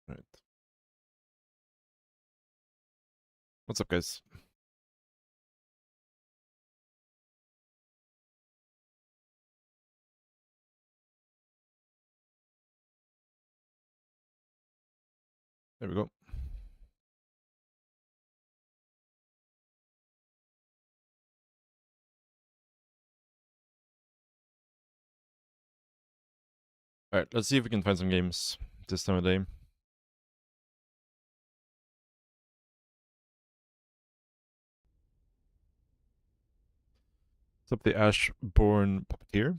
Right. What's up, guys? There we go. Alright, let's see if we can find some games this time of day. What's up, the Ashborn Puppeteer?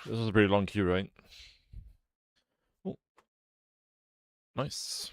This was a pretty long queue, right? Oh, nice.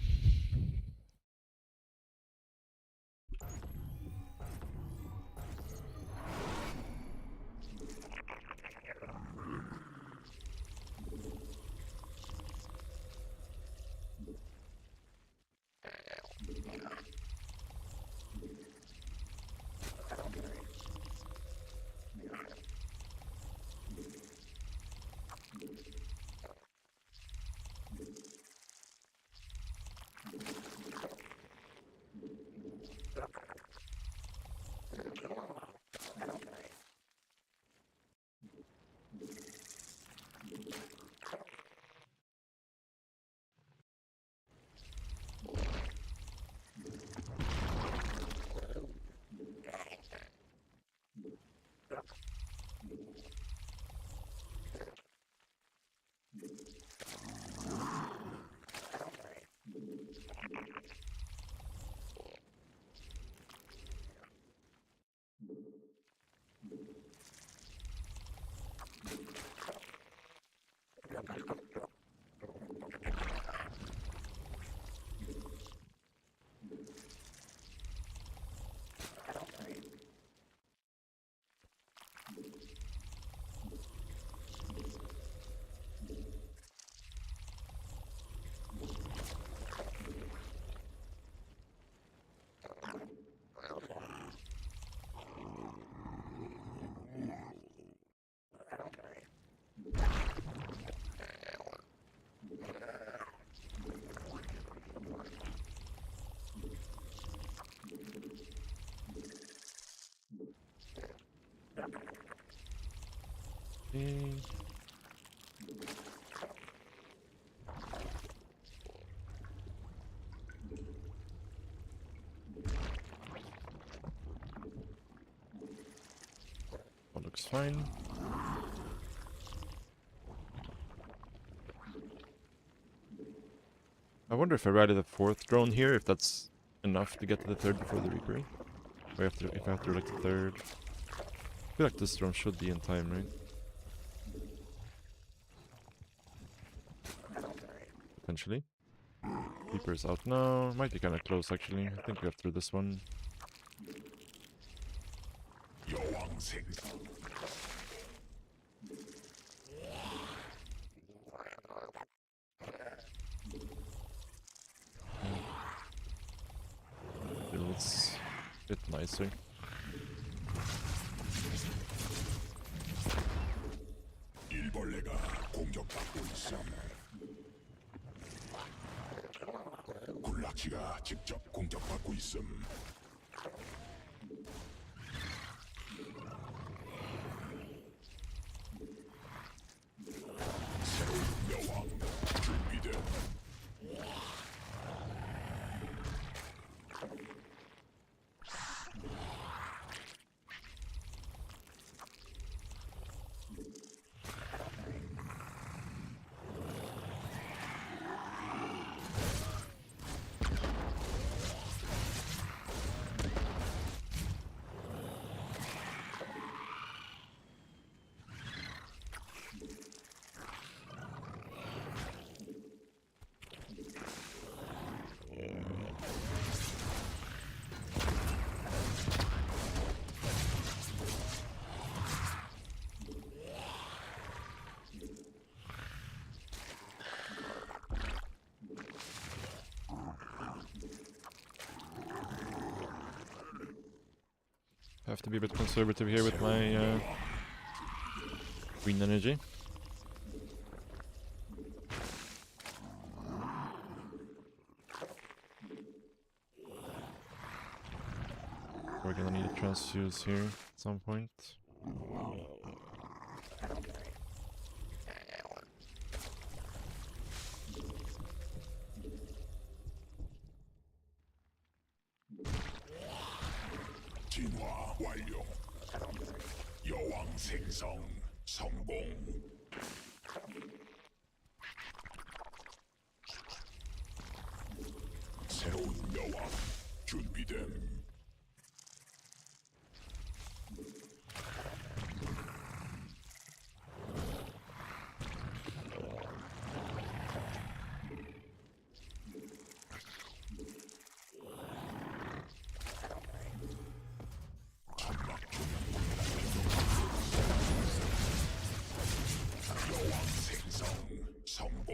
All looks fine. I wonder if I ride the 4th drone here, if that's enough to get to the 3rd before the regrade. Or if I have to like the 3rd. I feel like this drone should be in time, right? Potentially. Keeper is out now. Might be kind of close actually. I think we have through this one. Feels a bit nicer. 굴락지가 직접 공격받고 있음. 새로운 여왕 준비됨. I have to be a bit conservative here with my green energy. We're gonna need a transfuse here at some point. 진화 완료. 여왕 생성 성공. 새로운 여왕 준비됨. 여왕 생성 성공.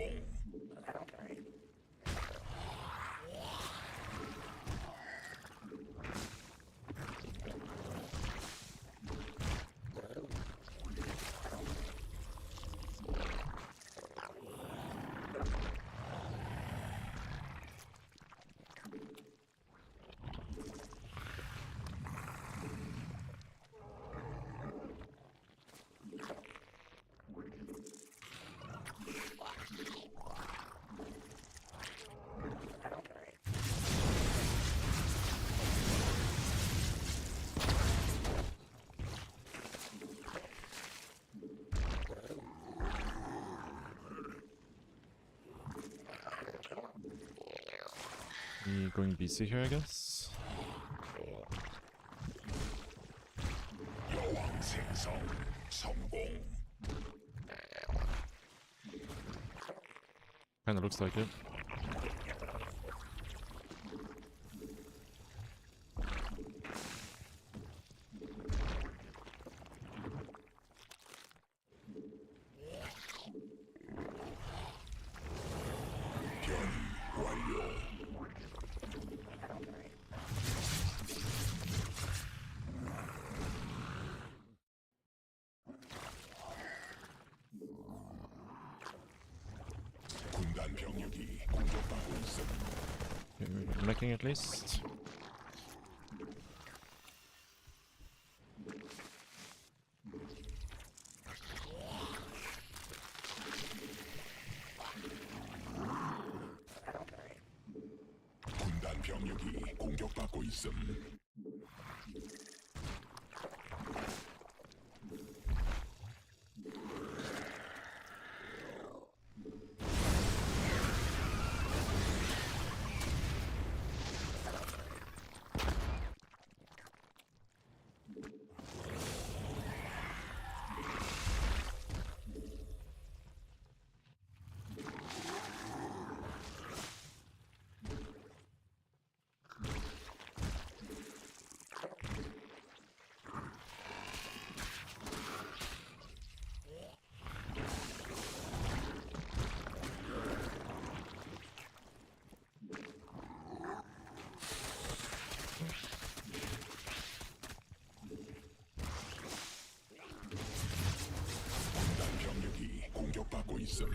We going BC here, I guess. 여왕 생성 성공. Kinda looks like it. 변이 완료. 군단 병력이 공격받고 있음. We're making at least. 공격받고 있음. 군단 병력이 공격받고 있음.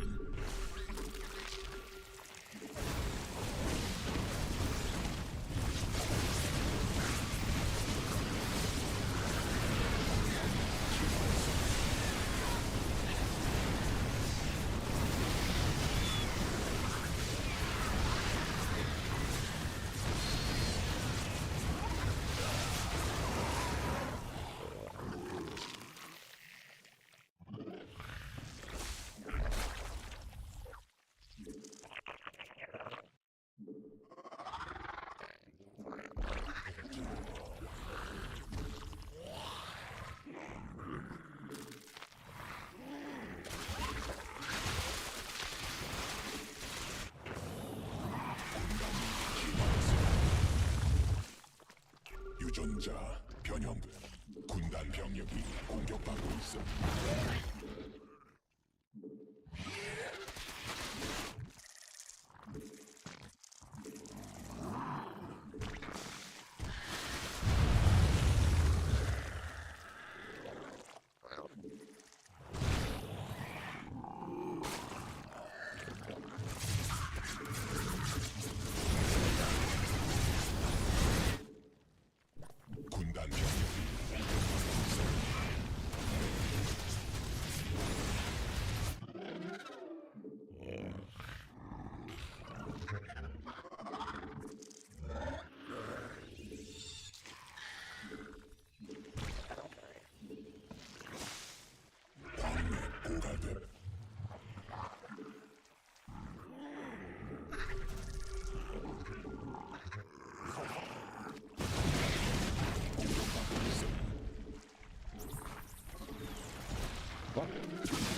유전자 변형. 군단 병력이 공격받고 있음. 군단 병력이 광맥 고갈돼.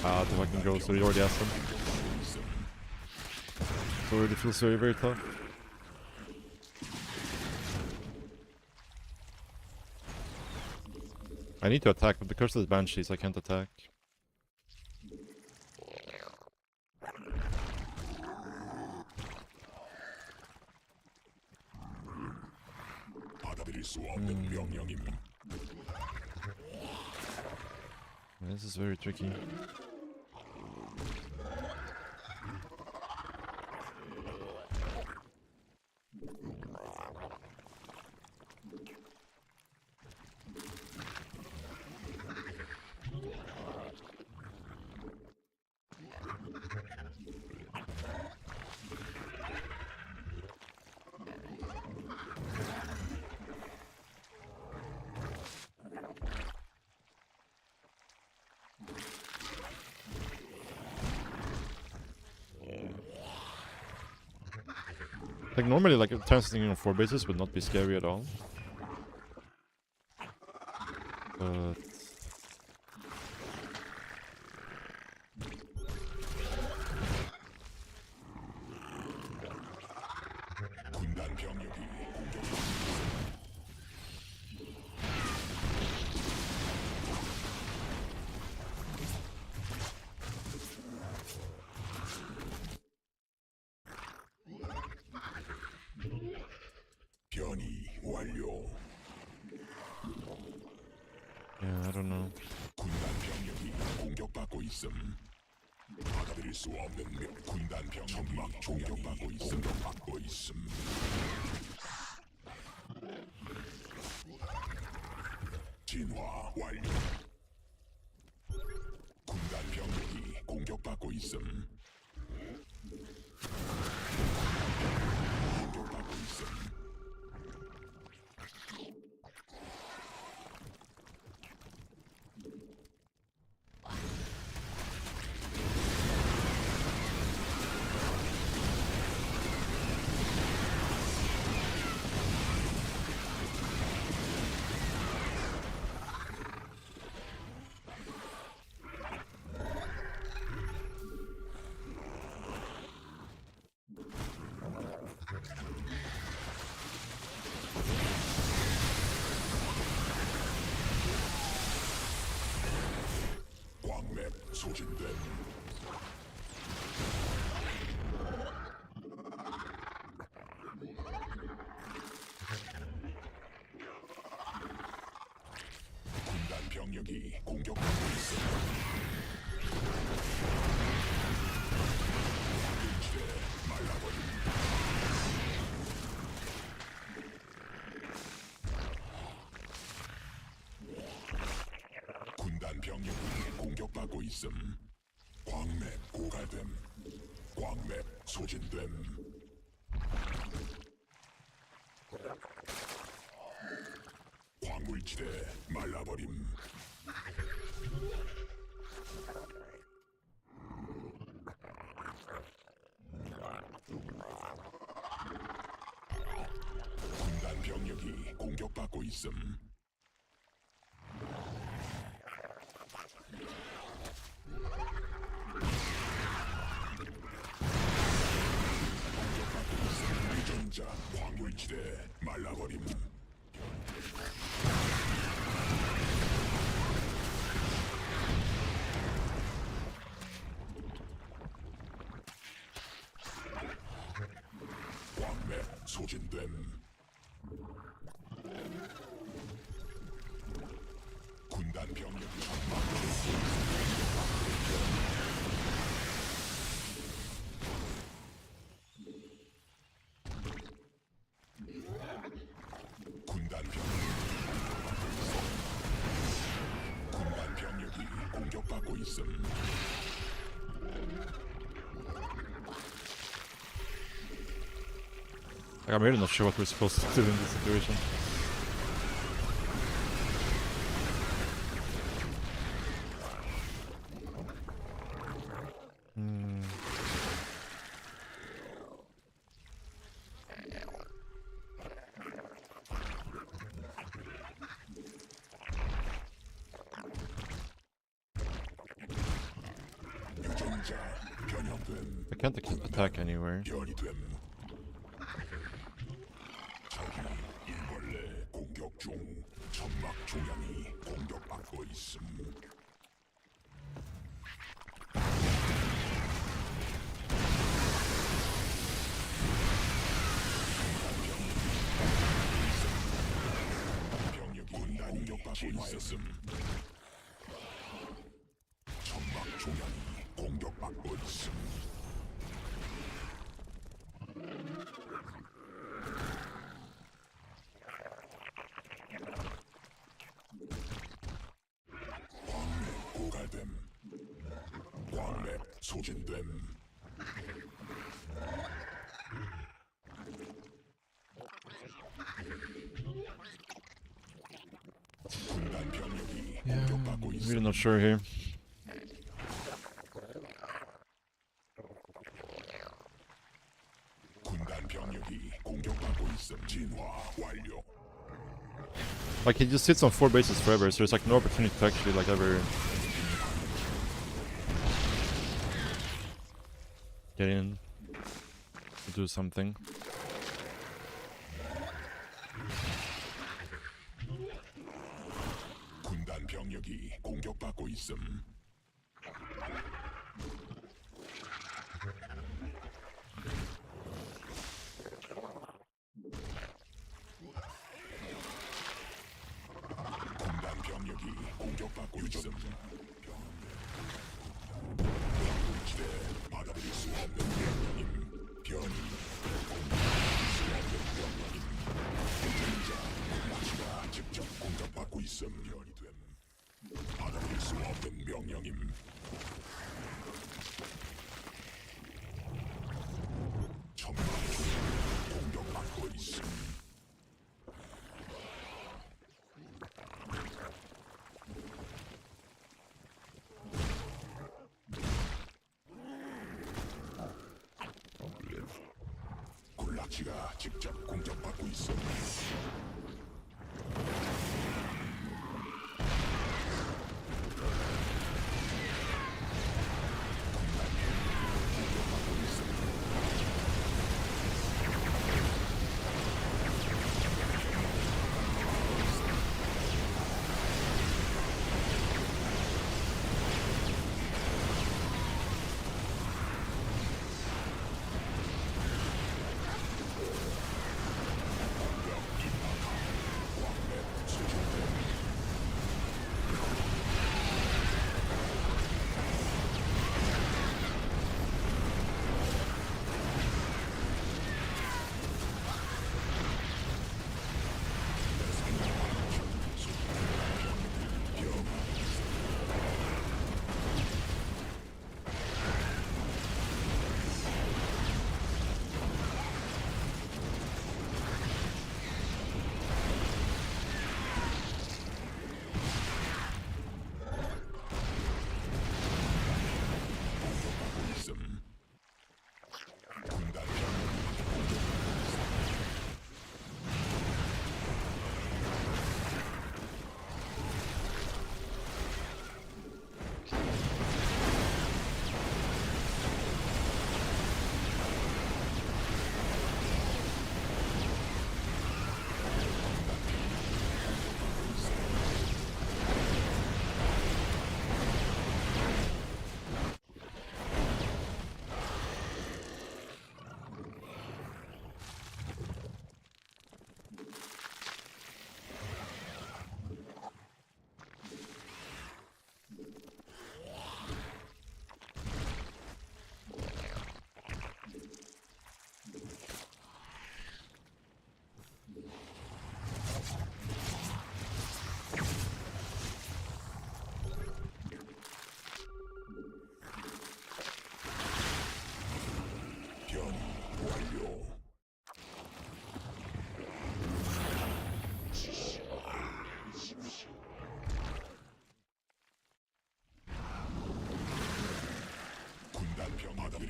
Ah, the fucking ghost, so he already has them. So it already feels very, very tough. I need to attack, but because of the banshees, I can't attack. 받아들일 수 없는 명령임. This is very tricky. Like normally, like transiting on 4 bases would not be scary at all. But 군단 병력이 변이 완료. yeah, I don't know. 군단 병력이 공격받고 있음. 받아들일 수 없는 군단 병력이 공격받고 있음. 공격받고 있음. 진화 완료. 군단 병력이 공격받고 있음. 공격받고 있음. 소진됨. 군단 병력이 공격받고 있음. 일지대 말라버림. 군단 병력이 공격받고 있음. 광맥 고갈됨. 광맥 소진됨. 광물지대 말라버림. 군단 병력이 공격받고 있음. 유전자 광물지대 말라버림. 광맥 소진됨. 군단 병력이 군단 병력이 공격받고 있음. Like, I'm really not sure what we're supposed to do in this situation. 유전자 변형됨. I can't attack anywhere. 변이됨. 적이 일벌레 공격 중. 천막 조향이 공격받고 있음. 병력이 공격받고 있었음. 천막 조향이 공격받고 있음. 광맥 고갈됨. 광맥 소진됨. 군단 병력이 공격받고 있음. Really not sure here. 군단 병력이 공격받고 있음. 진화 완료. Like, he just sits on 4 bases forever, so there's like no opportunity to actually like ever get in to do something. 군단 병력이 공격받고 있음. 군단 병력이 공격받고 있음. 광물지대 받아들일 수 없는 명령임. 변이 공격받을 수 없는 명령임. 유전자 군락지가 직접 공격받고 있음. 변이됨. 받아들일 수 없는 명령임. 천막 공격받고 있음. 군락지가 직접 공격받고 있음.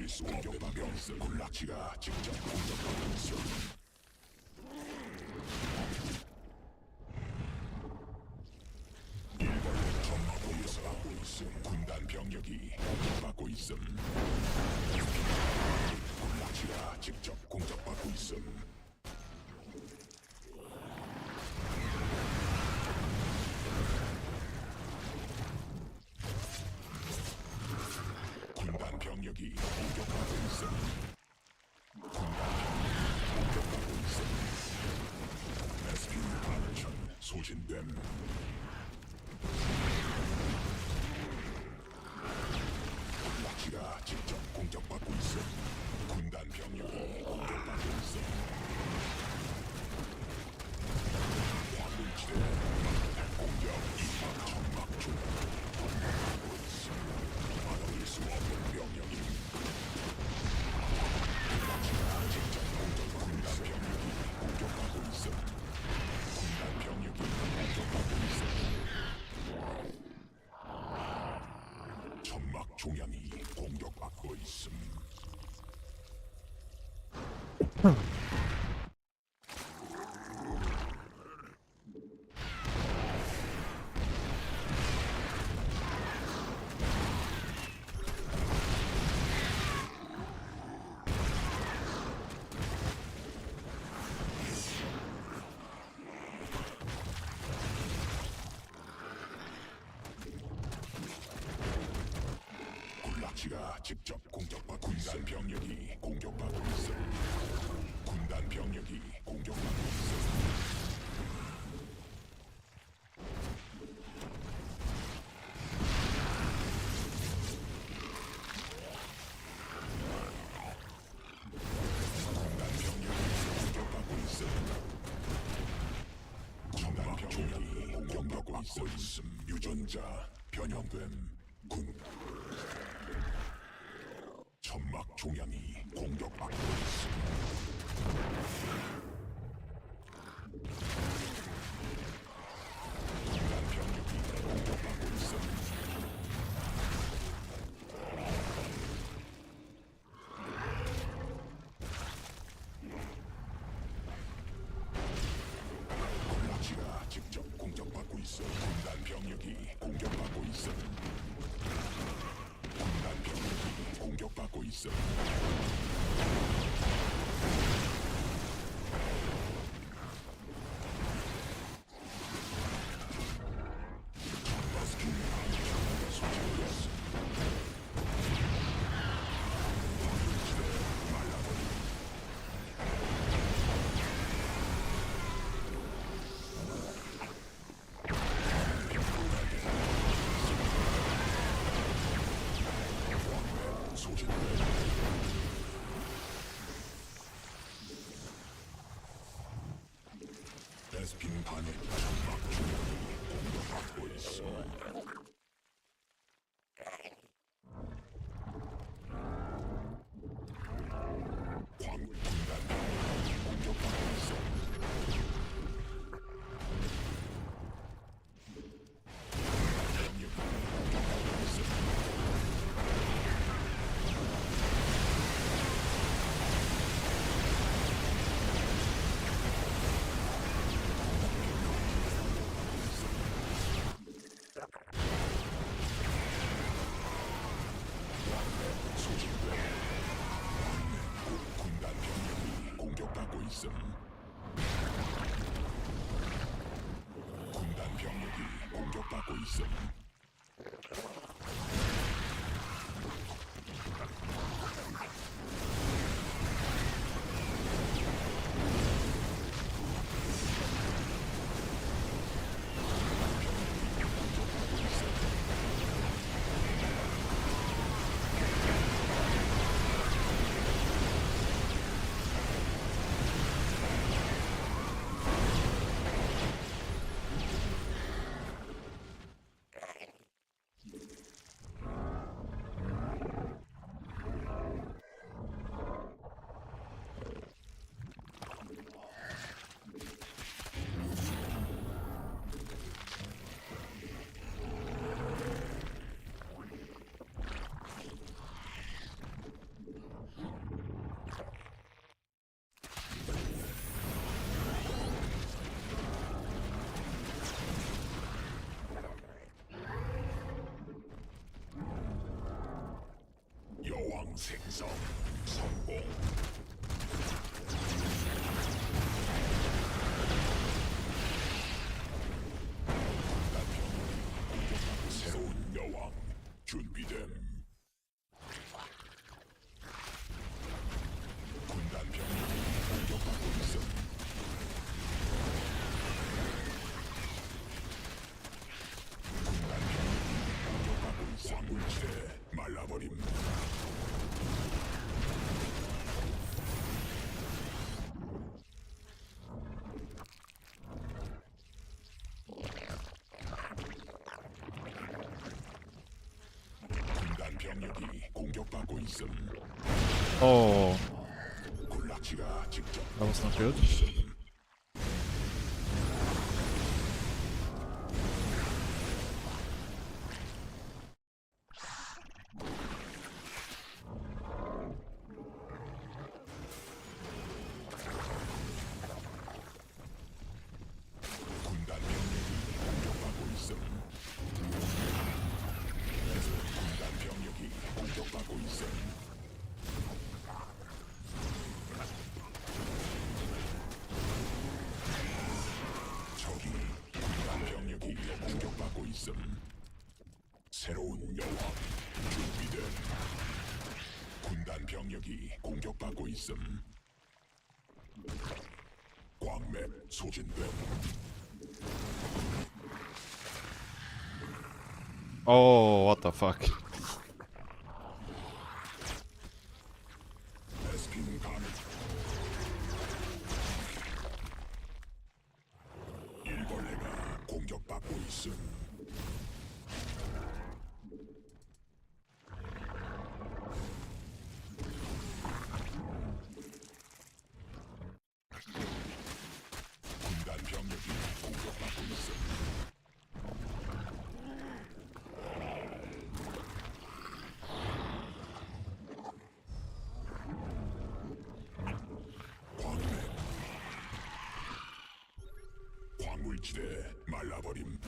받아들일 수 없는 병스 굴락지가 직접 공격하고 있어. 일본의 점막부에서 받고 있음. 군단 병력이 공격받고 있음. 굴락지가 직접 공격받고 있음. 군단 병력이 공격받고 있음. 군단 병력이 공격받고 있음. SC2 발전 소진됨. 굴락지가 직접 공격받고 있음. 군단 병력이 공격받고 있음. 화물지대 공격 이방 점막 중 공격받고 있음. 받아들일 수 없는 병력이 굴락지가 직접 군단 병력이 공격받고 있음. 군단 병력이 공격받고 있음. 점막 종양이 공격받고 있음. 굴락지가 직접 공격받고 군단 병력이 공격받고 있어. 군단 병력이 공격받고 있어. 군단 병력이 공격받고 있어. 군단 병력이 공격받고 있음. 유전자 변형됨. 군 점막 종양이 공격받고 있음. 군단 병력이 공격받고 있음. 굴락지가 직접 공격받고 있어. 군단 병력이 공격받고 있음. 군단 병력이 공격받고 있어. 빈판에 점막 중력이 공격받고 있어. 광군단 공격받고 있어. 병력이 공격받고 있어. 군단 병력이 공격받고 있음. 군단 병력이 공격받고 있음. 생성 성공. 새로운 여왕 준비됨. 군단 병력이 공격받고 있음. 군단 병력이 공격받고 있음. 광물지대 말라버림. 군단 병력이 공격받고 있음. Oh, 군락지가 직접 that was not good. 군단 병력이 공격받고 있음. 군단 병력이 공격받고 있음. 적이 군단 병력이 공격받고 있음. 새로운 여왕 준비됨. 군단 병력이 공격받고 있음. 광맥 소진됨. Oh, what the fuck? 베스핀 가능. 일벌레가 공격받고 있음. 군단 병력이 공격받고 있음. 광맥. 광물지대 말라버림.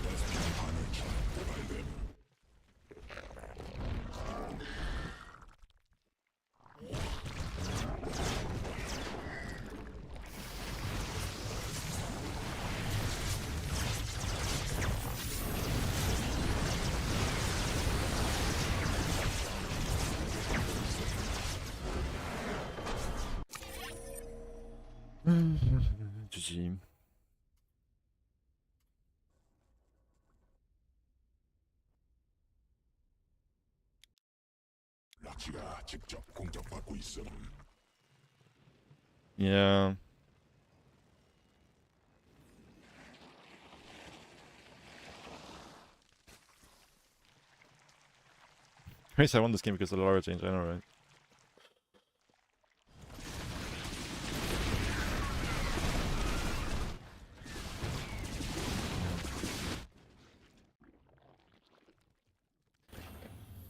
베스핀 하늘차 고갈됨. GG. 락시가 직접 공격받고 있음. Yeah. At least I won this game because of the Lara change, I know, right?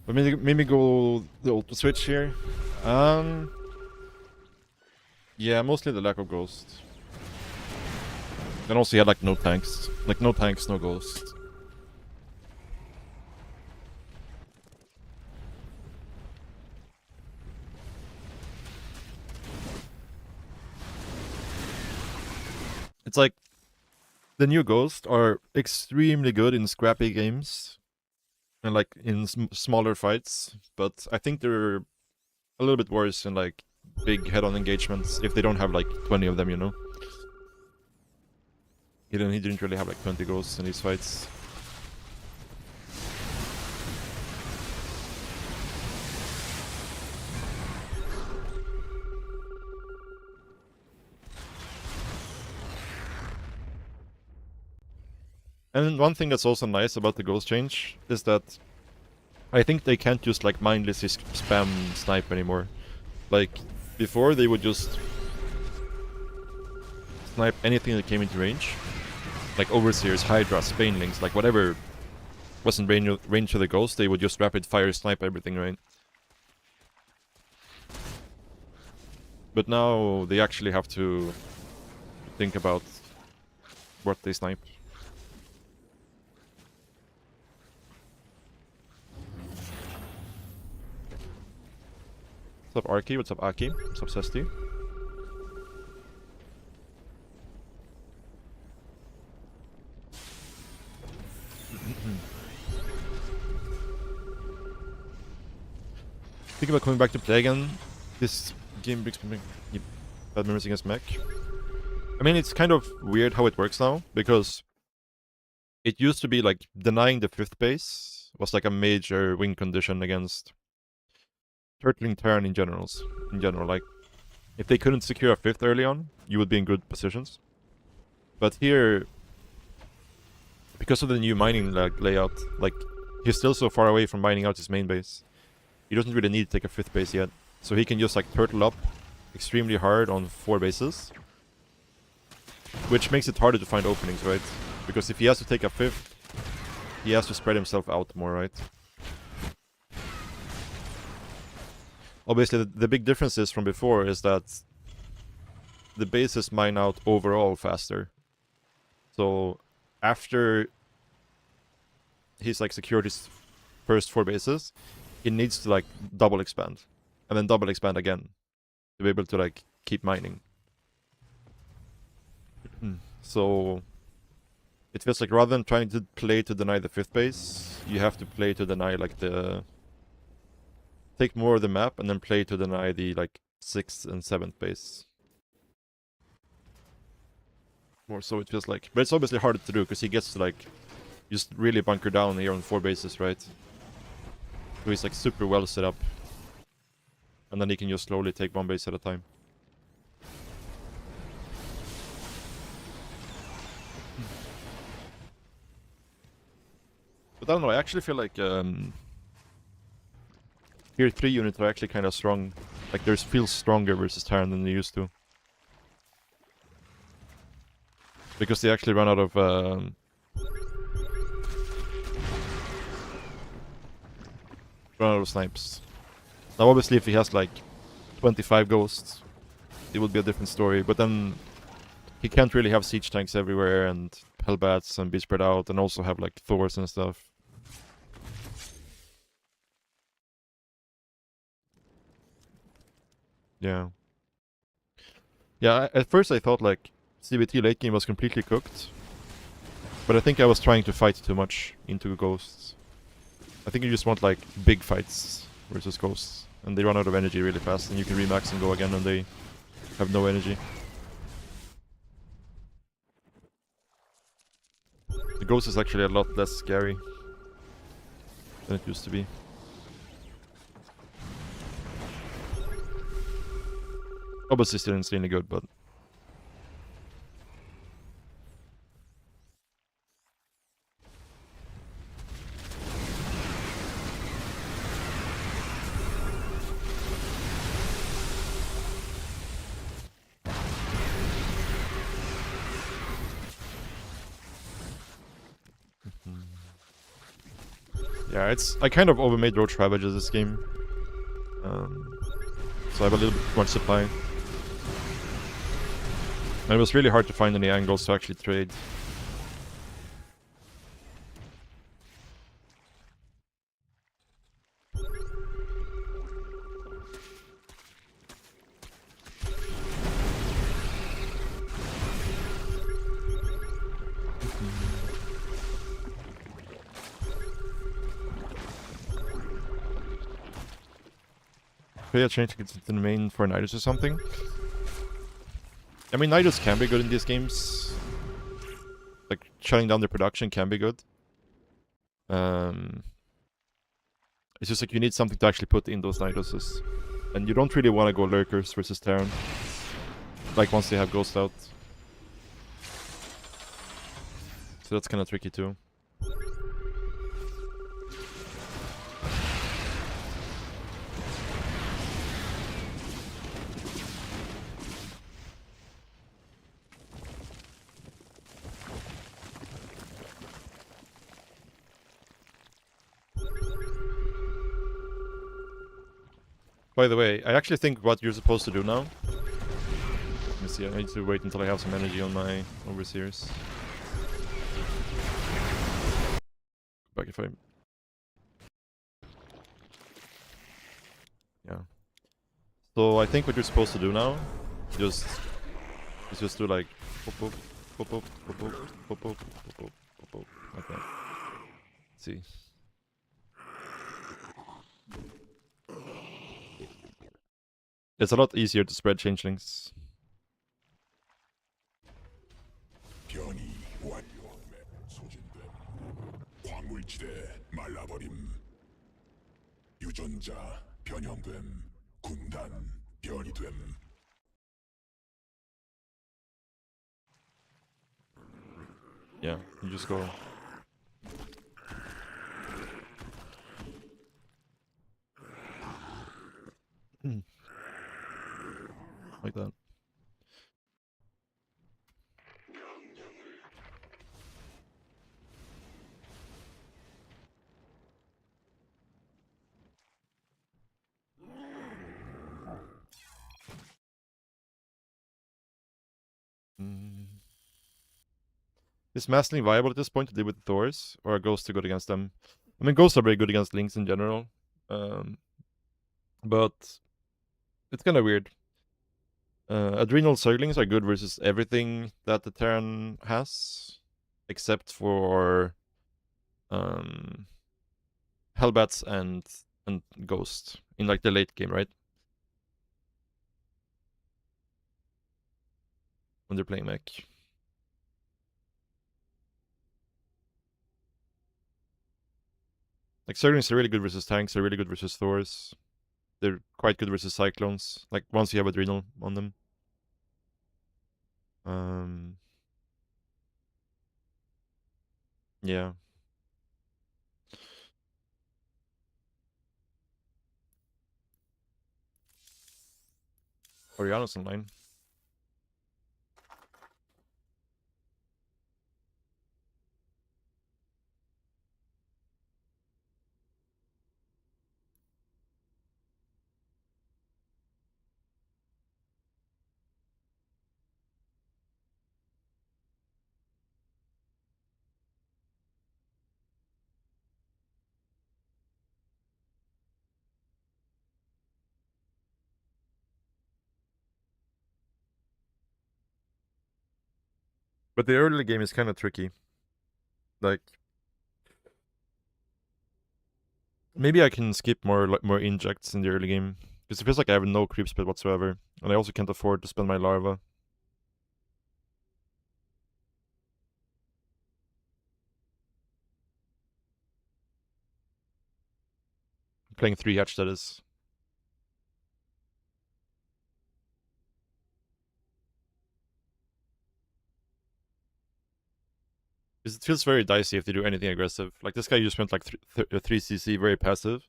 But maybe go the auto switch here. Yeah, mostly the lack of ghost. And also he had like no tanks. Like no tanks, no ghost. It's like the new ghosts are extremely good in scrappy games and like in smaller fights, but I think they're a little bit worse in like big head-on engagements if they don't have like 20 of them, you know. He didn't really have like 20 ghosts in these fights. And one thing that's also nice about the ghost change is that I think they can't just like mindlessly spam snipe anymore. Like before, they would just snipe anything that came into range, like Overseers, Hydra, Spanelings, like whatever was in range of the ghost, they would just rapid fire snipe everything, right? But now they actually have to think about what they snipe. What's up, Arky? What's up, Aki? What's up, Sesti? Think about coming back to play again. This game brings me bad memories against mech. I mean, it's kind of weird how it works now, because it used to be like denying the 5th base was like a major win condition against turtling Terran in general. Like, if they couldn't secure a 5th early on, you would be in good positions. But here, because of the new mining layout, like, he's still so far away from mining out his main base. He doesn't really need to take a 5th base yet. So he can just like turtle up extremely hard on 4 bases. Which makes it harder to find openings, right? Because if he has to take a 5th, he has to spread himself out more, right? Obviously, the big difference is from before is that the bases mine out overall faster. So after he's like secured his first 4 bases, he needs to like double expand. And then double expand again to be able to like keep mining. So it feels like rather than trying to play to deny the 5th base, you have to play to deny like the... Take more of the map and then play to deny the like 6th and 7th base. More so it feels like. But it's obviously harder to do because he gets to like just really bunker down here on 4 bases, right? So he's like super well set up. And then he can just slowly take 1 base at a time. But I don't know, I actually feel like Tier 3 units are actually kind of strong. Like they feel stronger versus Terran than they used to. Because they actually run out of snipes. Now obviously if he has like 25 ghosts, it would be a different story. But then he can't really have siege tanks everywhere and hellbats and be spread out and also have like Thors and stuff. Yeah. Yeah, at first I thought like CBT late game was completely cooked. But I think I was trying to fight too much into ghosts. I think you just want like big fights versus ghosts. And they run out of energy really fast and you can remax and go again and they have no energy. The ghost is actually a lot less scary than it used to be. Obviously still insanely good, but... Yeah, I kind of overmade Roach Ravages this game. So I have a little bit too much supply. And it was really hard to find any angles to actually trade. Play a change to get to the main for Nidus or something. I mean, Nidus can be good in these games. Like, shutting down their production can be good. It's just like you need something to actually put in those Niduses. And you don't really want to go Lurkers versus Terran. Like, once they have Ghost out. So that's kind of tricky too. By the way, I actually think what you're supposed to do now... Let me see, I need to wait until I have some energy on my overseers. Back if I... Yeah. So I think what you're supposed to do now is just do like... Pop, pop, pop, pop, pop, pop, pop, pop, pop, pop, pop, like that. Let's see. It's a lot easier to spread changelings. 변이 완료함에 소진됨. 광물지대 말라버림. 유전자 변형됨. 군단 변이 됨. Yeah, you just go. Like that. Is Mastling viable at this point to deal with the Thors? Or are Ghosts too good against them? I mean, Ghosts are very good against Lynx in general. But it's kind of weird. Adrenal Zerglings are good versus everything that the Terran has. Except for Hellbats and Ghost in like the late game, right? When they're playing mech. Like Zerglings are really good versus tanks, they're really good versus Thors. They're quite good versus Cyclones, like once you have Adrenal on them. Yeah. Oriana's online. But the early game is kind of tricky. Like, maybe I can skip more injects in the early game. Because it feels like I have no creep speed whatsoever. And I also can't afford to spend my larva. Playing 3 hatch, that is. It feels very dicey if they do anything aggressive. Like, this guy just went like 3 CC, very passive.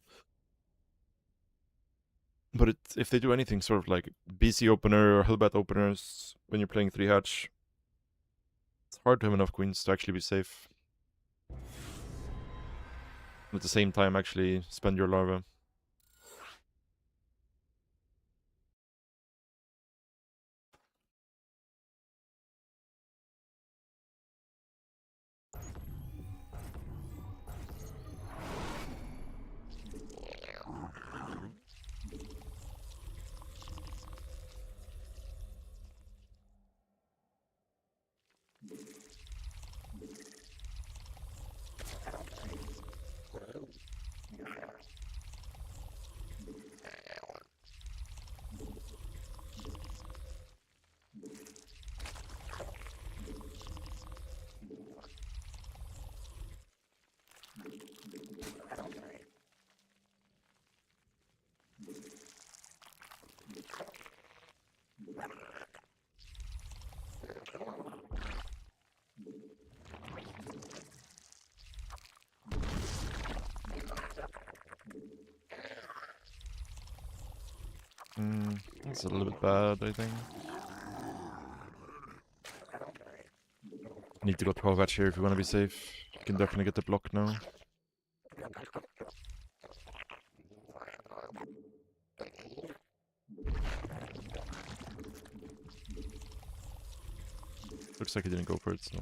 But if they do anything sort of like BC opener or Hellbat openers when you're playing 3 hatch, it's hard to have enough queens to actually be safe. At the same time, actually spend your larva. That's a little bit bad, I think. Need to go 12 hatch here if you want to be safe. You can definitely get the block now. Looks like he didn't go for it, so.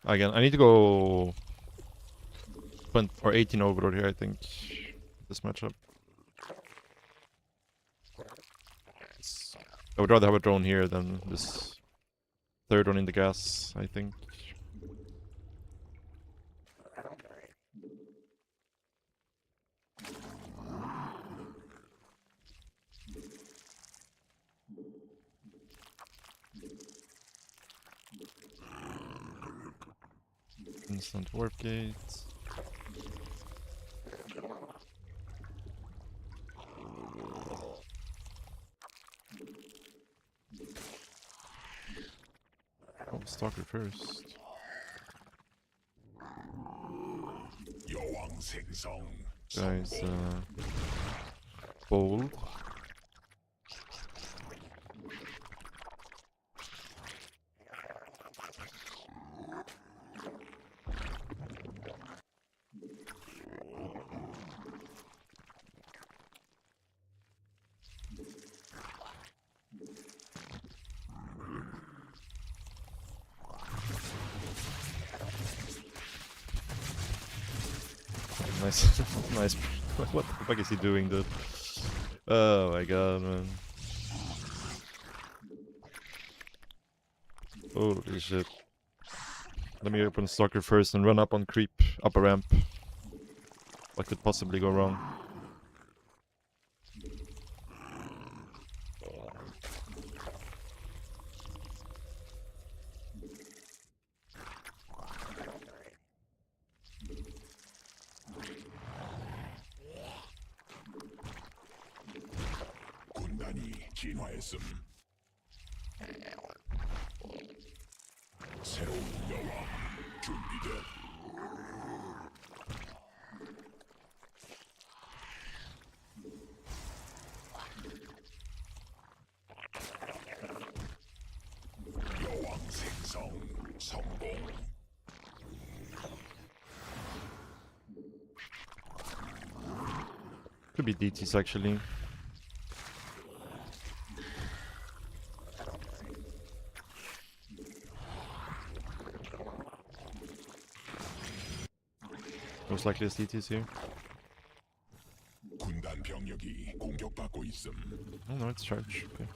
Again, I need to go 20 or 18 overload here, I think. This matchup. I would rather have a drone here than this third one in the gas, I think. Instant warp gate. Oh, stalker first. Guys, bold. Nice, nice. What the fuck is he doing, dude? Oh my god, man. Holy shit. Let me open stalker first and run up on creep, up a ramp. What could possibly go wrong? 진화했음. 새로운 여왕 준비돼. 여왕 생성 성공. Could be DTs actually. Most likely it's DTs here. 군단 병력이 공격받고 있음. Oh no, it's charge. Okay.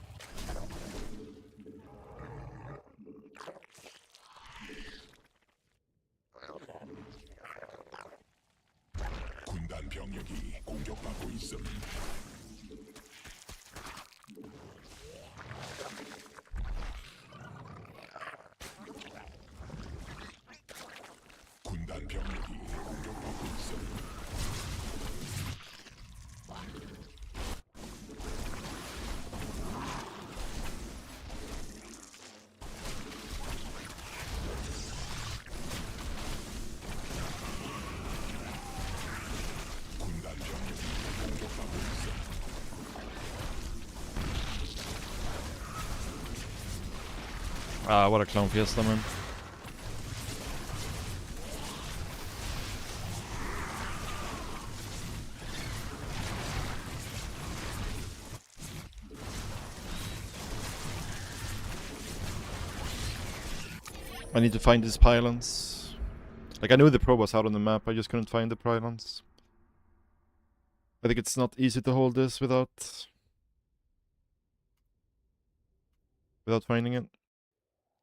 군단 병력이 공격받고 있음. 군단 병력이 공격받고 있음. 군단 병력이 공격받고 있음. Ah, what a clown fiesta, man. I need to find these pylons. Like, I knew the pro was out on the map, I just couldn't find the pylons. I think it's not easy to hold this without without finding it.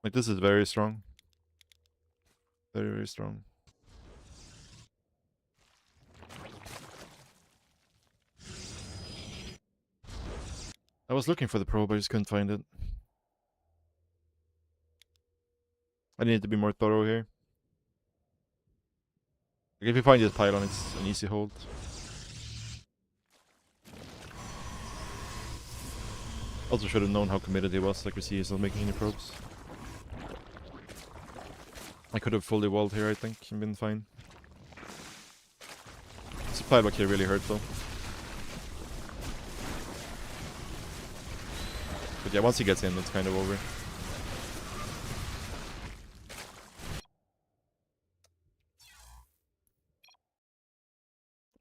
Like, this is very strong. Very, very strong. I was looking for the probe, I just couldn't find it. I need to be more thorough here. Like, if you find this pylon, it's an easy hold. Also should have known how committed he was, like we see he's not making any probes. I could have fully walled here, I think, and been fine. Supply block here really hurt though. But yeah, once he gets in, it's kind of over.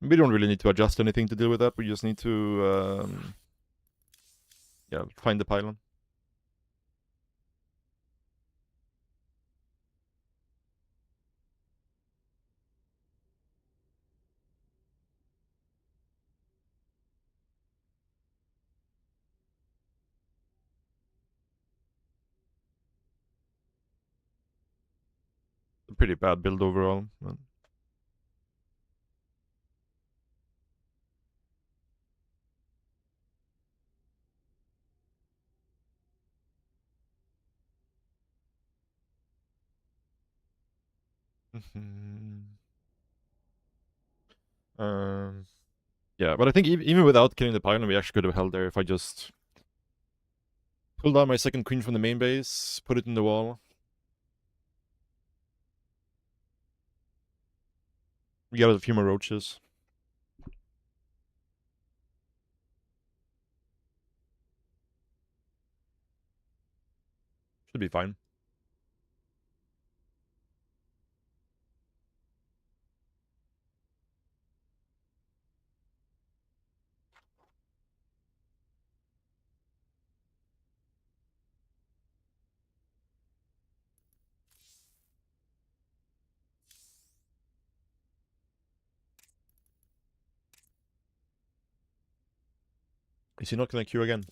We don't really need to adjust anything to deal with that, we just need to yeah, find the pylon. A pretty bad build overall. But yeah, but I think even without killing the pylon, we actually could have held there if I just pulled out my second queen from the main base, put it in the wall. We got a few more roaches. Should be fine. Is he not gonna queue again?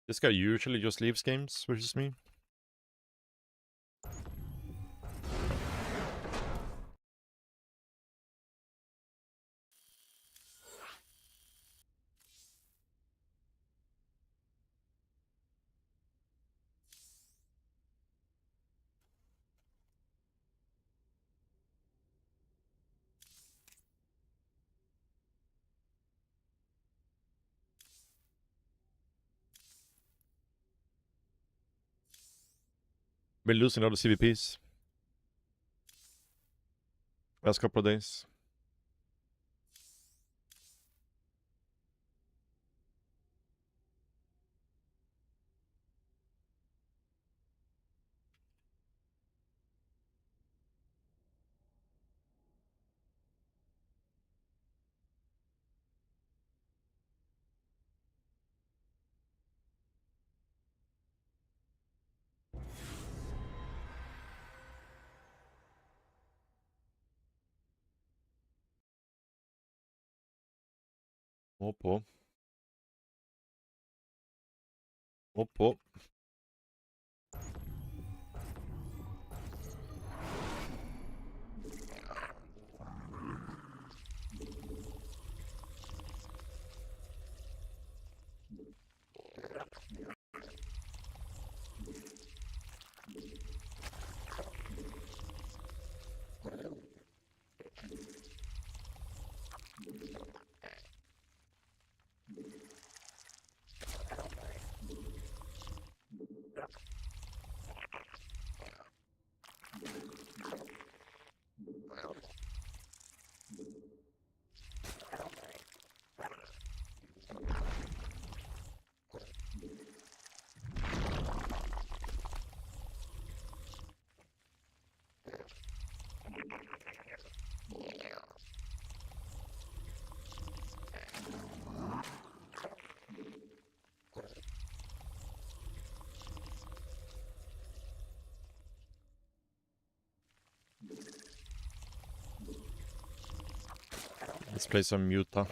This guy usually just leaves games versus me. Been losing a lot of CVPs last couple of days. Oppo. Oppo. Let's play some Muta.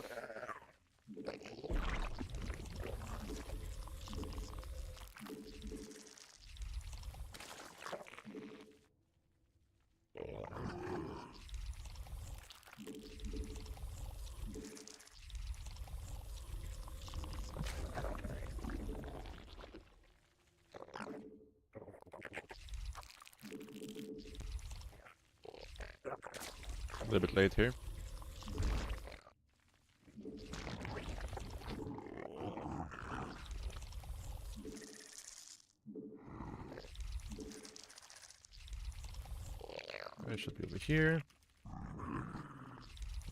A little bit late here. I should be over here.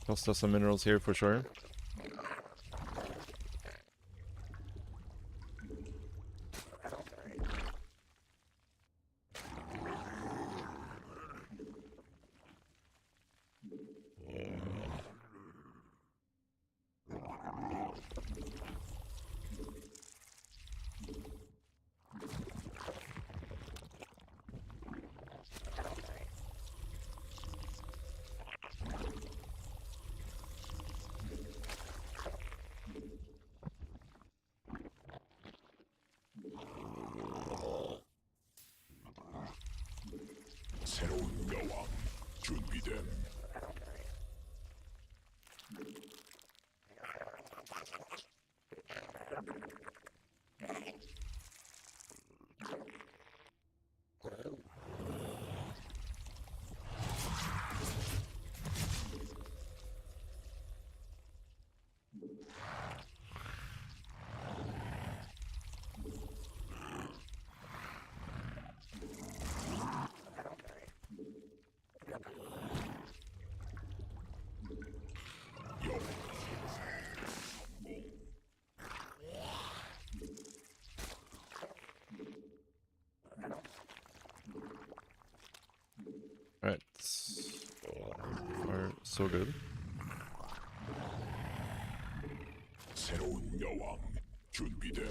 Cost us some minerals here for sure. 새로운 여왕 준비됨. Alright. Far so good. 새로운 여왕 준비됨.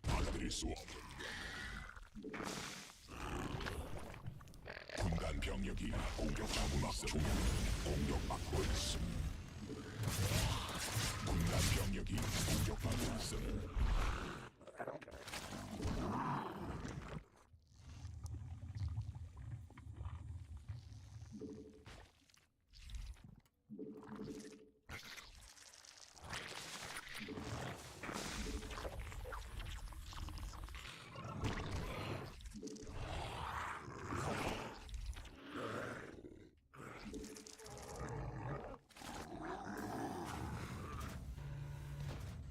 받아들일 수 없는 군단 병력이 공격받고 있음. 공격받고 있음. 군단 병력이 공격받고 있음.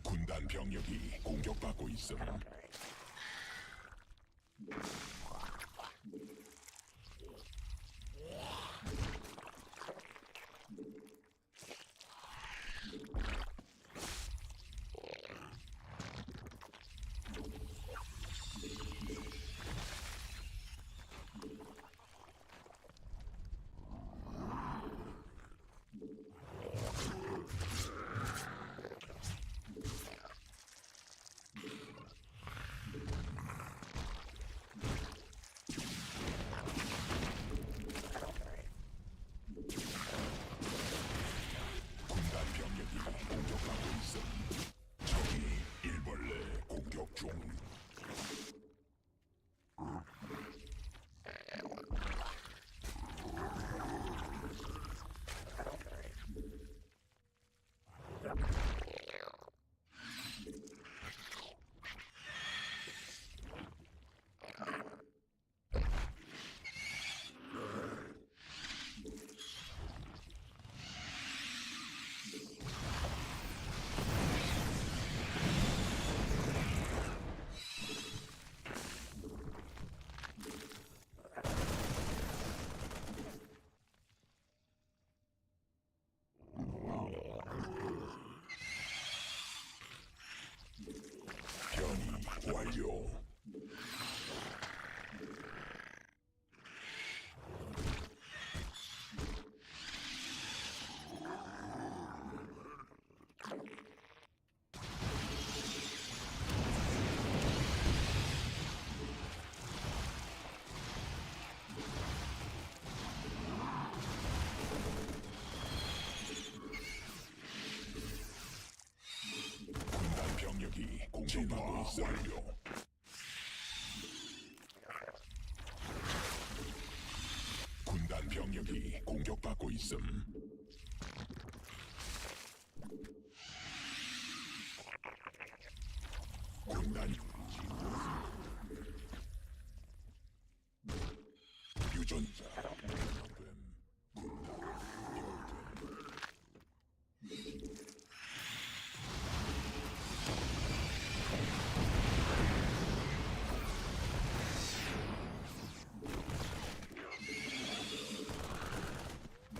군단 병력이 공격받고 있음. 병력이 공격받고 있음. 군단 유전자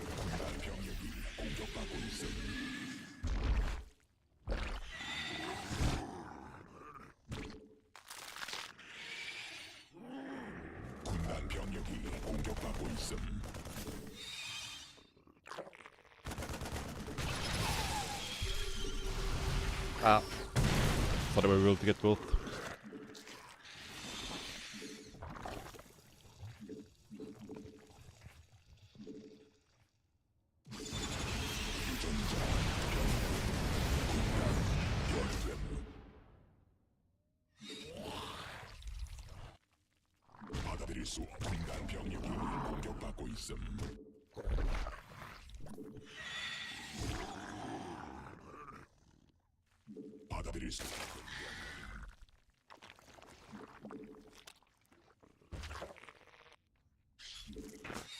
군단 병력이 공격받고 있음. 군단 병력이 공격받고 있음. Ah. Thought I were able to get both. 받아들일 수 없는 군단 병력이 공격받고 있음. 받아들일 수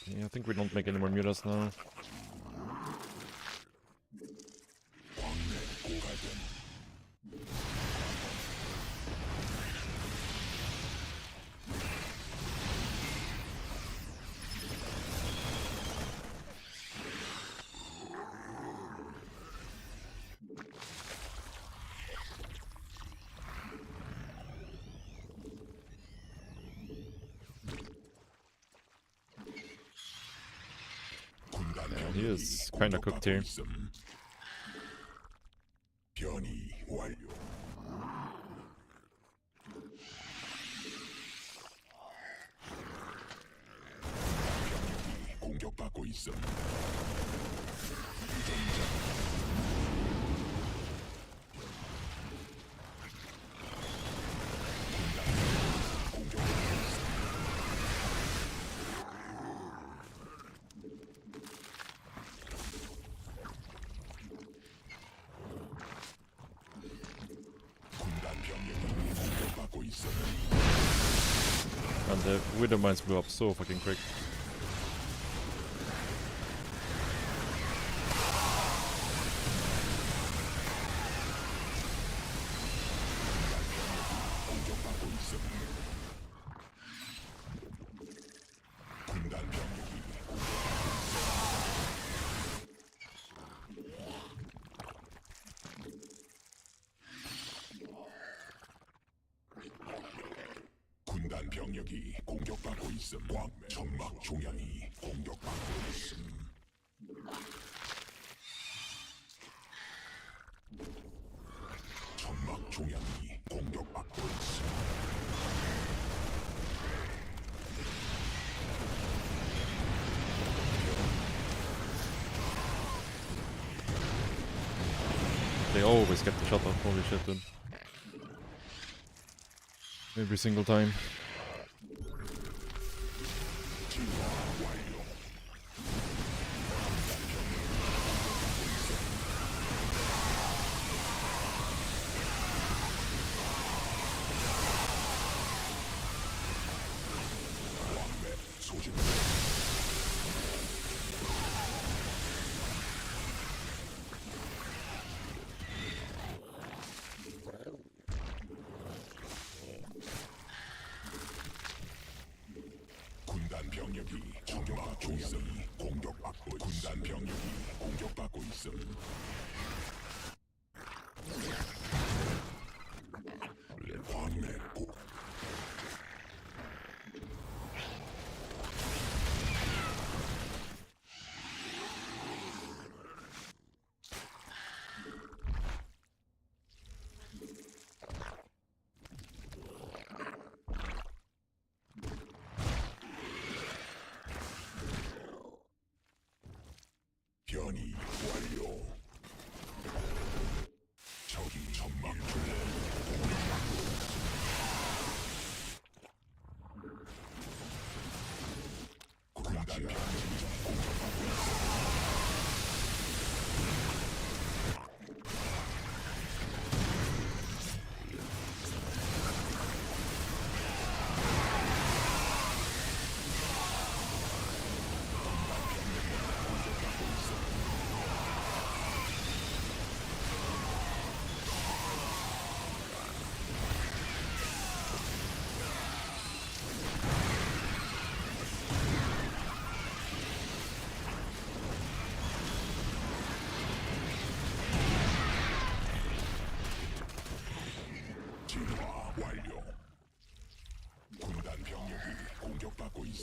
Yeah, I think we don't make any more mutas now. 광맥 고갈됨. 군단 He 병력이 is kinda cooked here. 있음. 변이 완료. 병력이 공격받고 있음. 군단 병력이 공격받고 있음. And the Widow mines blew up so fucking quick. 공격받고 있음. 군단 병력이 군단 병력이 공격받고 있음. 정막 종양이 공격받고 있음. 정막 종양이 공격받고 있음. They always get the shot off, holy shit, dude. Every single time. 소진 군단 병력이 공격받고 있음. 공격받고 군단 병력이 공격받고 있음. 광맥 고 변이 완료. 적이 정막 군단 병력이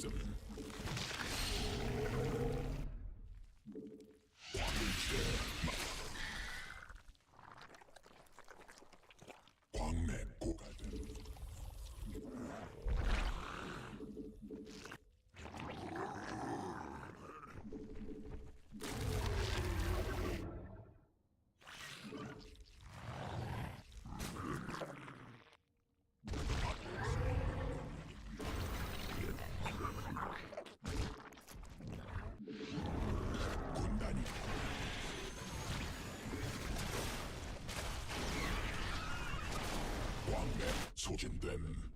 있음. 광맥 고갈됨. 군단이 광맥 소진됨.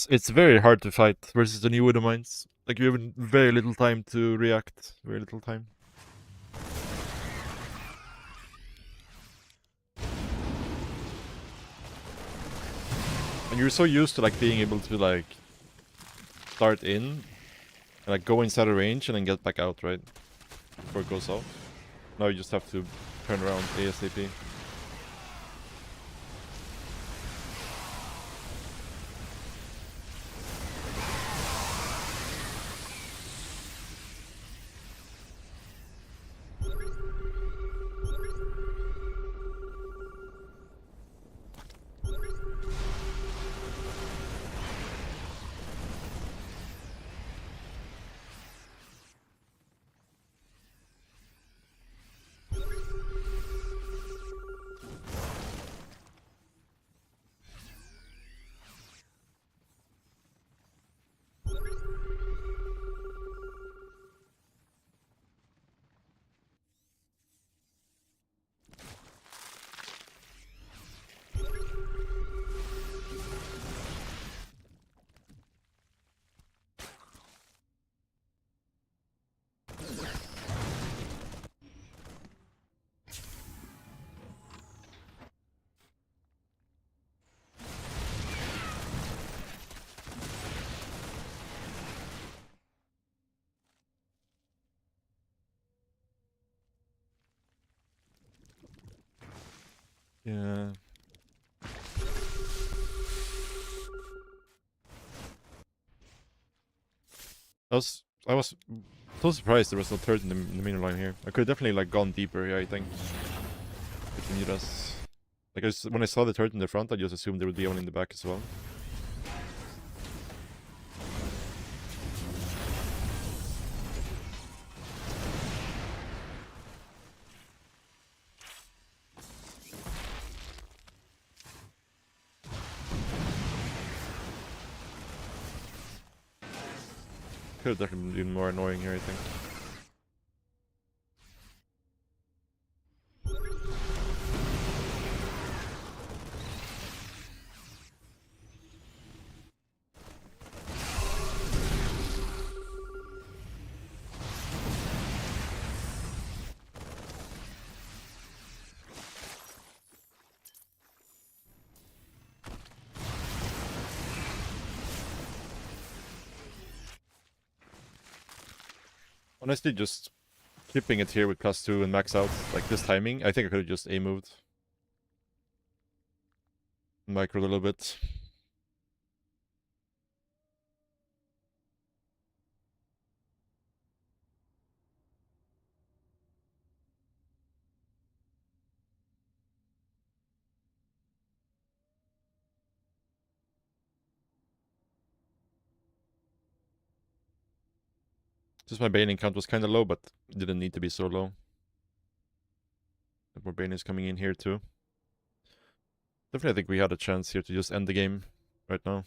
It's very hard to fight versus the new Widow Mines. Like, you have very little time to react. Very little time. And you're so used to like being able to like start in and like go inside a range and then get back out, right? Before it goes off. Now you just have to turn around ASAP. Yeah. I was so surprised there was no turret in the main line here. I could have definitely like gone deeper here, I think. Continued us. Like when I saw the turret in the front, I just assumed there would be one in the back as well. Could have definitely been more annoying here, I think. Honestly, just keeping it here with +2 and max out, like this timing, I think I could have just A-moved. Microed a little bit. Just my baning count was kind of low, but it didn't need to be so low. More bane is coming in here too. Definitely, I think we had a chance here to just end the game right now.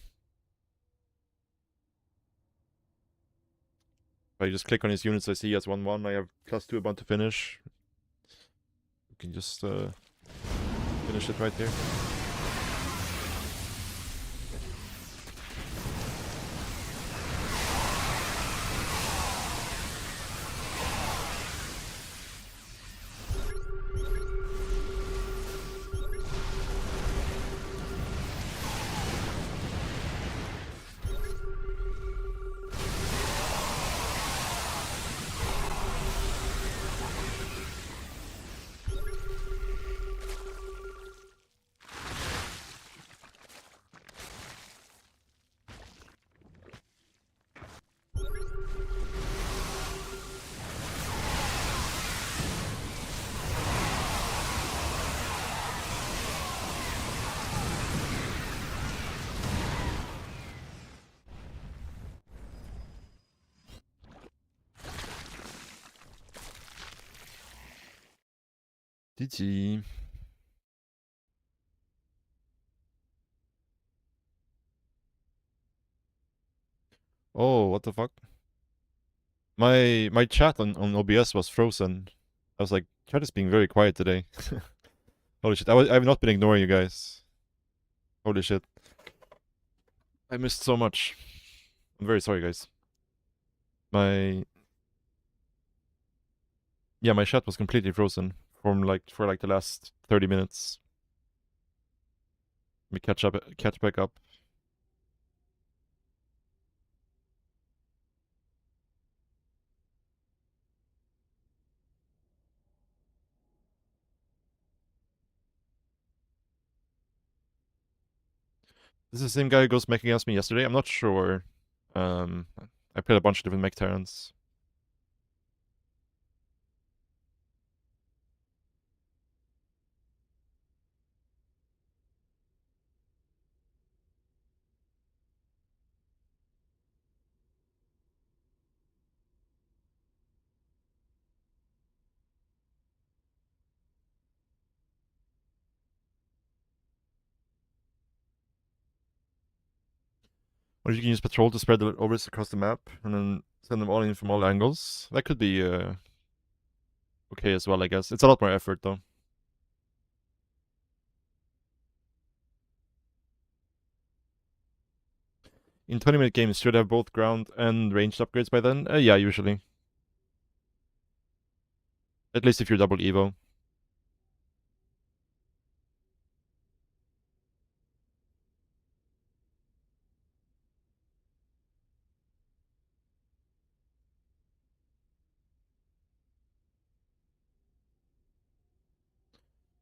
If I just click on his units, I see he has 1-1. I have +2 about to finish. We can just finish it right here. GG. Oh, what the fuck? My chat on OBS was frozen. I was like, chat is being very quiet today. Holy shit, I've not been ignoring you guys. Holy shit. I missed so much. I'm very sorry, guys. My Yeah, my chat was completely frozen for like the last 30 minutes. Let me catch back up. This is the same guy who goes mech against me yesterday. I'm not sure. Um, I played a bunch of different mech tyrants. Or you can use patrol to spread the overs across the map and then send them all in from all angles. That could be okay as well, I guess. It's a lot more effort though. In 20-minute games, should have both ground and ranged upgrades by then? Yeah, usually. At least if you're double Evo.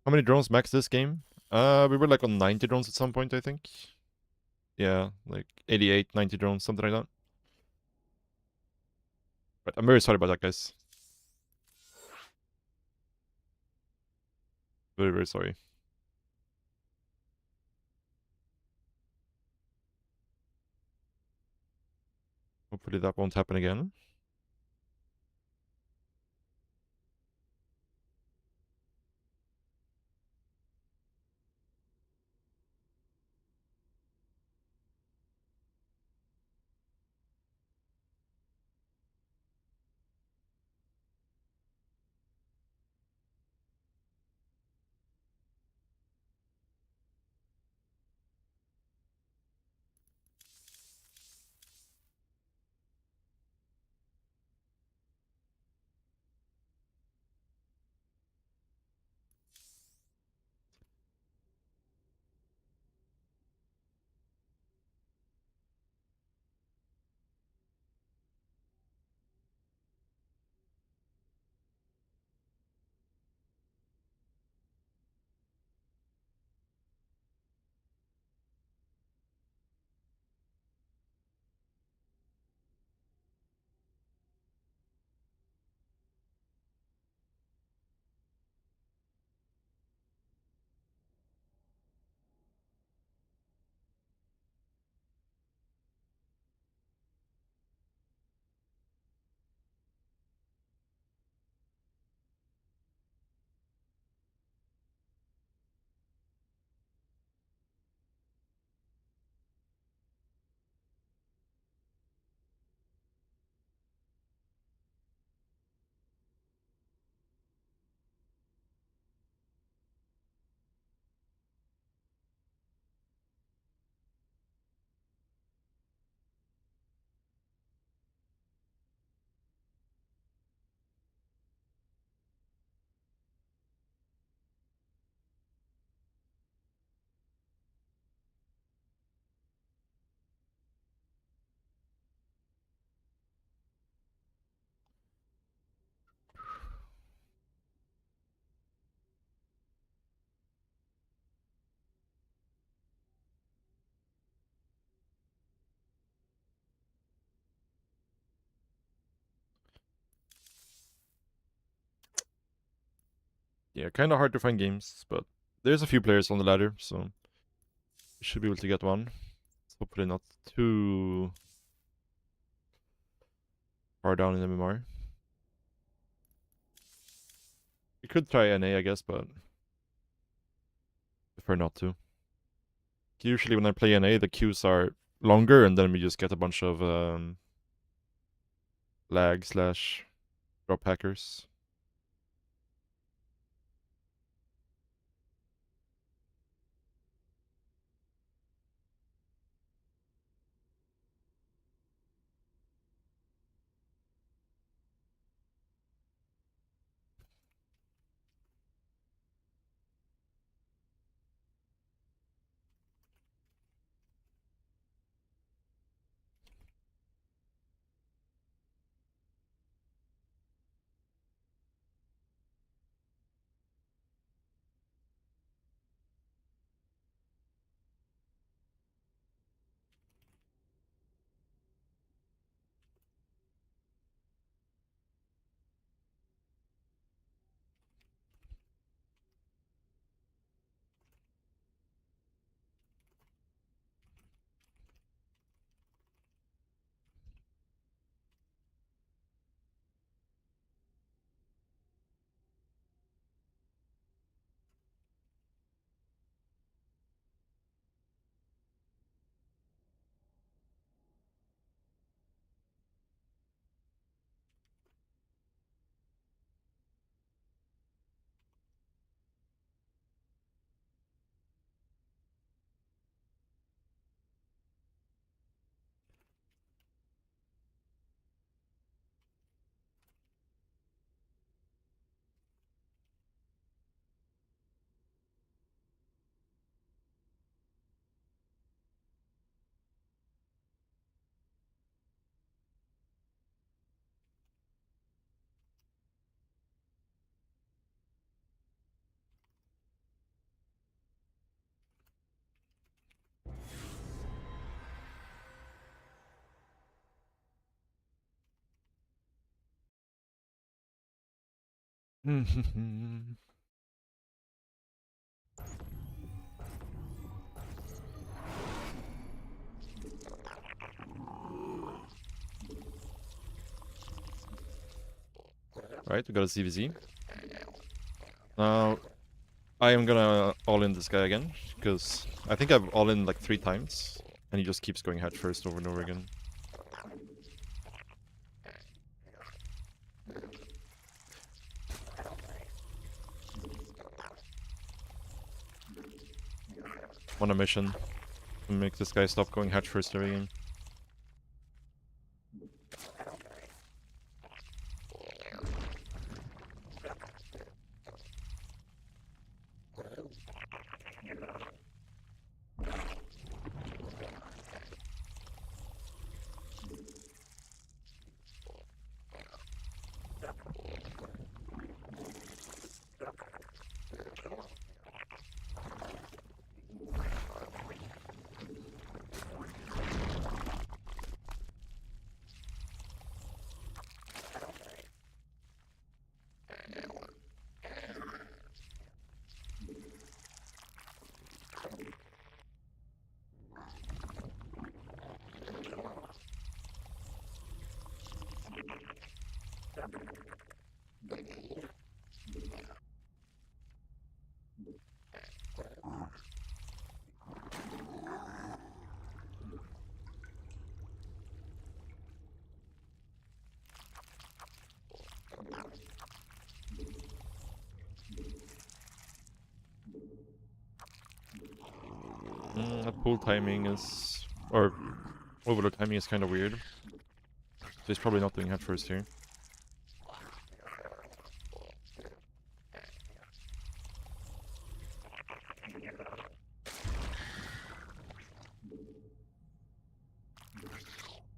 How many drones max this game? We were like on 90 drones at some point, I think. Yeah, like 88, 90 drones, something like that. But I'm very sorry about that, guys. Very, very sorry. Hopefully that won't happen again. Yeah, kind of hard to find games, but there's a few players on the ladder, so you should be able to get one. Hopefully not too far down in MMR. You could try NA, I guess, but prefer not to. Usually when I play NA, the queues are longer, and then we just get a bunch of lag / drop hackers. Right, we got a CVZ. Now, I am gonna all-in this guy again, because I think I've all-in like 3 times, and he just keeps going head first over and over again. On a mission to make this guy stop going head first every game. That pull timing is... or overload timing is kind of weird. So he's probably not doing head first here.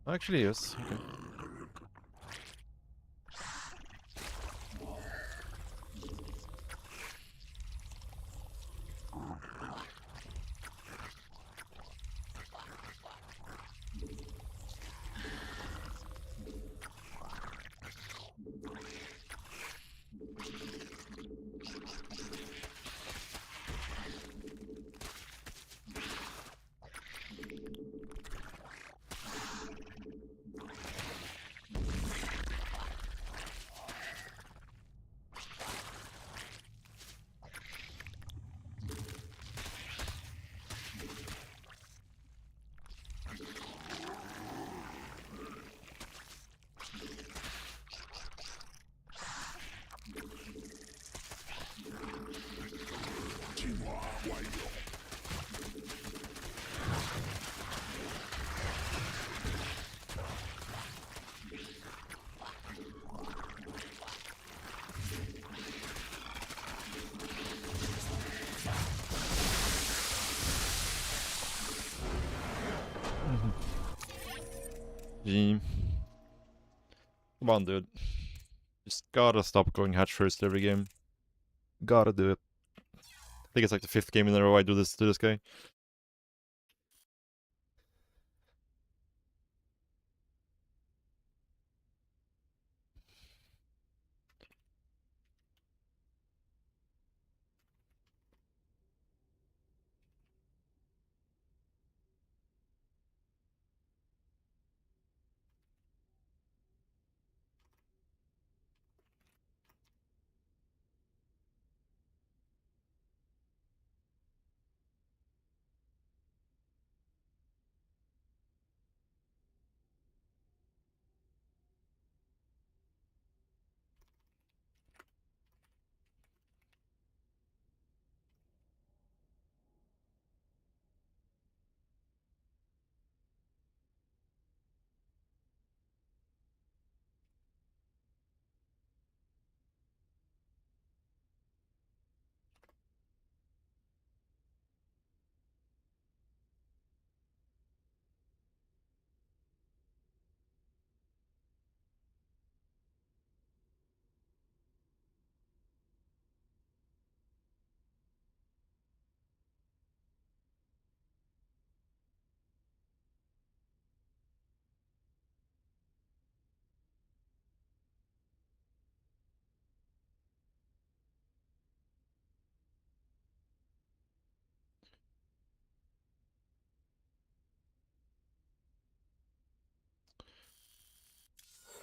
Actually, yes. Okay. GG. Come on, dude. Just gotta stop going hatch first every game. Gotta do it. I think it's like the 5th game in a row I do this to this guy.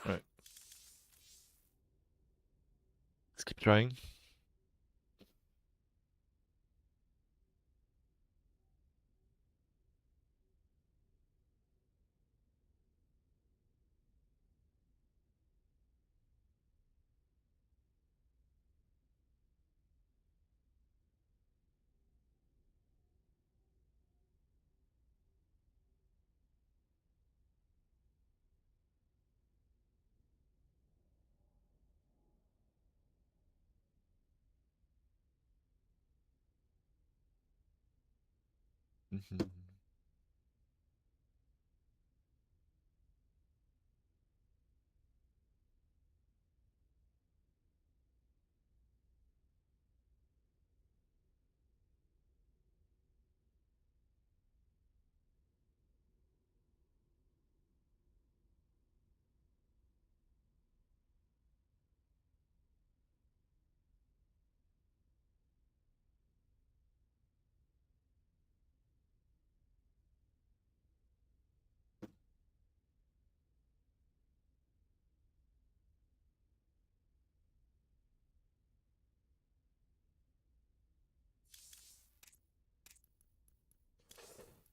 Alright. Let's keep trying. Mhm.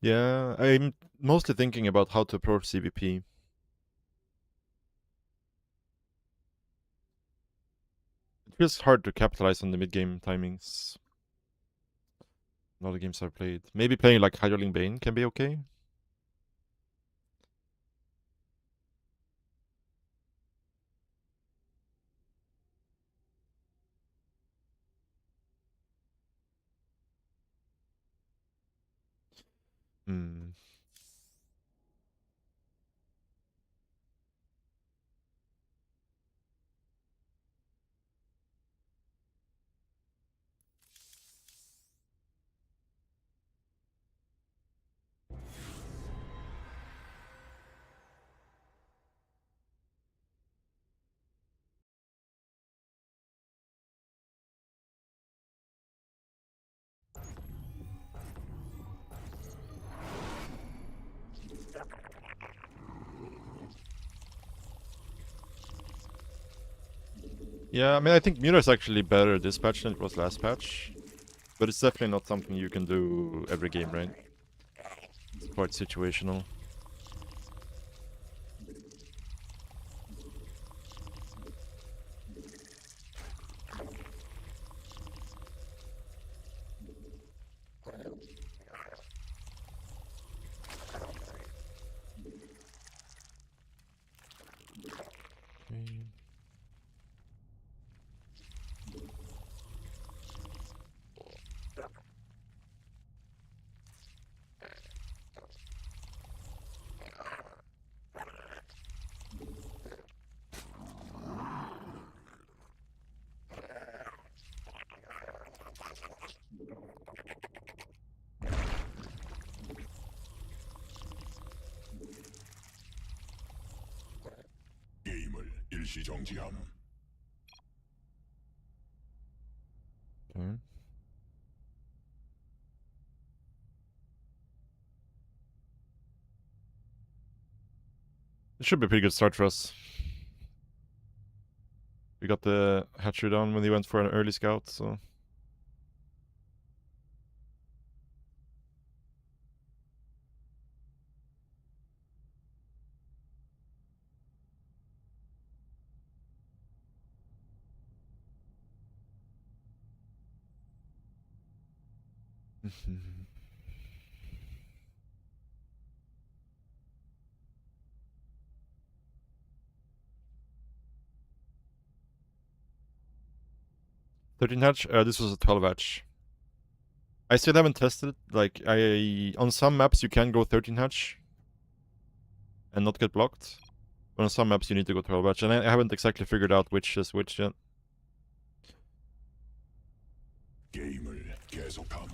Yeah, I'm mostly thinking about how to approach CVP. It feels hard to capitalize on the mid-game timings. A lot of games I've played. Maybe playing like Hydroling Bane can be okay. Hmm. Yeah, I mean, I think Mira is actually better this patch than it was last patch. But it's definitely not something you can do every game, right? It's quite situational. Okay. 일시 정지함. Okay. It should be a pretty good start for us. We got the hatchery down when he went for an early scout, so... "13 hatch? This was a 12 hatch. I still haven't tested it. Like, on some maps you can go 13 hatch and not get blocked. But on some maps you need to go 12 hatch, and I haven't exactly figured out which is which yet. 게임을 계속함.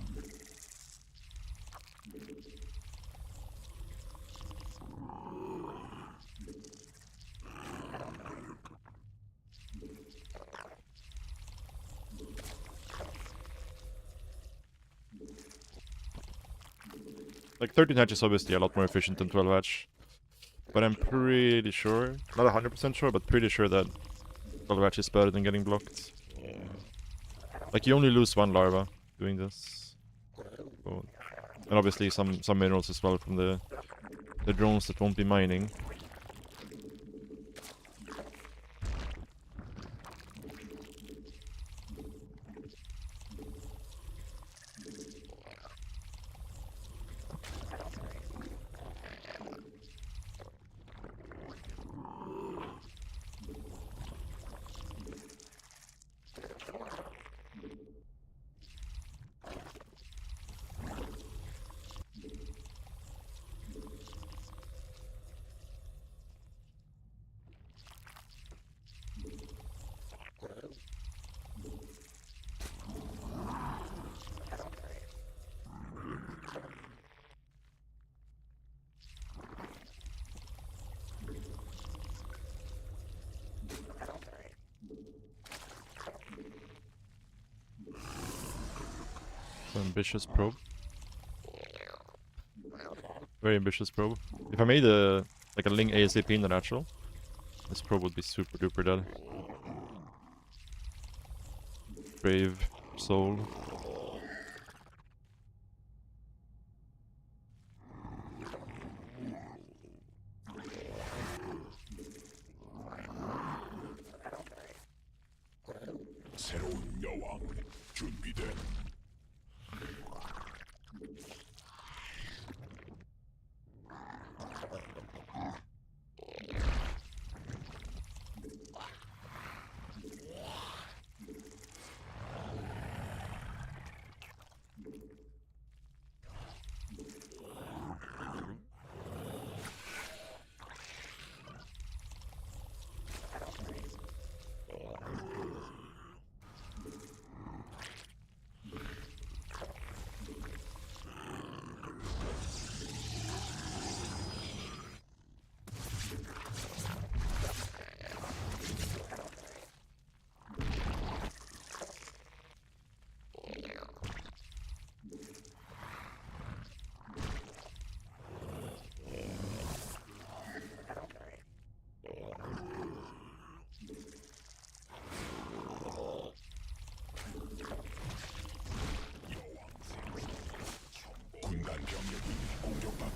Like, 13 hatch is obviously a lot more efficient than 12 hatch. But I'm pretty sure, not 100% sure, but pretty sure that 12 hatch is better than getting blocked. Like, you only lose one larva doing this. So, and obviously some minerals as well from the drones that won't be mining. Ambitious probe. Very ambitious probe. If I made a Ling ASAP in the natural, this probe would be super duper dead. Brave soul. 새로운 여왕 준비됨.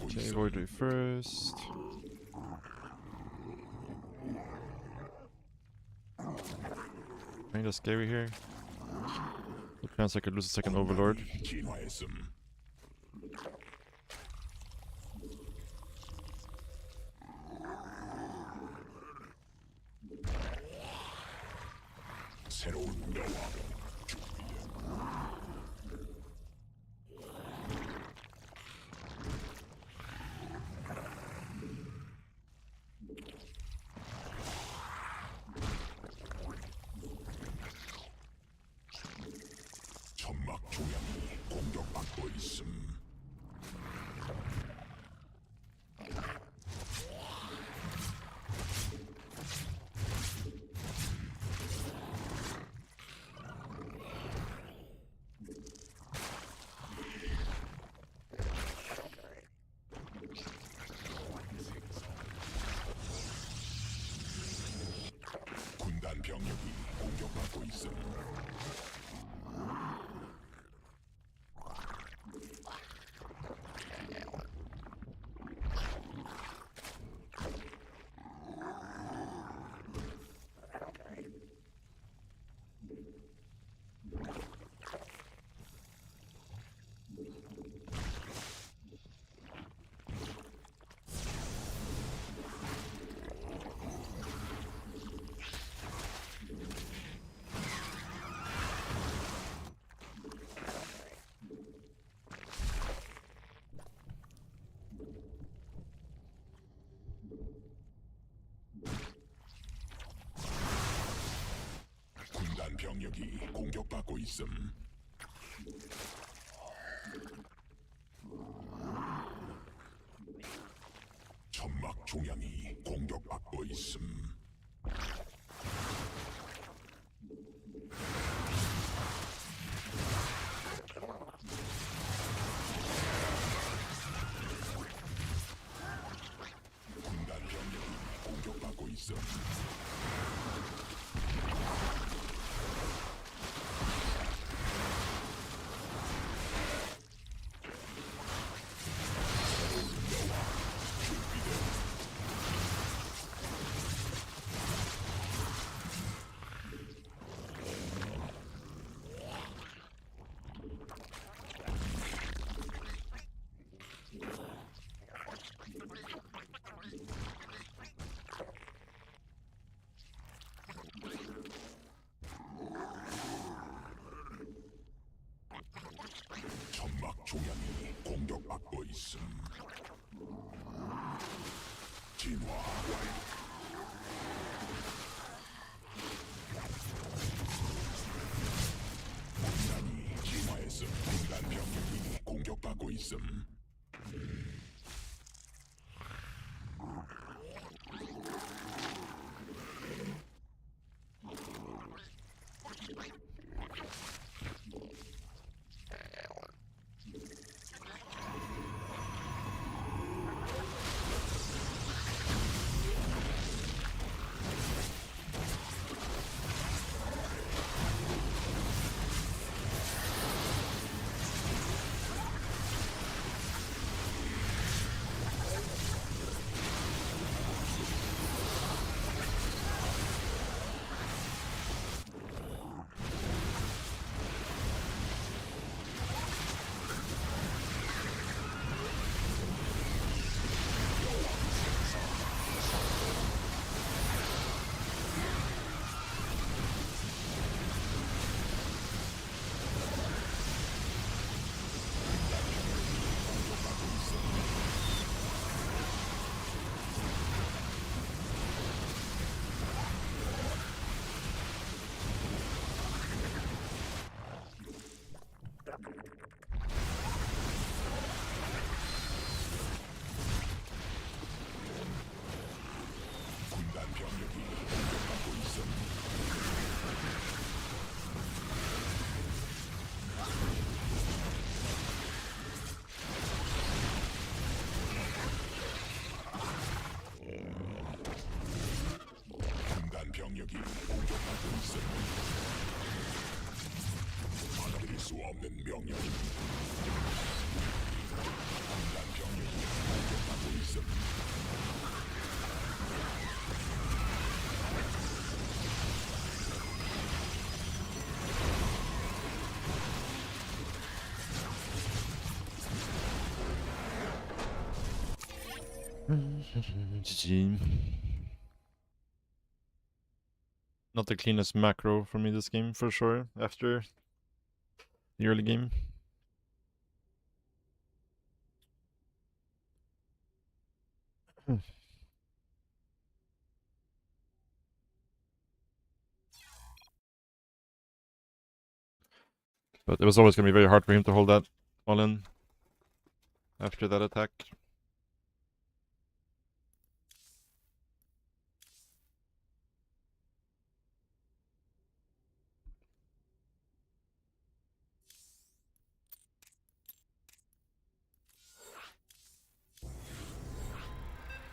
Okay, Voidry first. Kinda scary here. The chance I could lose a second Overlord. 진화했음. 새로운 여왕 천막 조약이 공격받고 있음. 군단 병력이 공격받고 있음. 천막 종양이 공격받고 있음. 군단 병력이 공격받고 있음. 천막 종양이 공격받고 있음. 진화 완료. 군단이 진화했음. 군단 병력이 공격받고 있음. 군단 병력이 공격받고 있음. 군단 병력이 공격받고 있음. 받아들일 수 없는 명령. 군단 병력이 공격받고 있음. GG. Not the cleanest macro for me this game, for sure, after the early game. But it was always going to be very hard for him to hold that all in after that attack.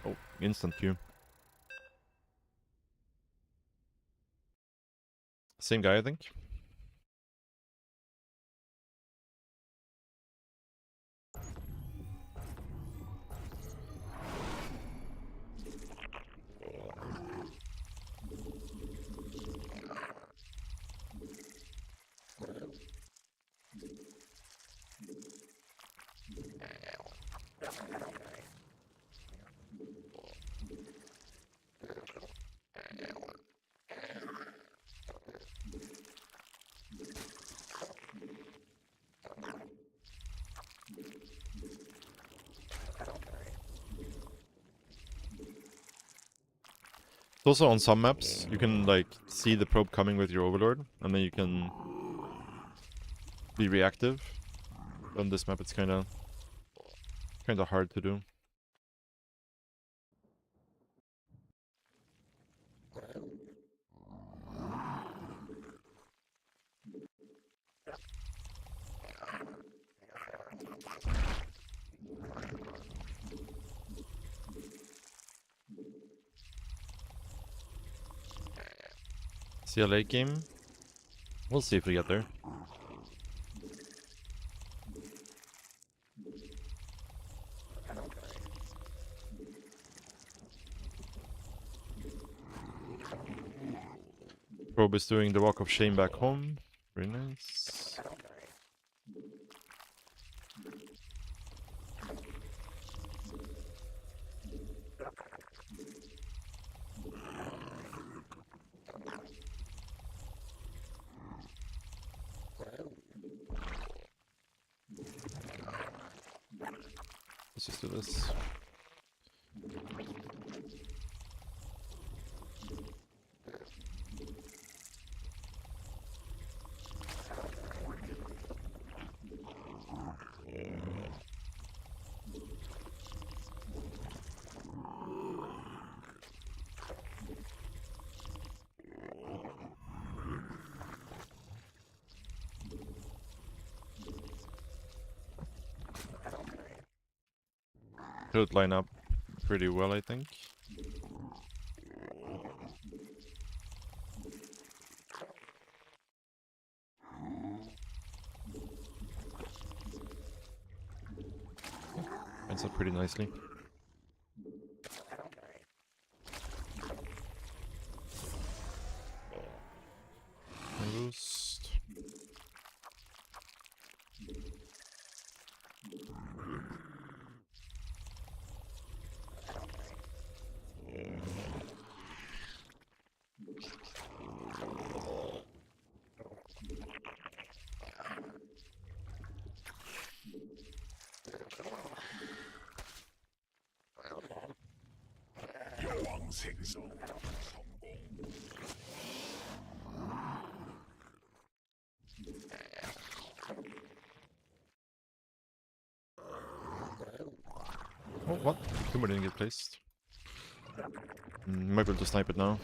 Oh, instant Q. Same guy, I think. Also on some maps, you can like see the probe coming with your overlord, and then you can be reactive. On this map, it's kind of hard to do. See a late game. We'll see if we get there. Probe is doing the walk of shame back home. Very nice. Let's just do this. Should line up pretty well, I think. Lines up pretty nicely. Boost. 여왕 생성 성공. Oh, what? Tumor didn't get placed. Might be able to snipe it now.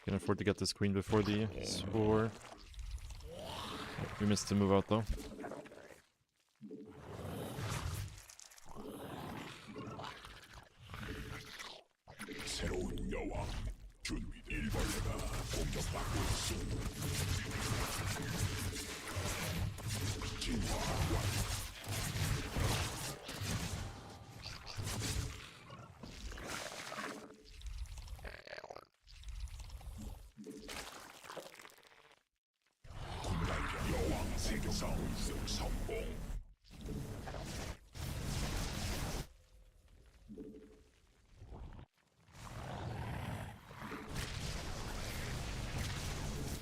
Can afford to get this queen before the score. We missed the move out though. 새로운 여왕 준비. 일벌레가 공격받고 있음. 진화 완료. 여왕 생성 성공.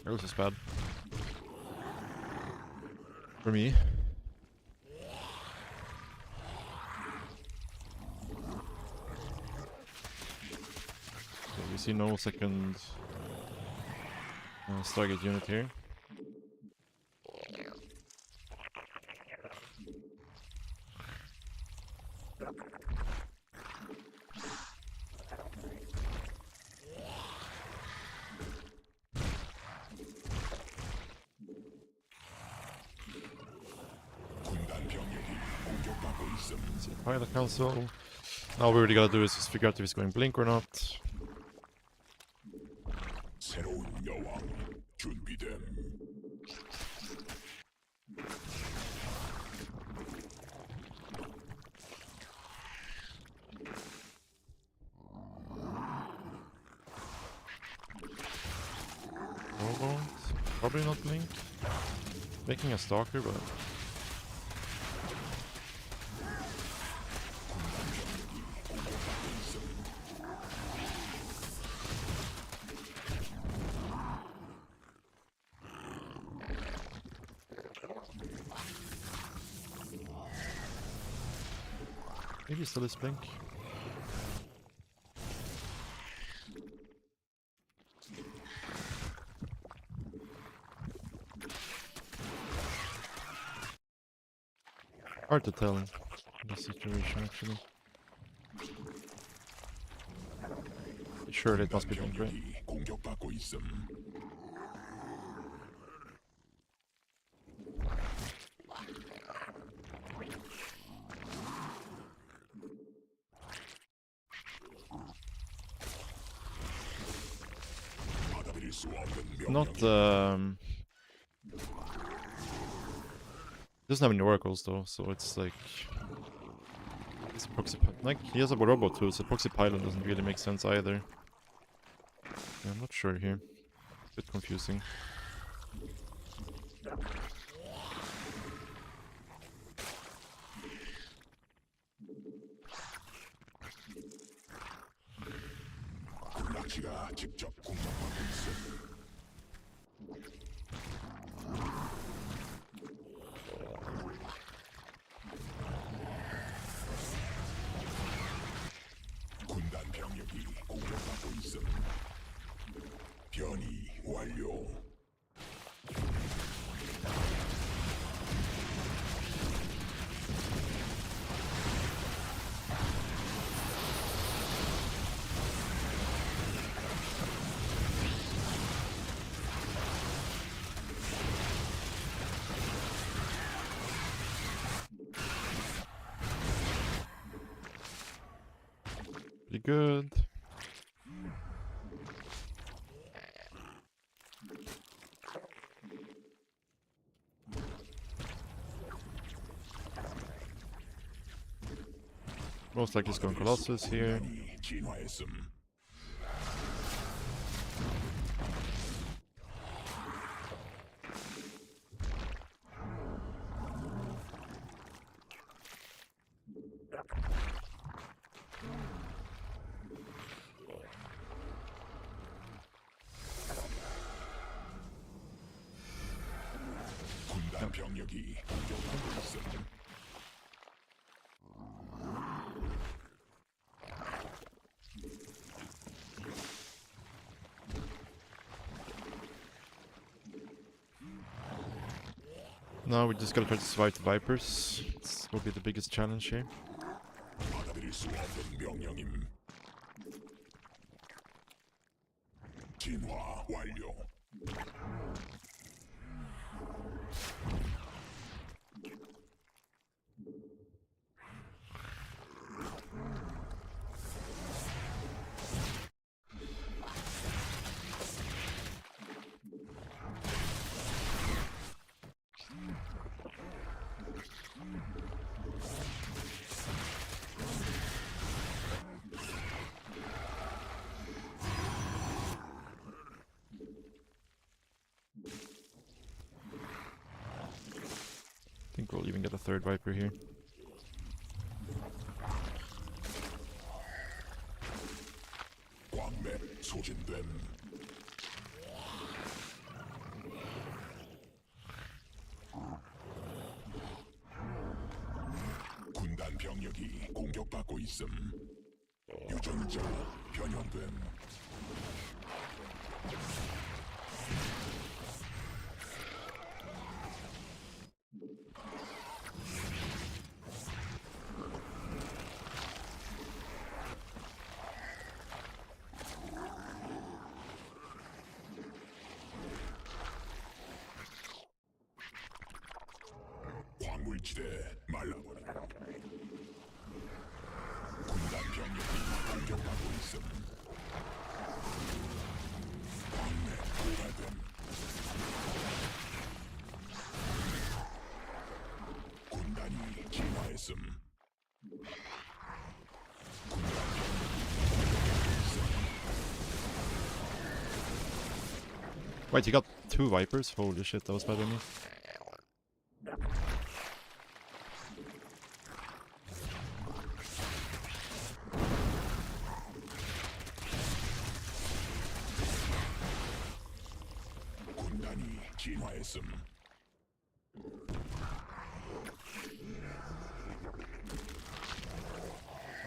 That was bad. For me. So we see no second Stargate unit here. Pilot council. Now we really gotta do is just figure out if he's going blink or not. 새로운 여왕 준비됨. Probably not Blink. Making a Stalker, but... Maybe still is Blink. Hard to tell in this situation, actually. Sure, it must be Blink, right? 병력이 공격받고 있음. 받아들일 수 없는 Not, 명령이 doesn't have any oracles though, so it's like... It's a proxy like, he has a robo too, so proxy pylon doesn't really make sense either. Yeah, I'm not sure here. Bit confusing. 군락지가 직접 공격받고 있음. 군단 병력이 공격받고 있음. 변이 완료. Pretty good. Most likely it's going Colossus here. 군단이 진화했음. 군단 병력이 공격받고 있음. Now we just gotta try to survive the Vipers. This will be the biggest challenge here. 받아들일 수 없는 명령임. 진화 완료. I think we'll even get a third Viper here. 광맥 소진됨. 군단 병력이 공격받고 있음. 유전자 변형됨. 광물지대 말라버려. 군단 병력이 공격받고 있음. 광맥 고갈됨. 군단이 진화했음. 군단 병력이 공격받고 있음. Wait, you got 2 Vipers? Holy shit, that was better than me. 군단이 진화했음.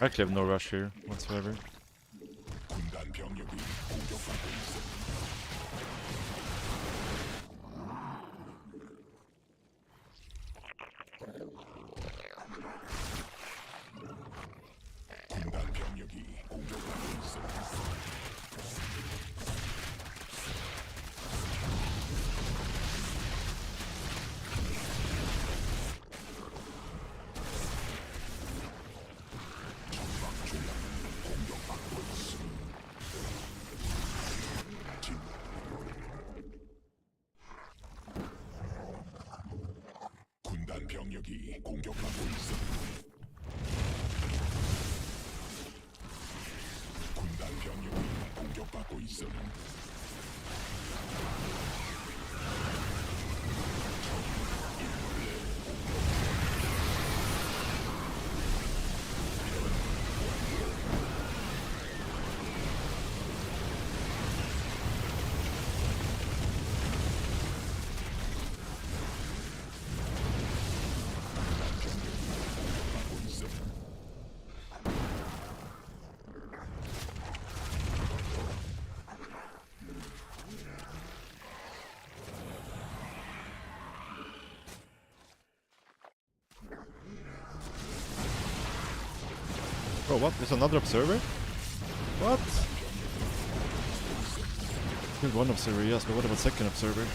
I actually have no rush here whatsoever. 군단 병력이 공격받고 있음. 군단 병력이 공격받고 있음. 적막 조약은 공격받고 있음. 군단 병력이 공격받고 있음. 군단 병력이 공격받고 있음. Bro, what? There's another observer? What? Killed 1 observer, yes, but what about 2nd observer?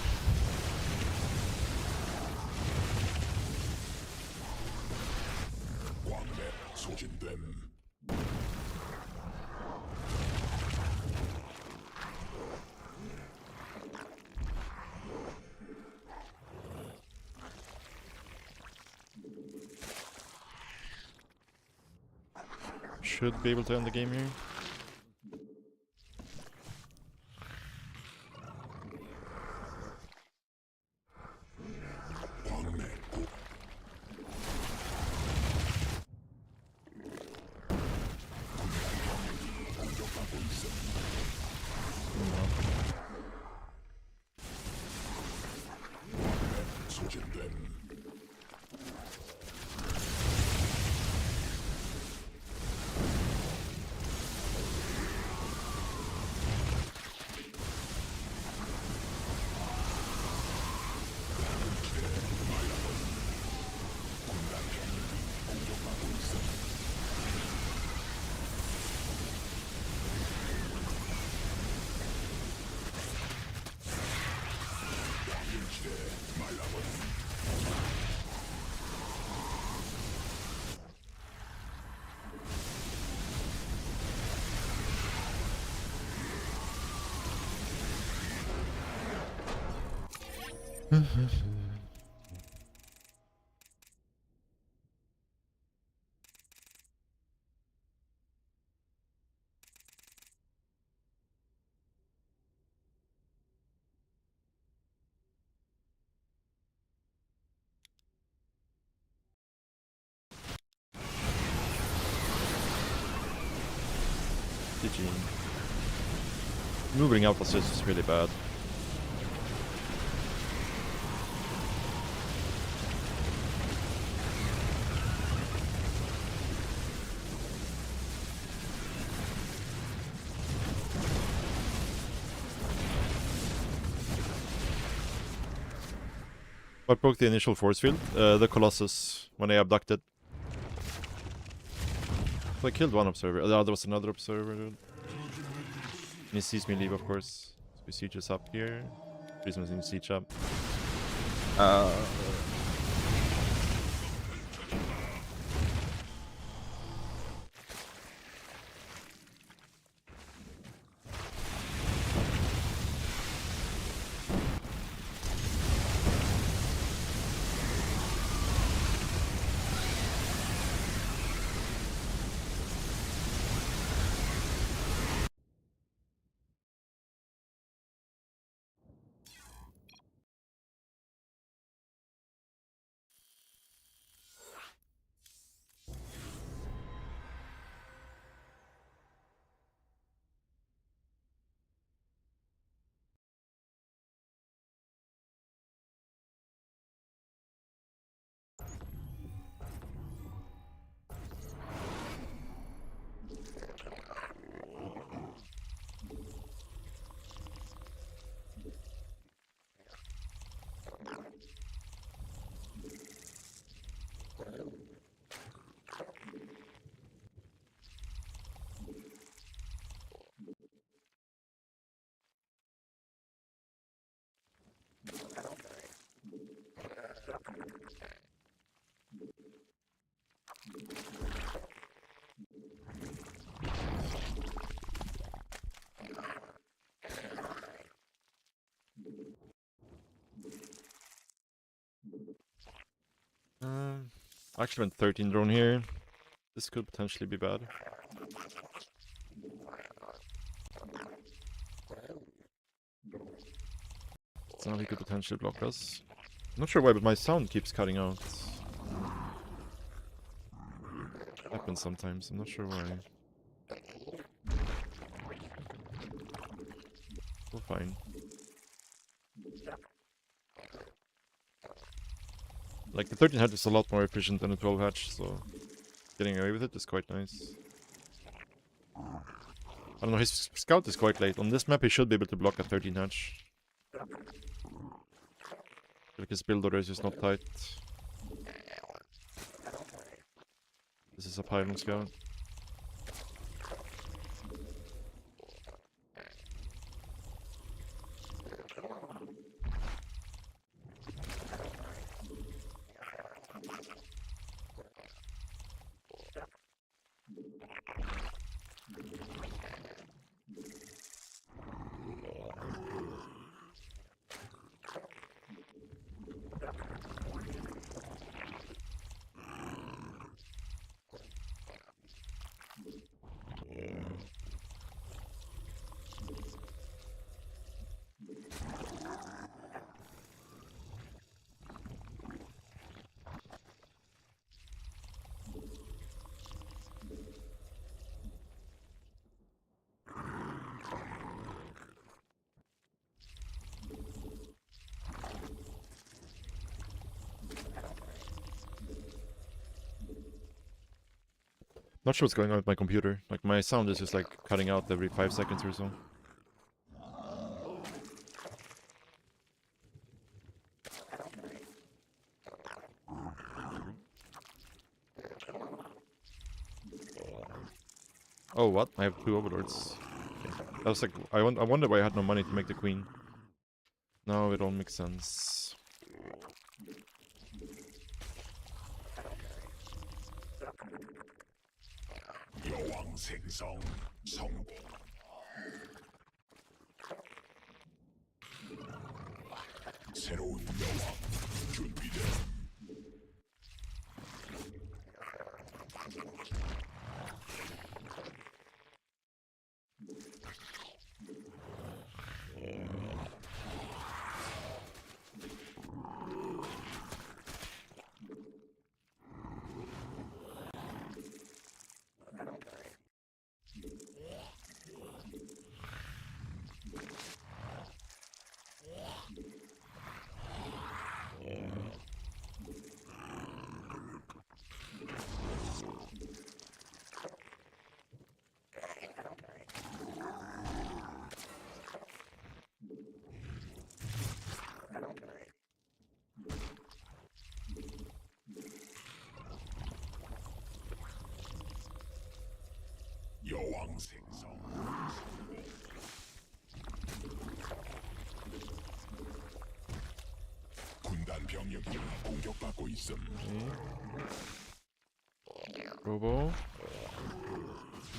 광맥 소진됨. Should be able to end the game here. 광맥 고 공격받고 있음. 광맥 소진됨. GG. Moving out was just really bad. What broke the initial force field? The Colossus, when they abducted. So I killed 1 observer. There was another observer, dude. And he sees me leave, of course. So we sieges up here. Prism's in siege up. I actually went 13 drone here. This could potentially be bad. So now he could potentially block us. Not sure why, but my sound keeps cutting out. Happens sometimes, I'm not sure why. We're fine. Like, the 13 hatch is a lot more efficient than the 12 hatch, so getting away with it is quite nice. I don't know, his scout is quite late. On this map he should be able to block a 13 hatch. Like his build order is just not tight. This is a pylon scout. Not sure what's going on with my computer. Like, my sound is just like cutting out every 5 seconds or so. Oh, what? I have 2 overlords. Okay. That was like, I wonder why I had no money to make the queen. Now it all makes sense. 여왕 생성 성공. 새로운 여왕 준비됨. 여왕 생성. 군단 병력이 공격받고 있음. Robo.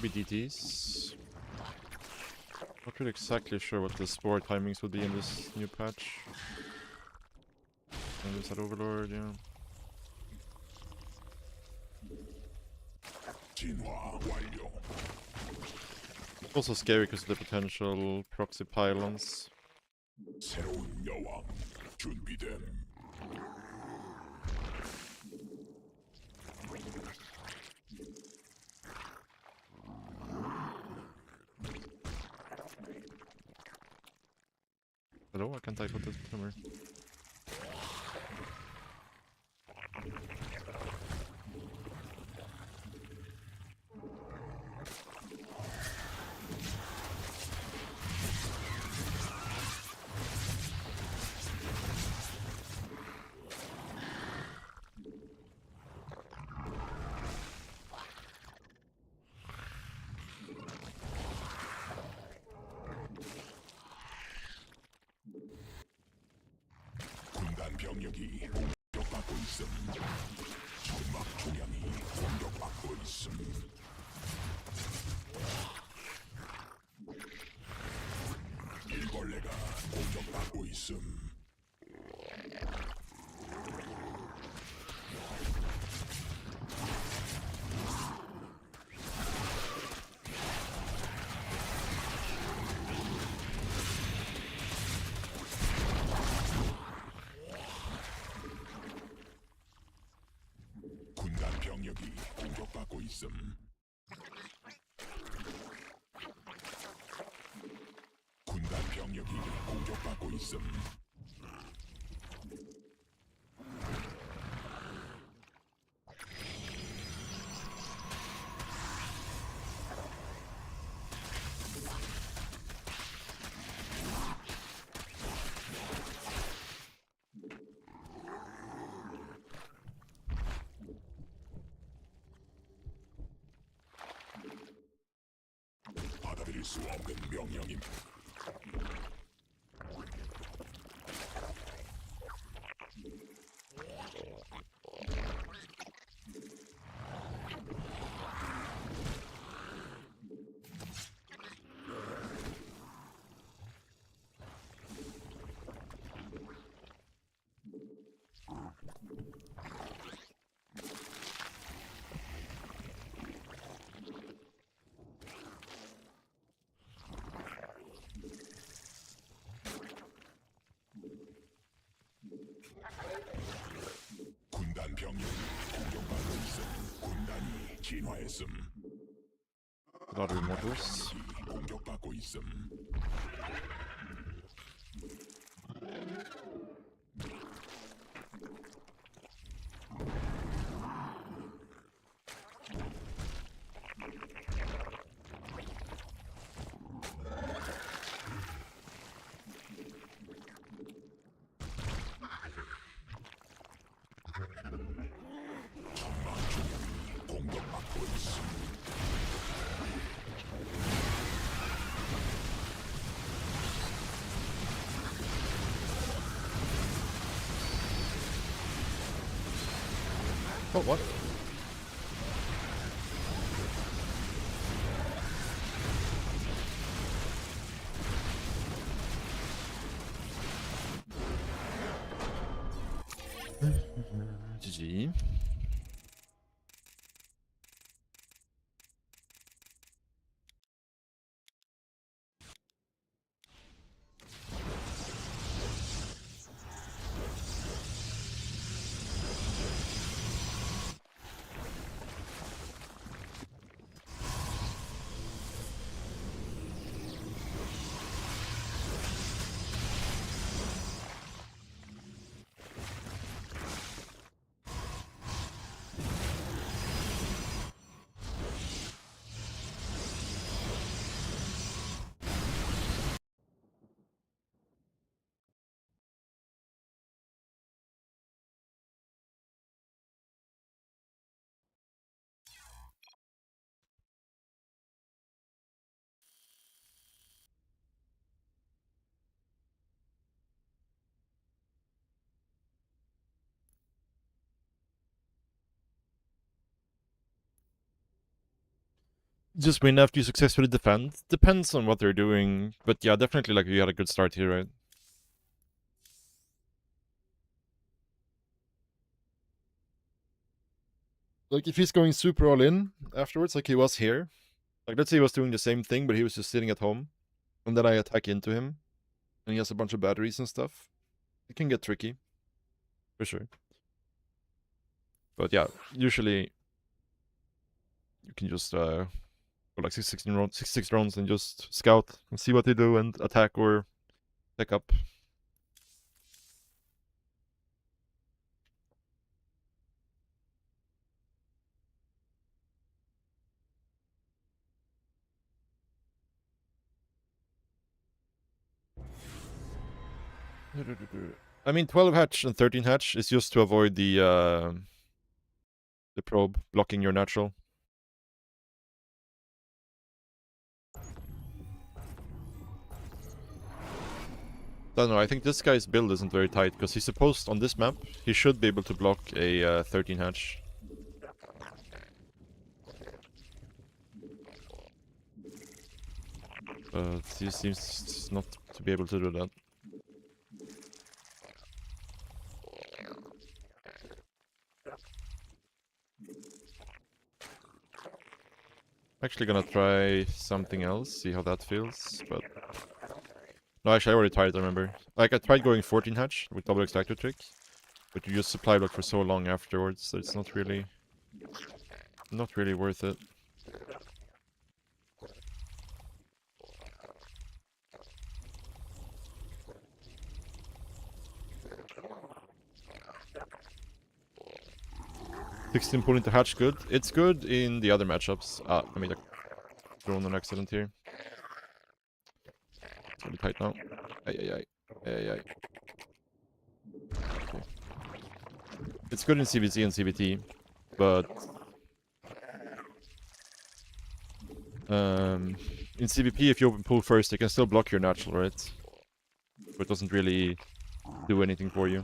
BDTs. Not really exactly sure what the spore timings would be in this new patch. And there's that overlord, yeah. 진화 완료. Also scary because of the potential proxy pylons. 새로운 여왕 준비됨. Hello, I can't type with this timer. 군단 병력이 공격받고 있음. 천막 중량이 공격받고 있음. 일벌레가 공격받고 있음. 있음. 군단 병력이 공격받고 있음. 받아들일 수 없는 명령임. 군단 병력이 공격받고 있음. 군단이 진화했음. Ladder models. 공격받고 있음. 공격받고 있음. Oh, what? GG. Just win after you successfully defend. Depends on what they're doing, but yeah, definitely like you had a good start here, right? Like if he's going super all in afterwards, like he was here, like let's say he was doing the same thing, but he was just sitting at home, and then I attack into him, and he has a bunch of batteries and stuff. It can get tricky, for sure. But yeah, usually you can just go like 66 rounds and just scout and see what they do and attack or pick up. I mean, 12 hatch and 13 hatch is just to avoid the probe blocking your natural. I don't know, I think this guy's build isn't very tight, because he's supposed, on this map, he should be able to block a 13 hatch. But he seems not to be able to do that. Actually gonna try something else, see how that feels, but... No, actually I already tried, I remember. Like, I tried going 14 hatch with double extractor trick, but you just supply block for so long afterwards that it's not really not really worth it. $16 pull into hatch, good. It's good in the other matchups. I made a drone on accident here. It's really tight now. Ay. Okay. It's good in CVC and CVT, but in CVP, if you open pull first, they can still block your natural, right? But it doesn't really do anything for you.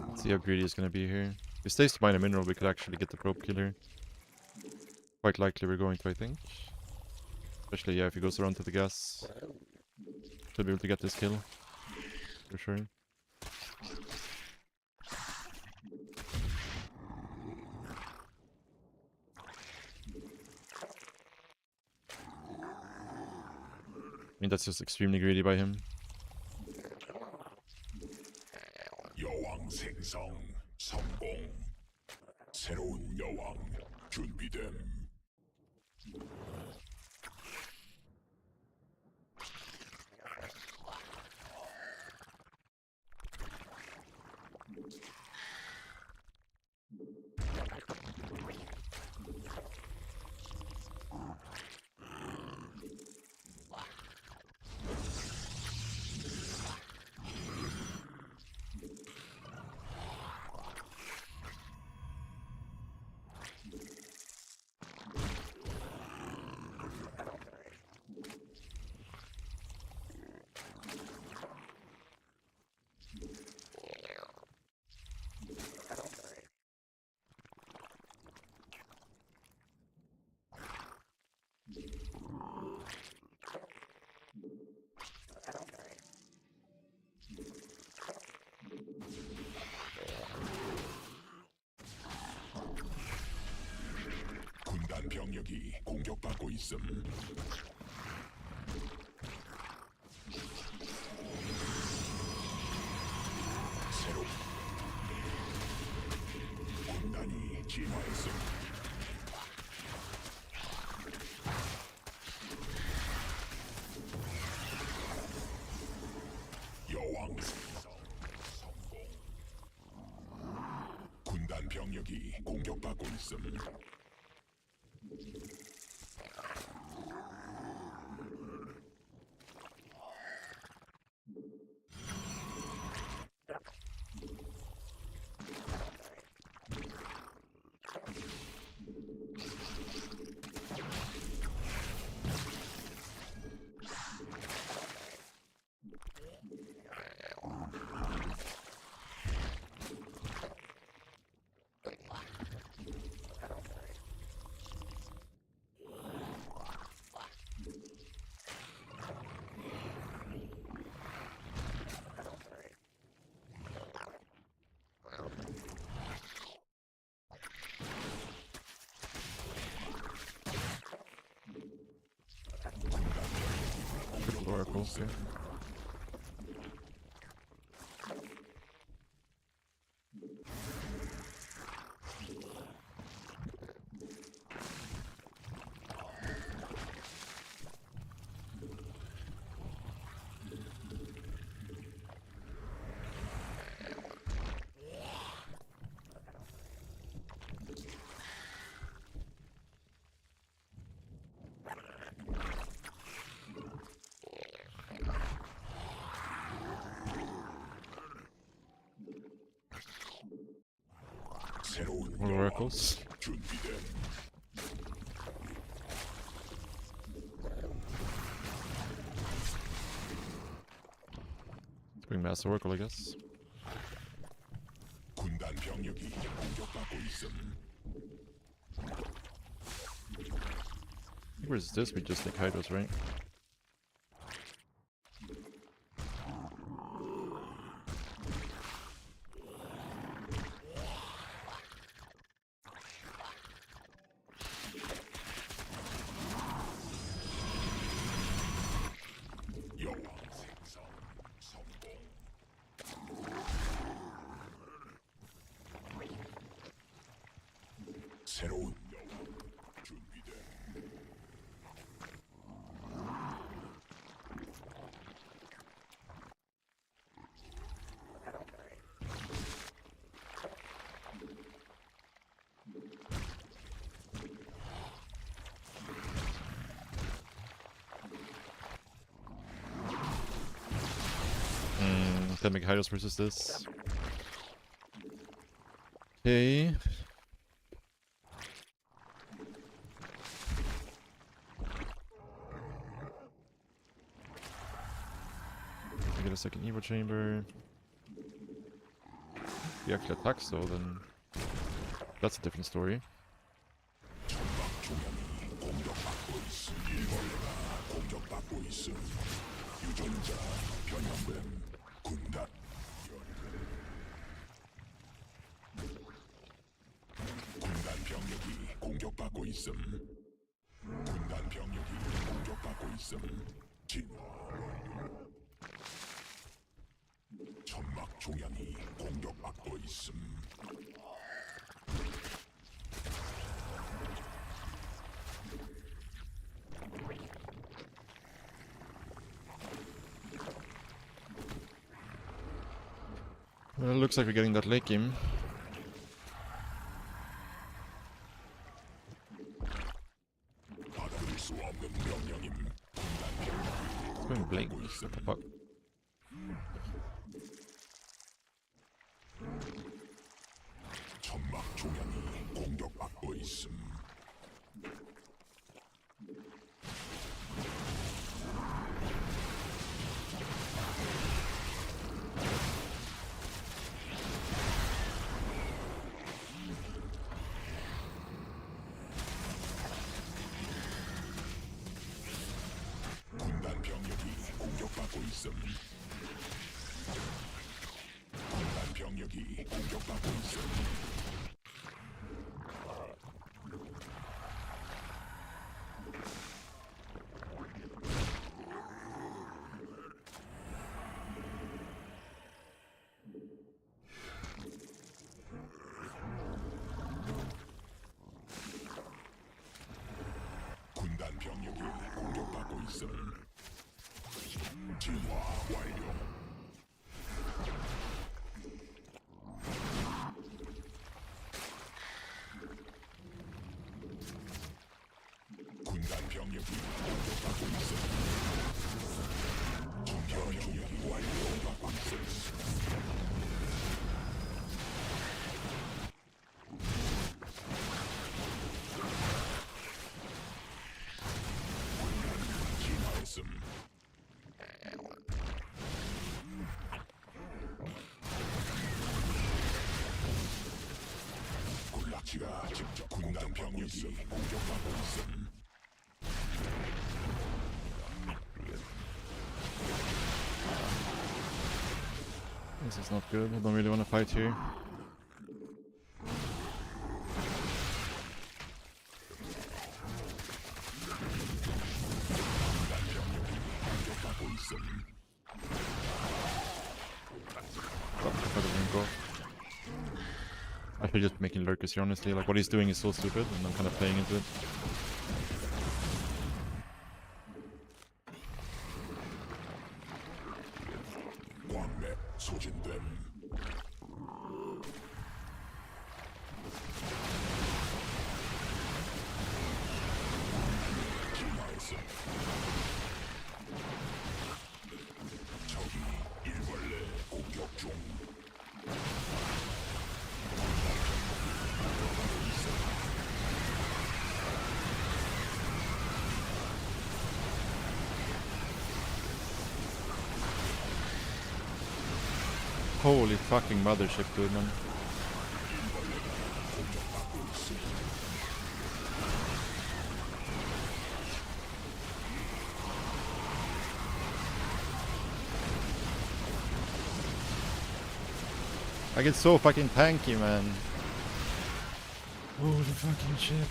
Let's see how greedy he's gonna be here. If he stays to mine a mineral, we could actually get the probe killer. Quite likely we're going to, I think. Especially, yeah, if he goes around to the gas. Should be able to get this kill. For sure. I mean, that's just extremely greedy by him. 여왕 생성 성공. 새로운 여왕 준비됨. 군단 병력이 공격받고 있음. 새로 군단이 진화했음. 여왕 생성 성공. 군단 병력이 공격받고 있음. Oracle, okay. 새로운 More 여왕 oracles. 준비됨. Let's bring Master Oracle, I guess. 군단 병력이 공격받고 있음. I think where's this? We just take Hydos, right? 여왕 생성 성공. 새로운 여왕 준비됨. Can make Hydos versus this. Okay. I get a second Evo chamber. If he actually attacks though, then that's a different story. 천막 중앙이 공격받고 있음. 일벌레가 공격받고 있음. 유전자 변형됨. 군단 군단 병력이 공격받고 있음. 군단 병력이 공격받고 있음. 진화 완료. 천막 중앙이 공격받고 있음. Well, it looks like we're getting that late game. 받아들일 수 없는 명령임. 군단 It's going blink. What the fuck? 천막 중앙이 공격받고 있음. 군단 병력이 공격받고 있음. 군단 병력이 공격받고 있음. 군단 병력이 공격받고 있음. 진화 완료. 군단 병력이 공격받고 있음. 병력이 완료받고 있음. 진화했음. 군락지가 직접 군단 병력이 공격받고 있음. This is not good. I don't really want to fight here. 공격받고 있음. Fuck, if I didn't go. I should just making lurkers here, honestly. Like, what he's doing is so stupid, and I'm kind of playing into it. 광맥 소진됨. 진화했음. 적이 일벌레 공격 중. Holy fucking mothership, dude, man. I get so fucking tanky, man. Holy fucking shit.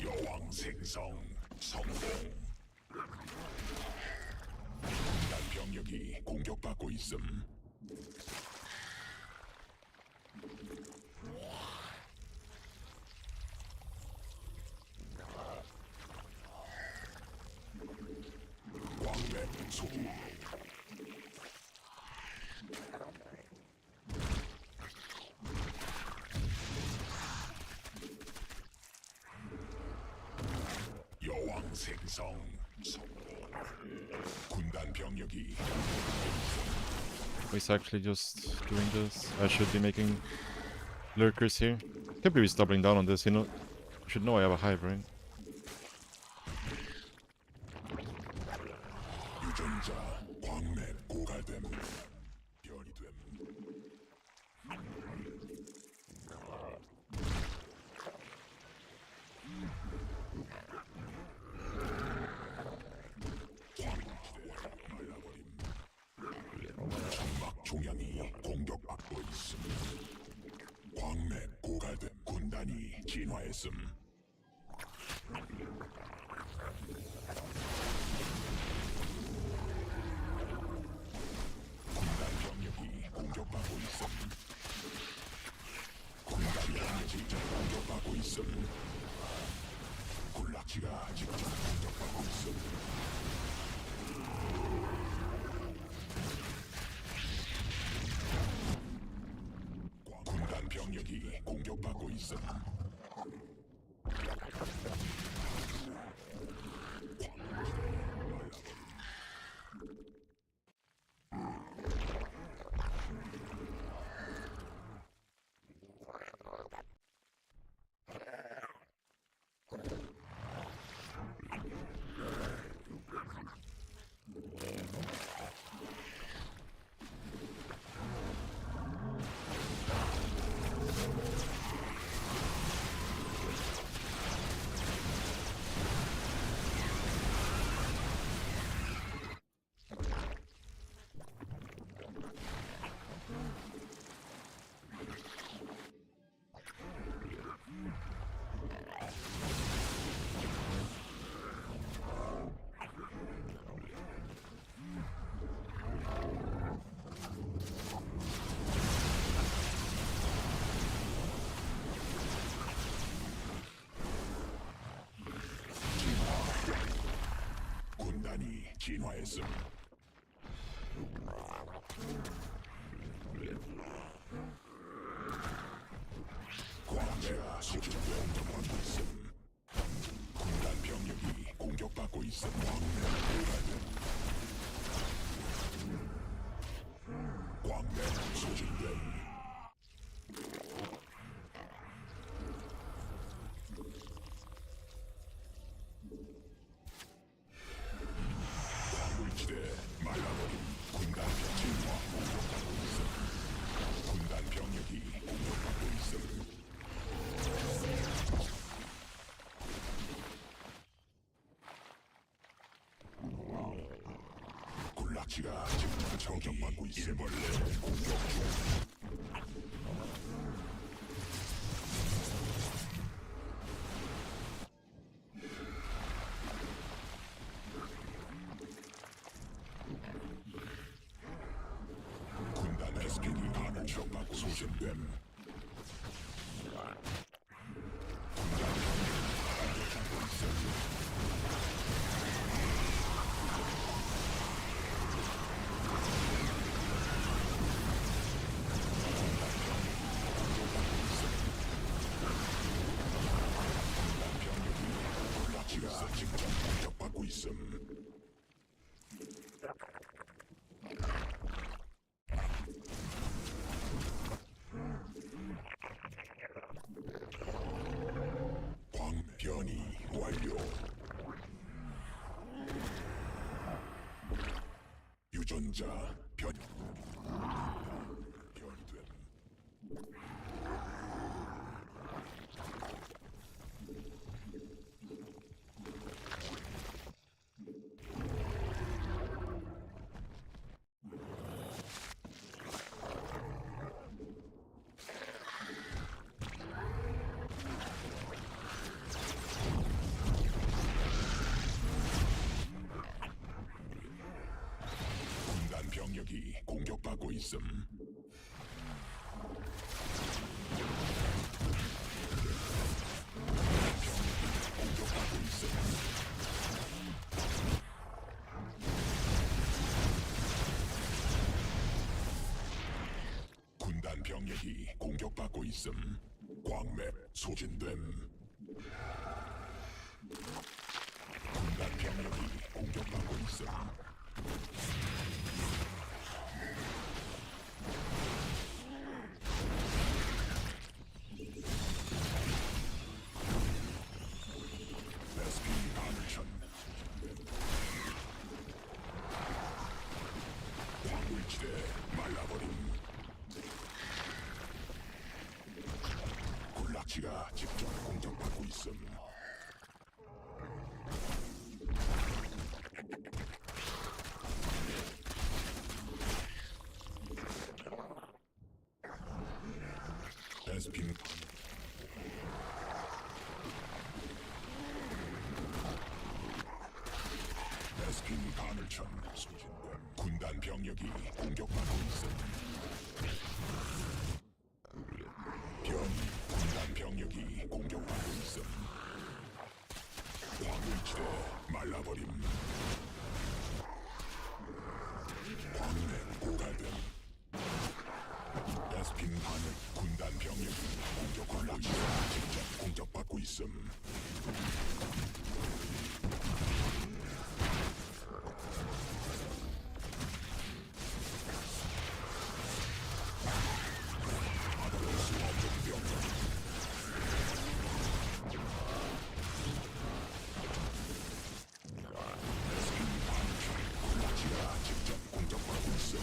여왕 생성 성공. 군단 병력이 공격받고 있음. 광맥 소부. 여왕 생성 성공. 군단 병력이 He's actually just doing this. I should be making lurkers here. Can't believe he's doubling down on this. You should know I have a hive, right? 유전자 광맥 고갈됨. 별이 됨. 천막 종양이 공격받고 있음. 광맥 고갈됨. 군단이 진화했음. 군단 병력이 공격받고 있음. 군단 병력이 직접 공격받고 있음. 군락지가 직접 공격받고 있음. 군단 병력이 공격받고 있음. 군단이 진화했음. 광제가 수준대 공격받고 있음. 군단 병력이 공격받고 있음. 광맥 고갈됨. 광맥 소진됨. 광물지대 말라버린 군단 진화 공격받고 있음. 군단 병력이 공격받고 있음. 군락지가 지금 저격받고 있음. 일벌레 공격 중. 군단 SC2 가는 적받고 소진됨. 군단 병력이 공격받고 있음. 생자 변이됨. 군단 병력이 공격받고 있음. 공격받고 있음. 군단 병력이 공격받고 있음. 광맥 소진됨. 군단 병력이 공격받고 있음. 베스킨 가늘천. 광물지대 말라버림. 군락지가 직접 공격받고 있음. 베스킨 베스킨 가늘천 소진됨. 군단 병력이 공격받고 있음. 군단 병력이 공격받고 있음. 광물지대 말라버림. 광맥 고갈됨. 베스킨 하늘 군단 병력이 공격받고 있음. 직접 공격받고 있음. 막을 수 없는 병력. 베스킨 하늘 군락지가 직접 공격받고 있음.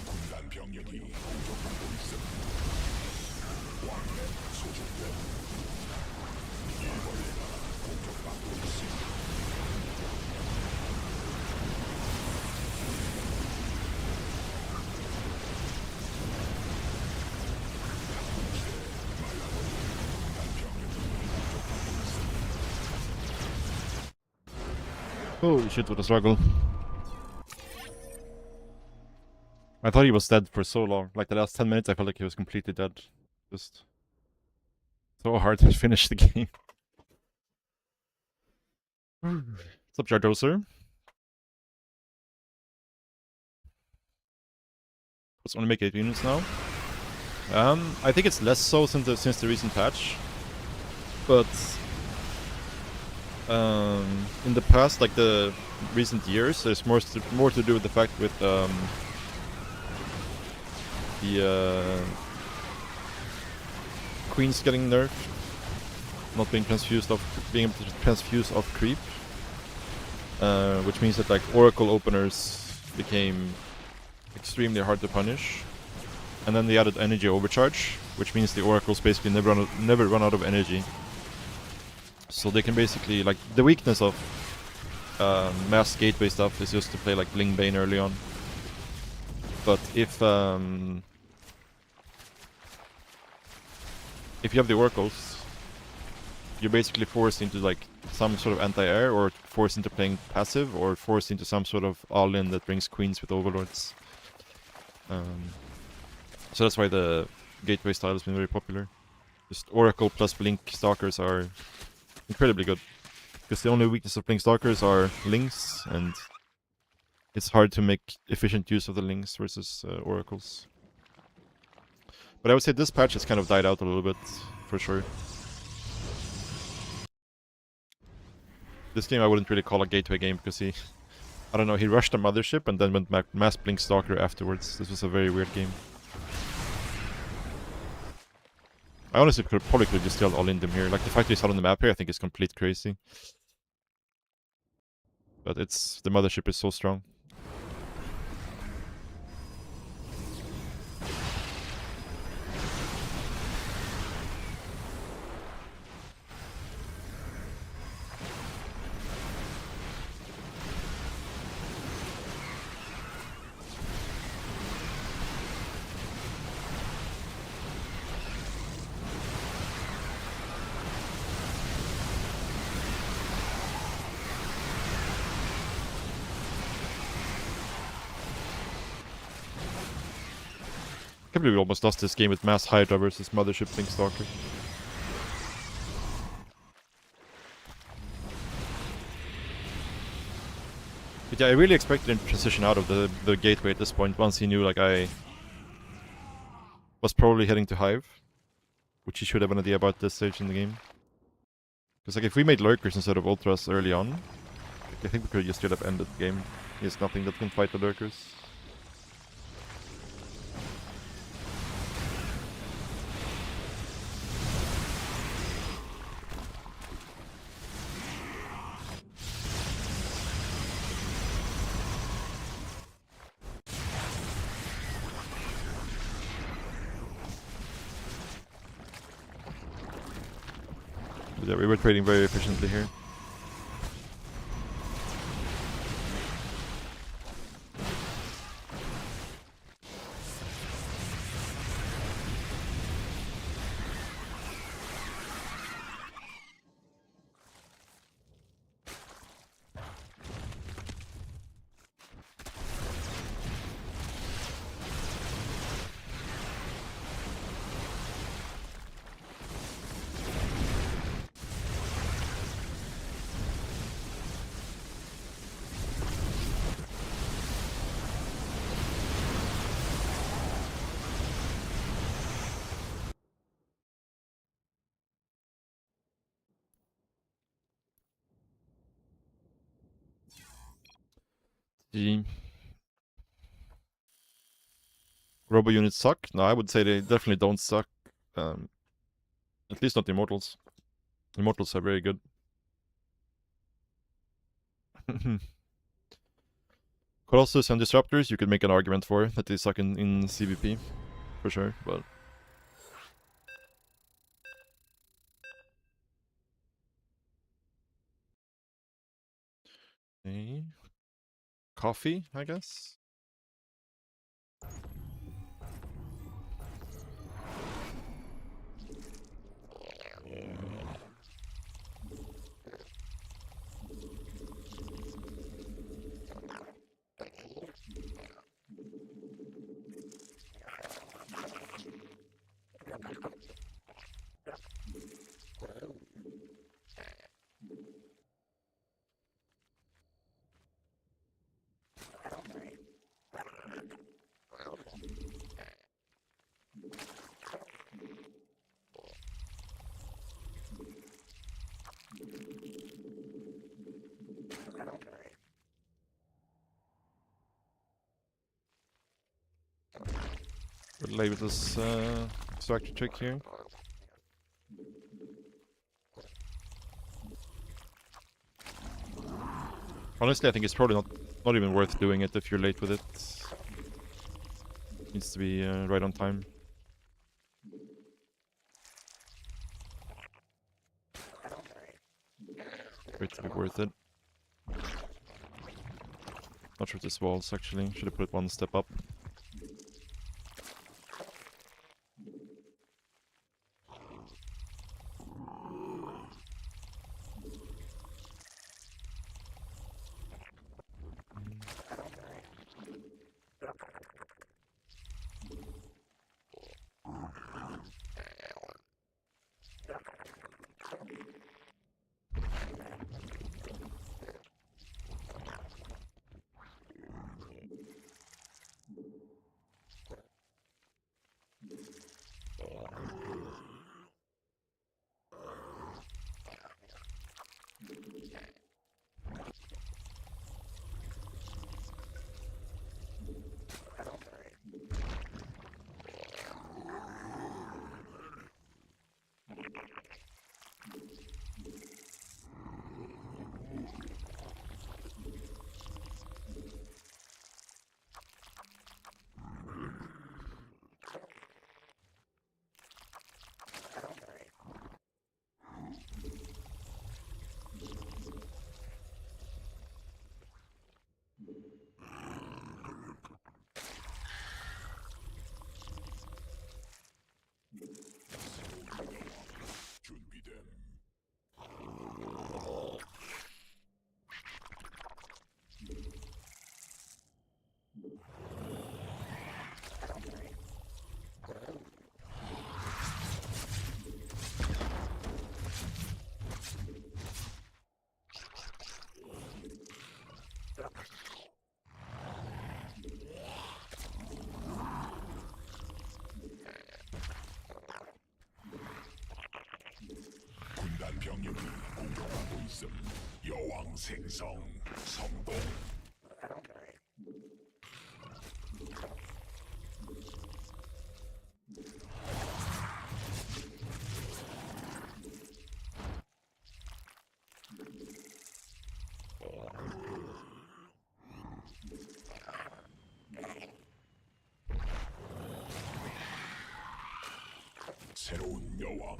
군단 병력이 공격받고 있음. 왕래 소중됨. 일벌레가 공격받고 있음. Holy shit, what a struggle. I thought he was dead for so long. Like the last 10 minutes, I felt like he was completely dead. Just so hard to finish the game. What's up, Jardoser? Let's only make 8 units now. I think it's less so since the recent patch. But in the past, like the recent years, there's more to do with the fact with the queens getting nerfed, not being transfused off, being able to transfuse off creep, which means that like oracle openers became extremely hard to punish, and then they added energy overcharge, which means the oracles basically never run out of energy. So they can basically, like, the weakness of mass gateway stuff is just to play like Bling Bane early on. But if you have the oracles, you're basically forced into like some sort of anti-air, or forced into playing passive, or forced into some sort of all-in that brings queens with overlords. So that's why the gateway style has been very popular. Just oracle plus blink stalkers are incredibly good, because the only weakness of blink stalkers are links, and it's hard to make efficient use of the links versus oracles. But I would say this patch has kind of died out a little bit, for sure. This game I wouldn't really call a gateway game, because he, I don't know, he rushed a mothership and then went mass blink stalker afterwards. This was a very weird game. I honestly probably could just yelled all in them here. Like the fact he's out on the map here, I think is complete crazy. But it's the mothership is so strong. I can't believe we almost lost this game with Mass Hydra versus Mothership Thinkstalker. But yeah, I really expected him to transition out of the gateway at this point once he knew like I was probably heading to Hive. Which he should have an idea about this stage in the game. Because like if we made Lurkers instead of Ultras early on, like, I think we could just straight up ended the game. He has nothing that can fight the Lurkers. But yeah, we were trading very efficiently here. The Robo units suck? No, I would say they definitely don't suck. At least not the Immortals. Immortals are very good. Colossus and Disruptors, you could make an argument for that they suck in CVP, for sure, but... Okay. Coffee, I guess? We'll lay with this extractor trick here. Honestly, I think it's probably not even worth doing it if you're late with it. Needs to be right on time. For it to be worth it. Not sure if this walls actually. Should have put it one step up. 병력이 공격받고 있음. 여왕 생성 성공. 새로운 여왕.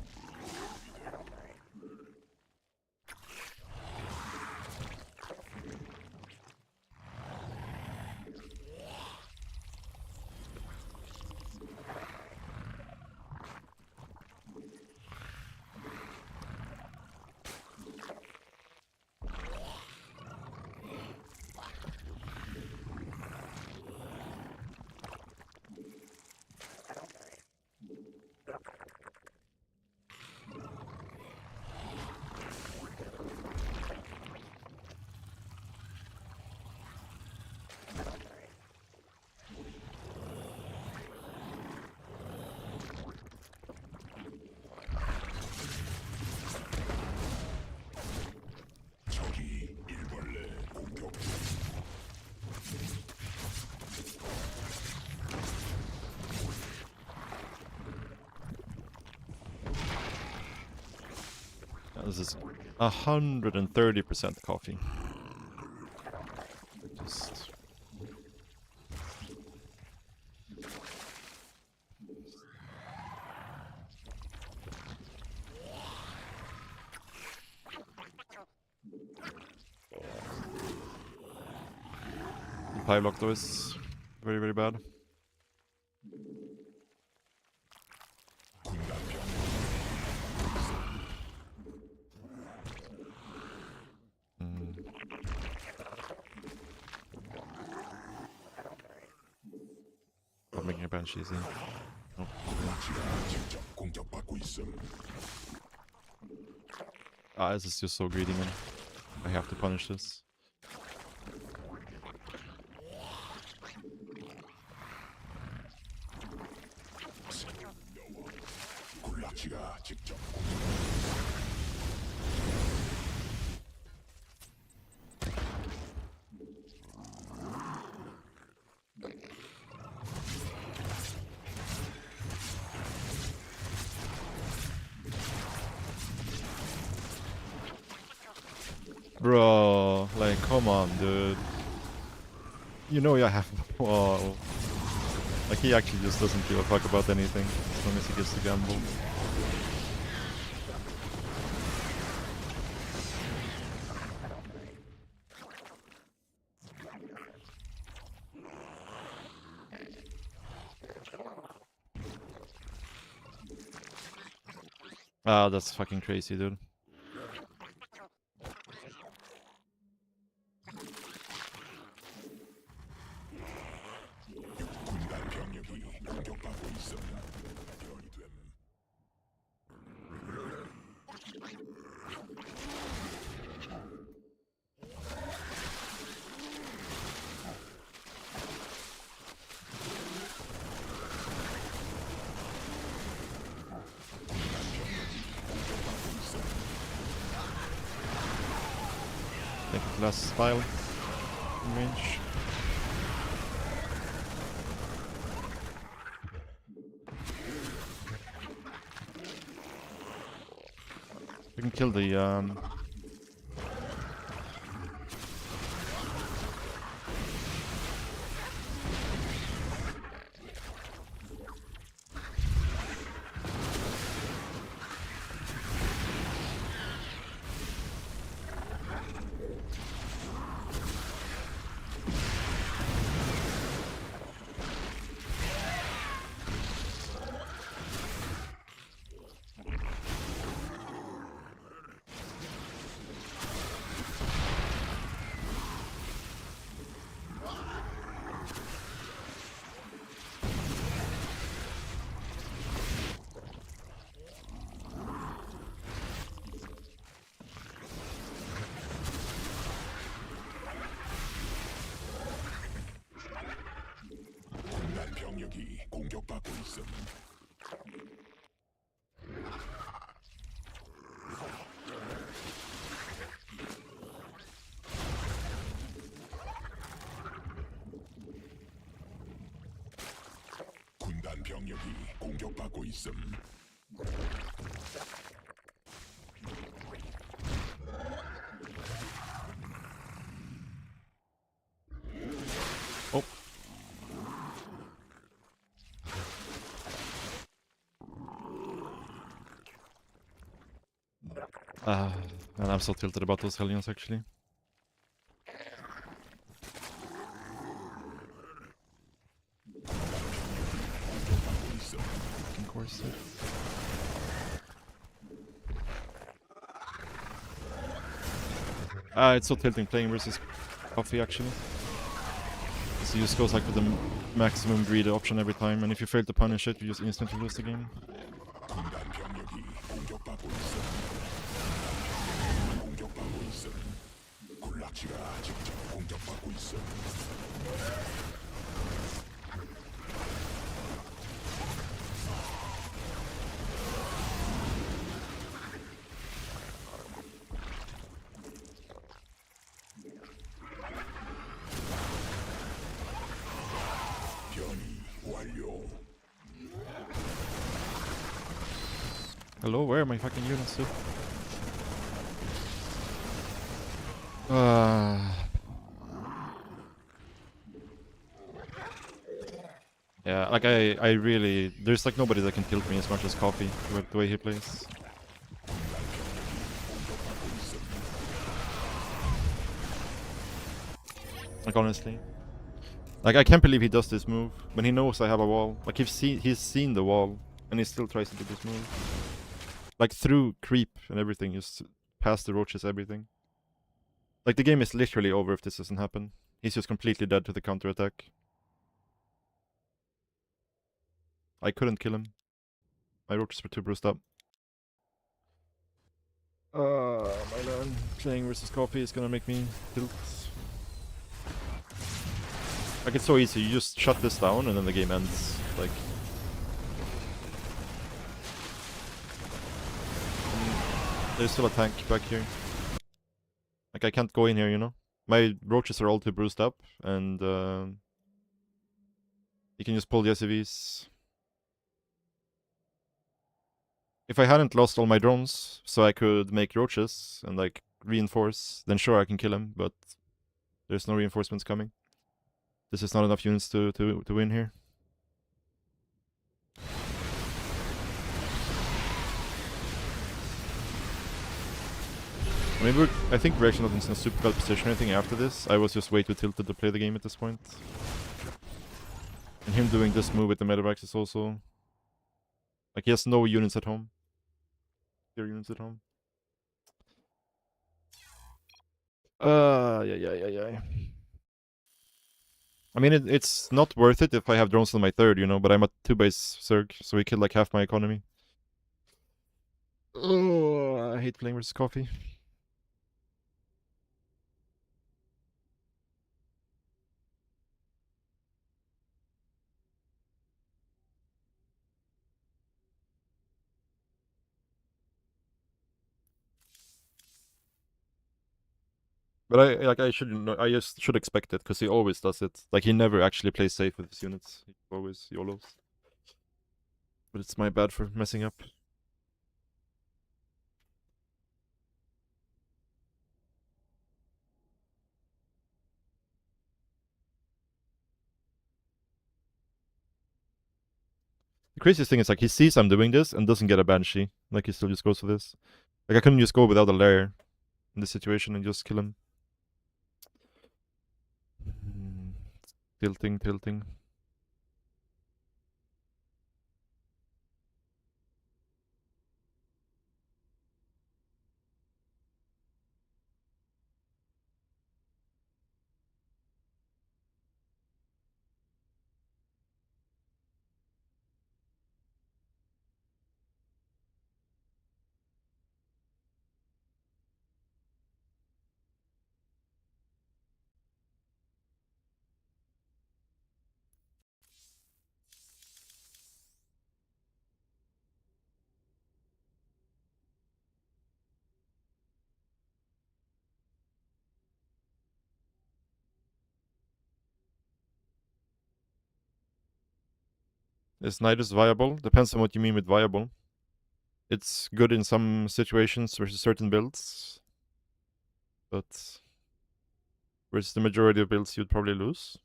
적이 일벌레 공격. This is 130% coffee. Just the pie block though is very, very bad. I'm making a banshees in. Oh. 직접 공격받고 있음. This is just so greedy, man. I have to punish this. 굴락지가 직접 Bro, like, come on, dude. You know I have... Whoa. Like, he actually just doesn't give a fuck about anything, as long as he gets to gamble. Ah, that's fucking crazy, dude. 군단 병력이 공격받고 있음. 연결이 됨. Take it last spile in range. We can kill the 병력이 공격받고 있음. Oh. And I'm so tilted about those Hellions actually. Fucking course. It's so tilting playing versus Coffee actually. So you just goes like with the maximum greed option every time, and if you fail to punish it, you just instantly lose the game. 군단 병력이 공격받고 있음. 공격받고 있음. 군락지가 직접 공격받고 있음. 변이 완료. Hello, where are my fucking units, dude? Yeah, like I really... There's like nobody that can tilt me as much as Coffee with the way he plays. Like honestly. Like I can't believe he does this move when he knows I have a wall. Like he's seen the wall and he still tries to do this move. Like through creep and everything, just past the roaches, everything. Like the game is literally over if this doesn't happen. He's just completely dead to the counterattack. I couldn't kill him. My roaches were too bruised up. My man playing versus Coffee is gonna make me tilt. Like it's so easy, you just shut this down and then the game ends. Like... There's still a tank back here. Like I can't go in here, you know? My roaches are all too bruised up and you can just pull the SCVs. If I hadn't lost all my drones, so I could make roaches and like reinforce, then sure I can kill him, but there's no reinforcements coming. This is not enough units to win here. I mean, I think we're actually not in a super bad position or anything after this. I was just way too tilted to play the game at this point. And him doing this move with the medevacs is also... Like he has no units at home. 0 units at home. Yeah. I mean, it's not worth it if I have drones on my third, you know, but I'm at 2 base Zerg, so he killed like half my economy. I hate playing versus Coffee. But I shouldn't know, I just should expect it, because he always does it. Like, he never actually plays safe with his units. He always YOLOs. But it's my bad for messing up. The craziest thing is, like, he sees I'm doing this and doesn't get a Banshee. Like, he still just goes for this. Like, I couldn't just go without a lair in this situation and just kill him. Tilting. Is Nidus viable? Depends on what you mean with viable. It's good in some situations versus certain builds, but versus the majority of builds you'd probably lose.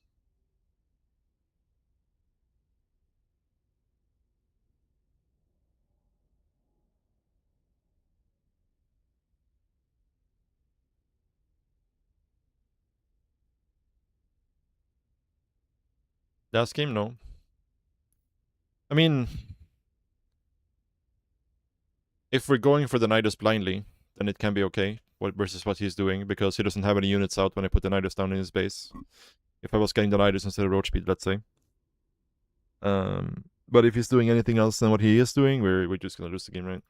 Last game, no. I mean, if we're going for the Nidus blindly, then it can be okay versus what he's doing, because he doesn't have any units out when I put the Nidus down in his base. If I was getting the Nidus instead of roach speed, let's say. But if he's doing anything else than what he is doing, we're just gonna lose the game, right?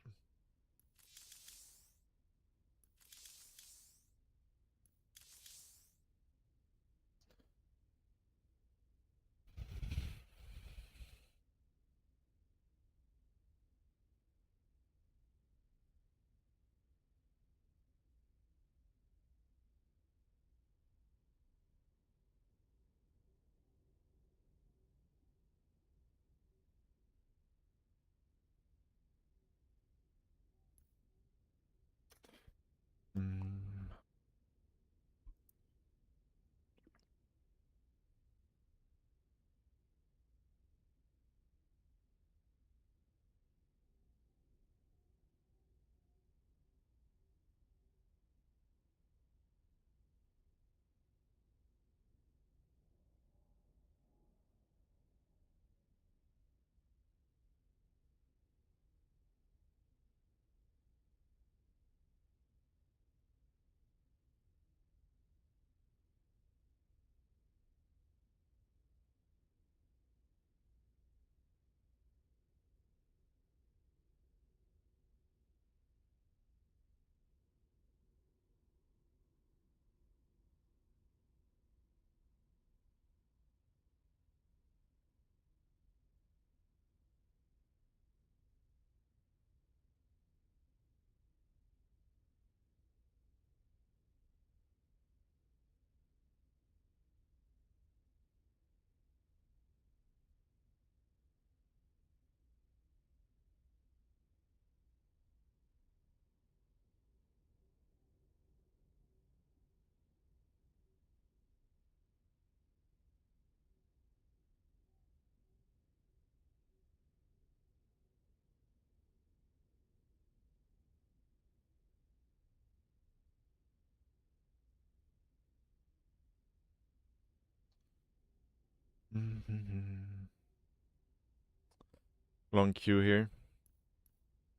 Long queue here.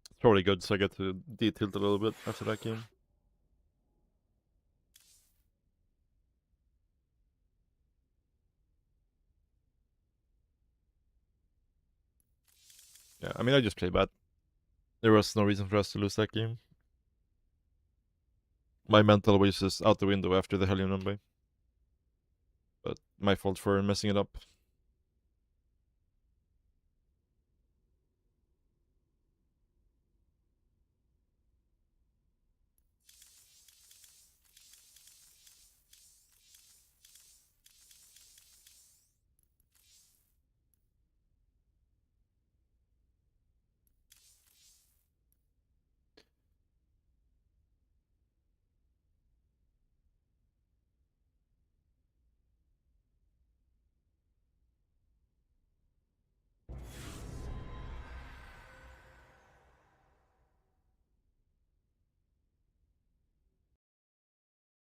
It's probably good, so I get to detilt a little bit after that game. Yeah, I mean, I just played bad. There was no reason for us to lose that game. My mental was just out the window after the Hellion Runway. But my fault for messing it up.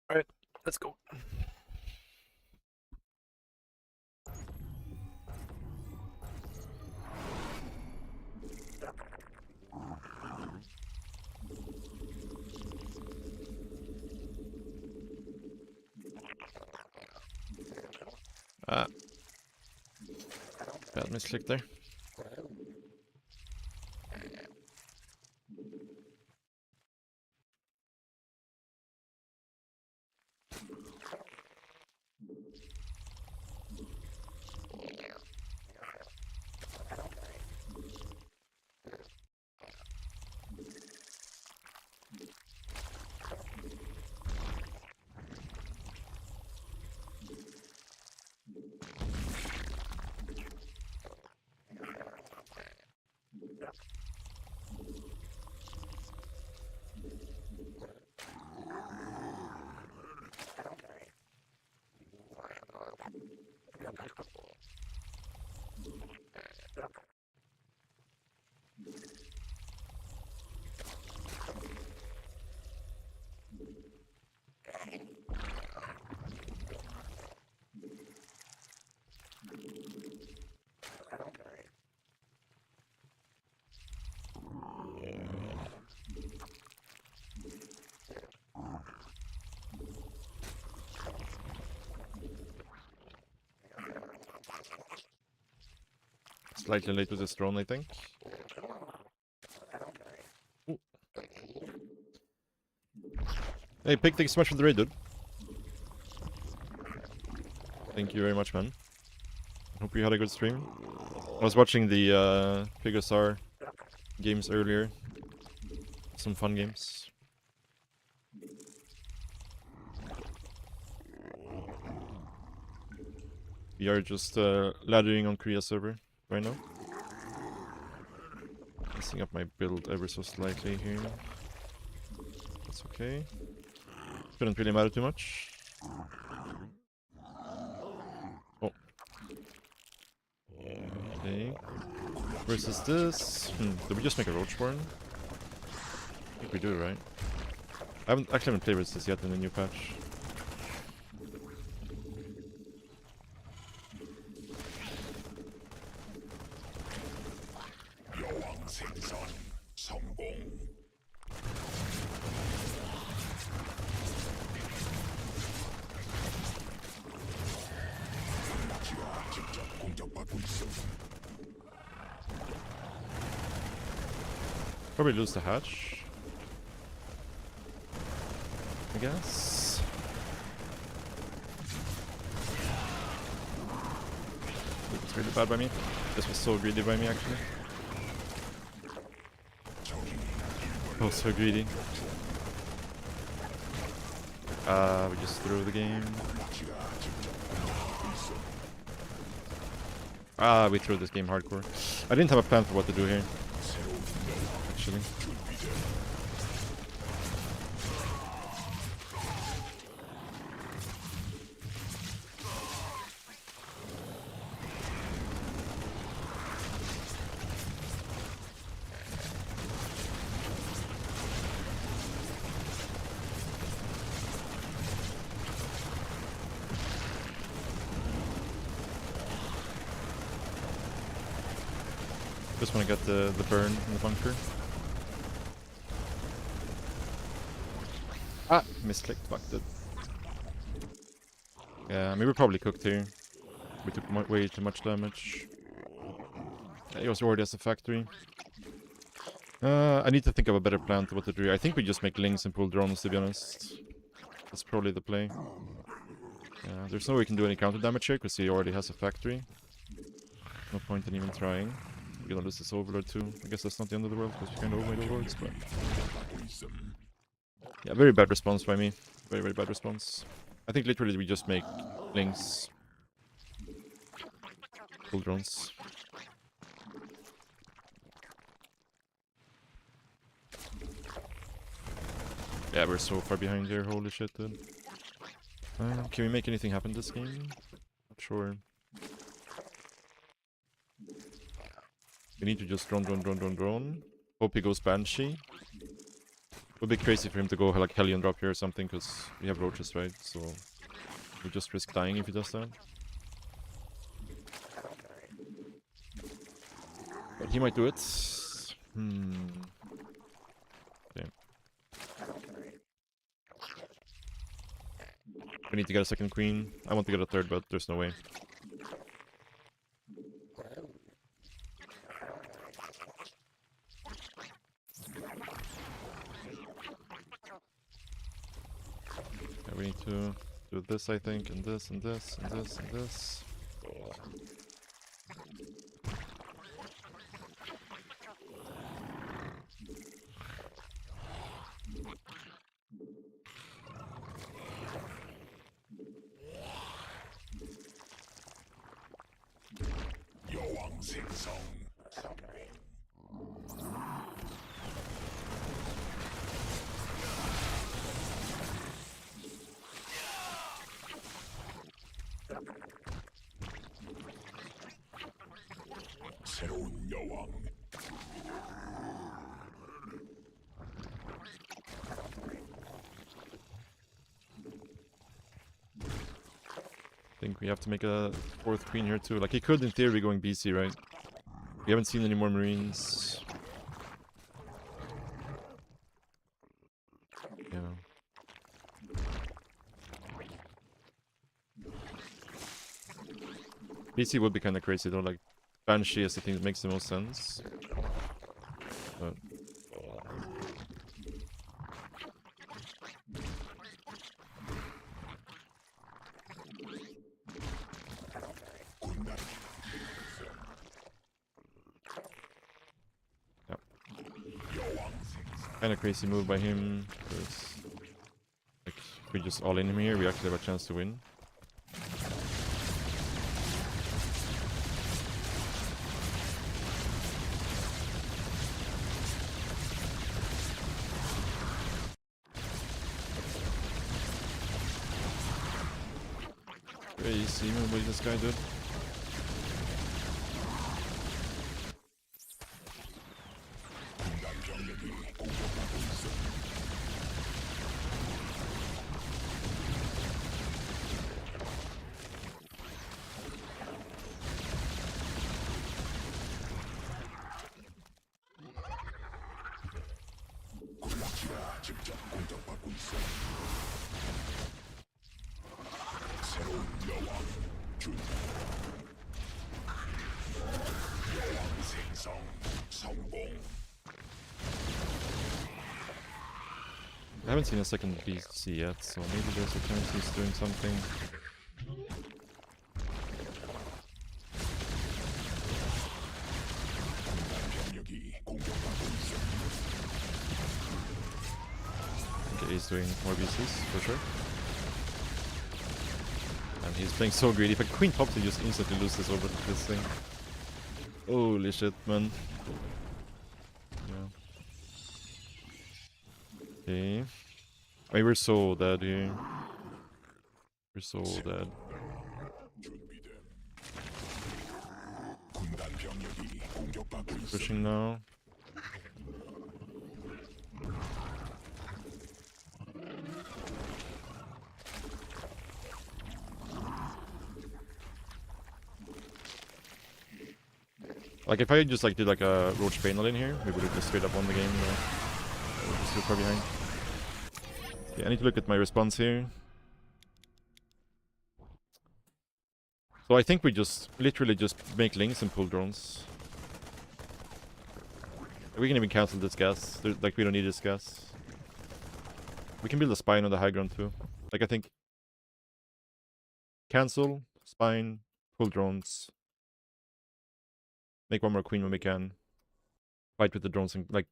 Alright, let's go. Ah. Bad misclick there. slightly late with this drone, I think. Ooh. Hey, Pig, thanks so much for the raid, dude. Thank you very much, man. Hope you had a good stream. I was watching the Pigasar games earlier. Some fun games. We are just laddering on Korea server right now. Messing up my build ever so slightly here. That's okay. Shouldn't really matter too much. Oh. Okay. Versus this. Did we just make a roach born? I think we do, right? I haven't played with this yet in the new patch. Probably lose the hatch, I guess. This was really bad by me. This was so greedy by me, actually. Oh, so greedy. We just threw the game. We threw this game hardcore. I didn't have a plan for what to do here. Actually. Just want to get the burn in the bunker. Misclicked, fucked it. Yeah, I mean, we're probably cooked here. We took way too much damage. Yeah, he was already as a factory. I need to think of a better plan to what to do. I think we just make links and pull drones, to be honest. That's probably the play. Yeah, there's no way we can do any counter damage here, because he already has a factory. No point in even trying. We're gonna lose this overlord too. I guess that's not the end of the world, because we kind of overmade overlords, but... Yeah, very bad response by me. Very, very bad response. I think literally we just make links. Pull drones. Yeah, we're so far behind here, holy shit, dude. Can we make anything happen this game? Not sure. We need to just drone. Hope he goes Banshee. Would be crazy for him to go like Hellion drop here or something, because we have roaches, right? So we just risk dying if he does that. But he might do it. Okay. We need to get a second queen. I want to get a third, but there's no way. Yeah, we need to do this, I think, and this, and this, and this, and this. 새로운 여왕. I think we have to make a fourth queen here too. Like, he could in theory be going BC, right? We haven't seen any more marines. Yeah. BC would be kind of crazy though, like Banshee is the thing that makes the most sense. But kind of crazy move by him, because like, if we just all in him here, we actually have a chance to win. Crazy move by this guy, dude. 직접 공격받고 있어. 새로운 여왕 준. 여왕 생성 성공. I haven't seen a second BC yet, so maybe there's a chance he's doing something. Okay, he's doing more BCs, for sure. And he's playing so greedy. If a queen pops, he just instantly loses over this thing. Holy shit, man. Yeah. Okay. I mean, we're so dead here. We're so dead. Pushing now. Like if I just like did like a roach panel in here, we would have just straight up won the game. We're just too far behind. Yeah, I need to look at my response here. So I think we just literally just make links and pull drones. We can even cancel this gas. Like we don't need this gas. We can build a spine on the high ground too. Like I think cancel, spine, pull drones. Make one more queen when we can. Fight with the drones and like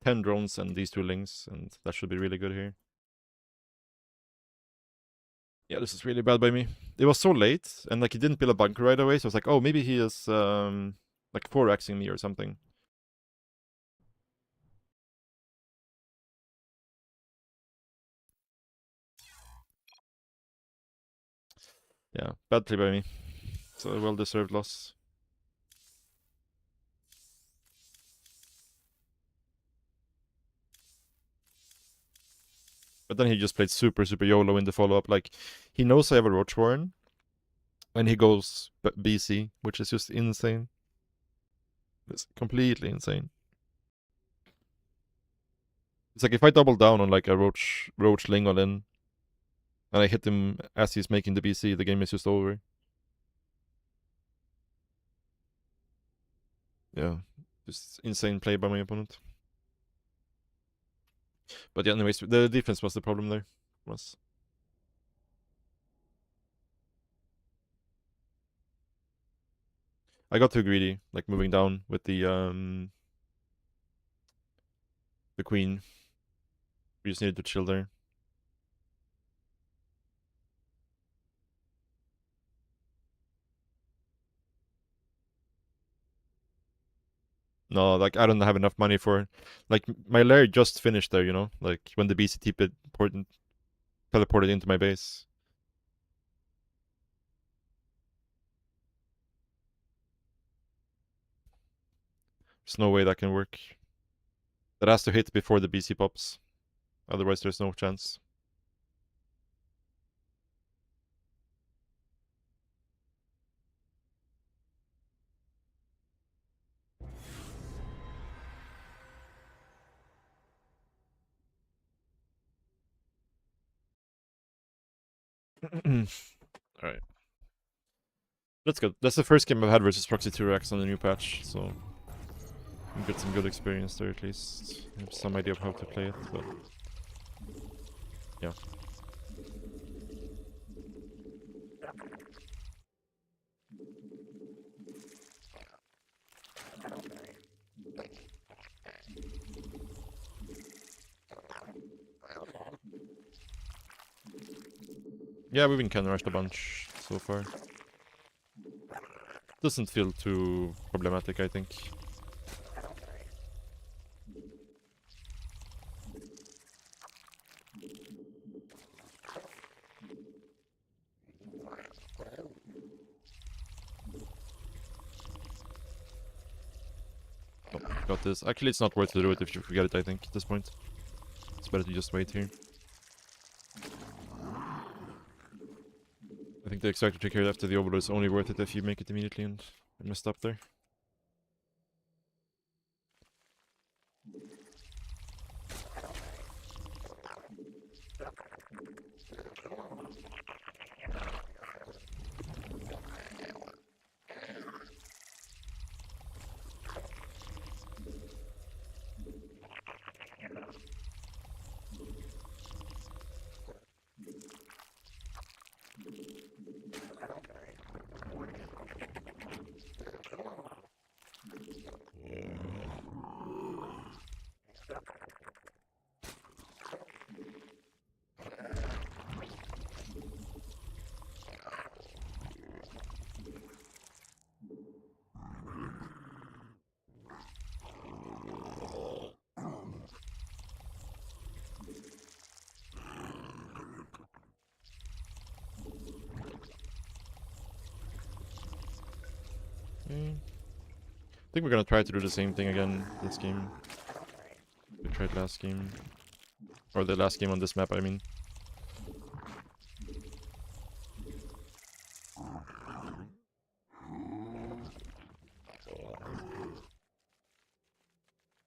10 drones and these 2 links, and that should be really good here. Yeah, this is really bad by me. It was so late, and like he didn't build a bunker right away, so I was like, oh, maybe he is like 4xing me or something. Yeah, bad play by me. It's a well-deserved loss. But then he just played super YOLO in the follow-up. Like, he knows I have a Roach Warren, and he goes BC, which is just insane. It's completely insane. It's like if I double down on like a Roach Ling all in, and I hit him as he's making the BC, the game is just over. Yeah, just insane play by my opponent. But yeah, anyways, the defense was the problem there. Was. I got too greedy, like moving down with the queen. We just needed to chill there. No, like I don't have enough money for, like my lair just finished there, you know, like when the BCT pit teleported into my base. There's no way that can work. That has to hit before the BC pops, otherwise there's no chance. All right. That's good. That's the first game I've had versus Proxy 2Rex on the new patch, so you get some good experience there at least. I have some idea of how to play it, but yeah. Yeah, we've been counter-rushed a bunch so far. Doesn't feel too problematic, I think. Oh, got this. Actually, it's not worth to do it if you forget it, I think, at this point. It's better to just wait here. I think the extractor trick here after the overload is only worth it if you make it immediately, and I messed up there. I think we're gonna try to do the same thing again this game. We tried last game. Or the last game on this map, I mean.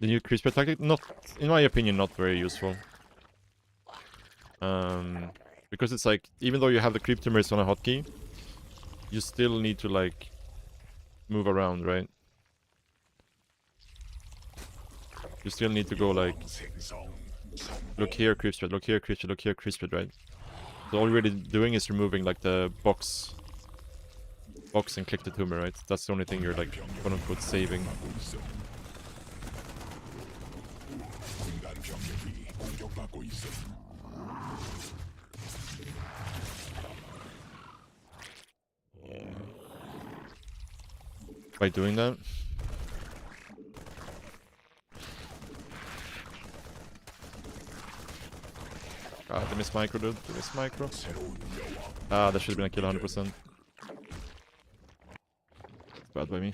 The new creep spread tactic, not, in my opinion, not very useful. Because it's like, even though you have the creep timers on a hotkey, you still need to like move around, right? You still need to go like, look here, creep spread, look here, creep spread, look here, creep spread, right? So all you're really doing is removing like the box and click the tumor, right? That's the only thing you're like, quote unquote, saving. By doing that. Ah, they missed micro, dude. They missed micro. Ah, that should have been a kill 100%. Bad by me.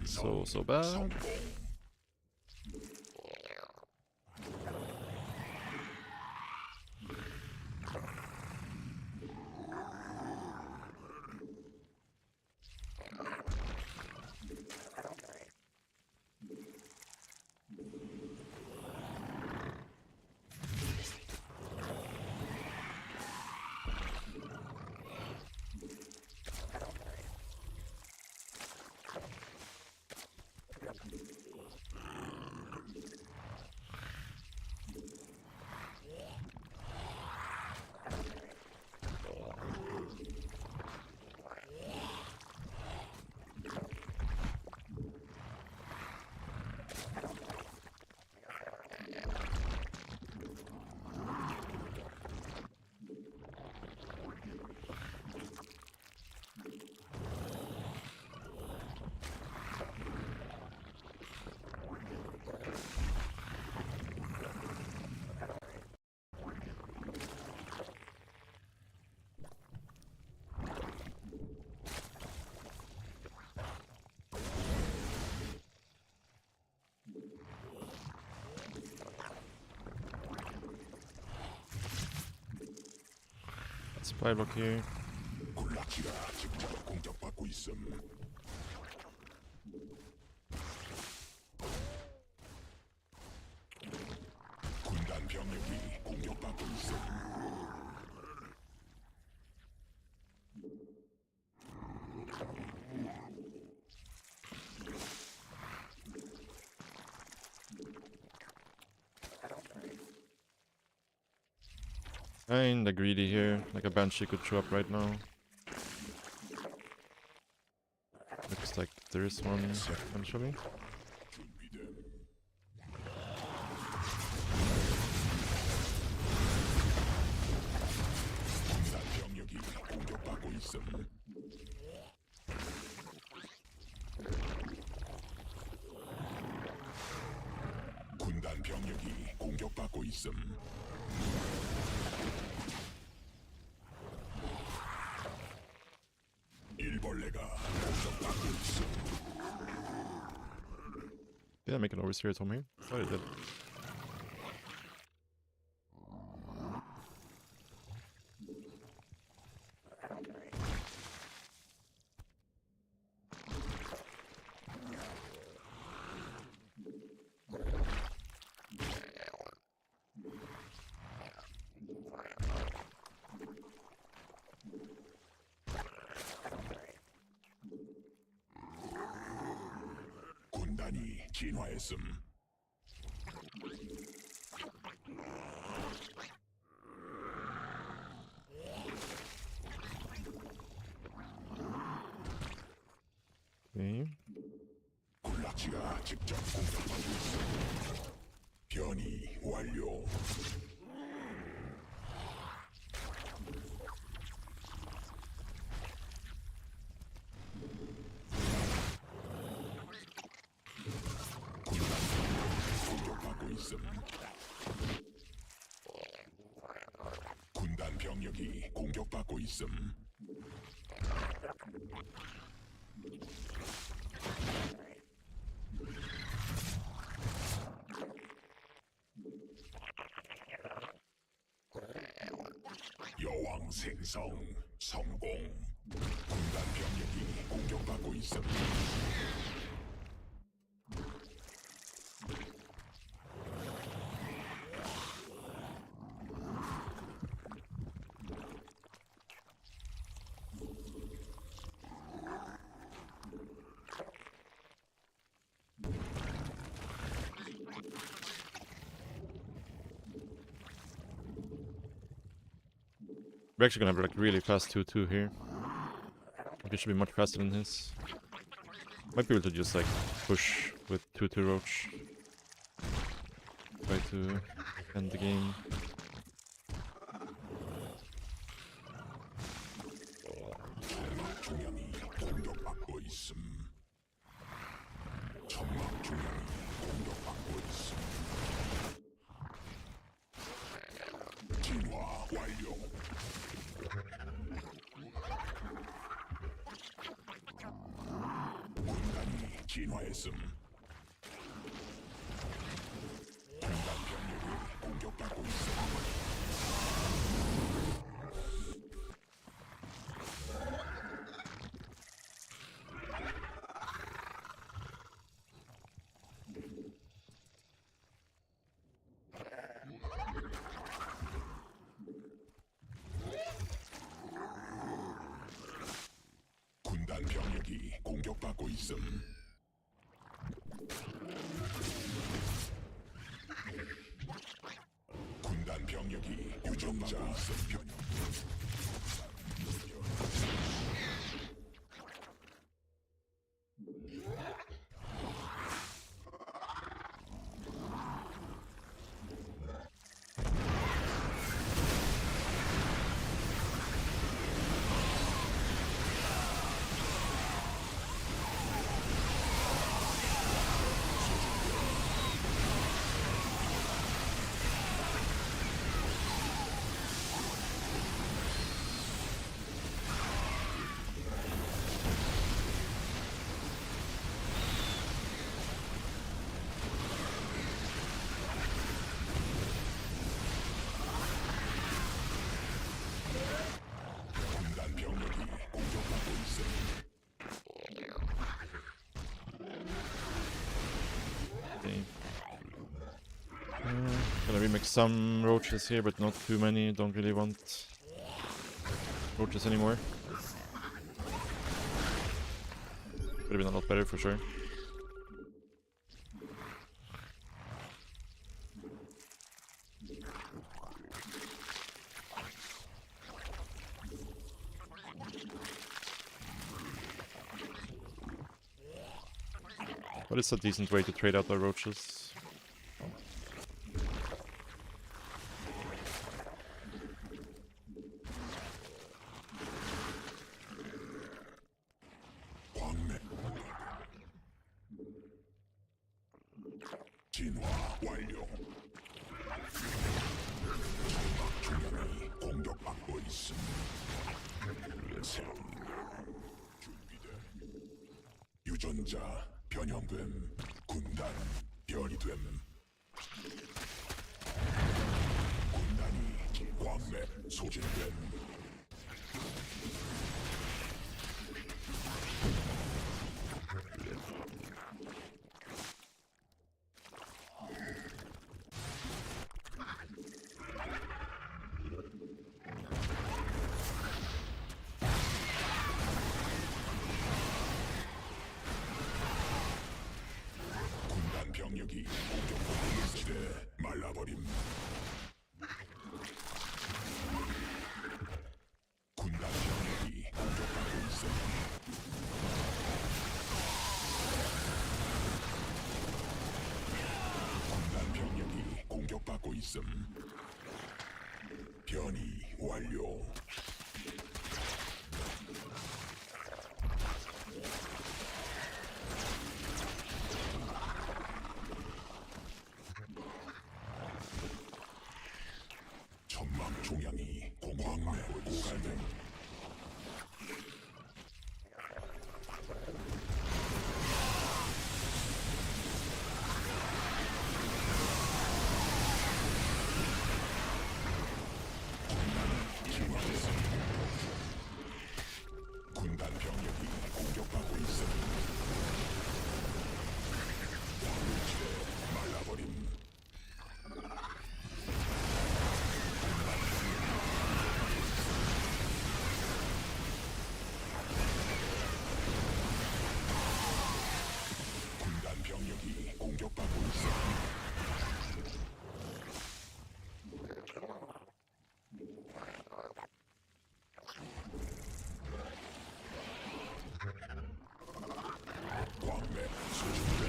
So bad. Supply block here. Kinda greedy here. Like a Banshee could show up right now. Looks like there's one eventually. 병력이 공격받고 있음. 군단 병력이 공격받고 있음. 일벌레가 공격받고 있음. Did I make an overseer at home here? Thought I did. 군단이 진화했음. Okay. 군락지가 직접 공격하고 있음. 변이 완료. 공격받고 있음. 군단 병력이 공격받고 있음. 여왕 생성 성공. 군단 병력이 공격받고 있음. We're actually gonna have like really fast 2-2 here. Like it should be much faster than his. Might be able to just like push with 2-2 Roach. Try to end the game. 중량이 공격받고 있음. 천막 중량이 공격받고 있음. 진화 완료. 군단이 진화했음. 군단 병력이 공격받고 있음. 군단 병력이 공격받고 있음. 군단 병력이 유정자 있음. 군단 병력이 공격받고 있음. Okay. Gonna remix some roaches here, but not too many. Don't really want roaches anymore. Could have been a lot better for sure. What is a decent way to trade out our roaches? 광맥 진화 완료. 장막 중앙이 공격받고 있음. 새로운 준비돼. 유전자 변형됨. 군단 변이됨. 군단이 광맥 소진됨. 군단 병력이 공격받고 있으되 말라버림. 군단 병력이 공격받고 있음. 군단 병력이 공격받고 있음. 변이 완료. 천막 종양이 공황에 고갈됨. 군단 병력이 공격받고 있음. 왕국지대 말라버림. 군단 병력이 공격받고 있음. 광맥 소진됨.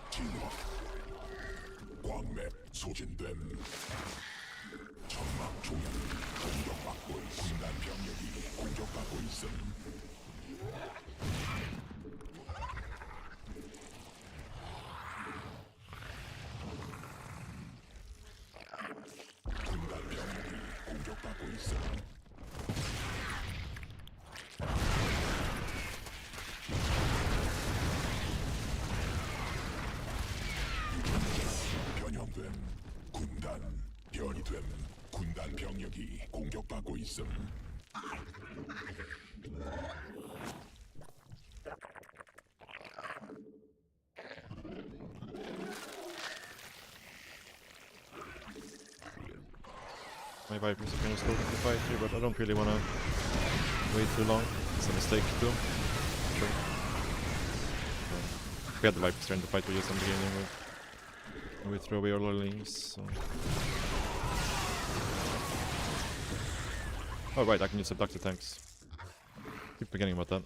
진화. 광맥 소진됨. 천막 종양이 공격받고 있음. 군단 병력이 공격받고 있음. 군단 병력이 공격받고 있음. 변형됨. 군단 변이됨. 군단 병력이 공격받고 있음. My Vipers are kind of slow to fight here, but I don't really want to wait too long. It's a mistake too. Sure. We had the Vipers trying to fight with us in the beginning, but we throw away all our links. So. Oh right, I can use abducted tanks. Keep forgetting about that.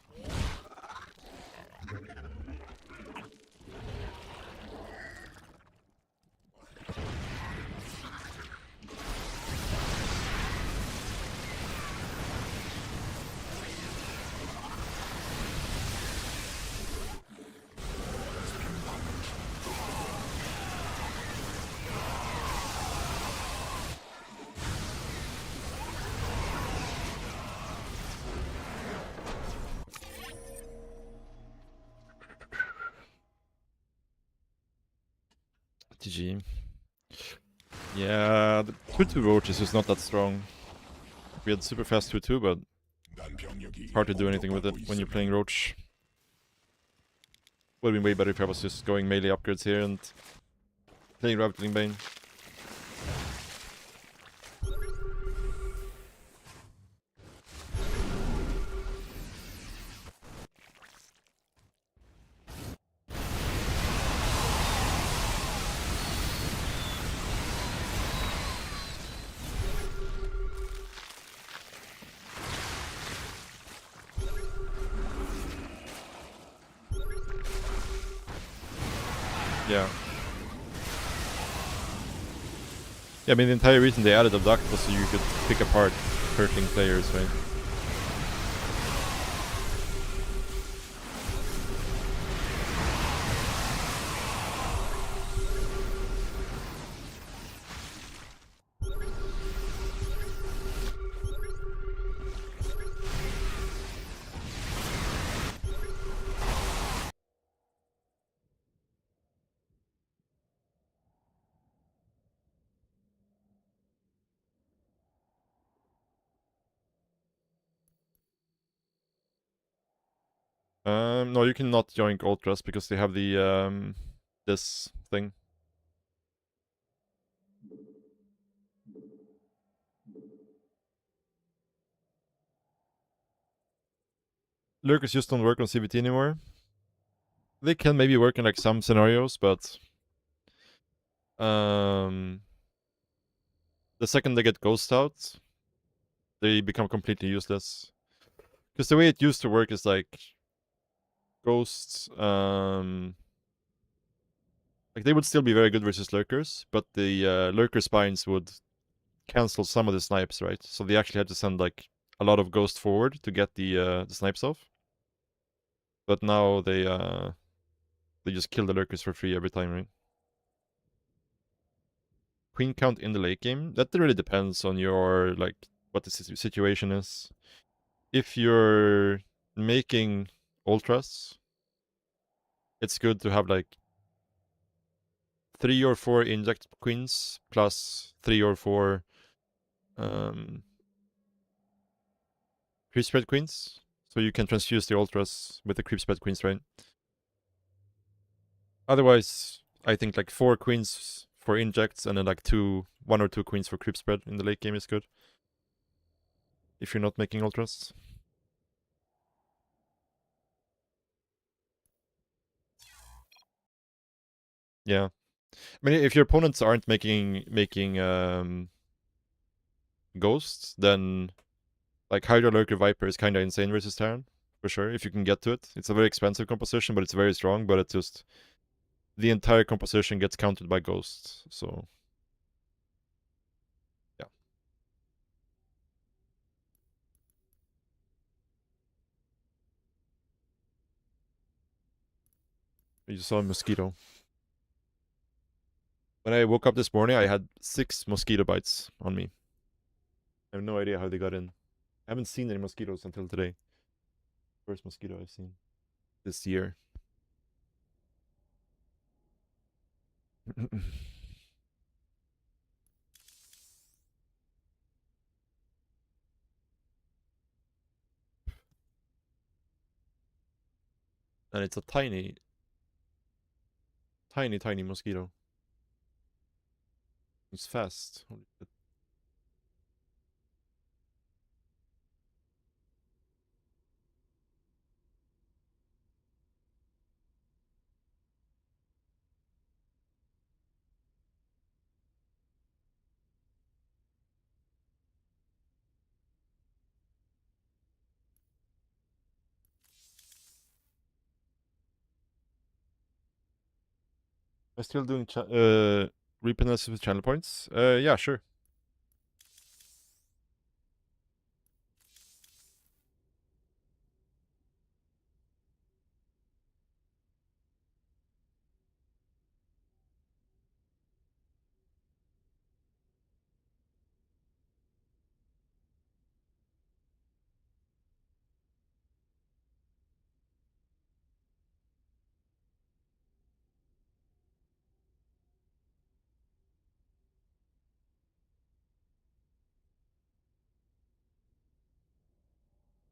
GG. Yeah, the 2-2 Roach is just not that strong. We had super fast 2-2, but hard to do anything with it when you're playing Roach. Would have been way better if I was just going melee upgrades here and playing Rabbitling Bane. Yeah. Yeah, I mean, the entire reason they added Abduct was so you could pick apart hurtling players, right? No, you cannot join Ultras because they have the this thing. Lurkers just don't work on CVT anymore. They can maybe work in like some scenarios, but the second they get ghost out, they become completely useless. Because the way it used to work is like ghosts, like they would still be very good versus lurkers, but the lurker spines would cancel some of the snipes, right? So they actually had to send like a lot of ghost forward to get the snipes off. But now they just kill the lurkers for free every time, right? Queen count in the late game, that really depends on your like what the situation is. If you're making ultras, it's good to have like 3 or 4 inject queens plus 3 or 4 creep spread queens, so you can transfuse the ultras with the creep spread queens, right? Otherwise, I think like 4 queens for injects and then like 1 or 2 queens for creep spread in the late game is good. If you're not making ultras. Yeah. I mean, if your opponents aren't making ghosts, then like Hydra Lurker Viper is kind of insane versus Terran, for sure, if you can get to it. It's a very expensive composition, but it's very strong, but it's just the entire composition gets countered by ghosts, so yeah. You saw a mosquito. When I woke up this morning, I had 6 mosquito bites on me. I have no idea how they got in. I haven't seen any mosquitoes until today. First mosquito I've seen this year. And it's a tiny mosquito. It's fast. Holy shit. I'm still doing repeatedness with channel points. Yeah, sure.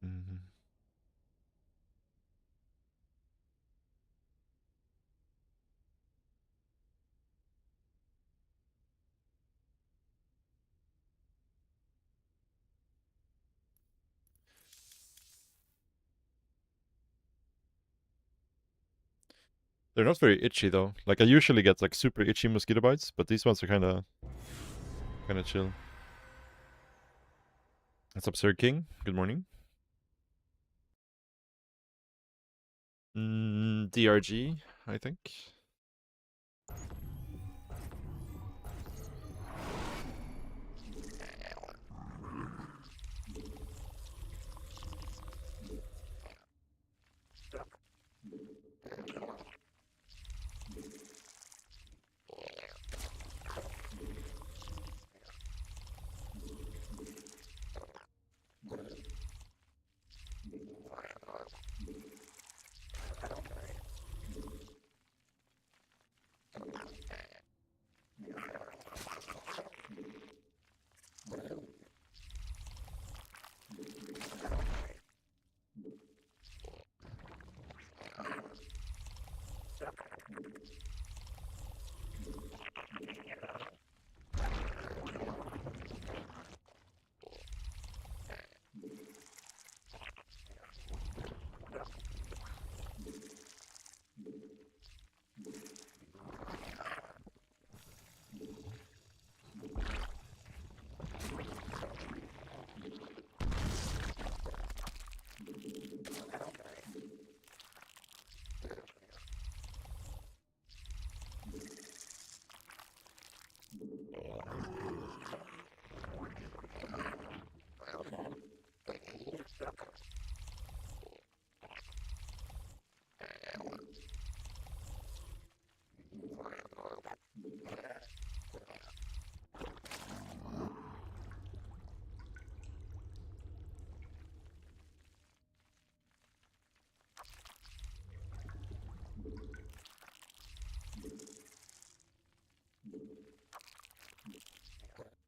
Mhm. They're not very itchy though. Like I usually get like super itchy mosquito bites, but these ones are kind of chill. What's up, Sir King? Good morning. DRG, I think.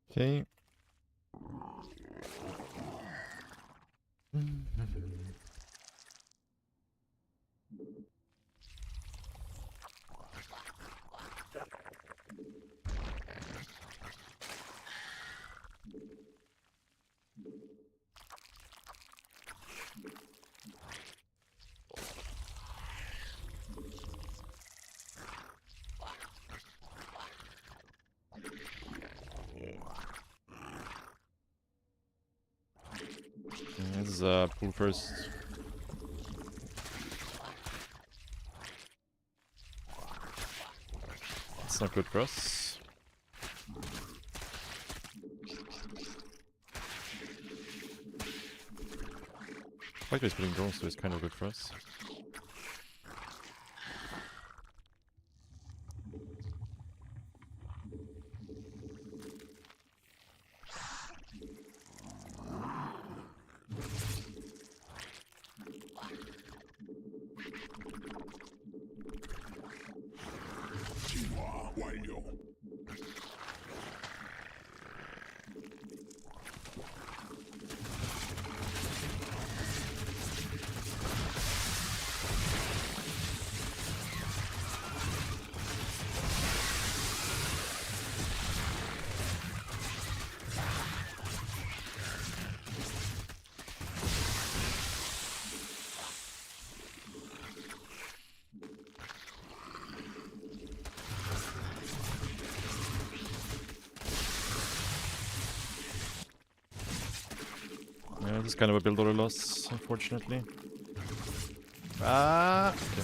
Okay. This is pull first. It's not good for us. Like he's putting drones to is kind of good for us. 진화 완료. Yeah, this is kind of a build order loss, unfortunately. Ah! Okay.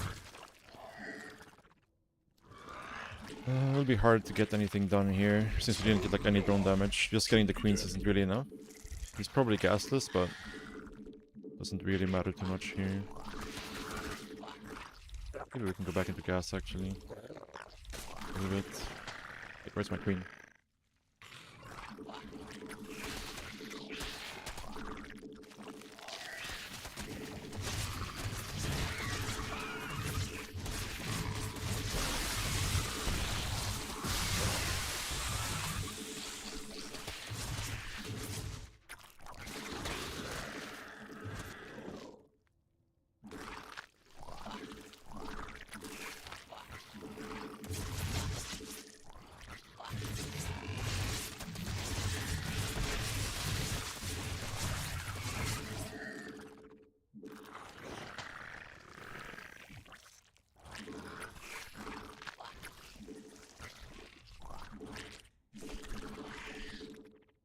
It'll be hard to get anything done here, since we didn't get like any drone damage. Just getting the queens isn't really enough. He's probably gasless, but doesn't really matter too much here. Maybe we can go back into gas actually. A little bit. Wait, where's my queen?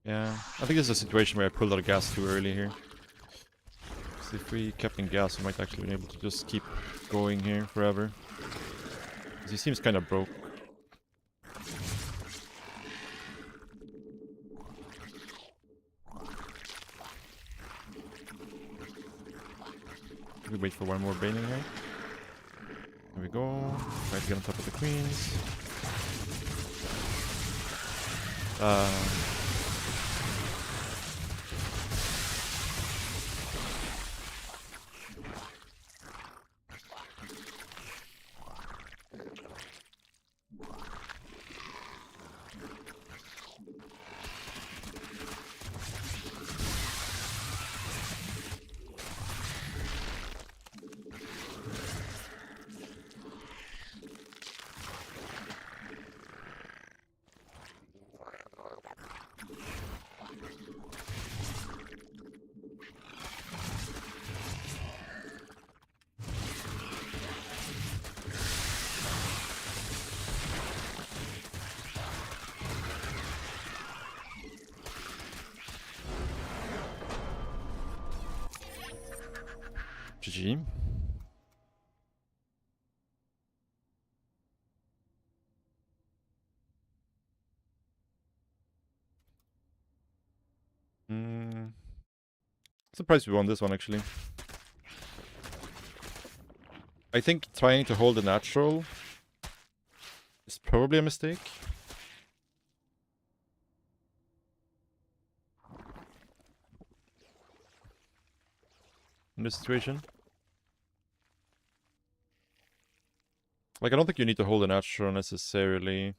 Yeah, I think this is a situation where I pulled out of gas too early here. So if we kept in gas, we might actually be able to just keep going here forever. Because he seems kind of broke. We wait for one more Baning here. There we go. Try to get on top of the queens. GG. Surprised we won this one actually. I think trying to hold the natural is probably a mistake. In this situation. Like, I don't think you need to hold the natural necessarily.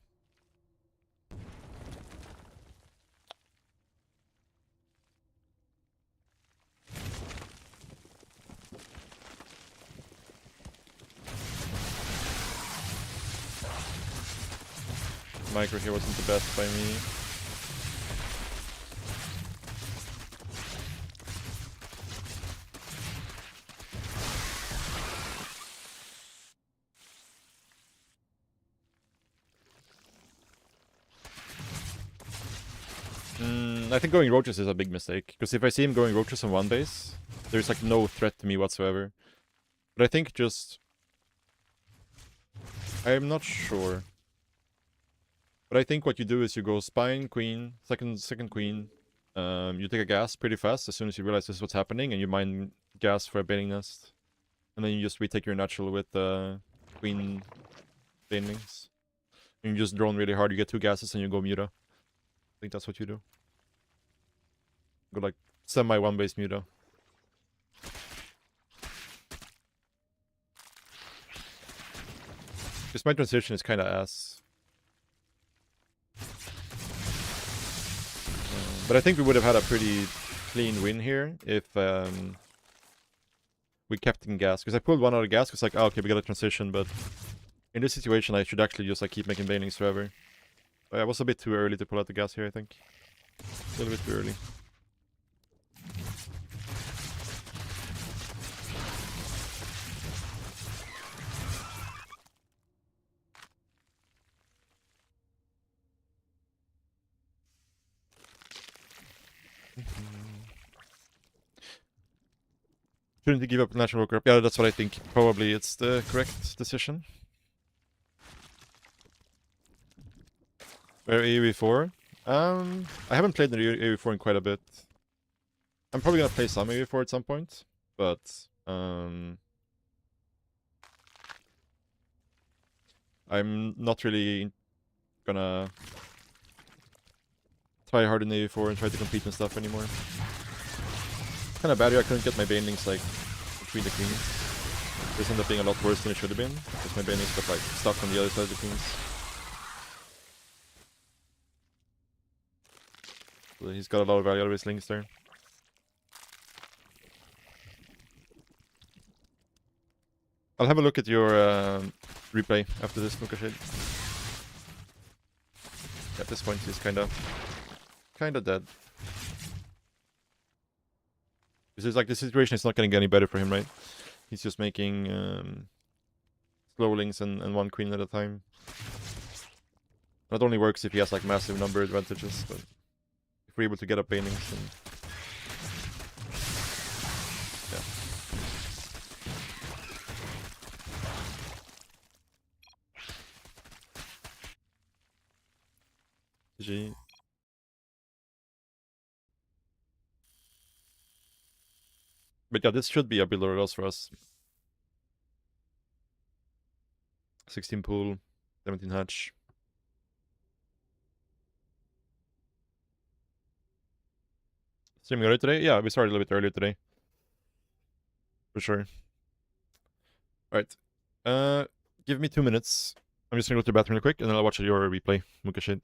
Micro here wasn't the best by me. I think going roaches is a big mistake, because if I see him going roaches on one base, there's like no threat to me whatsoever. But I think just... I'm not sure. But I think what you do is you go spine, queen, second queen. You take a gas pretty fast as soon as you realize this is what's happening, and you mine gas for a baiting nest. And then you just retake your natural with queen banelings. And you just drone really hard, you get 2 gases and you go Muta. I think that's what you do. Go like semi one base Muta. Because my transition is kind of ass. But I think we would have had a pretty clean win here if we kept in gas. Because I pulled one out of gas, because like, oh, okay, we got a transition, but in this situation I should actually just like keep making banelings forever. But I was a bit too early to pull out the gas here, I think. A little bit too early. Shouldn't you give up natural worker up? Yeah, that's what I think. Probably it's the correct decision. Where AoE4? I haven't played the AoE4 in quite a bit. I'm probably gonna play some AoE4 at some point, but I'm not really gonna try hard in AoE4 and try to compete and stuff anymore. Kind of bad here, I couldn't get my banelings like between the queens. This ended up being a lot worse than it should have been, because my banelings got like stuck on the other side of the queens. So he's got a lot of value out of his links there. I'll have a look at your replay after this, Mukashade. At this point, he's kinda dead. This is like, the situation is not gonna get any better for him, right? He's just making slow links and one queen at a time. That only works if he has like massive number advantages, but if we're able to get up paintings and GG. But yeah, this should be a builder loss for us. 16 pool, 17 hatch. Streaming early today? Yeah, we started a little bit earlier today. For sure. Alright. Give me 2 minutes. I'm just gonna go to the bathroom real quick and then I'll watch your replay. Mukashid.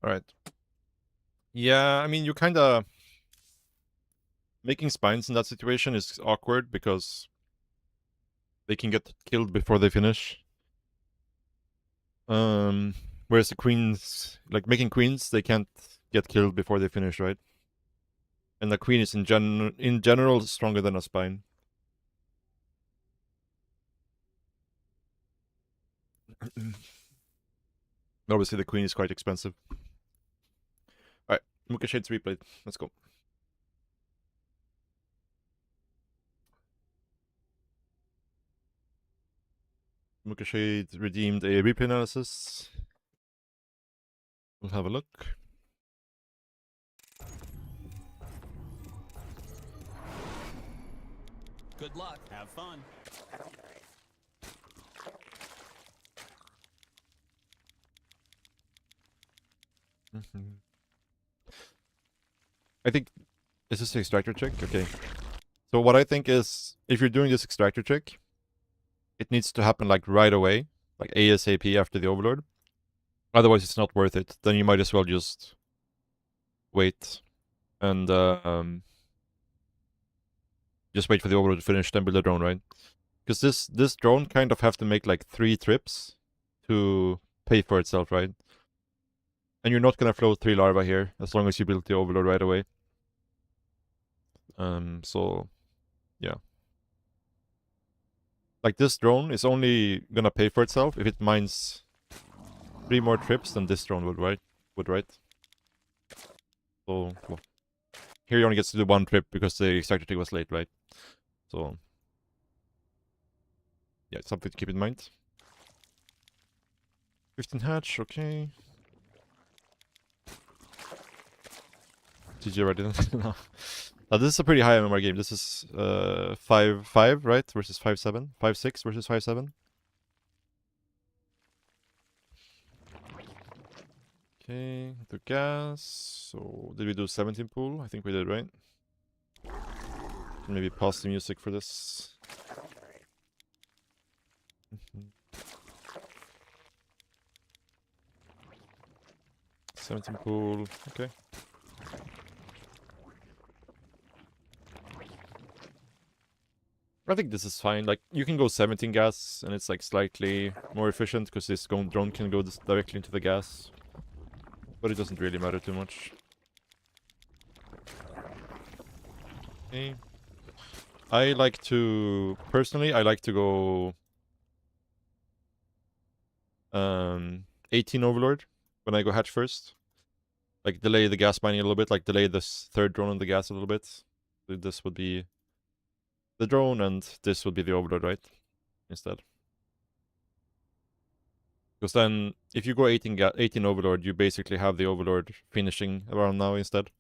Alright. Yeah, I mean, you kinda... Making spines in that situation is awkward because they can get killed before they finish. Whereas the queens, like making queens, they can't get killed before they finish, right? And the queen is in general stronger than a spine. Obviously, the queen is quite expensive. Alright, Muka Shades replay. Let's go. Mukashade redeemed a replay analysis. We'll have a look. Good luck. Have fun. I think, is this the extractor check? Okay. So what I think is, if you're doing this extractor check, it needs to happen like right away, like ASAP after the overlord. Otherwise it's not worth it. Then you might as well just wait and just wait for the overlord to finish, then build a drone, right? Because this drone kind of have to make like 3 trips to pay for itself, right? And you're not gonna float 3 larvae here as long as you build the overlord right away. So yeah. Like this drone is only gonna pay for itself if it mines 3 more trips than this drone would, right? So well, here he only gets to do 1 trip because the extractor tick was late, right? So yeah, it's something to keep in mind. 15 hatch, okay. GG already. No. This is a pretty high MMR game. This is 5-5, right? Versus 5-7. 5-6 versus 5-7. Okay, the gas. So did we do 17 pool? I think we did, right? Maybe pause the music for this. 17 pool, okay. I think this is fine. Like, you can go 17 gas, and it's like slightly more efficient because this drone can go directly into the gas. But it doesn't really matter too much. Okay. I like to... Personally, I like to go... 18 Overlord when I go hatch first. Like, delay the gas mining a little bit, like delay this 3rd drone on the gas a little bit. So this would be the drone, and this would be the Overlord, right? Instead. Because then, if you go 18 Overlord, you basically have the Overlord finishing around now instead.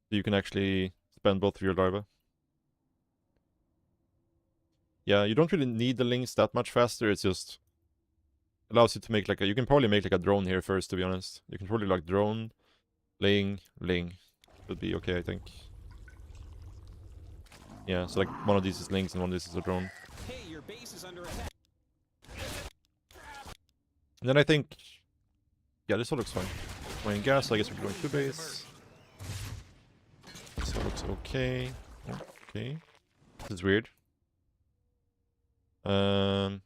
So you can actually spend both of your larvae. Yeah, you don't really need the links that much faster, it's just... allows you to make like a... You can probably make like a drone here first, to be honest. You can probably like drone, ling. Would be okay, I think. Yeah, so like one of these is links and one of these is a drone. Hey, your base is under attack. And then I think... yeah, this all looks fine. Mining gas, so I guess we're going to base. This all looks okay. Okay. This is weird. Yeah,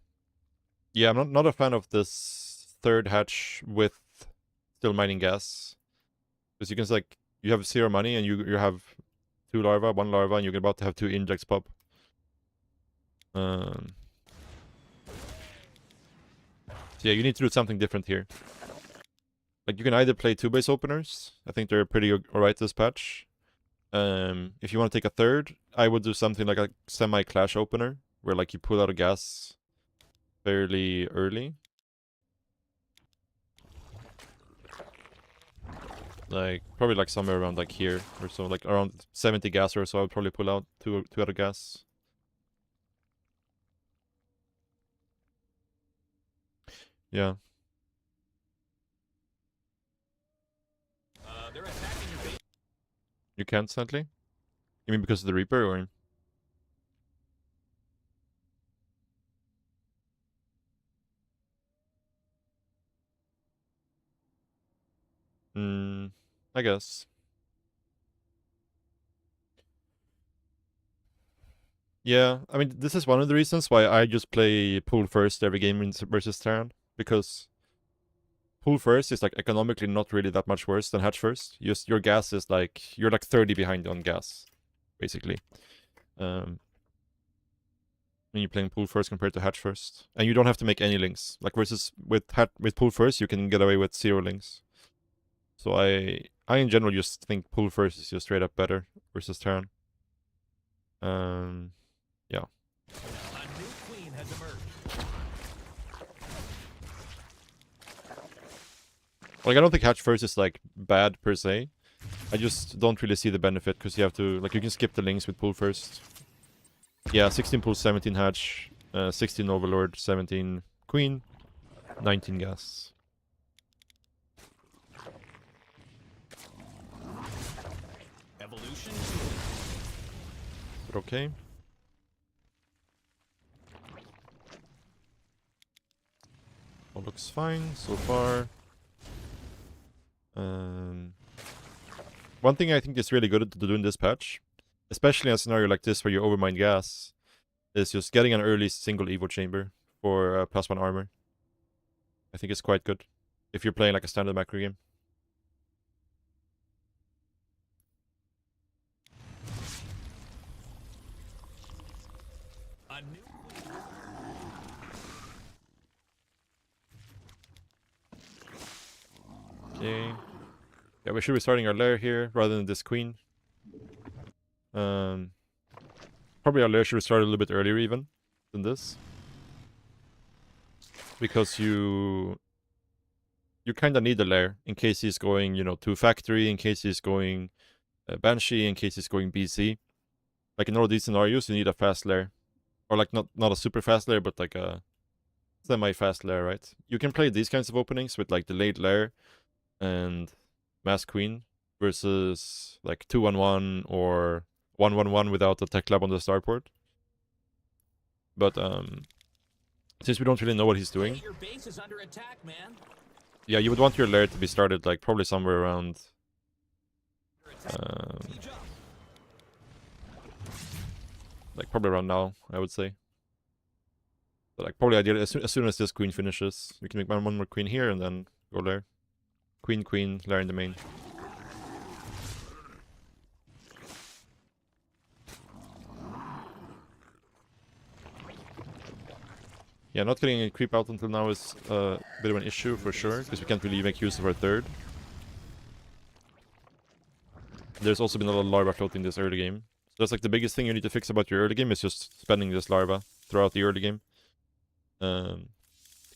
I'm not a fan of this 3rd hatch with still mining gas. Because you can like... you have 0 money and you have 2 larvae, 1 larva, and you're about to have 2 injects pop. So yeah, you need to do something different here. Like, you can either play 2 base openers. I think they're pretty alright this patch. If you want to take a 3rd, I would do something like a semi-clash opener, where like you pull out a gas fairly early. Like, probably like somewhere around like here or so, like around 70 gas or so, I would probably pull out two out of gas. Yeah. They're attacking your base. You can't, sadly? You mean because of the Reaper, or...? I guess. Yeah, I mean, this is one of the reasons why I just play pool first every game versus Terran. Because pool first is like economically not really that much worse than hatch first. Just your gas is like... you're like 30 behind on gas, basically. When you're playing pool first compared to hatch first. And you don't have to make any links. Like, versus with pool first, you can get away with 0 links. So I in general just think pool first is just straight up better versus Terran. Yeah. A new queen has emerged. Like, I don't think hatch first is, like, bad per se. I just don't really see the benefit, because you have to, like, you can skip the links with pull first. Yeah, 16 pull, 17 hatch, 16 overlord, 17 queen, 19 gas. Evolution. But okay. All looks fine so far. One thing I think is really good to do in this patch, especially in a scenario like this where you overmine gas, is just getting an early single Evo chamber for +1 armor. I think it's quite good if you're playing like a standard macro game. A new. Okay. Yeah, we should be starting our lair here rather than this queen. Probably our lair should start a little bit earlier even than this. Because you kind of need the lair in case he's going, you know, to factory, in case he's going Banshee, in case he's going BC. Like in all these scenarios, you need a fast lair. Or like not a super fast lair, but like a semi-fast lair, right? You can play these kinds of openings with like delayed lair and Mass Queen versus like 2-1-1 or 1-1-1 without a tech lab on the starport. But since we don't really know what he's doing, Your base is under attack, man. yeah, you would want your lair to be started like probably somewhere around like probably around now, I would say. But like probably ideally as soon as this queen finishes, we can make one more queen here and then go lair. Queen, lair in the main. Yeah, not getting a creep out until now is a bit of an issue for sure, because we can't really make use of our third. There's also been a lot of larva floating this early game. So that's like the biggest thing you need to fix about your early game is just spending this larva throughout the early game. To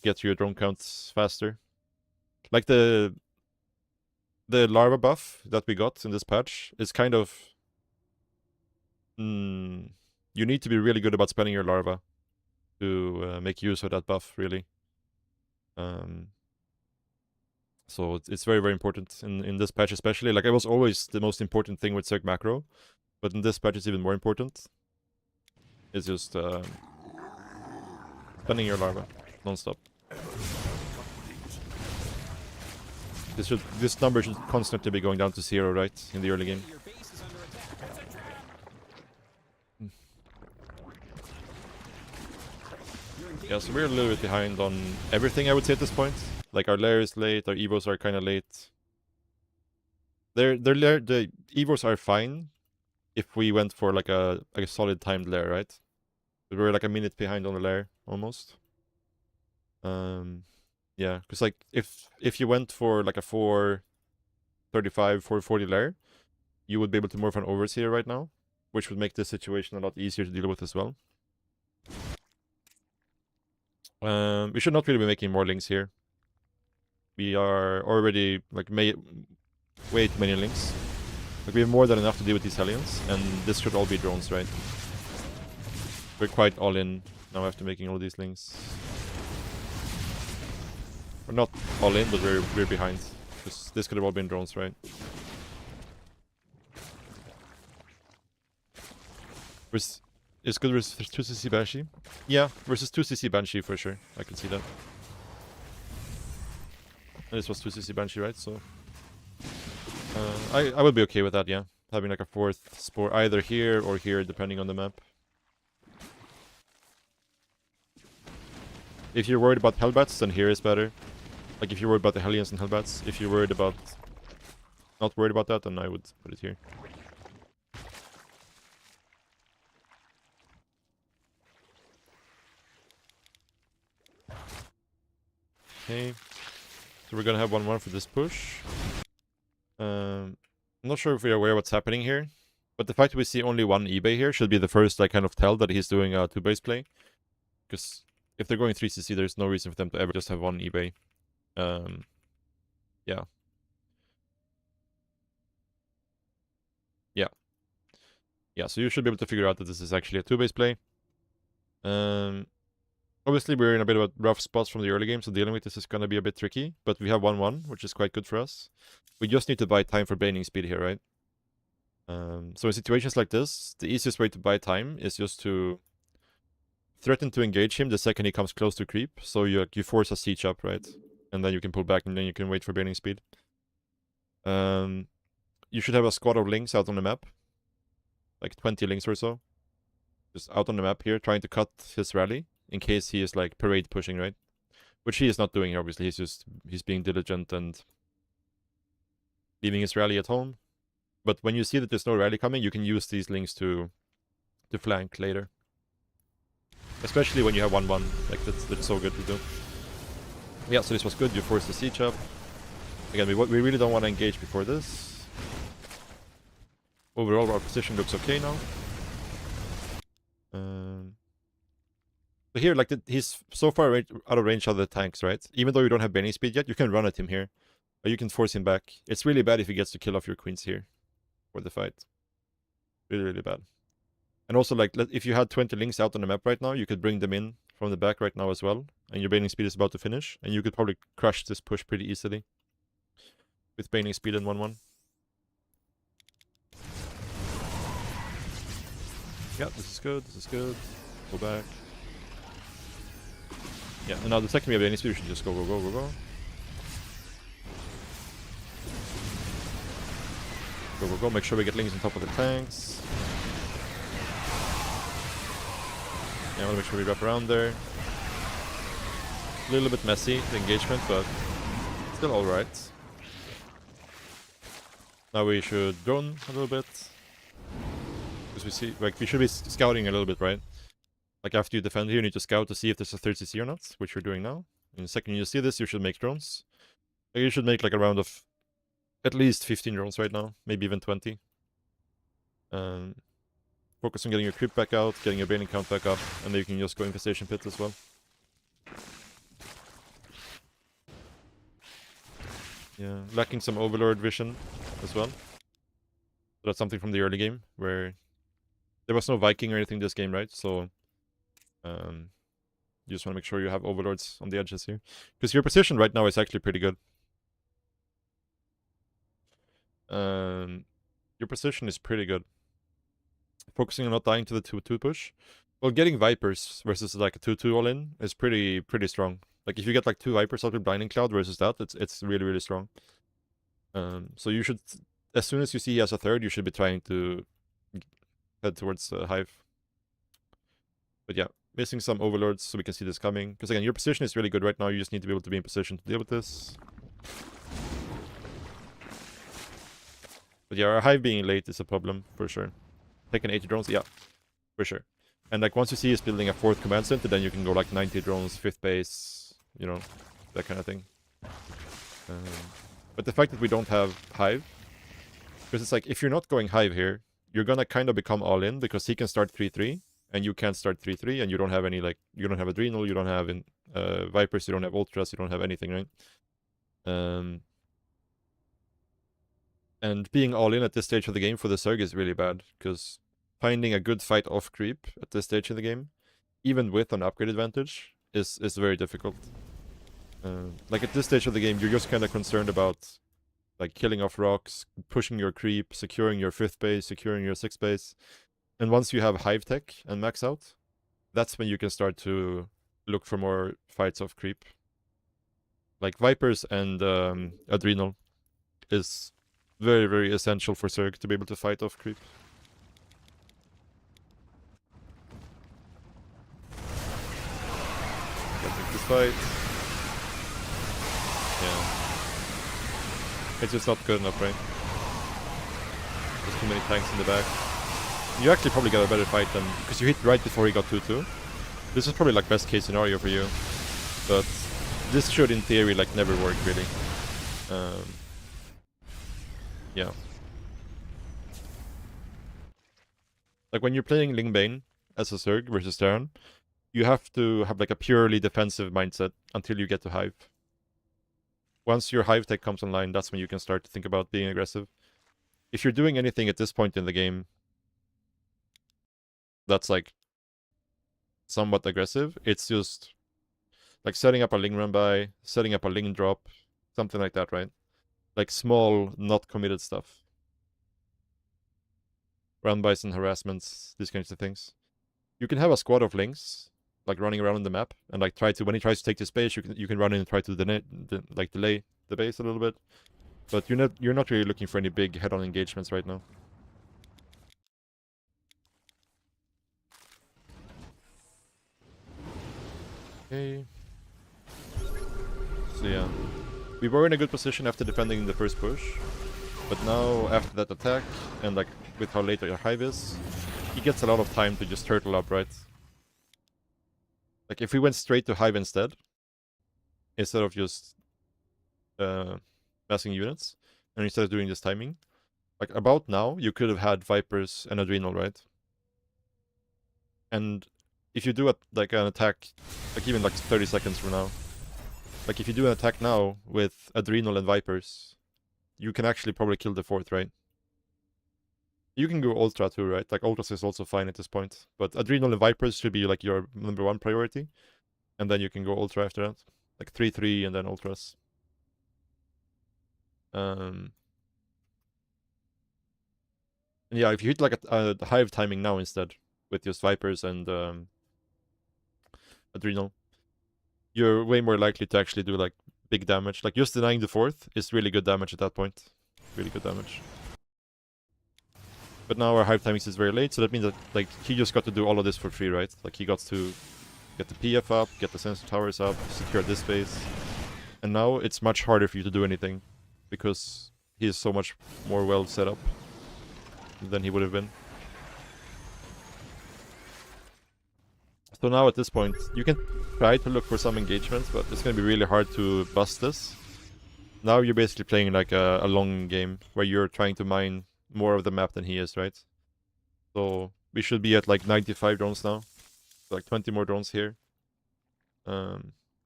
get your drone counts faster. Like the larva buff that we got in this patch is kind of... you need to be really good about spending your larva to make use of that buff, really. So it's very, very important in this patch especially. Like, it was always the most important thing with Cirque Macro, but in this patch it's even more important. It's just spending your larva non-stop. This number should constantly be going down to 0, right, in the early game. Your base is under attack. Yeah, so we're a little bit behind on everything, I would say, at this point. Like, our lair is late, our evos are kind of late. The evos are fine if we went for like a solid timed lair, right? But we're like a minute behind on the lair, almost. Yeah, because like if you went for like a 435, 440 lair, you would be able to morph an overseer right now, which would make this situation a lot easier to deal with as well. We should not really be making more links here. We are already like way too many links. Like, we have more than enough to deal with these Hellions, and this should all be drones, right? We're quite all in now after making all these links. We're not all in, but we're behind. This could have all been drones, right? Is good versus 2cc Banshee? Yeah, versus 2cc Banshee for sure. I can see that. And this was 2cc Banshee, right? So I would be okay with that, yeah. Having like a 4th spore either here or here, depending on the map. If you're worried about Hellbats, then here is better. Like, if you're worried about the Hellions and Hellbats. If you're worried about... not worried about that, then I would put it here. Okay. So we're gonna have 1-1 for this push. I'm not sure if we're aware what's happening here. But the fact that we see only one eBay here should be the first, like, kind of tell that he's doing a 2-base play. Because if they're going 3cc, there's no reason for them to ever just have one eBay. Yeah, Yeah. Yeah. Yeah, so you should be able to figure out that this is actually a 2-base play. Obviously, we're in a bit of a rough spot from the early game, so dealing with this is going to be a bit tricky. But we have 1-1, which is quite good for us. We just need to buy time for baning speed here, right? So in situations like this, the easiest way to buy time is just to threaten to engage him the second he comes close to creep. So you force a siege up, right? And then you can pull back and then you can wait for baning speed. You should have a squad of links out on the map. Like 20 links or so. Just out on the map here, trying to cut his rally in case he is like parade pushing, right? Which he is not doing here, obviously. He's being diligent and leaving his rally at home. But when you see that there's no rally coming, you can use these links to flank later. Especially when you have 1-1. Like, that's so good to do. Yeah, so this was good. You force the siege up. Again, we really don't want to engage before this. Overall, our position looks okay now. So here, like, he's so far out of range of the tanks, right? Even though you don't have bending speed yet, you can run at him here. Or you can force him back. It's really bad if he gets to kill off your queens here for the fight. Really, really bad. And also, like, if you had 20 links out on the map right now, you could bring them in from the back right now as well. And your baiting speed is about to finish. And you could probably crush this push pretty easily. With baiting speed and 1-1. Yeah, this is good, this is good. Go back. Yeah, and now the second we have baiting speed, we should just go, go, go, go, go. Go, go, go. Make sure we get links on top of the tanks. Yeah, I want to make sure we wrap around there. A little bit messy, the engagement, but still alright. Now we should drone a little bit. Because we see, like, we should be scouting a little bit, right? Like, after you defend here, you need to scout to see if there's a 30C or not, which you're doing now. In the second you see this, you should make drones. Like, you should make, like, a round of at least 15 drones right now, maybe even 20. Focus on getting your creep back out, getting your bailing count back up, and then you can just go infestation pit as well. Yeah, lacking some overlord vision as well. So that's something from the early game, where there was no Viking or anything this game, right? So you just want to make sure you have overlords on the edges here. Because your position right now is actually pretty good. Your position is pretty good. Focusing on not dying to the 2-2 push. Well, getting Vipers versus like a 2-2 all-in is pretty strong. Like, if you get like 2 Vipers out with Blinding Cloud versus that, it's really, really strong. So you should, as soon as you see he has a third, you should be trying to head towards Hive. But yeah, missing some Overlords so we can see this coming. Because again, your position is really good right now. You just need to be able to be in position to deal with this. But yeah, our Hive being late is a problem, for sure. Taking 80 drones, yeah, for sure. And like, once you see us building a 4th command center, then you can go like 90 drones, 5th base, you know, that kind of thing. But the fact that we don't have Hive, because it's like, if you're not going Hive here, you're gonna kind of become all in, because he can start 3-3, and you can't start 3-3, and you don't have any, like, you don't have Adrenal, you don't have Vipers, you don't have Ultras, you don't have anything, right? And being all in at this stage of the game for the Zerg is really bad, because finding a good fight off creep at this stage of the game, even with an upgrade advantage, is very difficult. Like, at this stage of the game, you're just kind of concerned about like killing off rocks, pushing your creep, securing your 5th base, securing your 6th base. And once you have Hive Tech and max out, that's when you can start to look for more fights off creep. Like, Vipers and Adrenal is very, very essential for Zerg to be able to fight off creep. Gotta take this fight. Yeah. It's just not good enough, right? There's too many tanks in the back. You actually probably got a better fight than... because you hit right before he got 2-2. This is probably like best case scenario for you. But this should, in theory, like never work, really. Yeah. Like, when you're playing Lingbane as a Zerg versus Terran, you have to have like a purely defensive mindset until you get to Hive. Once your hive tech comes online, that's when you can start to think about being aggressive. If you're doing anything at this point in the game that's like somewhat aggressive, it's just like setting up a Ling run by, setting up a Ling drop, something like that, right? Like small, not committed stuff. Run bys and harassments, these kinds of things. You can have a squad of Lings like running around the map and like try to, when he tries to take the space, you can run in and try to delay the base a little bit. But you're not really looking for any big head-on engagements right now. Okay. So yeah, we were in a good position after defending the first push, but now after that attack and like with how late your hive is, he gets a lot of time to just turtle up, right? Like if we went straight to hive instead of just massing units, and instead of doing this timing, like about now you could have had Vipers and Adrenal, right? And if you do an attack, like even like 30 seconds from now, like if you do an attack now with Adrenal and Vipers, you can actually probably kill the fourth, right? You can go Ultra too, right? Like Ultras is also fine at this point, but Adrenal and Vipers should be like your #1 priority, and then you can go Ultra after that, like 3/3 and then Ultras. And yeah, if you hit like a hive timing now instead with just Vipers and Adrenal, you're way more likely to actually do like big damage. Like just denying the fourth is really good damage at that point. Really good damage. But now our hive timings is very late, so that means that like he just got to do all of this for free, right? Like he got to get the PF up, get the sensor towers up, secure this base. And now it's much harder for you to do anything because he is so much more well set up than he would have been. So now at this point, you can try to look for some engagements, but it's going to be really hard to bust this. Now you're basically playing like a long game where you're trying to mine more of the map than he is, right? So we should be at like 95 drones now. So like 20 more drones here.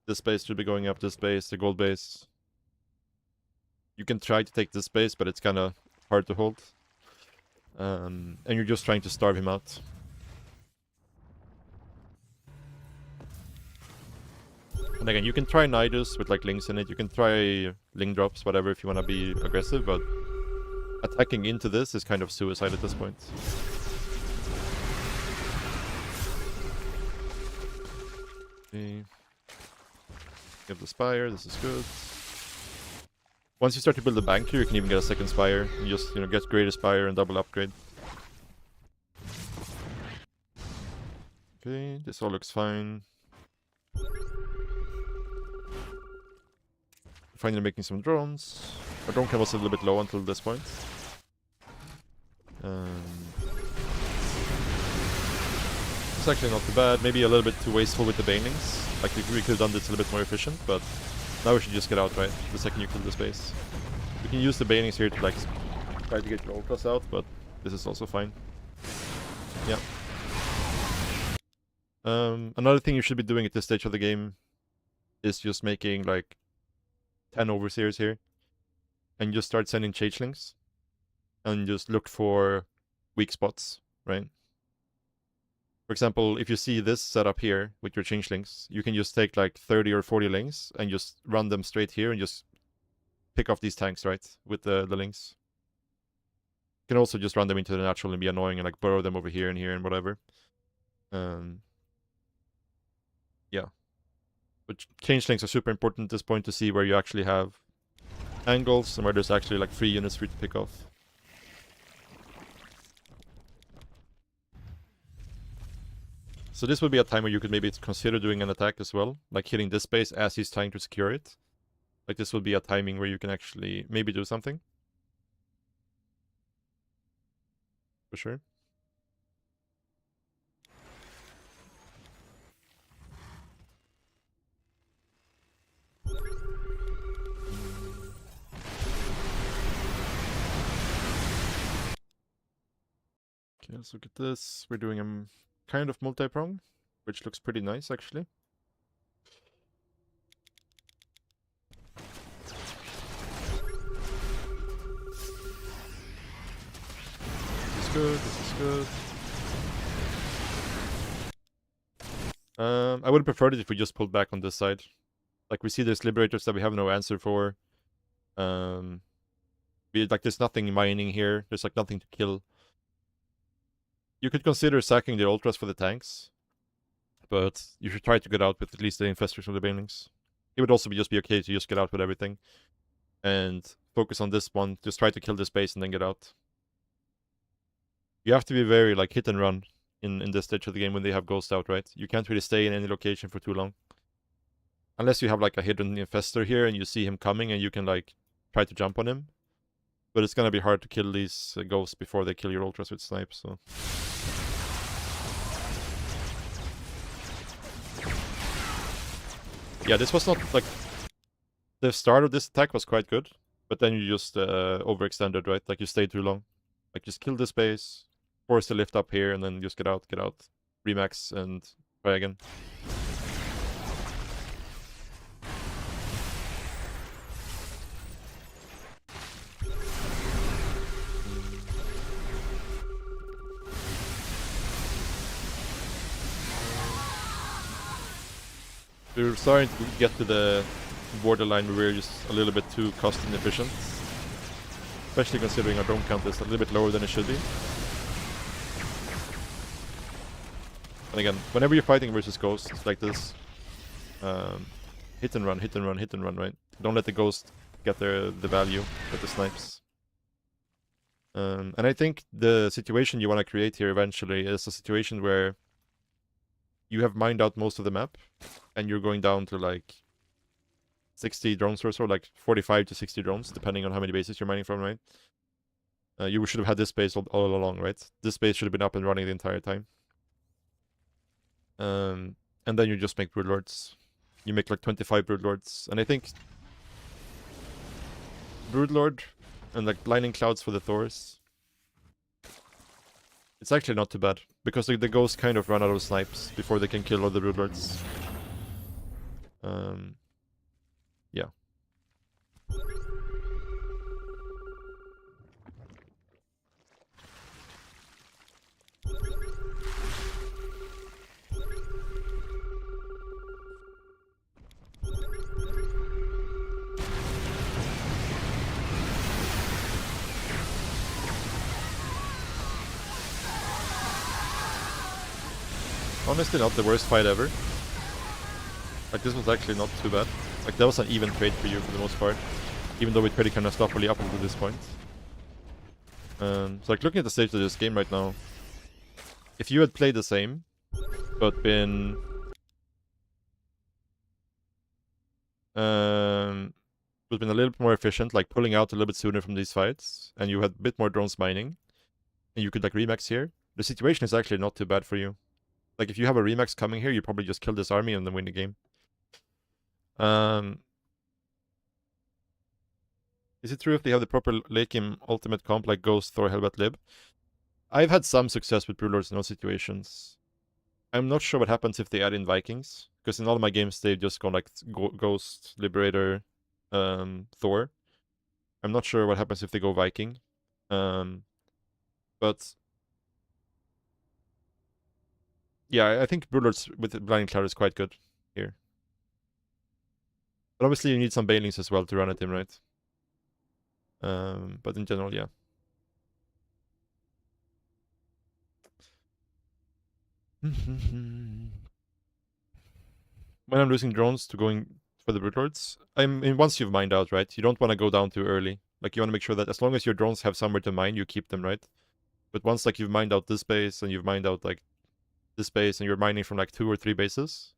This base should be going up, this base, the gold base. You can try to take this base, but it's kind of hard to hold. And you're just trying to starve him out. And again, you can try Nidus with like Lings in it. You can try Ling drops, whatever, if you want to be aggressive, but attacking into this is kind of suicide at this point. Okay. Give the Spire, this is good. Once you start to build a bank here, you can even get a second Spire. And just, get greater Spire and double upgrade. Okay, this all looks fine. Finally making some drones. Our drone count was a little bit low until this point. It's actually not too bad. Maybe a little bit too wasteful with the banelings. Like we could have done this a little bit more efficient, but now we should just get out, right? The second you kill the space. We can use the banelings here to like try to get your ultras out, but this is also fine. Yeah. Another thing you should be doing at this stage of the game is just making like 10 overseers here and just start sending changelings and just look for weak spots, right? For example, if you see this setup here with your changelings, you can just take like 30 or 40 lings and just run them straight here and just pick off these tanks, right? With the lings. You can also just run them into the natural and be annoying and like burrow them over here and whatever. Yeah. But changelings are super important at this point to see where you actually have angles and where there's actually like free units for you to pick off. So this would be a time where you could maybe consider doing an attack as well, like hitting this base as he's trying to secure it. Like this would be a timing where you can actually maybe do something. For sure. Okay, let's look at this. We're doing a kind of multi-prong, which looks pretty nice actually. good, this is good. I would have preferred it if we just pulled back on this side. Like, we see there's Liberators that we have no answer for. Like, there's nothing mining here. There's, like, nothing to kill. You could consider sacking the Ultras for the tanks. But you should try to get out with at least the Infestors or the Banelings. It would also just be okay to just get out with everything. And focus on this one. Just try to kill this base and then get out. You have to be very, like, hit and run in this stage of the game when they have Ghost out, right? You can't really stay in any location for too long. Unless you have, like, a hidden Infestor here and you see him coming and you can, like, try to jump on him. But it's gonna be hard to kill these ghosts before they kill your Ultras with snipes, so... Yeah, this was not, like... The start of this attack was quite good. But then you just overextended, right? Like, you stayed too long. Like, just kill this base, force the lift up here, and then just get out. Remax, and try again. We're starting to get to the borderline where we're just a little bit too cost inefficient. Especially considering our drone count is a little bit lower than it should be. And again, whenever you're fighting versus ghosts like this, hit and run, hit and run, hit and run, right? Don't let the ghost get the value with the snipes. And I think the situation you want to create here eventually is a situation where you have mined out most of the map, and you're going down to like 60 drones or so, like 45 to 60 drones, depending on how many bases you're mining from, right? You should have had this base all along, right? This base should have been up and running the entire time. And then you just make Broodlords. You make like 25 Broodlords, and I think Broodlord and like Lightning Clouds for the Thors, it's actually not too bad, because the ghosts kind of run out of snipes before they can kill all the Broodlords. Yeah. Honestly, not the worst fight ever. Like, this was actually not too bad. Like, that was an even trade for you for the most part. Even though we pretty kind of stopped really up until this point. So, like, looking at the stage of this game right now, if you had played the same, but been... but been a little bit more efficient, like pulling out a little bit sooner from these fights, and you had a bit more drones mining, and you could, like, remax here, the situation is actually not too bad for you. Like, if you have a remax coming here, you probably just kill this army and then win the game. Is it true if they have the proper late game ultimate comp like Ghost, Thor, Hellbat, Lib? I've had some success with Broodlords in those situations. I'm not sure what happens if they add in Vikings, because in all of my games they've just gone like Ghost, Liberator, Thor. I'm not sure what happens if they go Viking. But yeah, I think Broodlords with Blinding Cloud is quite good here. But obviously you need some Banelings as well to run at him, right? But in general, yeah. When I'm losing drones to going for the Broodlords, I mean, once you've mined out, right? You don't want to go down too early. Like, you want to make sure that as long as your drones have somewhere to mine, you keep them, right? But once, like, you've mined out this base, and you've mined out, like, this base, and you're mining from, like, 2 or 3 bases,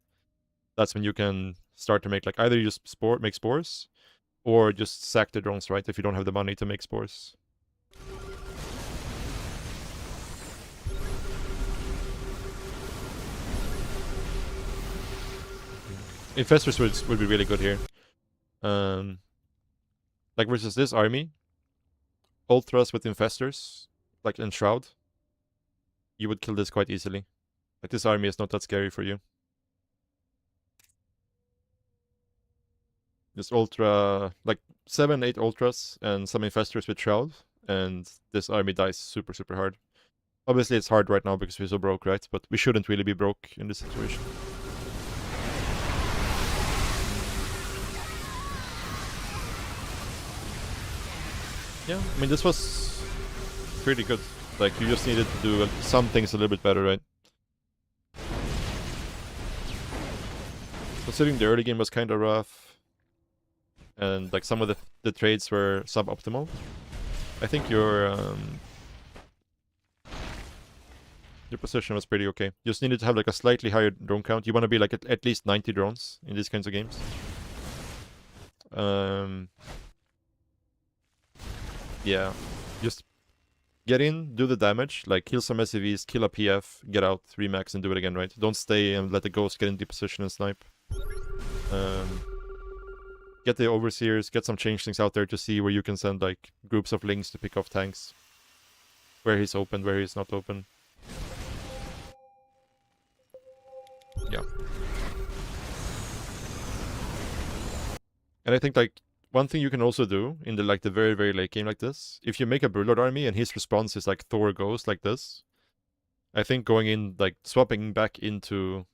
that's when you can start to make, like, either you just make spores, or just sack the drones, right? If you don't have the money to make spores. Infestors would be really good here. Like versus this army, Ultras with Infestors, like in Shroud, you would kill this quite easily. Like, this army is not that scary for you. Just Ultra, like 7, 8 Ultras and some Infestors with Shroud, and this army dies super, super hard. Obviously, it's hard right now because we're so broke, right? But we shouldn't really be broke in this situation. Yeah, I mean, this was pretty good. Like, you just needed to do some things a little bit better, right? Considering the early game was kind of rough, and like some of the trades were suboptimal, I think your position was pretty okay. You just needed to have like a slightly higher drone count. You want to be like at least 90 drones in these kinds of games. Yeah, just get in, do the damage, like kill some SCVs, kill a PF, get out, remax, and do it again, right? Don't stay and let the ghost get into position and snipe. Get the overseers, get some changelings out there to see where you can send like groups of lings to pick off tanks. Where he's open, where he's not open. Yeah. And I think like one thing you can also do in the like the very, very late game like this, if you make a Brulord army and his response is like Thor Ghost like this, I think going in, like swapping back into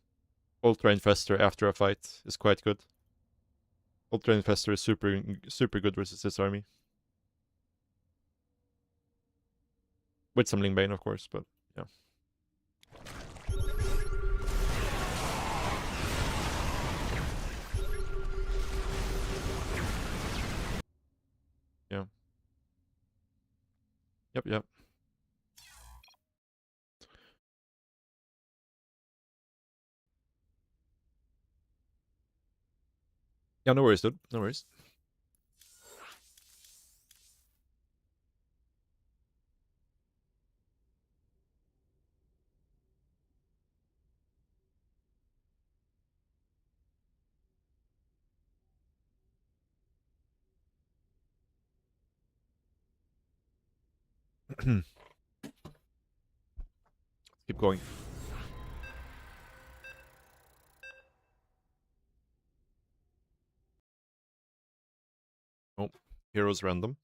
Ultra Infestor after a fight is quite good. Ultra Infestor is super good versus this army. With some Lingbane, of course, but yeah. Yeah. Yep. Yeah, no worries, dude. No worries. Keep going. Oh, heroes random.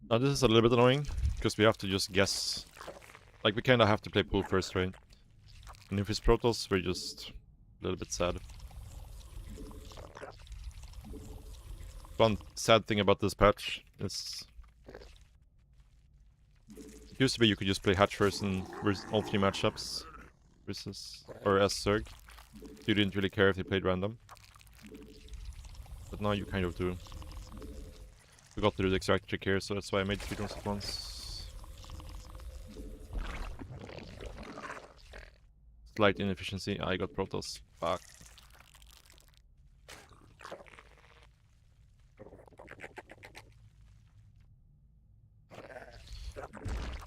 Now this is a little bit annoying, because we have to just guess. Like, we kind of have to play pool first, right? And if it's Protoss, we're just a little bit sad. One sad thing about this patch is... It used to be you could just play Hatch first in all 3 matchups versus... or as Zerg. You didn't really care if they played random. But now you kind of do. We got to do the extract trick here, so that's why I made 3 drones at once. Slight inefficiency. I got Protoss. Fuck.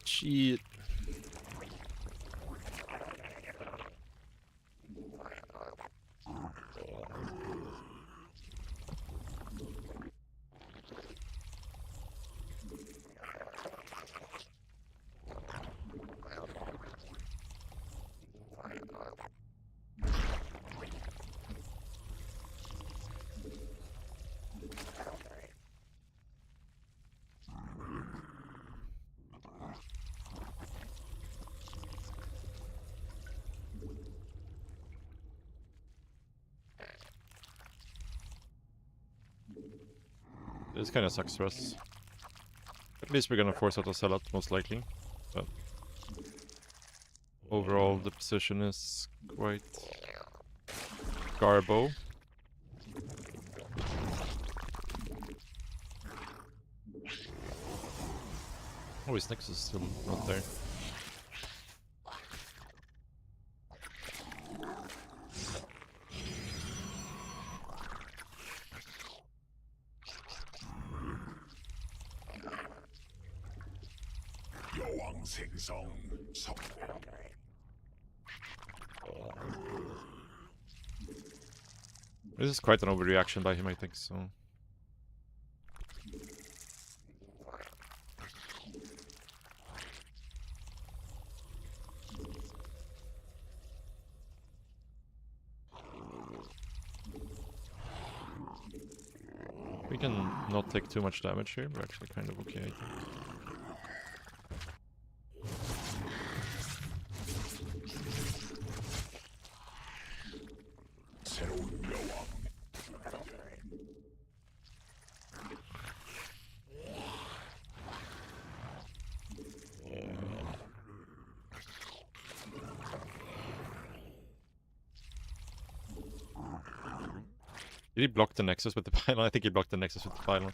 Shit. This kind of sucks for us. At least we're gonna force out a sellout, most likely. But overall, the position is quite garbo. Oh, his Nexus is still not there. 생성 성공. This is quite an overreaction by him, I think, so... We can not take too much damage here, we're actually kind of okay, I think. 새로운 여왕. Did he block the Nexus with the pylon? I think he blocked the Nexus with the pylon.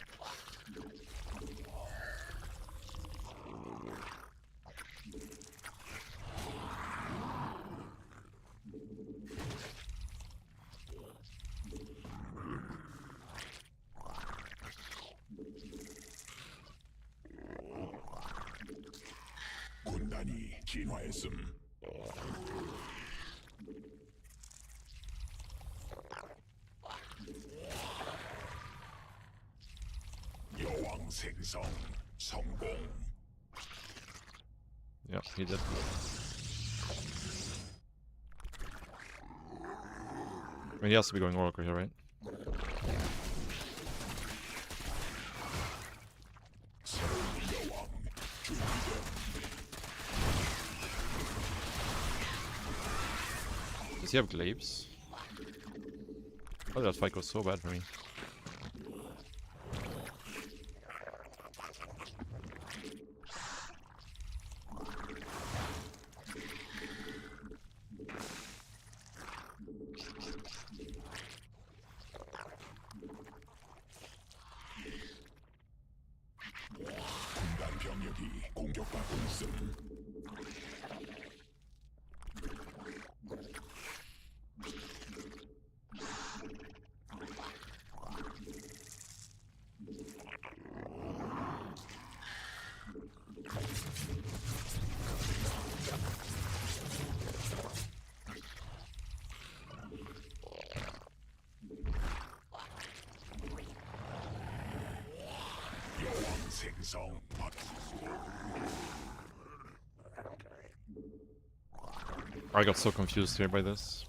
군단이 진화했음. 여왕 생성 성공. Yeah, he did. I mean, he has to be going Oracle here, right? 새로운 여왕 준비됨. Does he have glaives? Oh, that fight goes so bad for me. 군단 병력이 공격받고 있음. 여왕 생성 I got so confused here by this.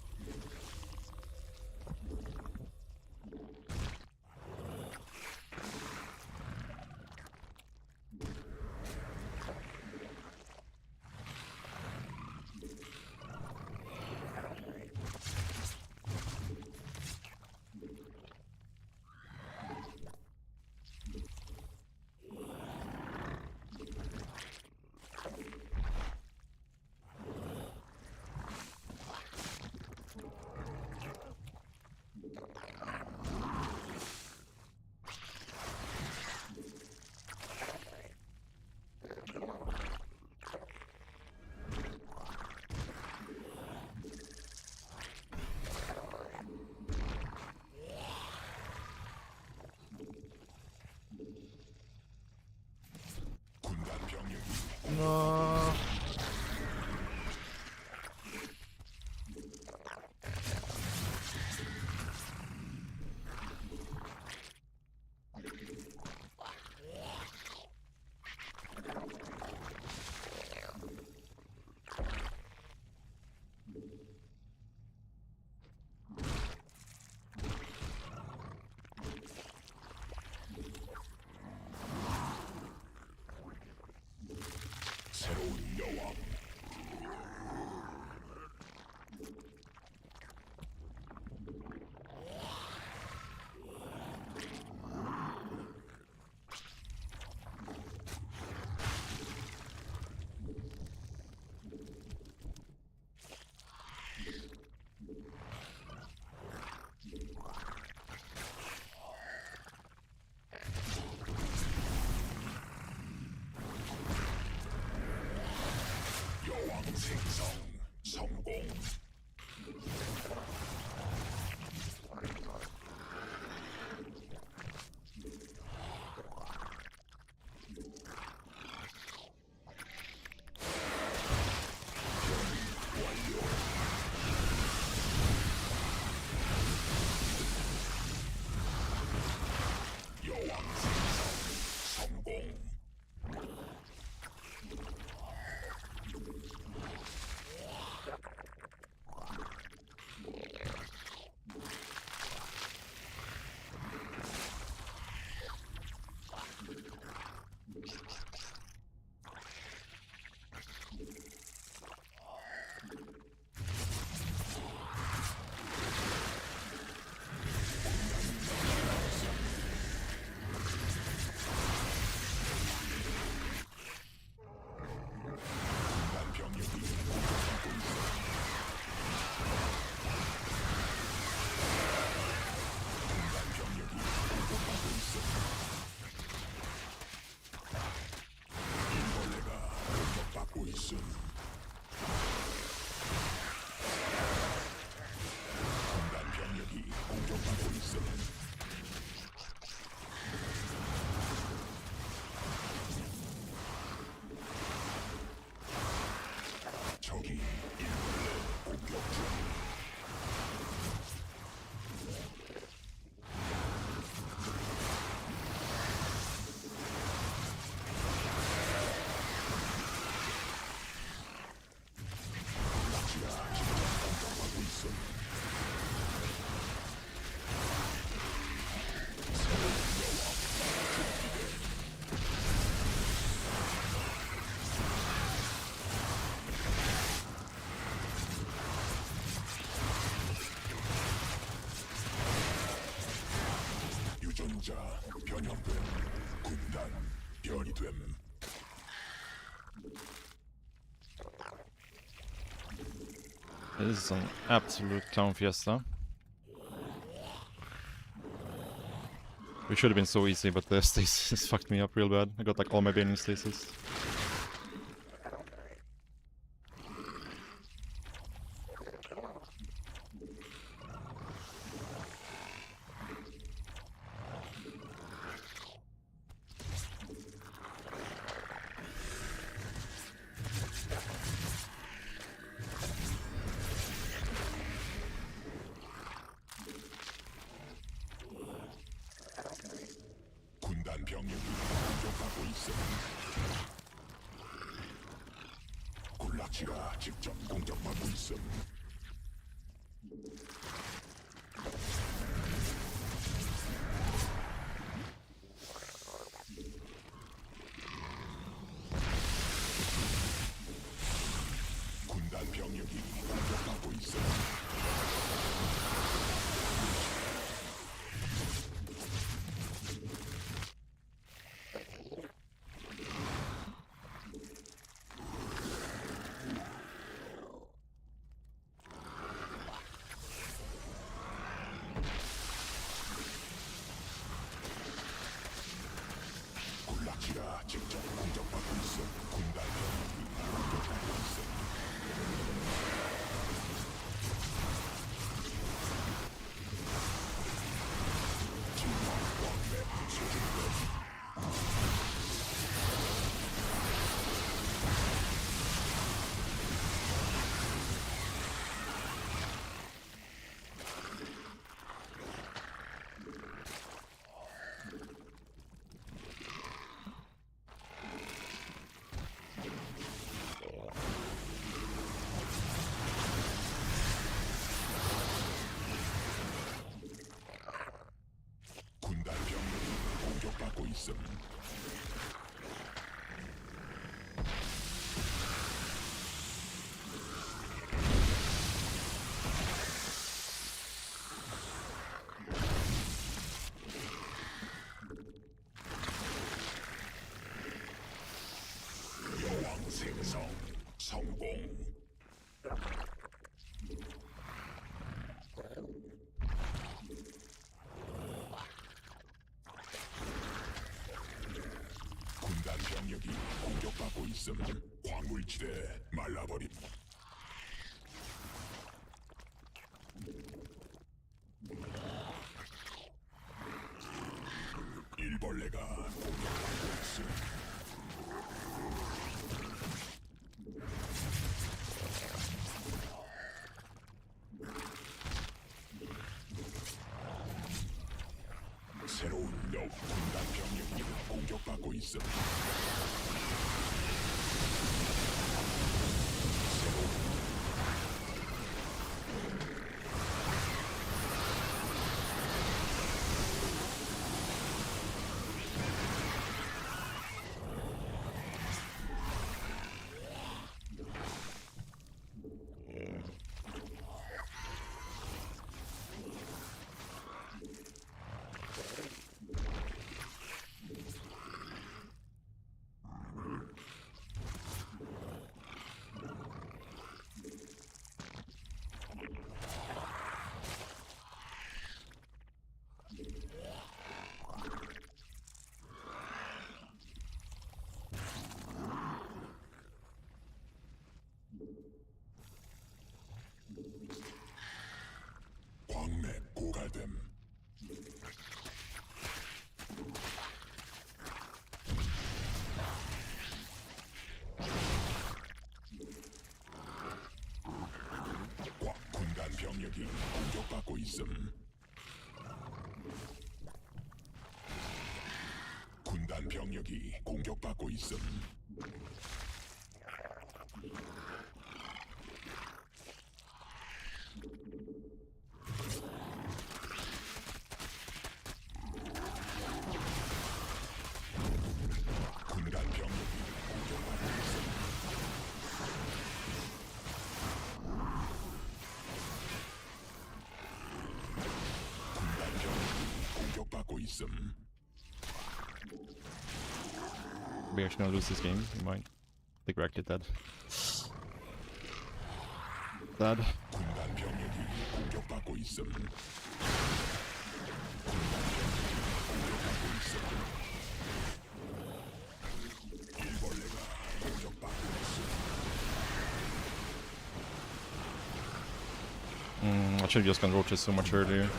군단 병력이 No. 새로운 여왕. 여왕 생성 성공. 변형됨. 군단 변이 됨. This is an absolute clown fiesta. It should have been so easy, but the stasis fucked me up real bad. I got like all my baiting stasis. 군단 병력이 공격하고 있음. 군락지가 직접 공격받고 있음. 군단 병력이 공격받고 있음. 군락지가 직접 공격받고 있음. 군단 병력이 공격받고 있음. 군단 병력이 공격받고 있음. 여왕 생성 성공. 군단 병력이 공격받고 있음. 광물지대 말라버림. 일벌레가 공격받고 있음. 새로운 군단 병력이 공격받고 있음. 광맥 고갈됨. 군단 병력이 공격받고 있음. 군단 병력이 공격받고 있음. 군단 병력이 공격받고 있음. 군단 병력이 공격받고 있음. We're actually gonna lose this game. We might. I think we're actually dead. Dead. 군단 병력이 공격받고 있음. 일벌레가 공격받고 있음. I should have just gone roaches so much earlier.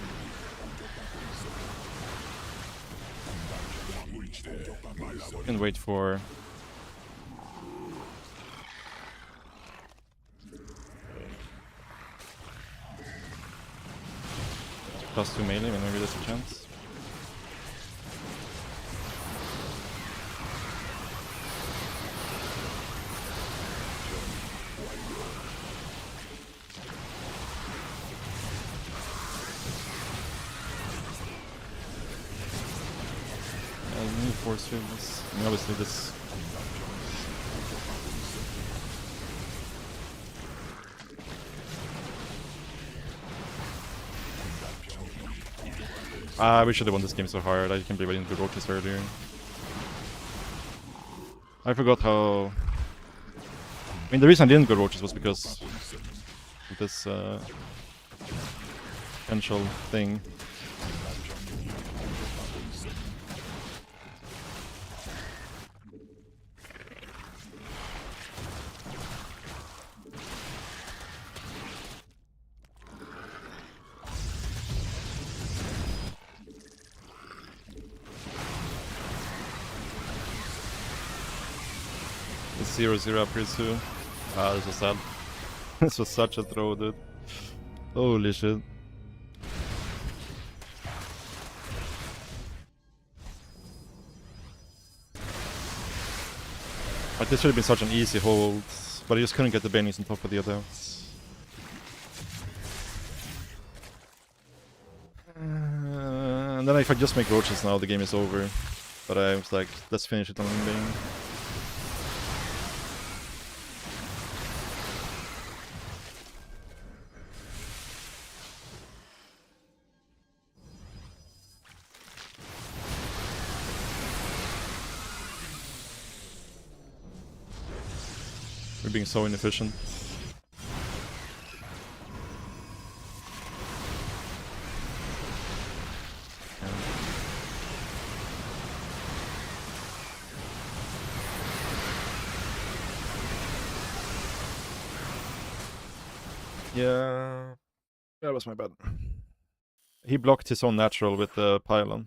And wait for. +2 melee, and maybe there's a chance. I need force field this. I mean, obviously this. We should have won this game so hard. I can't believe I didn't do roaches earlier. I forgot how. I mean, the reason I didn't go roaches was because of this potential thing. It's 0-0 up here too. Ah, this was sad. This was such a throw, dude. Holy shit. Like, this should have been such an easy hold, but I just couldn't get the Bennies on top of the adults. And then if I just make roaches now, the game is over. But I was like, let's finish it on the game. We're being so inefficient. Yeah, that was my bad. He blocked his own natural with the pylon.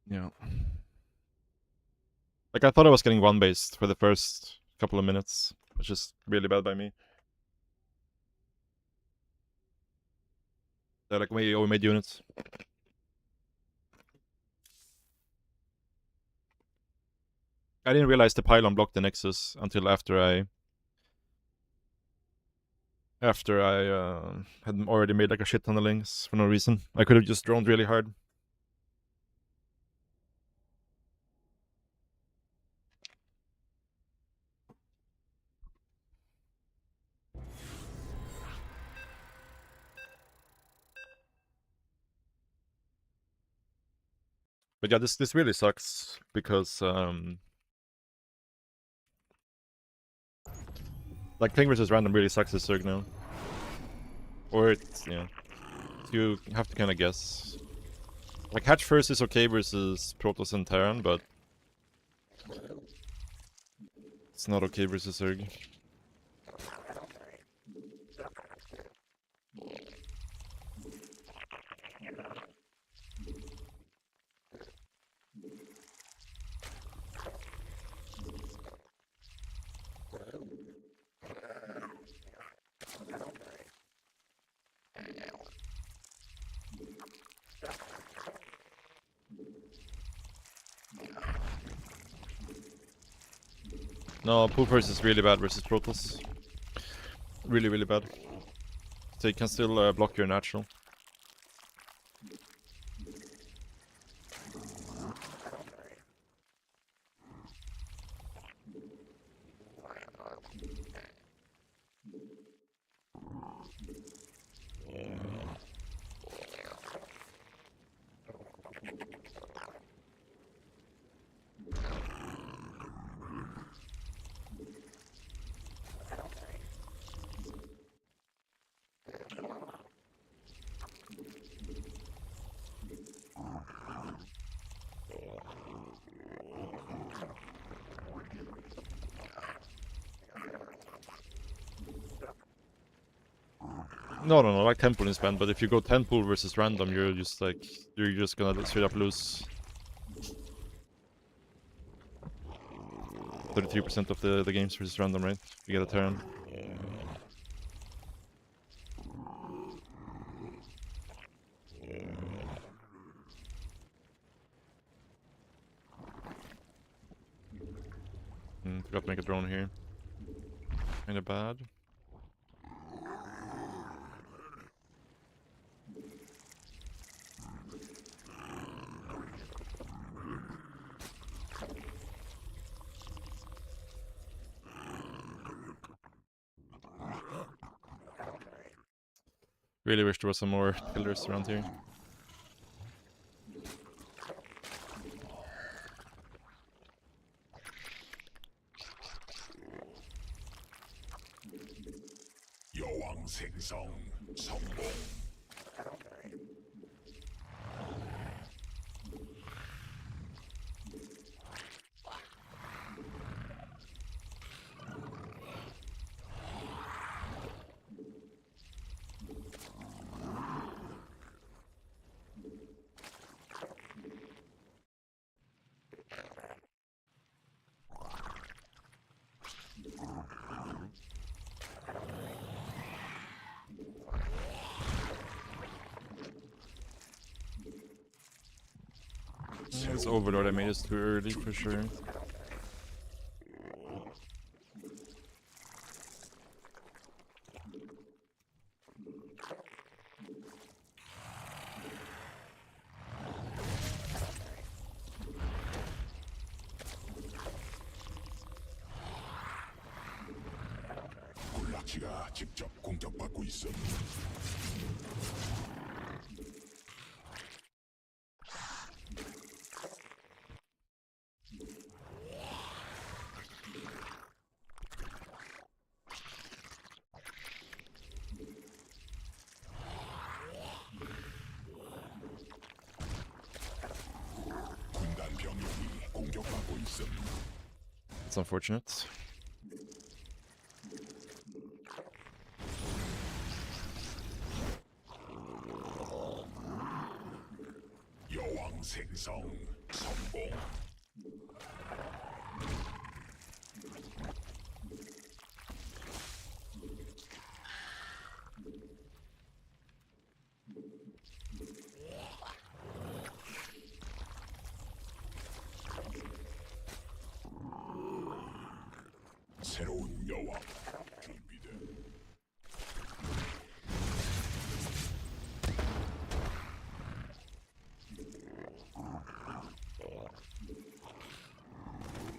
Yeah. Like, I thought I was getting one-based for the first couple of minutes, which is really bad by me. They're like way overmade units. I didn't realize the pylon blocked the Nexus until after I had already made like a shit ton of links for no reason. I could have just droned really hard. But yeah, this really sucks because like playing versus random really sucks this Zerg now. Or it's, yeah, you have to kind of guess. Like Hatch first is okay versus Protoss and Terran, but it's not okay versus Zerg. No, Poopers is really bad versus Protoss. Really, really bad. So you can still block your natural. No, like temple in spam, but if you go temple versus random, you're just gonna straight up lose 33% of the games versus random, right? You get a turn. Forgot to make a drone here. Kinda bad. Really wish there was some more killers around here. 여왕 생성 성공. This overlord I made is too early for sure. 군락지가 직접 공격받고 있음. 군단 병력이 공격받고 있음. It's unfortunate. 여왕 생성 성공. 새로운 여왕 준비됨.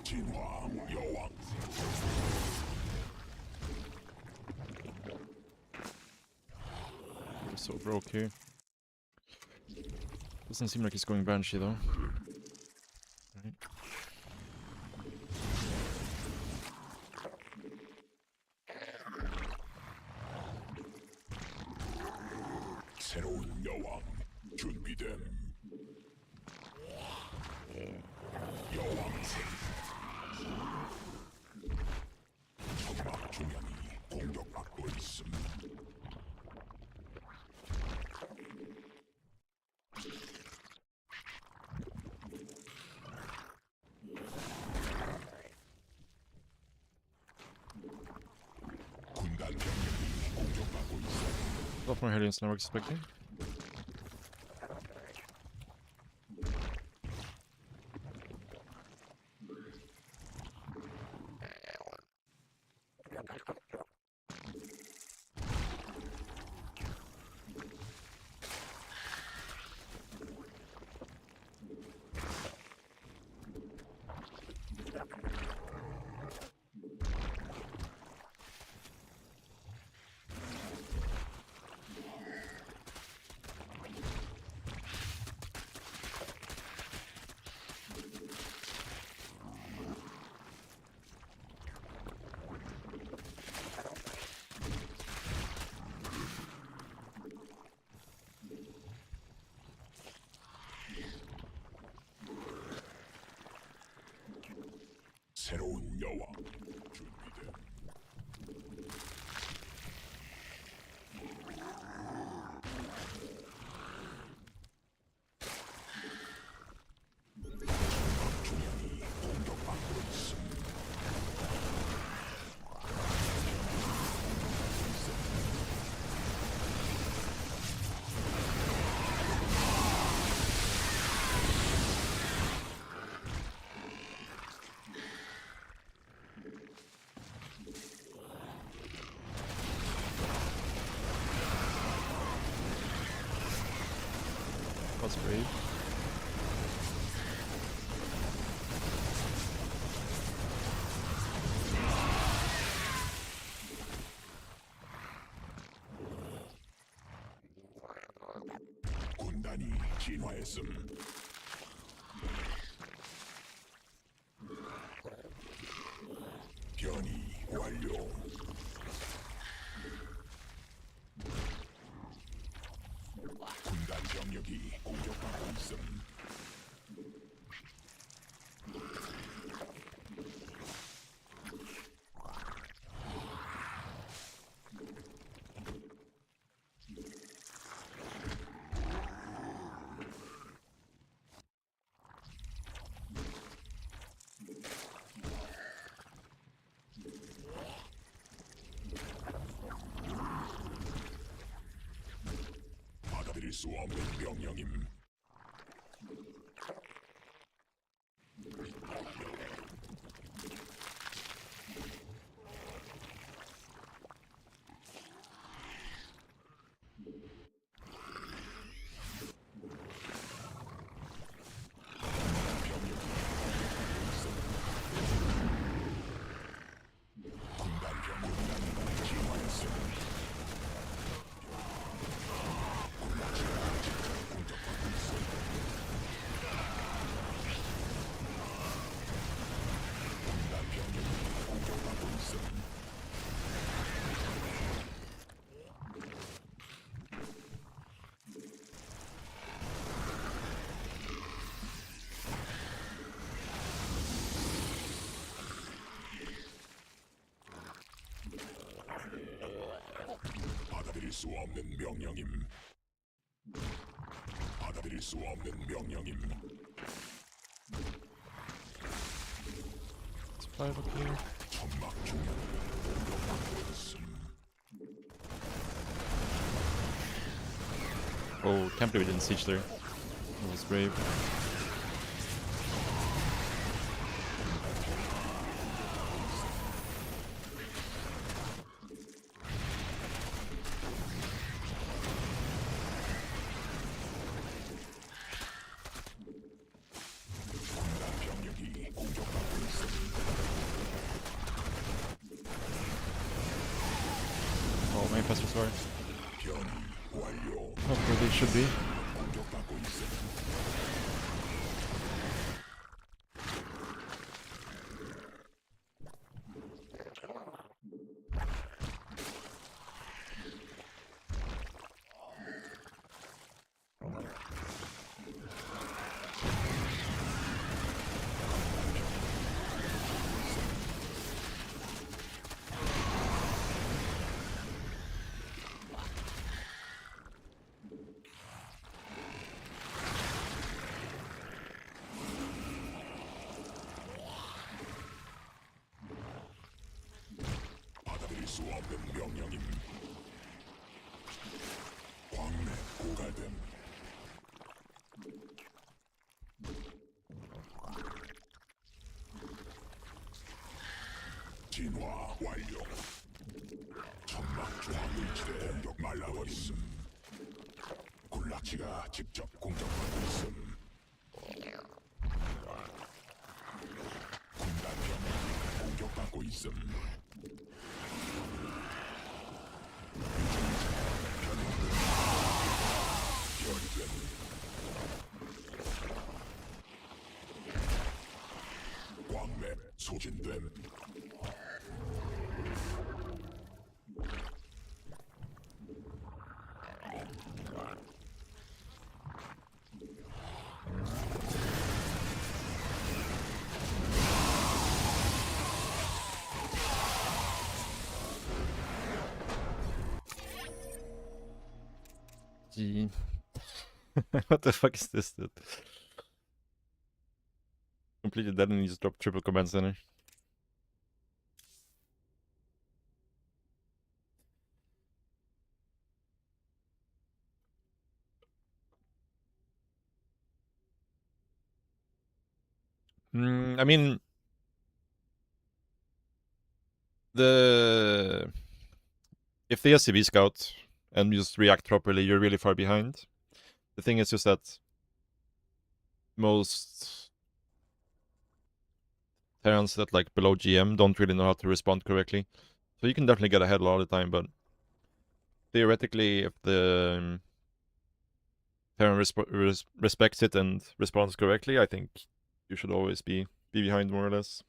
진화 여왕 We're so broke here. Doesn't seem like he's going Banshee though. Right. 새로운 여왕 준비됨. 여왕 생성. 적막 중량이 공격받고 있음. 군단 병력이 공격받고 있음. A lot more Hellions than I was expecting. 새로운 여왕 준비됨. Nice brave. 군단이 진화했음. 변이 완료. 군단 병력이 공격받고 있음. 받아들일 수 없는 명령임. 군단 병력이 진화했음. 공격받고 있음. 군단 병력이 공격받고 있음. 받아들일 수 없는 명령임. 받아들일 수 없는 명령임. Survival here. 천막 중에 공격받고 있음. Oh, can't believe we didn't siege there. That was brave. 군단 병력이 공격받고 있음. Oh, my infestor's sword. 변이 완료. Oh, where they should be. 공격받고 있음. 받아들일 수 없는 명령임. 광맥 고갈됨. 진화 완료. 천막 중앙일지대 공격 말라버렸음. 군락지가 직접 공격받고 있음. 군단 병력이 공격받고 있음. 변이됨. 광맥 소진됨. Gee. What the fuck is this, dude? Completely dead and he just dropped triple command center. I mean, if the SCV scout and you just react properly, you're really far behind. The thing is just that most Terrans that like below GM don't really know how to respond correctly. So you can definitely get ahead a lot of the time, but theoretically, if the Terran respects it and responds correctly, I think you should always be behind more or less.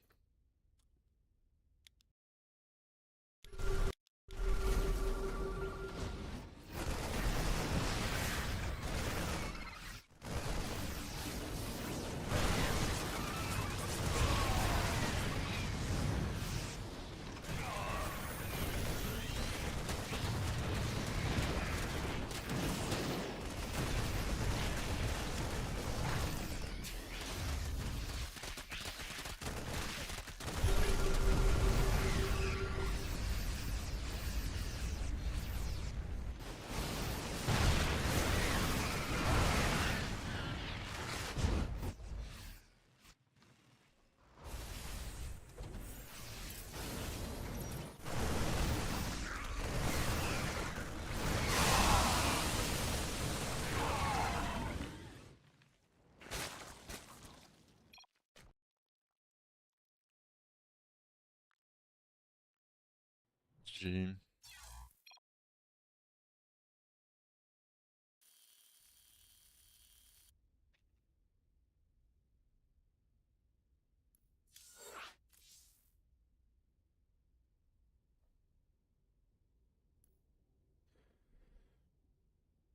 Gee.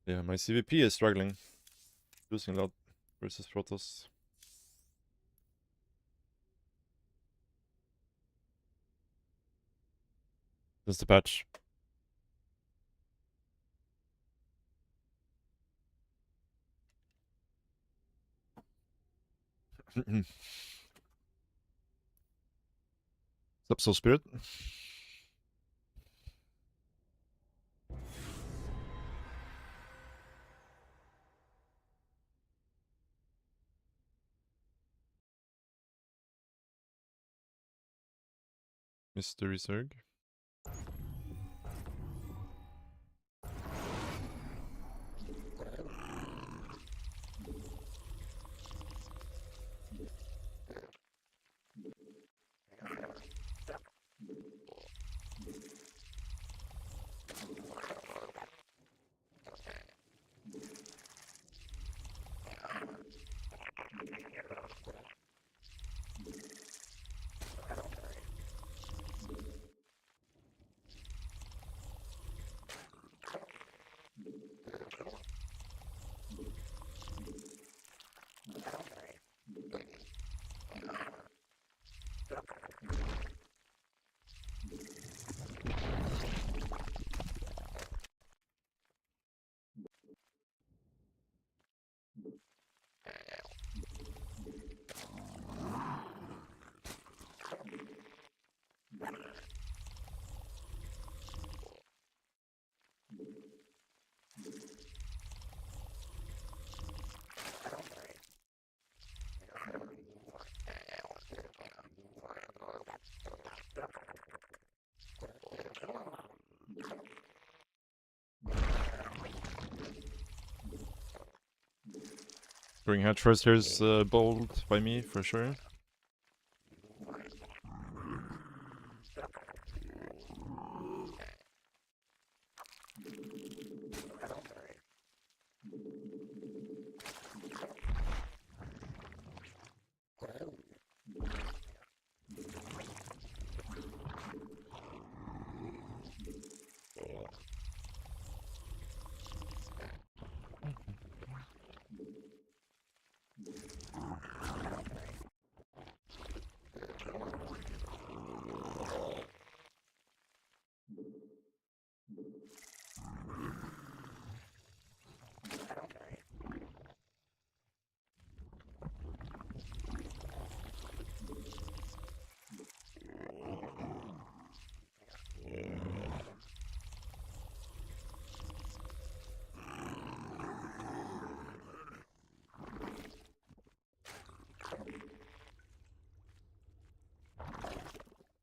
Yeah, my CVP is struggling. Losing a lot versus Protoss. That's the patch. What's up, Soul Spirit? Mystery Zerg. Going head first here is bold by me for sure.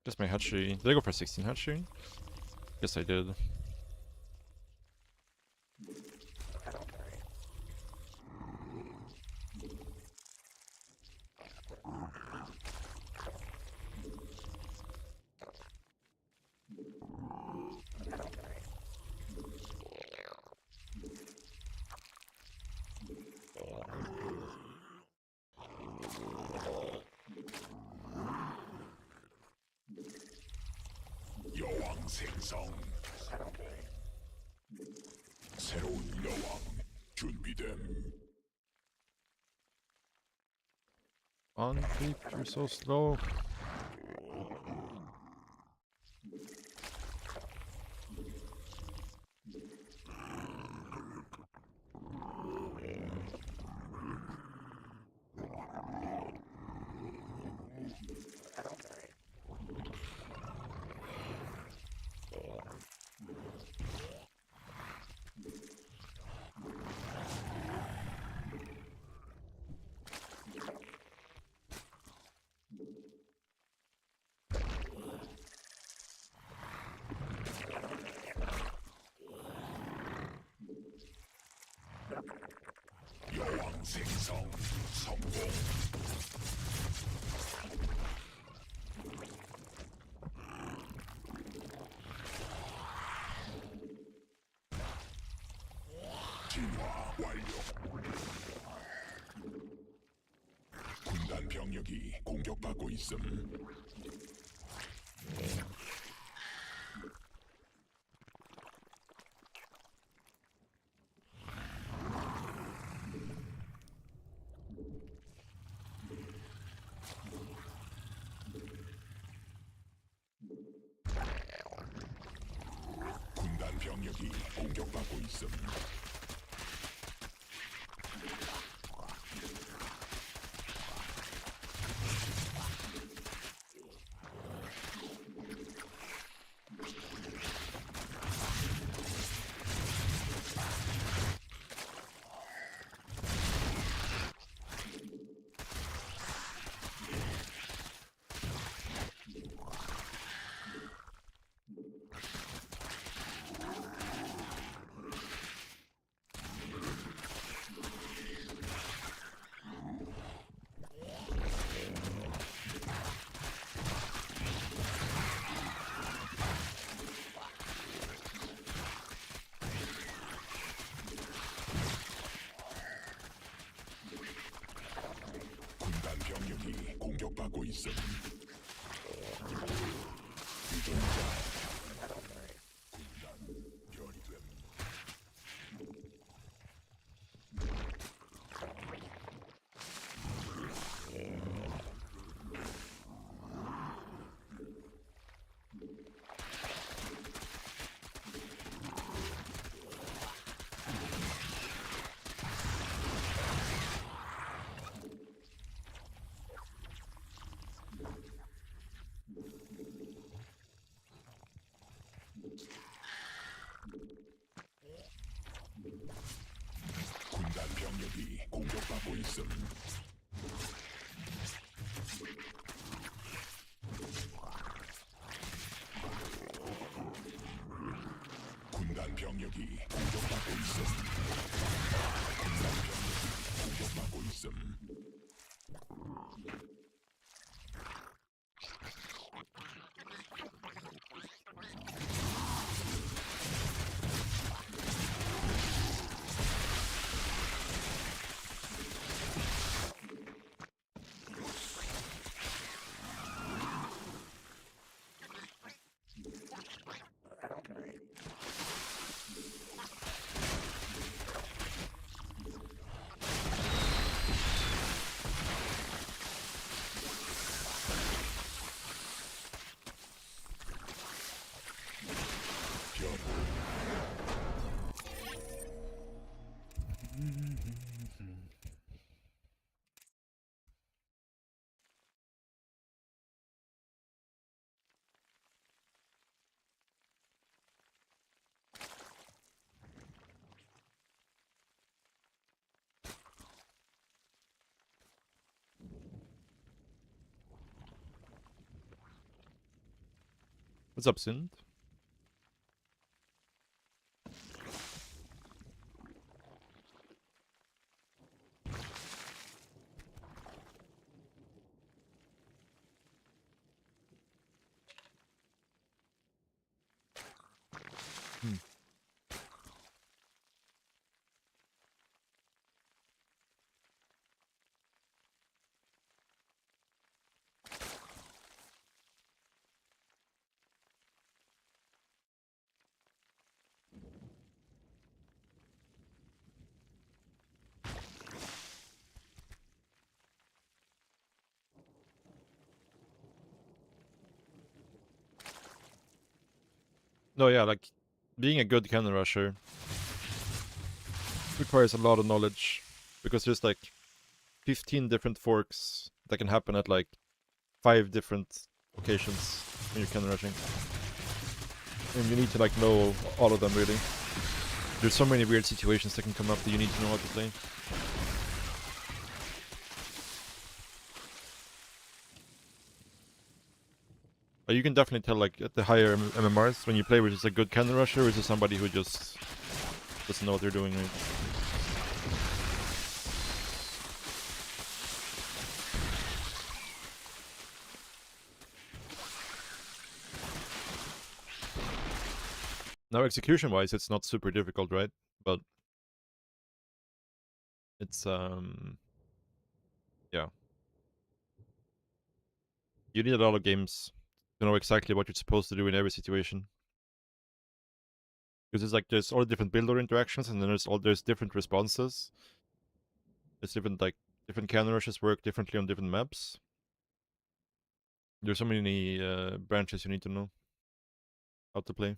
Just my hatchery. Did I go for 16 hatchery? Yes, I did. 생성. 새로운 여왕 준비됨. On creep, you're so slow. 여왕 생성 성공. 진화 완료. 군단 병력이 공격받고 있음. 군단 병력이 공격받고 있음. 군단 병력이 공격받고 있음. 유전자 군단 변이 됨. 군단 병력이 공격받고 있음. 군단 병력이 공격받고 있음. 군단 병력이 공격받고 있음. What's up, Sind? No, yeah, like being a good cannon rusher requires a lot of knowledge because there's like 15 different forks that can happen at like 5 different occasions when you're cannon rushing. And you need to like know all of them really. There's so many weird situations that can come up that you need to know how to play. But you can definitely tell like at the higher MMRs when you play with just a good cannon rusher or is it somebody who just doesn't know what they're doing right. Now execution wise it's not super difficult, right? But it's yeah. You need a lot of games to know exactly what you're supposed to do in every situation. Because it's like there's all different builder interactions and then there's different responses. There's different cannon rushes work differently on different maps. There's so many branches you need to know how to play.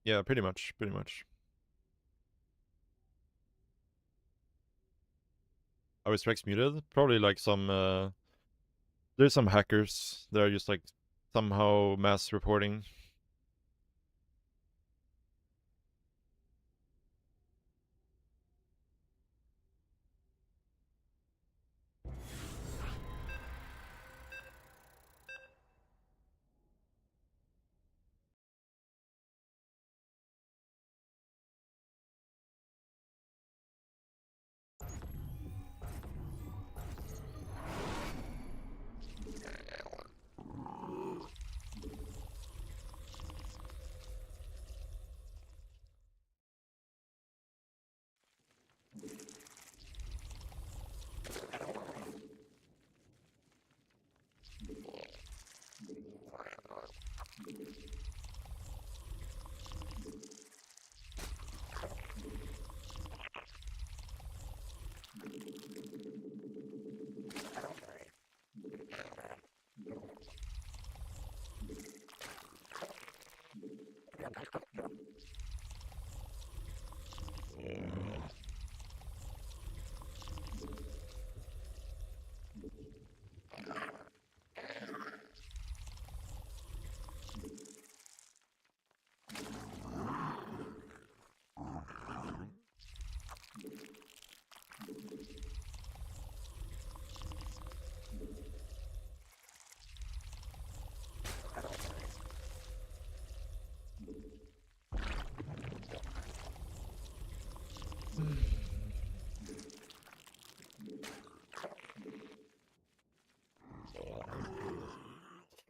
Yeah, pretty much. Are his Rex muted? Probably like some there's some hackers that are just like somehow mass reporting.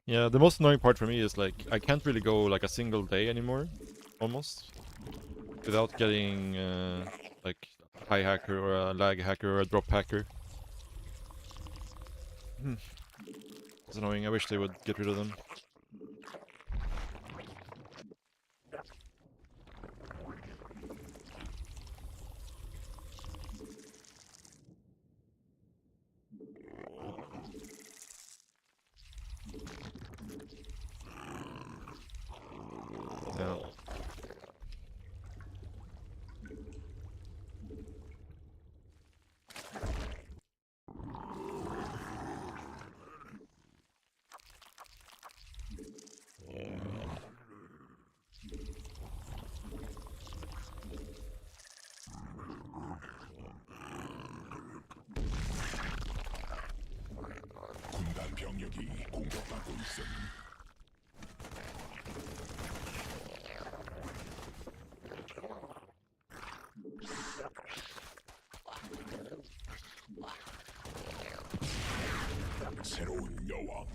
Yeah, the most annoying part for me is like I can't really go like a single day anymore, almost, without getting like a high hacker or a lag hacker or a drop hacker. It's annoying. I wish they would get rid of them. Yeah. 군단 병력이 공격받고 있음. 새로운 여왕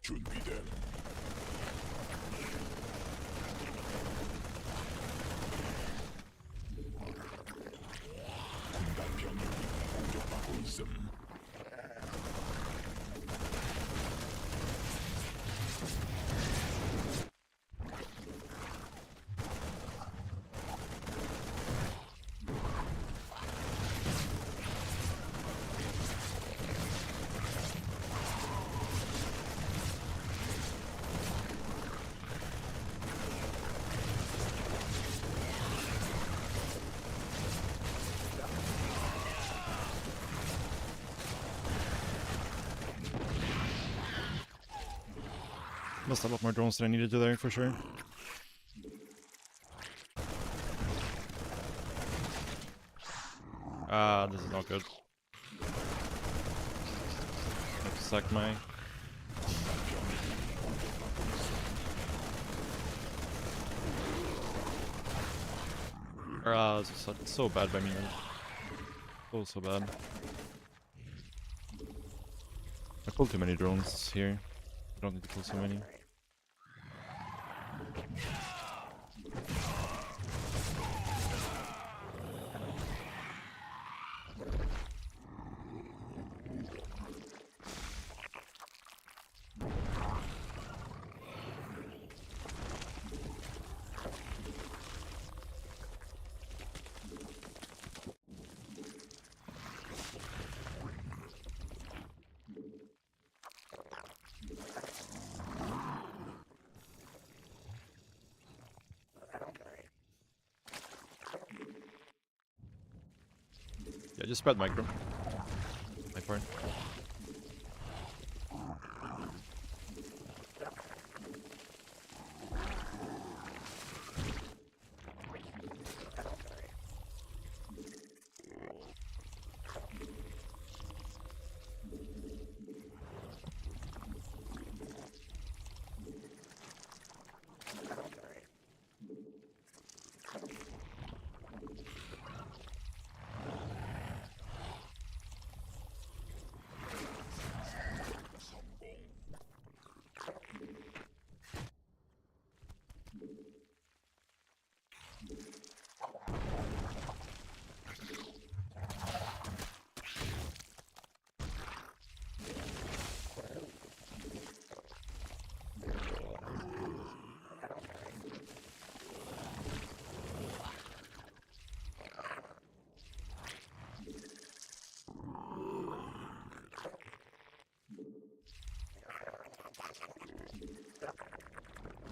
준비됨. 군단 병력이 Lost a lot more drones than I needed to there for sure. Ah, this is not good. Let's suck my. Ah, this is so bad by me. So bad. I pulled too many drones here. I don't need to pull so many. Yeah, just spread micro. My part.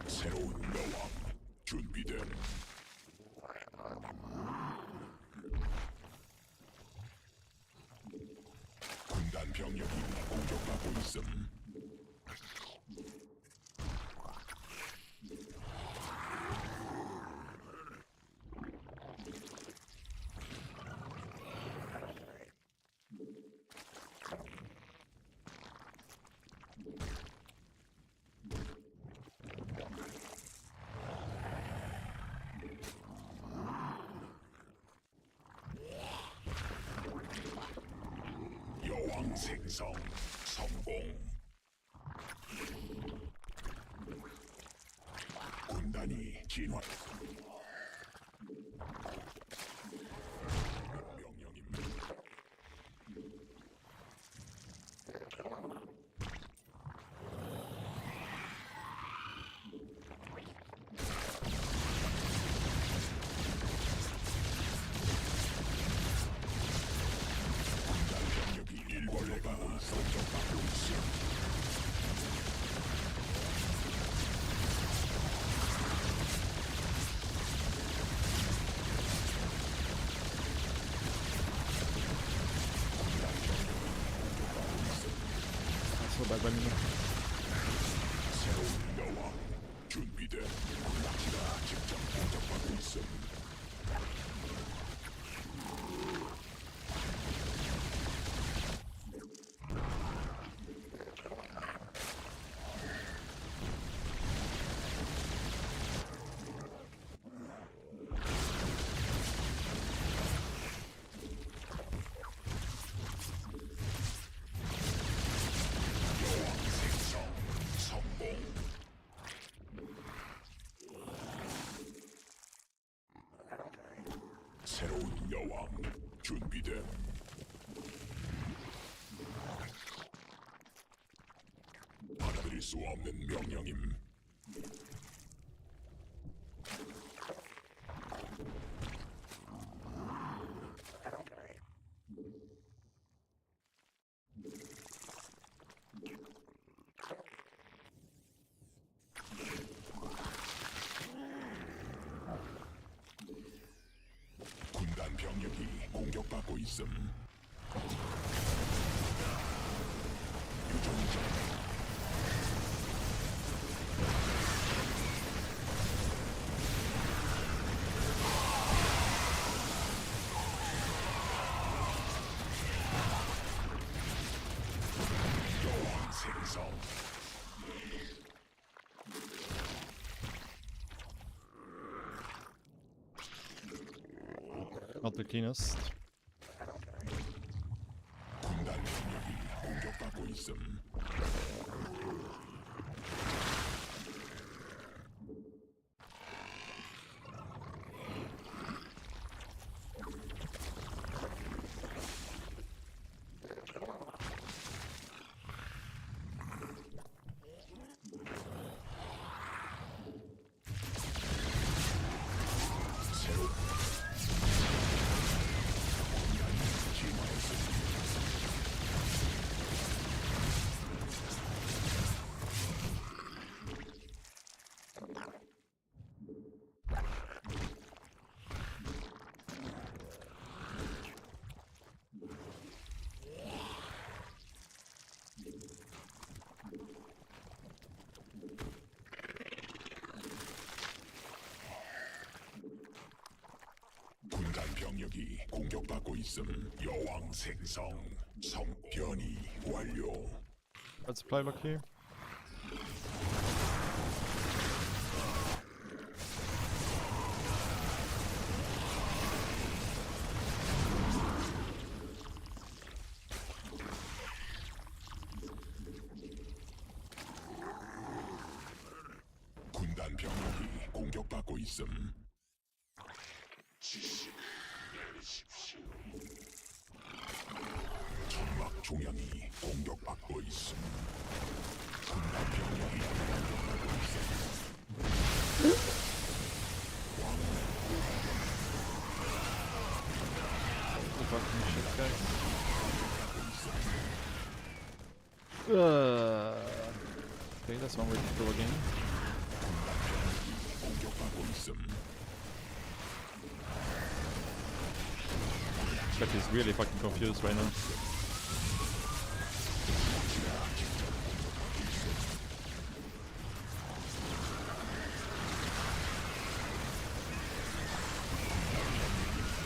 새로운 여왕 준비됨. 군단 병력이 공격받고 있음. 여왕 생성 성공. 군단이 진화. 명령입니다. 일벌레가 성적받고 있어. That's so bad by me. 새로운 여왕 준비돼. 군락지가 직접 공격받고 있어. 새로운 여왕 준비됨. 받아들일 수 없는 명령임. 군단 병력이 공격받고 있음. 유전자 Not the cleanest. 군단 병력이 공격받고 있음. 새로 군단 병력이 공격받고 있음. 여왕 생성 성변이 완료. Red supply lock here. 군단 병력이 공격받고 있음. 지시 내리십시오. 천막 종양이 공격받고 있음. 군단 병력이 공격받고 있음. The fucking shit, guys. Okay, that's one way to go again. 공격받고 있음. But he's really fucking confused right now.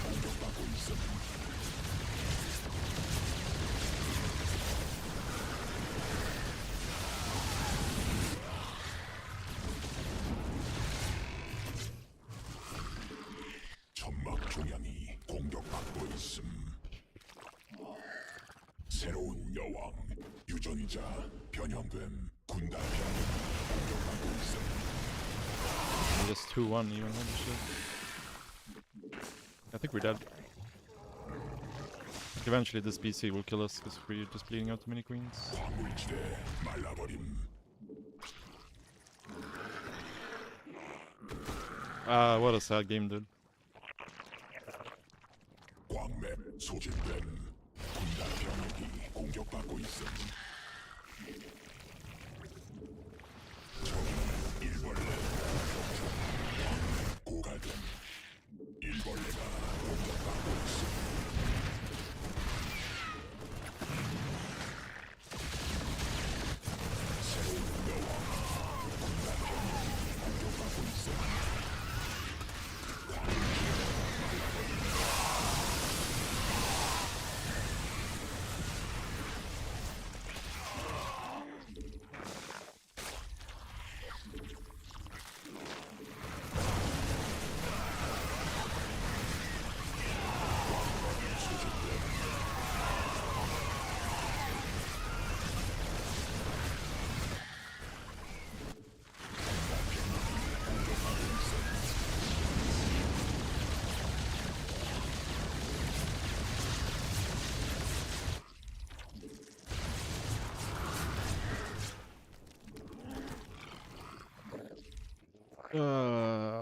공격받고 있음. 천막 종양이 공격받고 있음. 새로운 여왕 유전자 변형됨. 군단 병력이 공격받고 있음. And just 2-1 even, holy shit. I think we're dead. Eventually this BC will kill us because we're just bleeding out too many queens. 광물지대 말라버림. Ah, what a sad game, dude. 광맥 소진됨. 군단 병력이 공격받고 있음. 적은 일벌레 광맥 고갈됨. 일벌레가 공격받고 있음. 새로운 여왕 군단 병력이 공격받고 있음.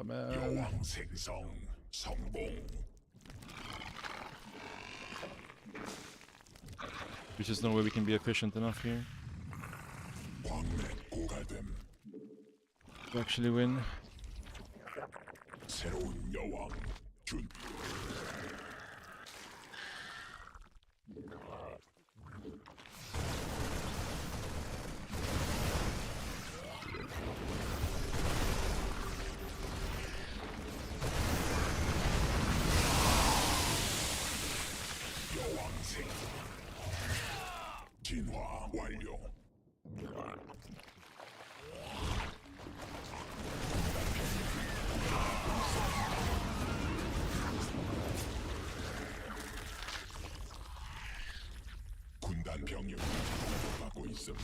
Man. 여왕 생성 성공. We just know where we can be efficient enough here 광맥 고갈됨. to actually win. 새로운 여왕 준. 여왕 생성 진화 완료. 병력이 공격받고 있음.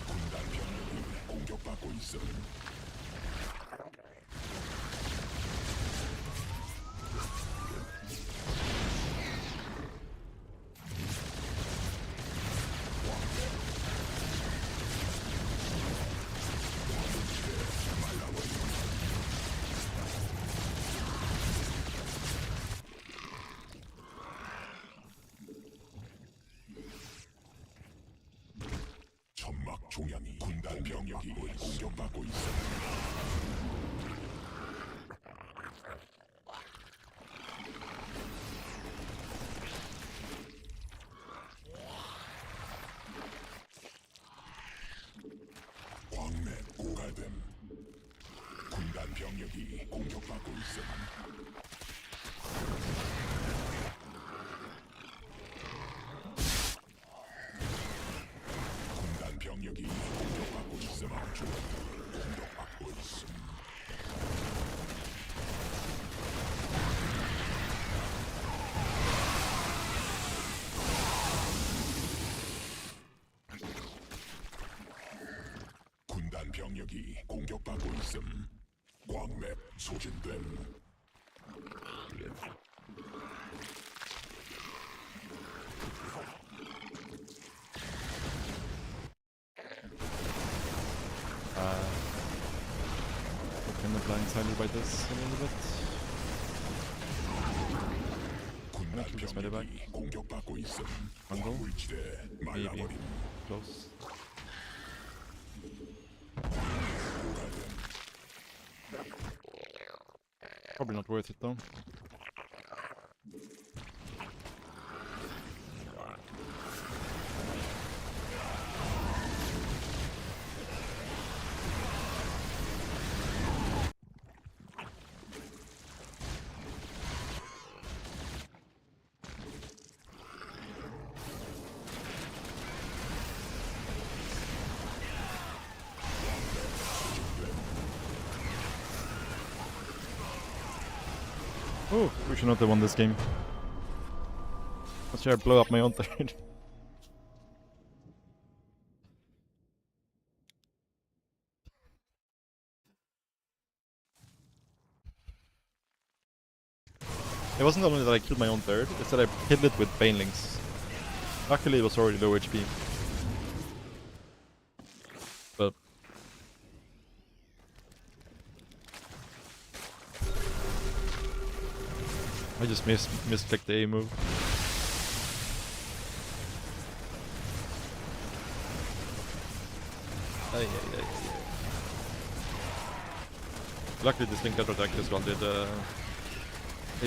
군단 병력이 공격받고 있음. 천막 종양이 군단 병력이 공격받고 있음. 광맥 고갈됨. 군단 병력이 공격받고 있음. 군단 병력이 공격받고 있음. 공격받고 있음. 군단 병력이 공격받고 있음. 광맥 소진됨. Kind of blindsided by this a little bit. 군단 keep this melee back. 병력이 공격받고 있음. Angle? 광물지대 Maybe. 말라버림. Close. Probably not worth it though. Oh, we should not have won this game. Let's try to blow up my own third. It wasn't only that I killed my own third, it's that I killed it with Banelings. Luckily it was already low HP. But I just misclicked the A move. Ay, ay, ay, ay. Luckily this link attack as well did a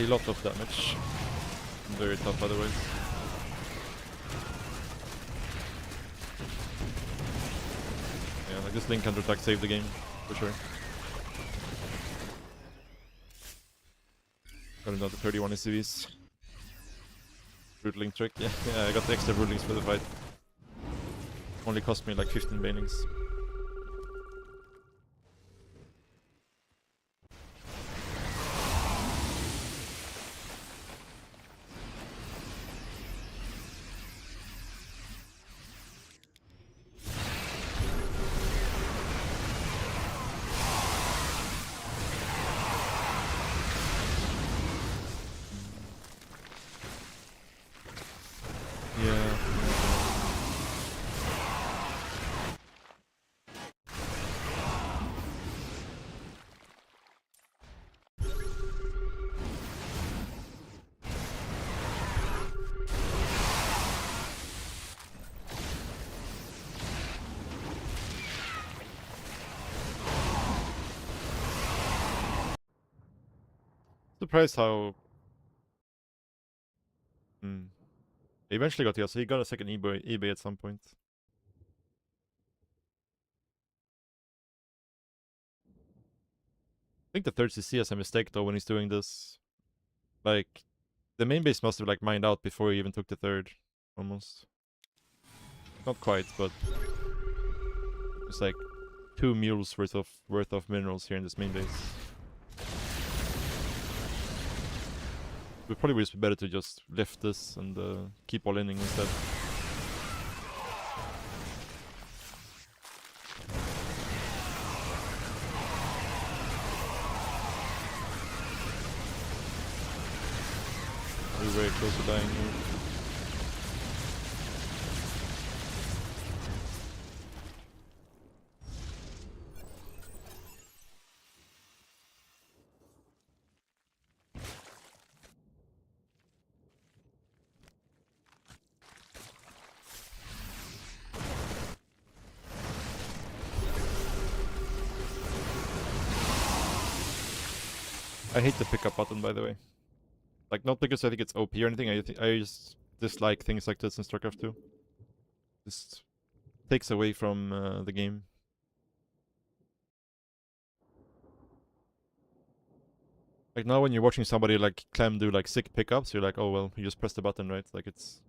lot of damage. Very tough otherwise. Yeah, like this link counter attack saved the game, for sure. Got another 31 SCVs. Brutling trick, yeah, I got the extra brutings for the fight. Only cost me like 15 banings. Yeah. Surprised how... He eventually got here, so he got a second eBay at some point. I think the third CC has a mistake though when he's doing this. Like, The main base must have like mined out before he even took the third, almost. Not quite, but it's like 2 mules worth of minerals here in this main base. Would probably be better to just lift this and keep all inning instead. We're very close to dying here. I hate the pickup button, by the way. Like, not because I think it's OP or anything, I just dislike things like this in StarCraft 2. Just takes away from the game. Like, now when you're watching somebody like Clem do like sick pickups, you're like, oh well, you just press the button, right? Like, it's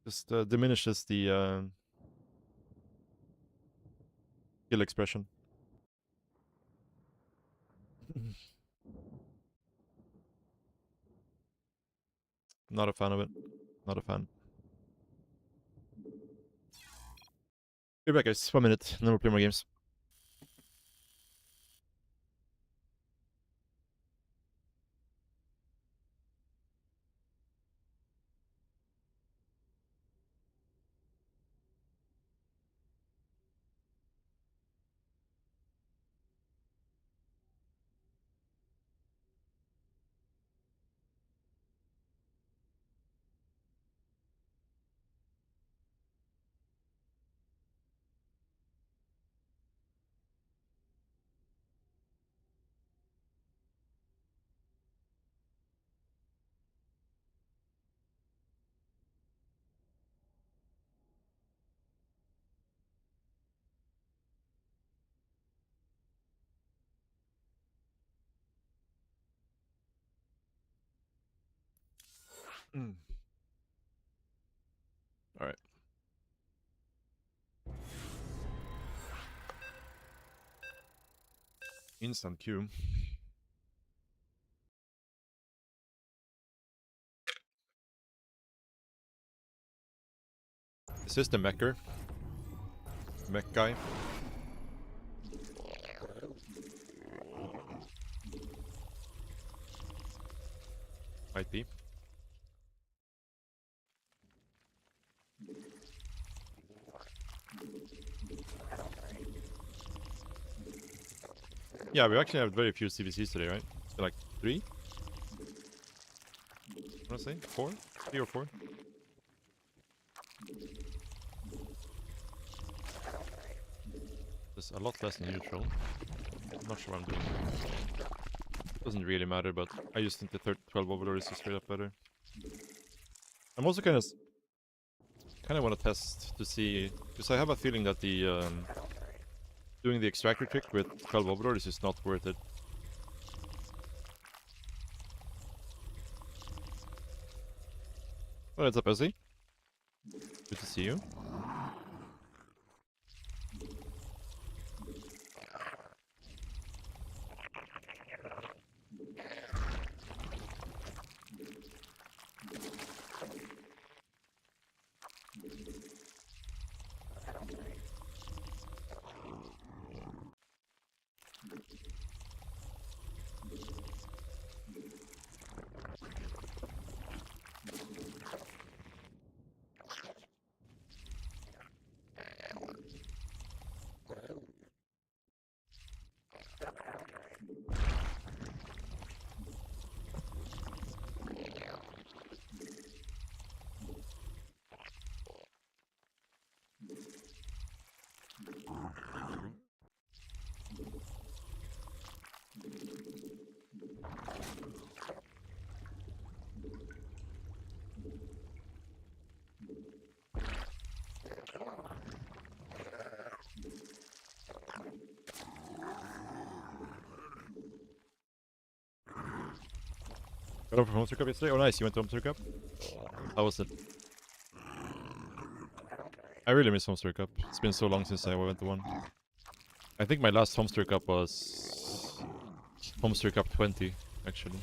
just diminishes the skill expression. Not a fan of it. Not a fan. Be back, guys. 1 minute, and then we'll play more games. Alright. Instant queue. Is this the mecher? Mech guy? Might be. Yeah, we actually have very few CVCs today, right? So like 3? I wanna say 4? 3 or 4? There's a lot less than neutral. I'm not sure what I'm doing. Doesn't really matter, but I just think the 12 Overlord is just straight up better. I'm also kind of want to test to see, because I have a feeling that the doing the extractor trick with 12 Overlord is just not worth it. Well, what's up, Ezzy? Good to see you. Got over from Homester Cup yesterday? Oh nice, you went to Homester Cup? How was it? I really miss Homester Cup. It's been so long since I went to one. I think my last Homester Cup was Homester Cup 20, actually.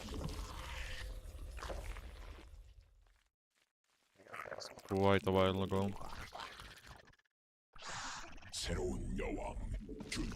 It's quite a while ago. 새로운 여왕 준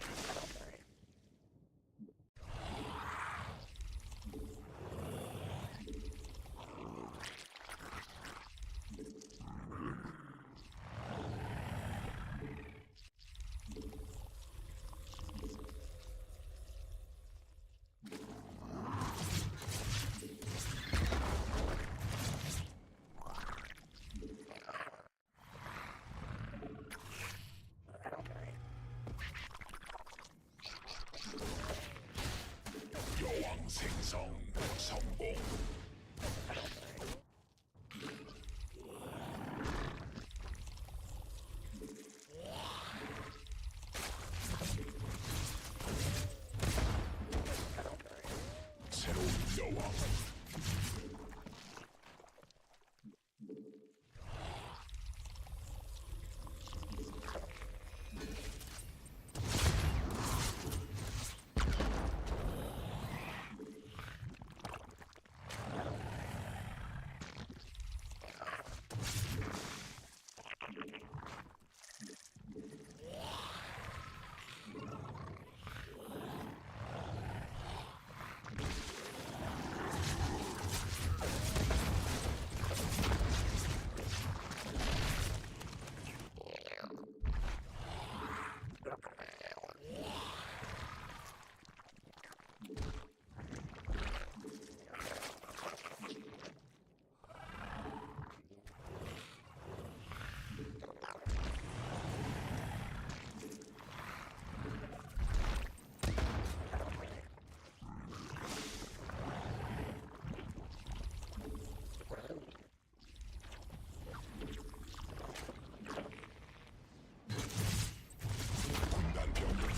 여왕 생성 성공 새로운 여왕 군단 병력이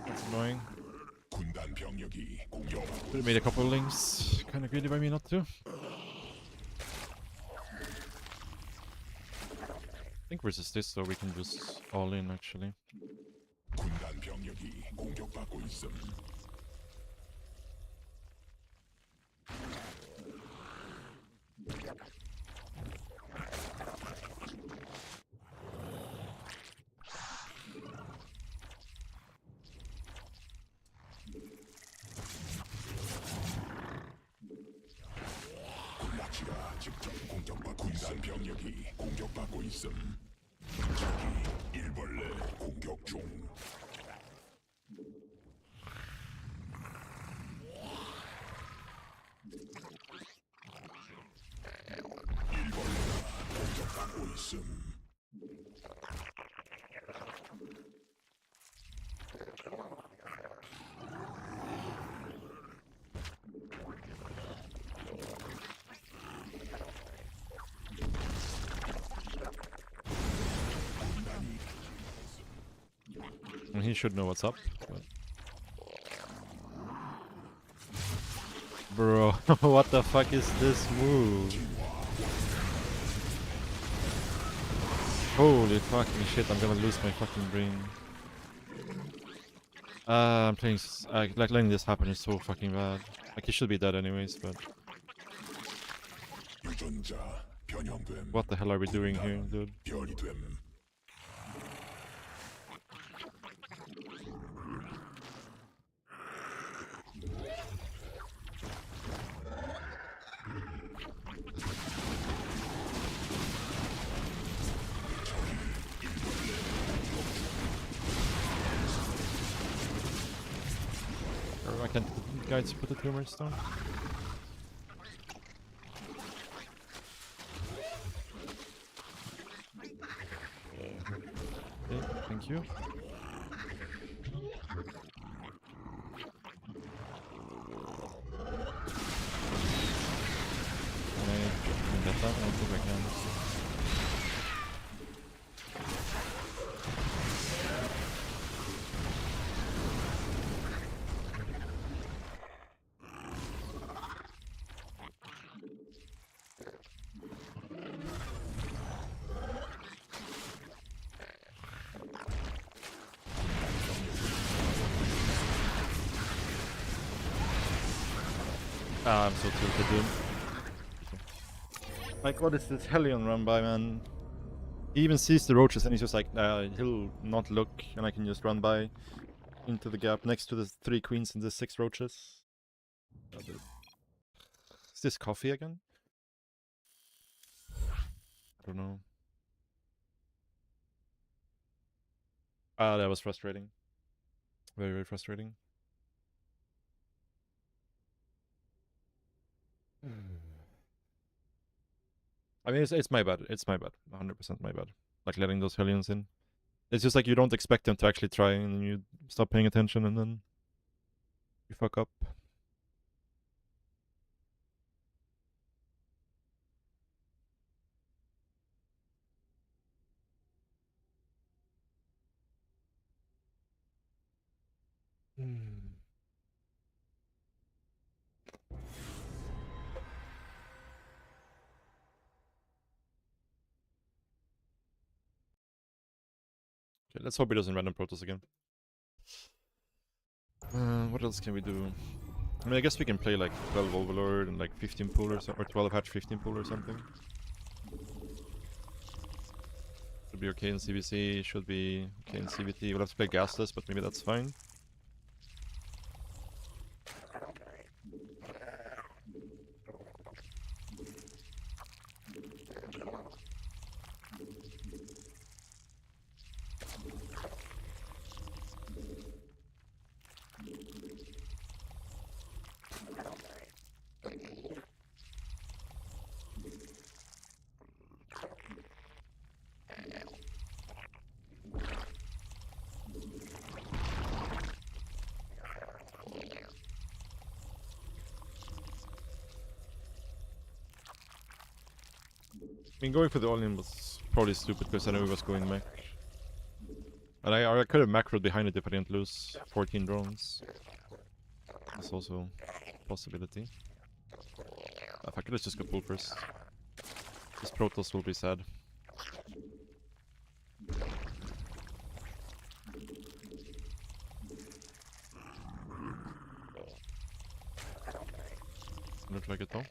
That's annoying. 군단 병력이 공격하고 Could have made a couple of links. Kinda greedy by me not to. I think versus this though we can just all in actually. 군단 병력이 공격받고 있음. 군락지가 직접 공격받고 군단 병력이 공격받고 있음. 적이 일벌레 공격 중. 일벌레가 공격받고 있음. And he should know what's up. But... Bro, what the fuck is this move? Holy fucking shit, I'm gonna lose my fucking brain. I'm playing... like letting this happen is so fucking bad. Like he should be dead anyways, but... 유전자 변형됨. What the hell are we doing here, dude? 별이 됨. Or I can't guys put the tumors down. Thank you. Can I get that? I don't think I can. Ah, I'm so tilted, dude. Like, what is this Hellion run by, man? He even sees the roaches and he's just like, he'll not look and I can just run by into the gap next to the 3 queens and the 6 roaches. Oh, dude. Is this coffee again? I don't know. Ah, that was frustrating. Very, very frustrating. I mean, it's my bad. It's my bad. 100% my bad. Like letting those Hellions in. It's just like you don't expect them to actually try and then you stop paying attention and then you fuck up. Okay, let's hope he doesn't random Protoss again. What else can we do? I mean, I guess we can play like 12 Overlord and like 15 pool or 12 hatch 15 pool or something. Should be okay in CBC, should be okay in CBT. We'll have to play gasless, but maybe that's fine. I mean, going for the all-in was probably stupid because I knew he was going mech. And I could have macroed behind it if I didn't lose 14 drones. That's also a possibility. If I could just go pool first. This Protoss will be sad. Look like it though.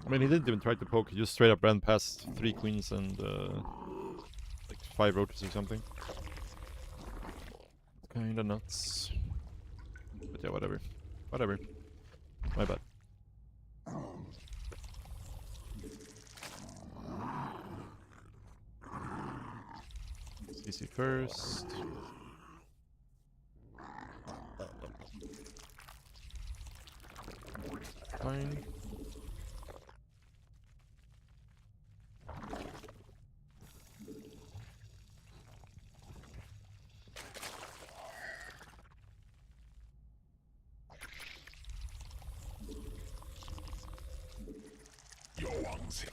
I mean, he didn't even try to poke, he just straight up ran past 3 queens and like 5 roaches or something. Kinda nuts. But yeah, whatever. Whatever. My bad. CC first. Fine. 여왕색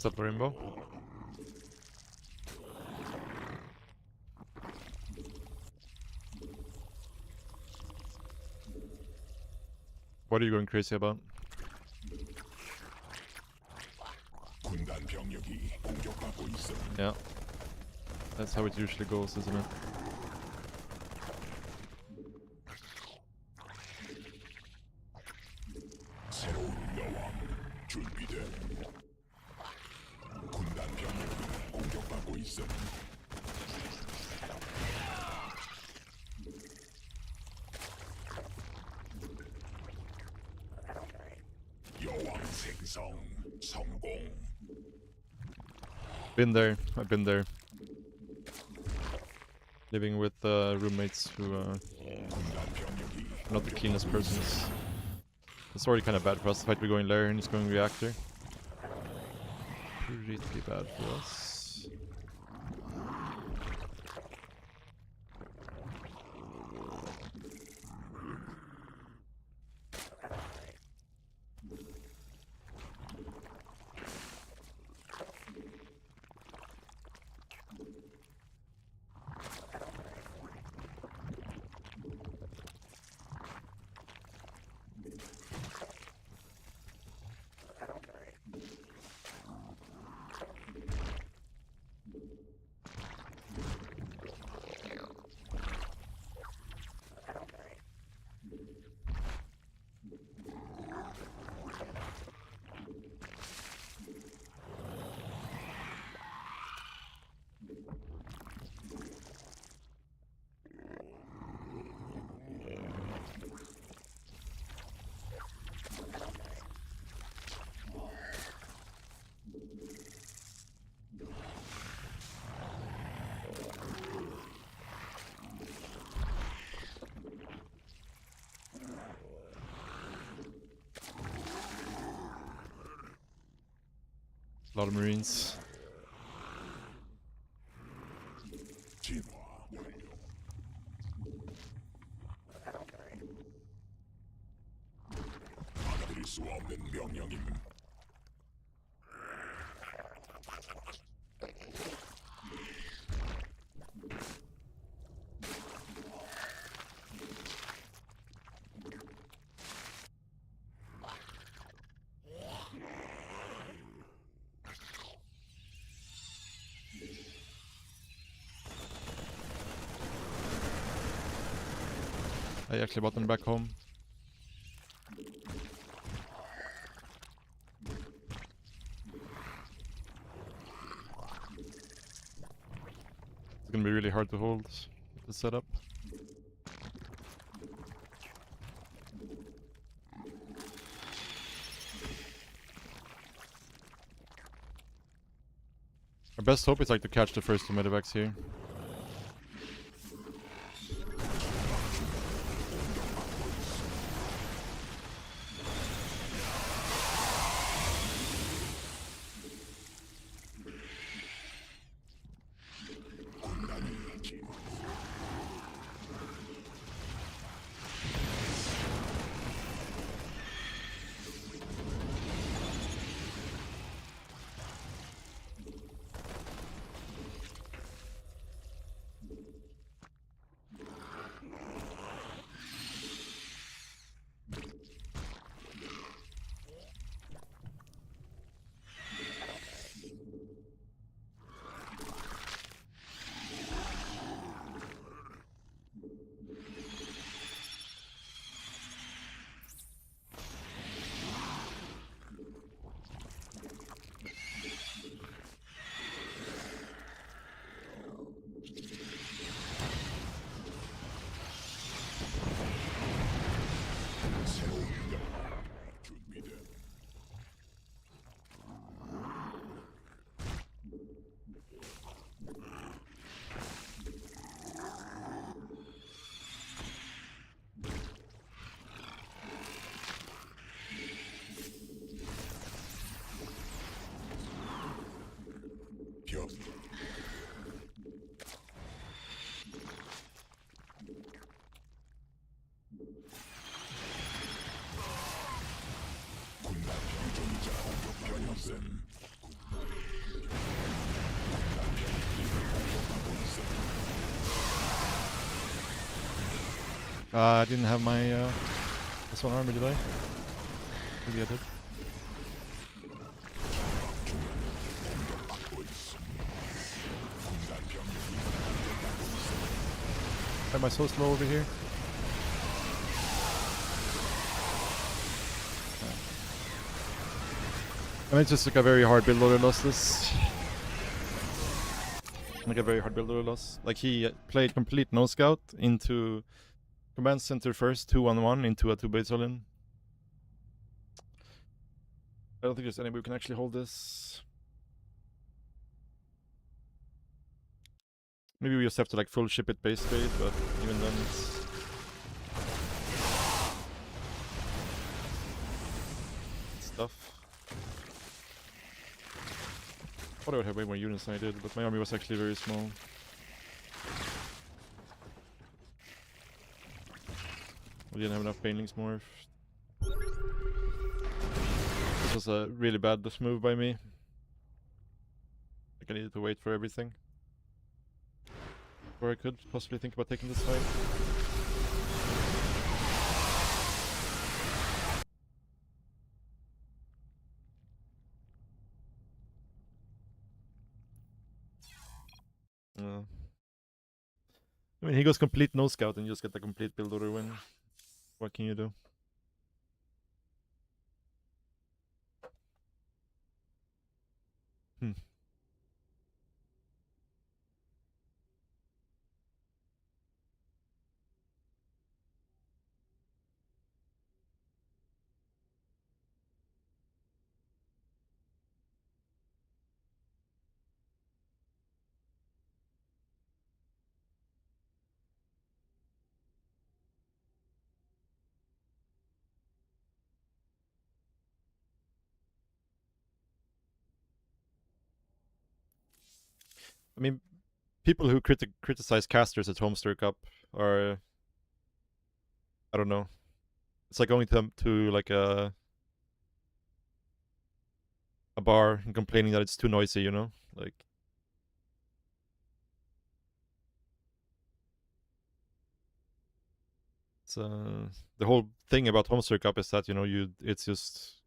What's up, Rainbow? What are you going crazy about? 군단 병력이 공격받고 있음. Yeah. That's how it usually goes, isn't it? 새로운 여왕 준비됨. 있음. 여왕 생성 성공. Been there. I've been there. Living with roommates who are not the keenest persons. It's already kind of bad for us. The fact we're going lair and he's going reactor. Pretty bad for us. A lot of Marines. 진화 완료. 받아들일 수 없는 명령임. I actually bought them back home. It's gonna be really hard to hold the setup. Our best hope is like to catch the first two medevacs here. 새로운 영웅 준비됨. 벽. 군단 유전자 공격 변형됨. I didn't have my this one armor, did I? Maybe I did. Why am I so slow over here? I mean, it's just like a very hard build loader lost this. Like a very hard builder loss. Like he played complete no scout into command center first, 2-1-1 into a 2-base all-in. I don't think there's any way we can actually hold this. Maybe we just have to like full ship it base trade, but even then it's tough. I thought I would have way more units than I did, but my army was actually very small. We didn't have enough banelings more. This was a really bad move by me. Like I needed to wait for everything. Or I could possibly think about taking this fight. I mean, he goes complete no scout and you just get the complete build order win. What can you do? I mean, people who criticize casters at Homestar Cup are, I don't know. It's like going to like a bar and complaining that it's too noisy, you know? Like it's the whole thing about Homestar Cup is that, you know, it's just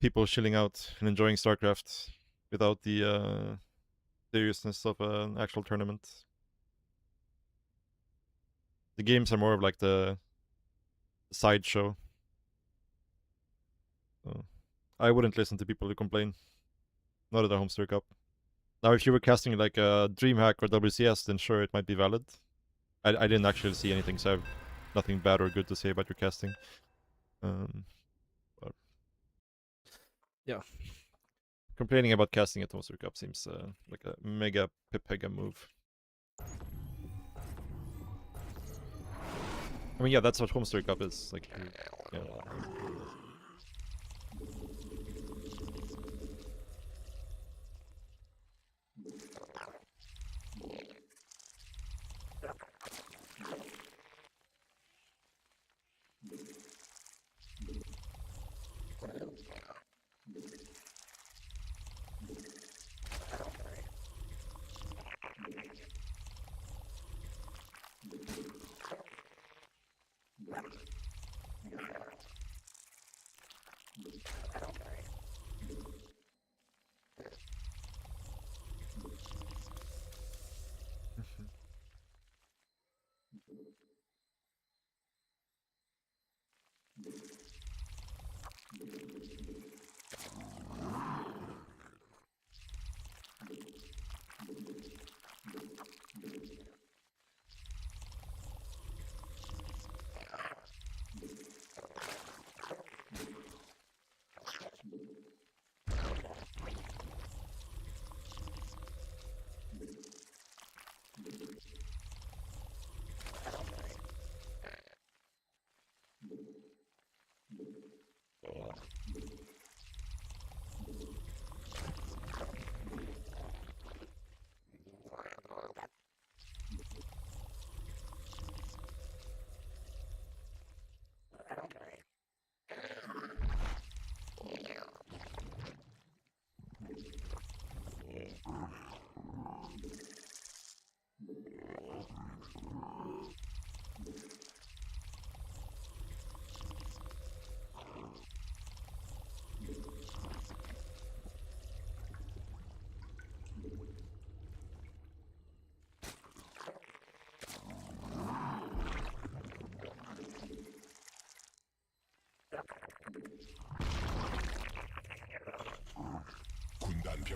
people chilling out and enjoying StarCraft without the seriousness of an actual tournament. The games are more of like the sideshow. So I wouldn't listen to people who complain. Not at the Homestar Cup. Now, if you were casting like a DreamHack or WCS, then sure, it might be valid. I didn't actually see anything, so I have nothing bad or good to say about your casting. But yeah, complaining about casting at Homestar Cup seems like a mega pepega move. I mean, yeah, that's what Homestar Cup is. Like, yeah.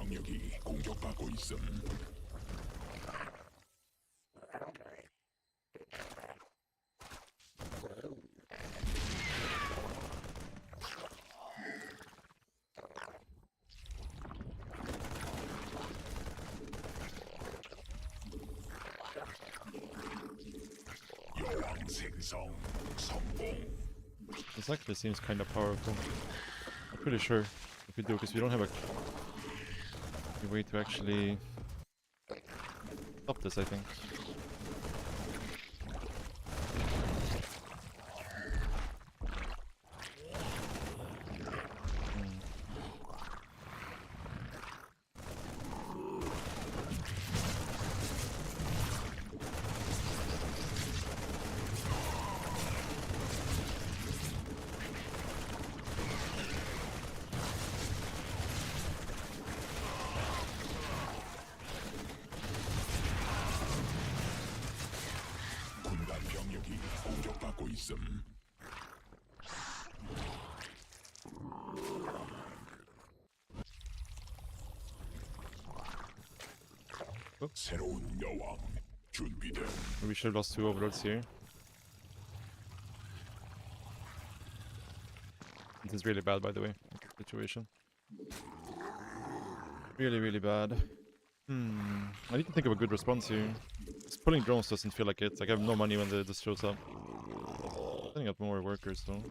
병력이 공격받고 있음. 여왕 생성 성공. This actually seems kind of powerful. I'm pretty sure if we do, because we don't have a way to actually stop this, I think. 군단 병력이 공격받고 있음. 새로운 여왕 준비됨. We should have lost 2 overlords here. This is really bad, by the way, situation. Really, really bad. I need to think of a good response here. Just pulling drones doesn't feel like it. Like I have no money when this shows up. Setting up more workers though.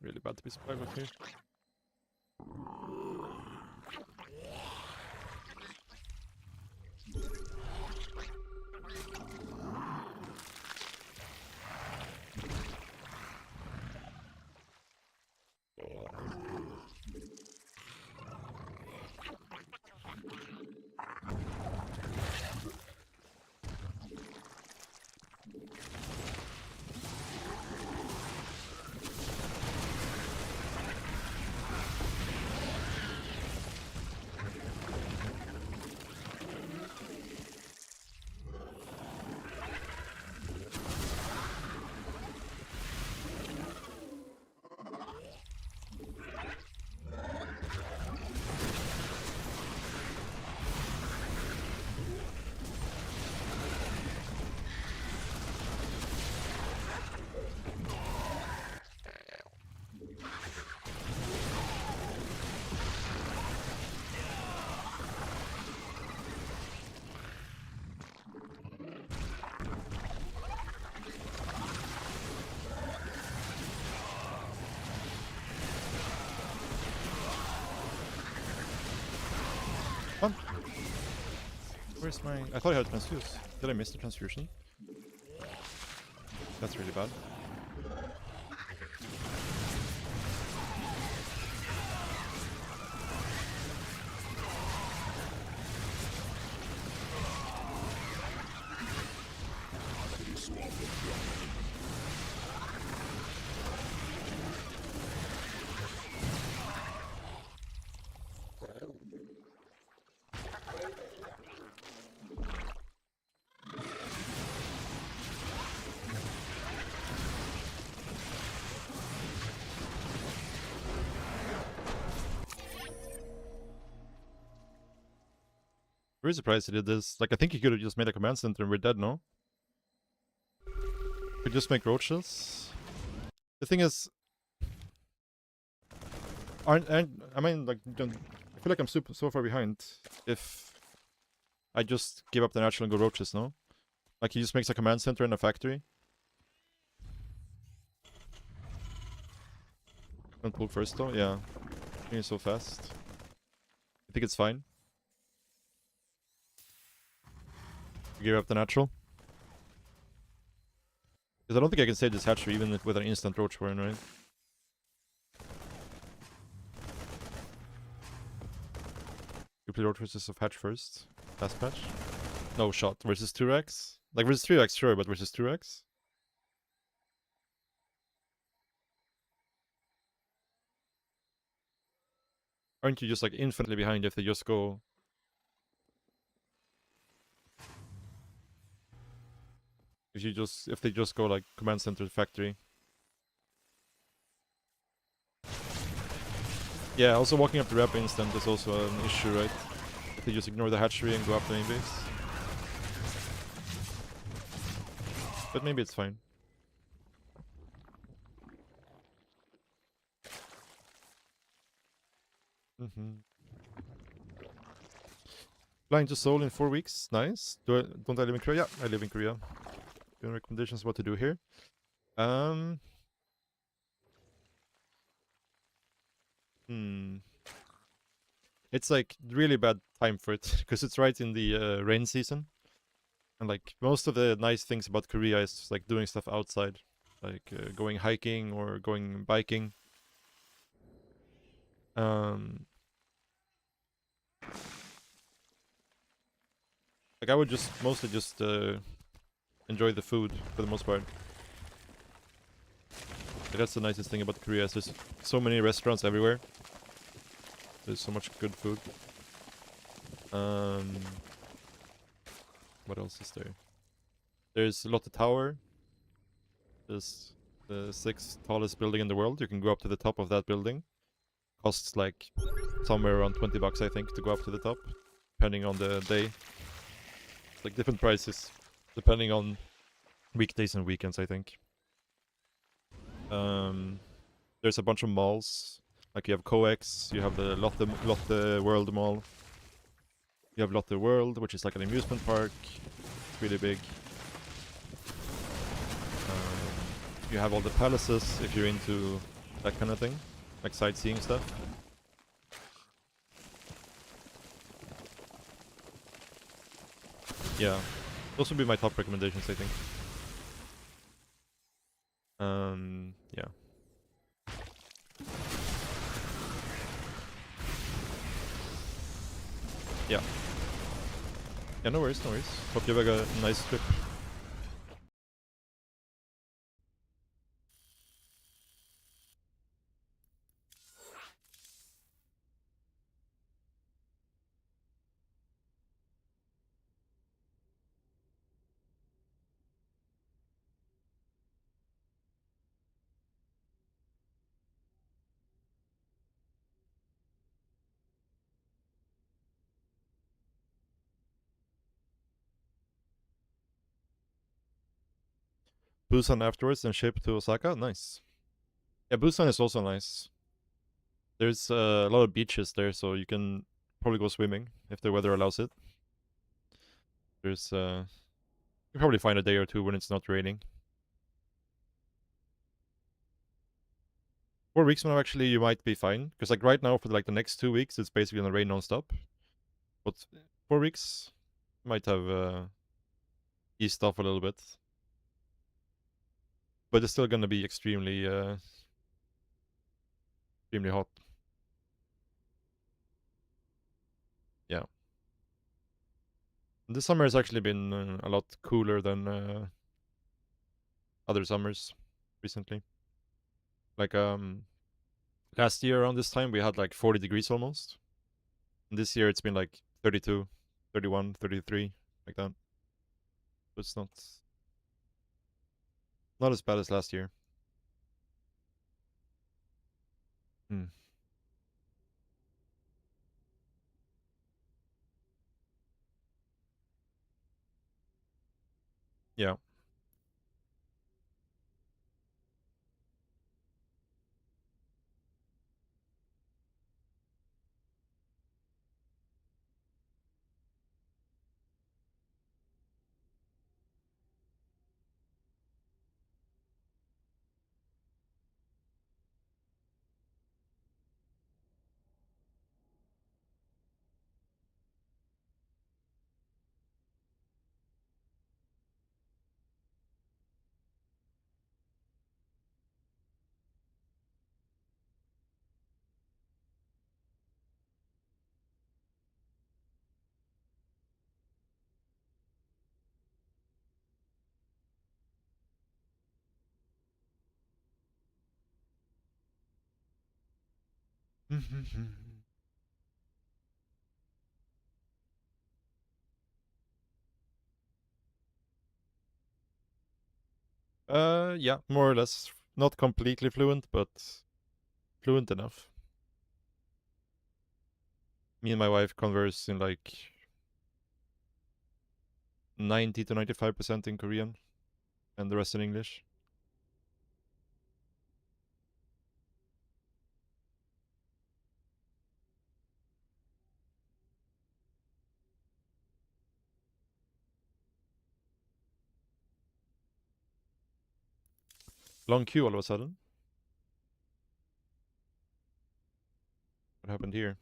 Really bad to be survived with here. Come on. Where's my... I thought I had transfuse. Did I miss the transfusion? That's really bad. Very surprised he did this. Like, I think he could have just made a command center and we're dead, no? Could just make roaches. The thing is, I mean, like, I feel like I'm so far behind. If I just give up the natural and go roaches, no? Like, he just makes a command center in a factory. Don't pull first though, yeah. He's so fast. I think it's fine. Give up the natural. Because I don't think I can save this hatchery even with an instant roach burn, right? You play roach versus of hatch first. Fast patch. No shot versus 2 racks. Like versus 3x, sure, but versus 2x? Aren't you just like infinitely behind if they just go... If they just go like command center factory? Yeah, also walking up the ramp instant is also an issue, right? If they just ignore the hatchery and go up the main base. But maybe it's fine. Flying to Seoul in 4 weeks. Nice. Don't I live in Korea? Yeah, I live in Korea. Any recommendations what to do here? It's like really bad time for it because it's right in the rain season. And like most of the nice things about Korea is like doing stuff outside. Like going hiking or going biking. Like I would just mostly just enjoy the food for the most part. Like, that's the nicest thing about Korea. Is there's so many restaurants everywhere. There's so much good food. What else is there? There's Lotte Tower. There's the 6th tallest building in the world. You can go up to the top of that building. Costs like somewhere around 20 bucks, I think, to go up to the top, depending on the day. It's like different prices depending on weekdays and weekends, I think. There's a bunch of malls. Like you have Coex, you have the Lotte World Mall. You have Lotte World, which is like an amusement park. It's really big. You have all the palaces if you're into that kind of thing, like sightseeing stuff. Yeah, those would be my top recommendations, I think. Yeah. Yeah. Yeah, no worries, no worries. Hope you have a nice trip. Busan afterwards and ship to Osaka? Nice. Yeah, Busan is also nice. There's a lot of beaches there, so you can probably go swimming if the weather allows it. There's you can probably find a day or two when it's not raining. 4 weeks from now, actually, you might be fine. Because like right now, for like the next 2 weeks, it's basically gonna rain non-stop. But 4 weeks might have eased off a little bit. But it's still gonna be extremely hot. Yeah. This summer has actually been a lot cooler than other summers recently. Like last year around this time we had like 40 degrees almost. And this year it's been like 32, 31, 33, like that. So it's not as bad as last year. Hmm. Yeah. Yeah, more or less. Not completely fluent, but fluent enough. Me and my wife converse in like 90 to 95% in Korean, and the rest in English. Long queue all of a sudden. What happened here?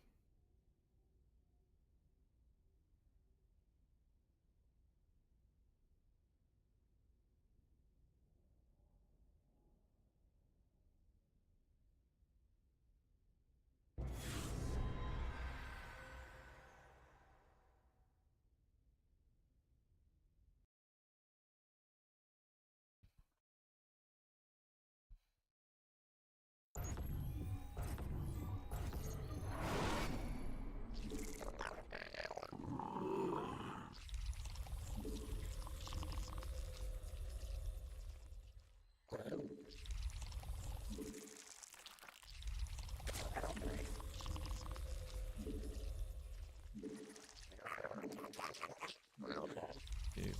Okay,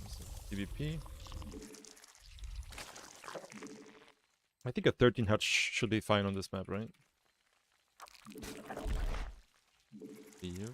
PvP. I think a 13 hutch should be fine on this map, right? Leave.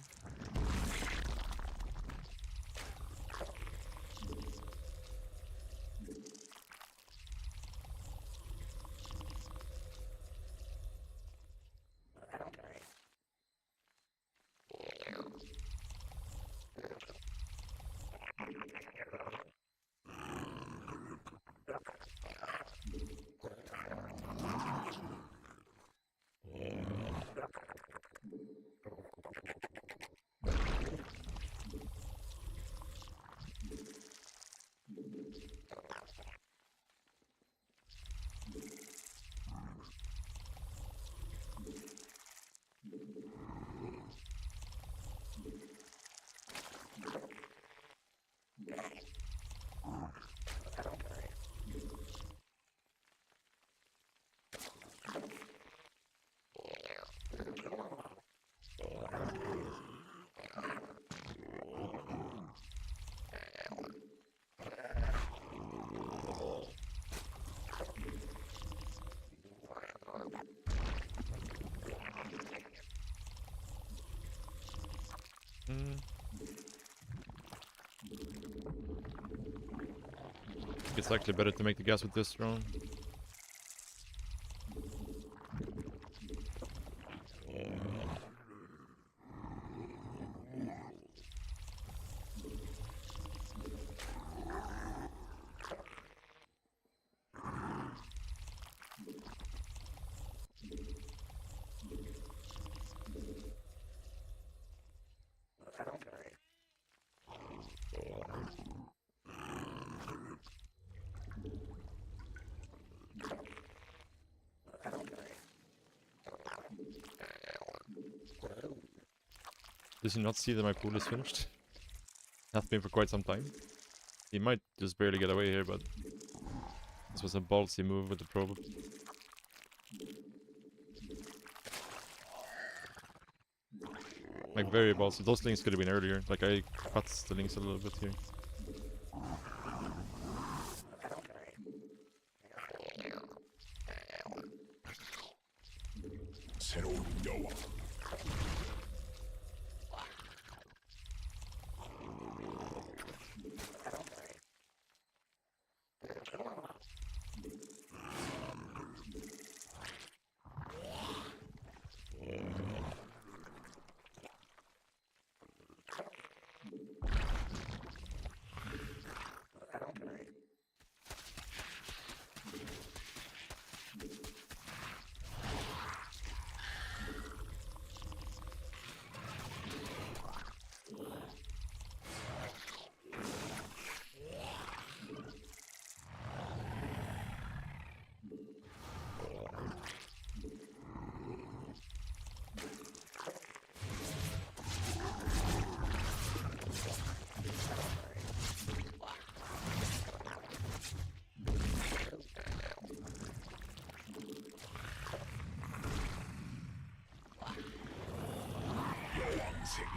It's actually better to make the gas with this drone. Does he not see that my pool is finished? Has been for quite some time. He might just barely get away here, but this was a ballsy move with the probe. Like very ballsy. Those links could have been earlier. Like I cut the links a little bit here. 새로운 여왕.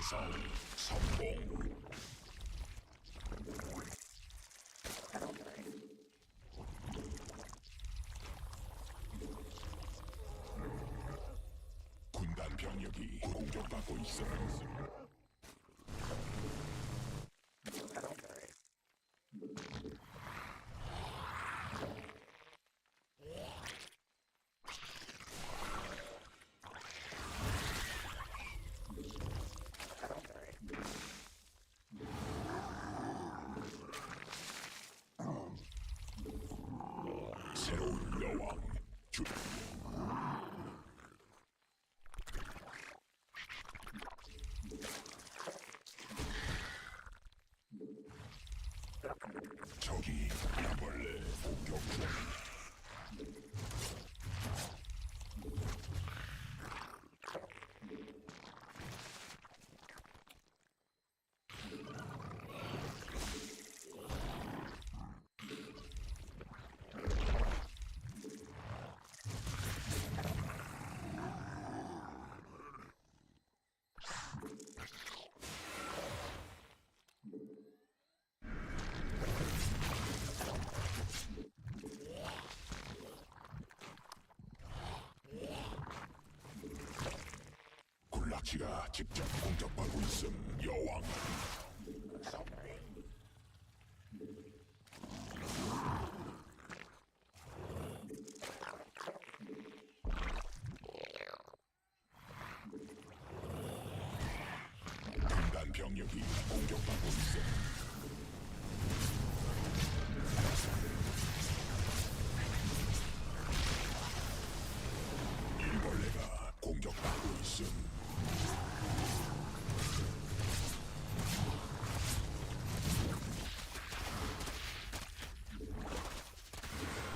생성 성공. 군단 병력이 공격받고 있어. 새로운 여왕 주. 저기 벌레 공격 중. 굴락지가 직접 공격받고 있음. 여왕. 군단 병력이 공격받고 있음. 일벌레가 공격받고 있음.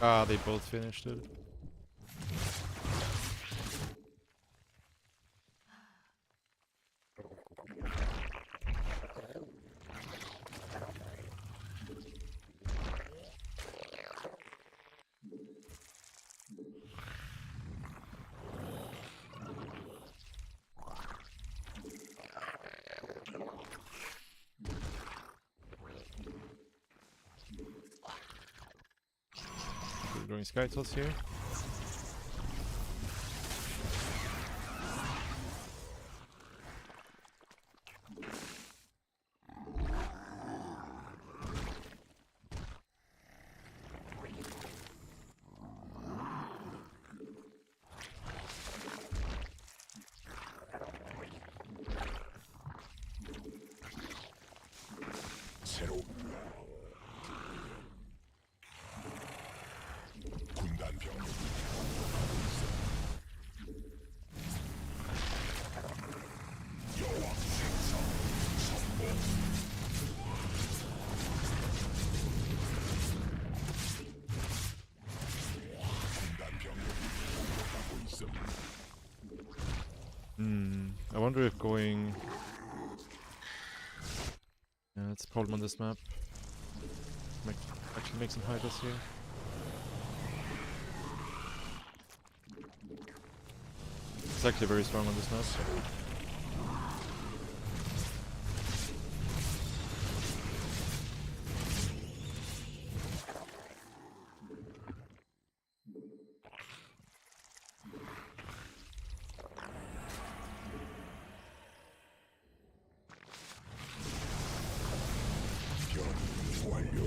Ah, they both finished it. We're doing sky toss here. 새로운 군단 병력이 공격받고 있음. 여왕 생성 성공. 군단 병력이 공격받고 있음. I wonder if going... Yeah, that's a problem on this map. Actually make some hiders here. It's actually very strong on this map. 변이 완료.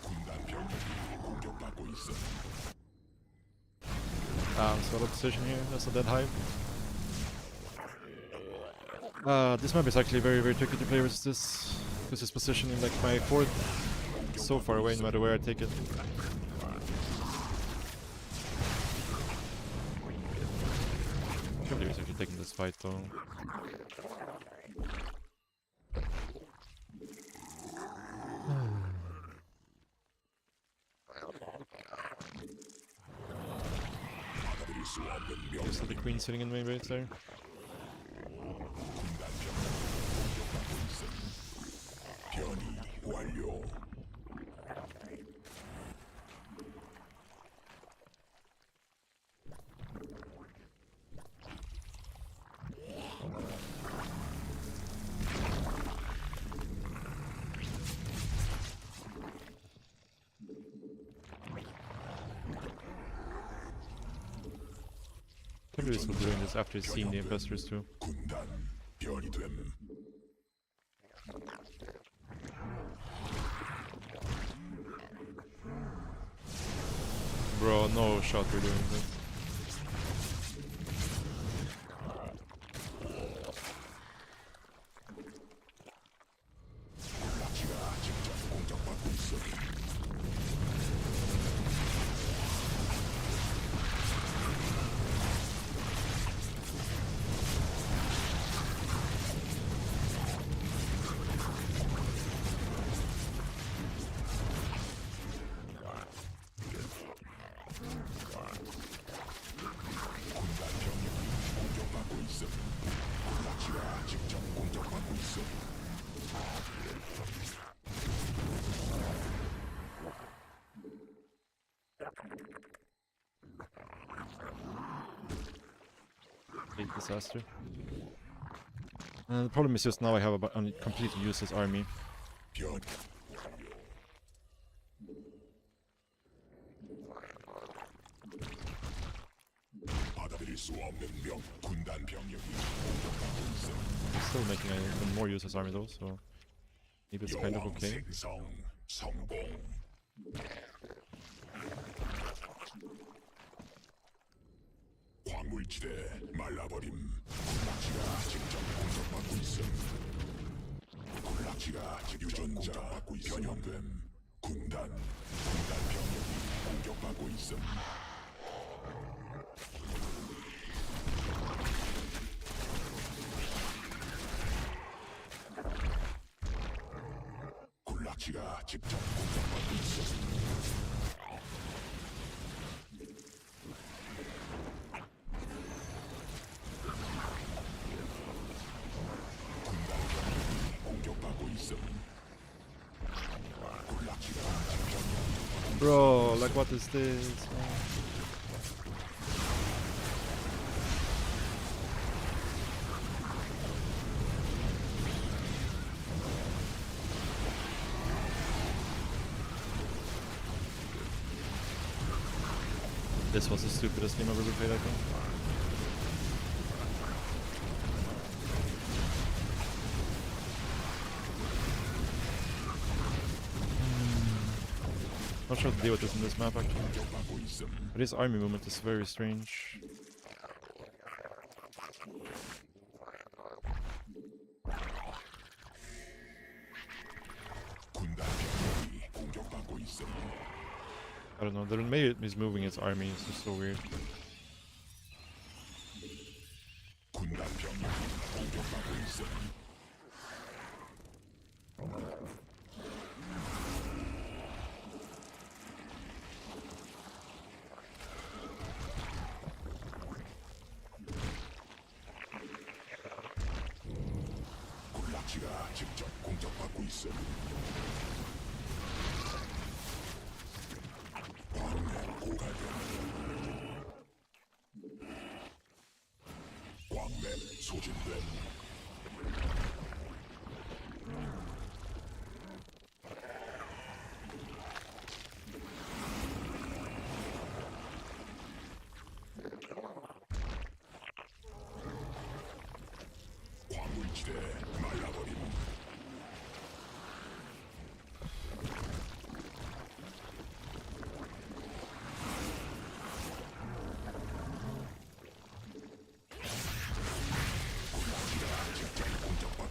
군단 병력이 공격받고 있어. So out of position here, that's not that high. This map is actually very, very tricky to play versus this. This is positioning like my fourth so far away no matter where I take it. can't believe he's actually taking this fight though. 받아들일 수 없는 Just the queen sitting in main base there. 변이 완료. Can't believe he's still doing this after he's seen the investors too. 군단 변이 됨. Bro, no shot we're doing this. 락시가 직접 공격받고 있어. 군단 병력이 공격받고 있어. 락시가 직접 공격받고 있어. Big disaster. The problem is just now I have a completely useless army. 변. 받아들일 수 없는 명 군단 병력이 공격받고 있어. I'm still making an even more useless army though, so maybe it's kind of 여왕 okay. 생성 성공. 광물지대 말라버림. 군락지가 직접 공격받고 있음. 군락지가 유전자 받고 있음. 변형됨. 군단 병력이 공격받고 있음. 군락지가 직접 공격받고 있음. 공격받고 있음. 군락지가 Bro, like what is this? man? This was the stupidest game I've ever played, I think. Not sure how to deal with this in this map actually. 공격받고 있음. But his army movement is very strange. 군단 병력이 공격받고 있음. I don't know, the way he's moving his army is just so weird. 군단 병력이 공격받고 있음. 군락지가 직접 공격받고 있음. 광맥 고갈됨. 광맥 소진됨. 광물지대 말라버림. 군락지가 직접 공격받고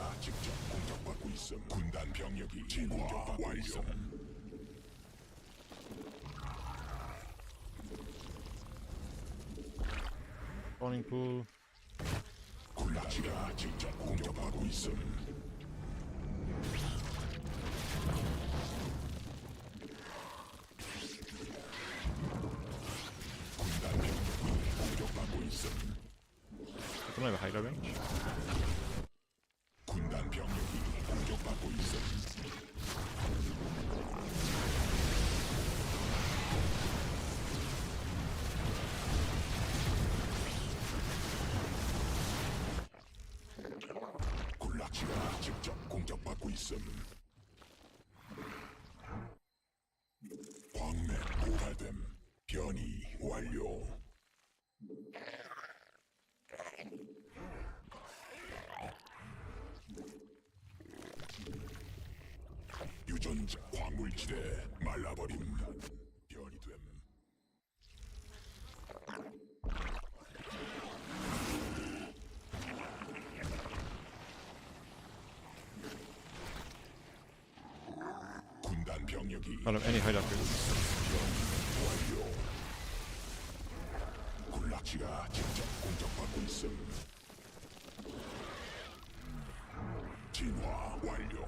군락지가 직접 공격받고 있음. 군단 병력이 진화 완료. Spawning pool. 군락지가 직접 공격받고 있음. 군단 병력이 공격받고 있음. I don't have a higher range. 군단 병력이 공격받고 있음. 군락지가 직접 공격받고 있음. 광맥 고갈됨. 변이 완료. 유전자 광물지대 말라버림. 변이 됨. 군단 병력이 I don't have any hide upgrades. 완료. 군락지가 직접 공격받고 있음. 진화 완료.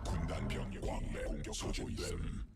군단 병력 광맥 공격 소진됨.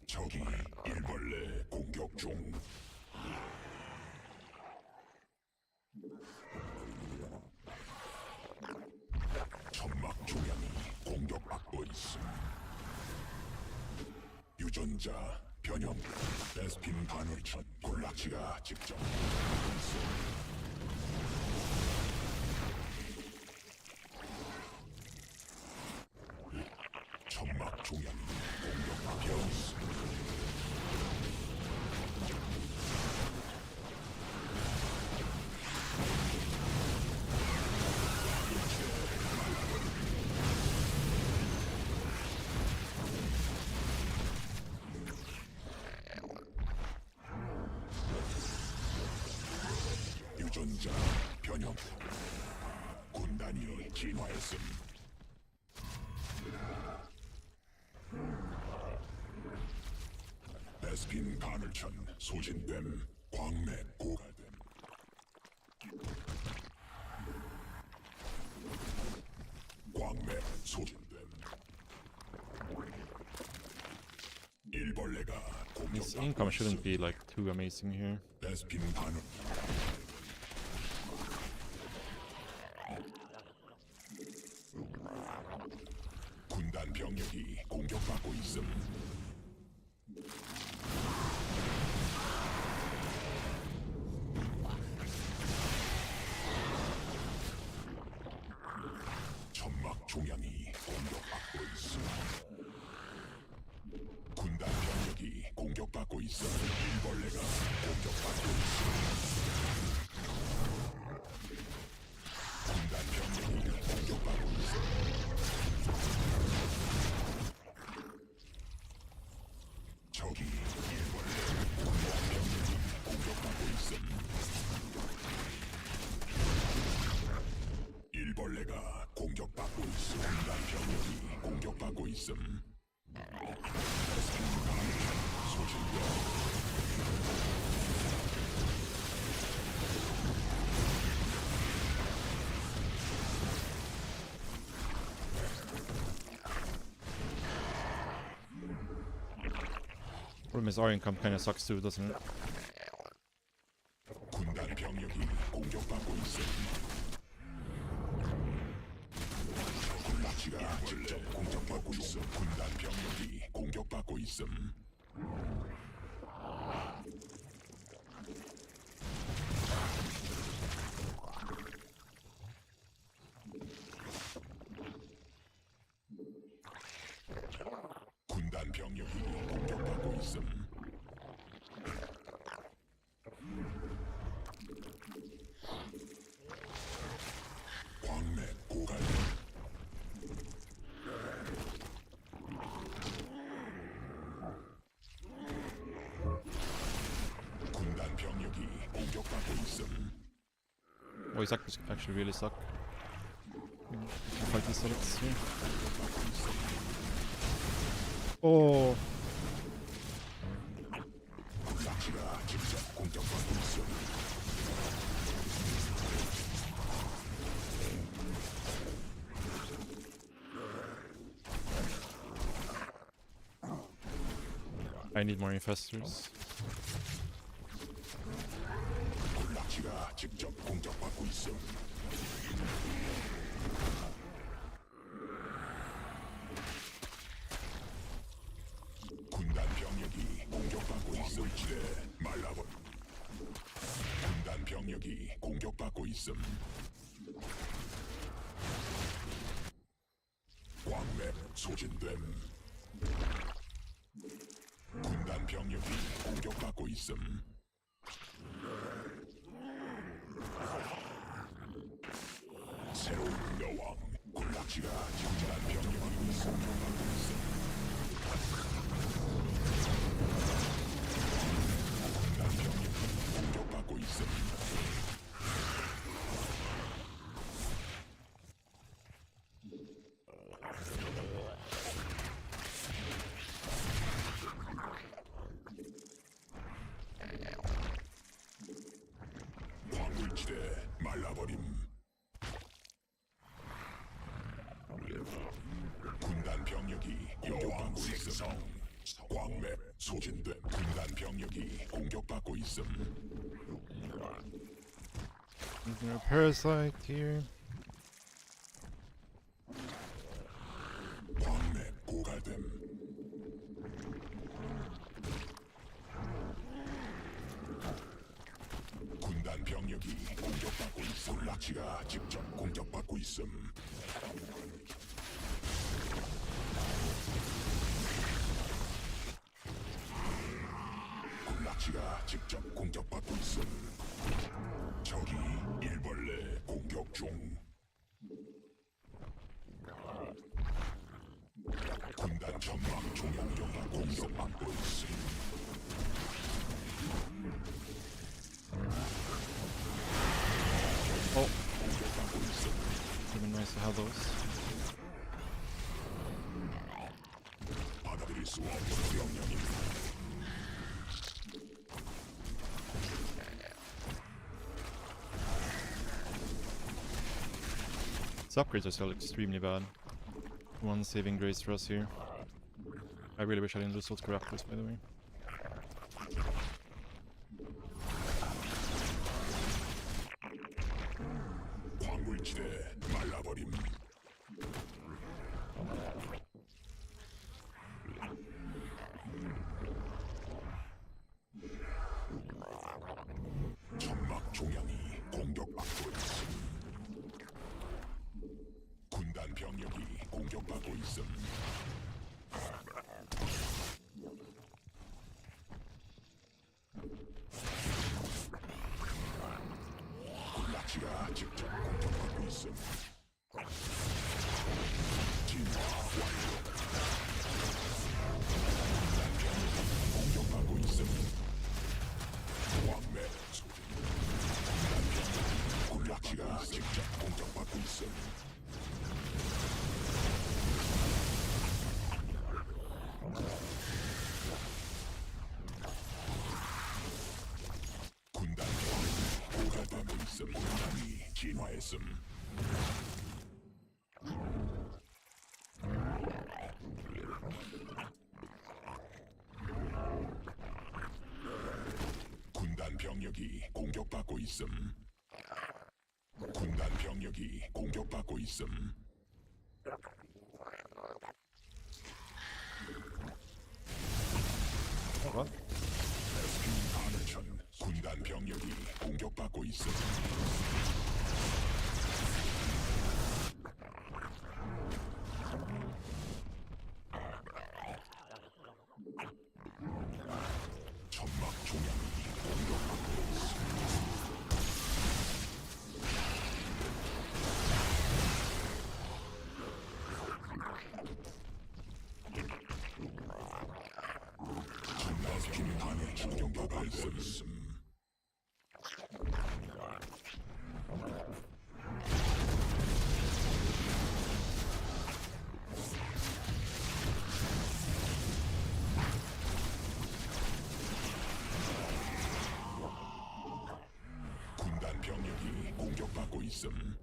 적이 일벌레 공격 중. 천막 중량이 공격받고 있음. 유전자 변형. 베스핀 간헐천 군락지가 직접 공격받고 있음. 천막 중량이 공격받고 있음. 유전자 변형. 군단이 진화했음. 베스핀 간헐천 소진됨. 광맥 고갈됨. 광맥 소진됨. 일벌레가 This 공격받고 income shouldn't 있음. be like too amazing here. 베스핀 간헐. 군단 병력이 공격받고 있음. Problem is our income kind of sucks too, doesn't it? 군단 병력이 공격받고 있음. 락시가 직접 공격받고 있음. 군단 병력이 공격받고 있음. 군단 병력이 공격받고 있음. 광맥 고갈. 군단 병력이 공격받고 있음. Oh, he's actually really suck. Fight these solids here. Oh, 락시가 직접 공격받고 있음. I need more infestors. 락시가 직접 공격받고 있음. 군단 병력이 공격받고 있음. 물질에 말라버. 군단 병력이 공격받고 있음. 광맥 소진됨. 군단 병력이 공격받고 있음. 새로운 여왕 군락지가 진진한 병력이 공격받고 있음. 군단 병력이 공격받고 있음. 광물지대 말라버림. 군단 병력이 공격받고 있음. 광맥 소진된 군단 병력이 공격받고 있음. Is there a parasite here? 광맥 고갈됨. 군단 병력이 공격받고 있음. 락시가 직접 공격받고 있음. 군락지가 직접 공격받고 있음. 적이 일벌레 공격 중. 군단 천막 종양력이 공격받고 있음. Oh, 공격받고 있음. would be nice to have those. 받아들일 수 없는 명령임. These upgrades are still extremely bad. One saving grace for us here. I really wish I didn't lose those Raptors, by the way. 광물지대 말라버림. 천막 종양이 공격받고 있음. 군단 병력이 공격받고 있음. 군락지가 직접 공격받고 있음. 진화 완료. 군단 병력이 공격받고 있음. 왕매 소진. 군단 병력이 군락지가 직접 공격받고 있음. 군단 병력이 고갈되고 있음. 군단이 진화했음. 공격받고 있음. 군단 병력이 공격받고 있음. What? SC 하늘천 군단 병력이 공격받고 있음. 천막 종양이 공격받고 있음. SC 반에 공격받고 있음. 군단 병력이 공격받고 있음.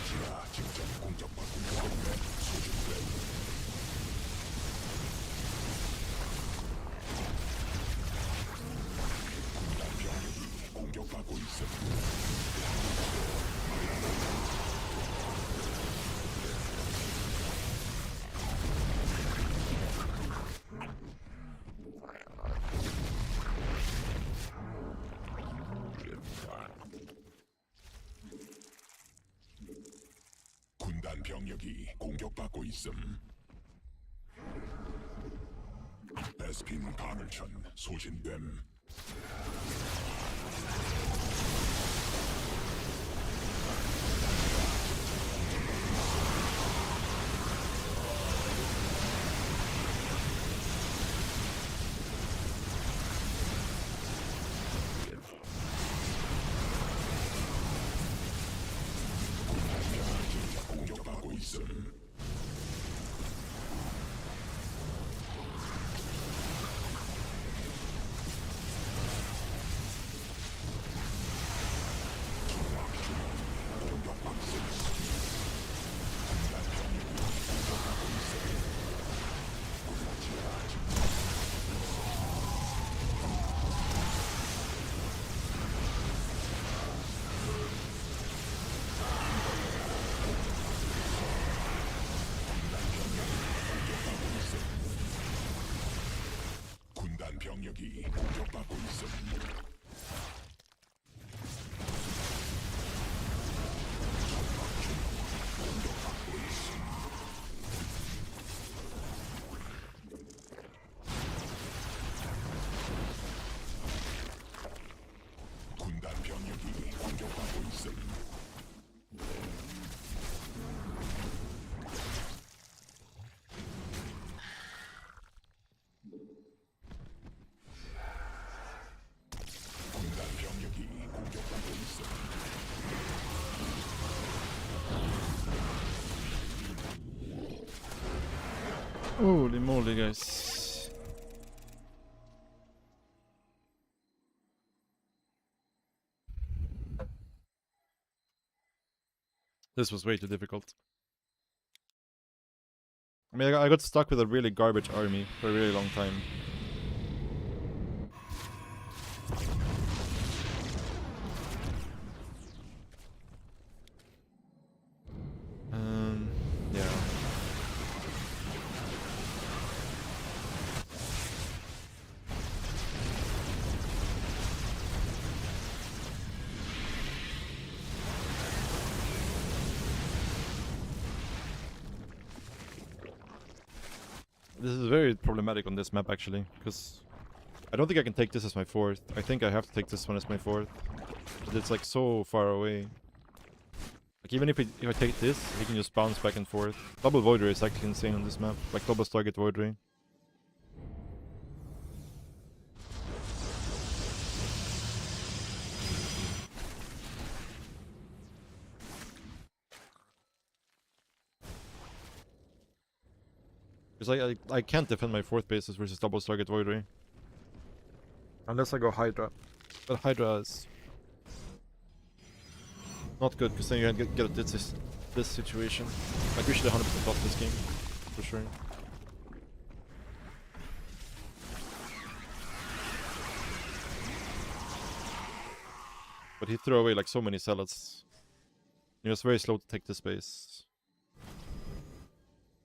지하 직접 공격받고 있음. 소집된 군단 병력이 공격받고 있음. 군단 병력이 공격받고 있음. 베스핀 가늘천 소진됨. 공격받고 있음. 군단 병력이 공격받고 있음. 군단 병력이 공격받고 있음. 군단 병력이 공격받고 있음. Holy moly, guys. This was way too difficult. I mean, I got stuck with a really garbage army for a really long time. Yeah. This is very problematic on this map actually, because I don't think I can take this as my fourth. I think I have to take this one as my fourth. But it's like so far away. Like even if I take this, he can just bounce back and forth. Double Void Ray is actually insane on this map. Like double Stargate Void Ray. Because I can't defend my fourth bases versus double Stargate Void Ray. Unless I go Hydra. But Hydra is not good, because then you get this situation. Like we should 100% lost this game. For sure. But he threw away like so many zealots. He was very slow to take the space.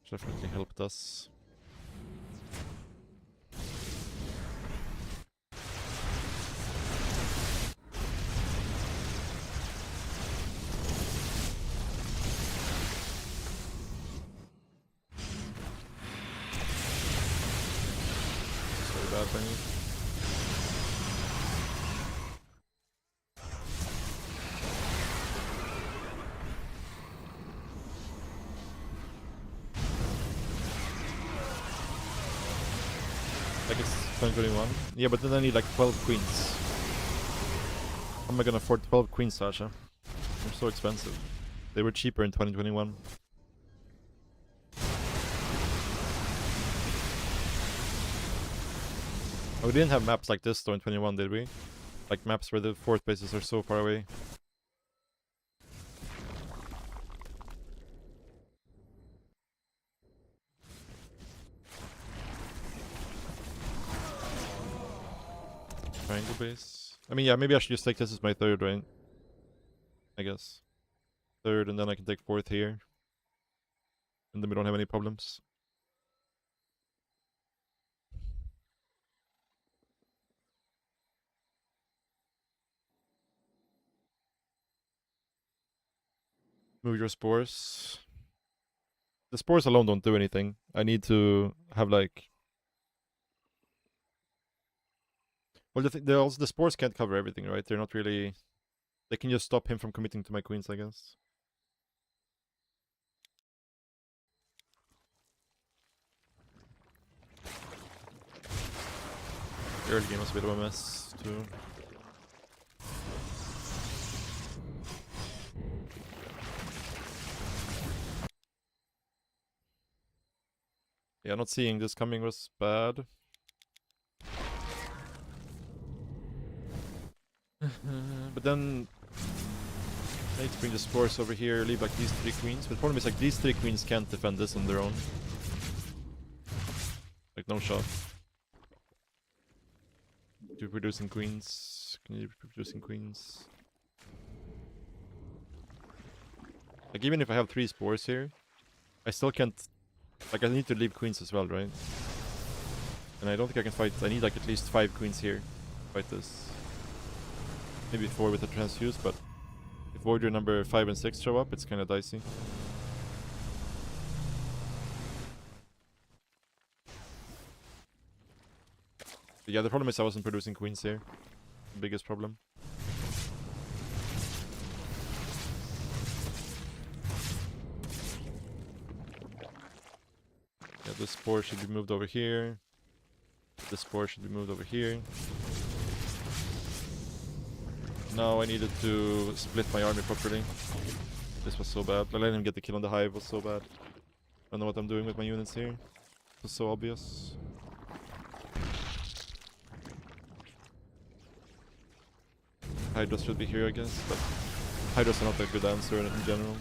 Which definitely helped us. Sorry bad by me. Like it's 2021. Yeah, but then I need like 12 queens. How am I gonna afford 12 queens, Sasha? They're so expensive. They were cheaper in 2021. Oh, we didn't have maps like this though in 21, did we? Like maps where the fort bases are so far away. Triangle base. I mean, yeah, maybe I should just take this as my third, right? I guess. Third, and then I can take fourth here. And then we don't have any problems. Move your spores. The spores alone don't do anything. I need to have like... Well, the spores can't cover everything, right? They're not really... They can just stop him from committing to my queens, I guess. The early game was a bit of a mess, too. Yeah, not seeing this coming was bad. But then I need to bring the spores over here, leave like these 3 queens. But the problem is like these 3 queens can't defend this on their own. Like no shot. Keep producing queens. Can you keep producing queens? Like even if I have 3 spores here, I still can't... Like I need to leave queens as well, right? And I don't think I can fight... I need like at least 5 queens here to fight this. Maybe 4 with a transfuse, but if Voyager number 5 and 6 show up, it's kind of dicey. But yeah, the problem is I wasn't producing queens here. The biggest problem. Yeah, this spore should be moved over here. This spore should be moved over here. Now I needed to split my army properly. This was so bad. Letting him get the kill on the hive was so bad. I don't know what I'm doing with my units here. It was so obvious. Hydras should be here, I guess, but Hydras are not a good answer in general.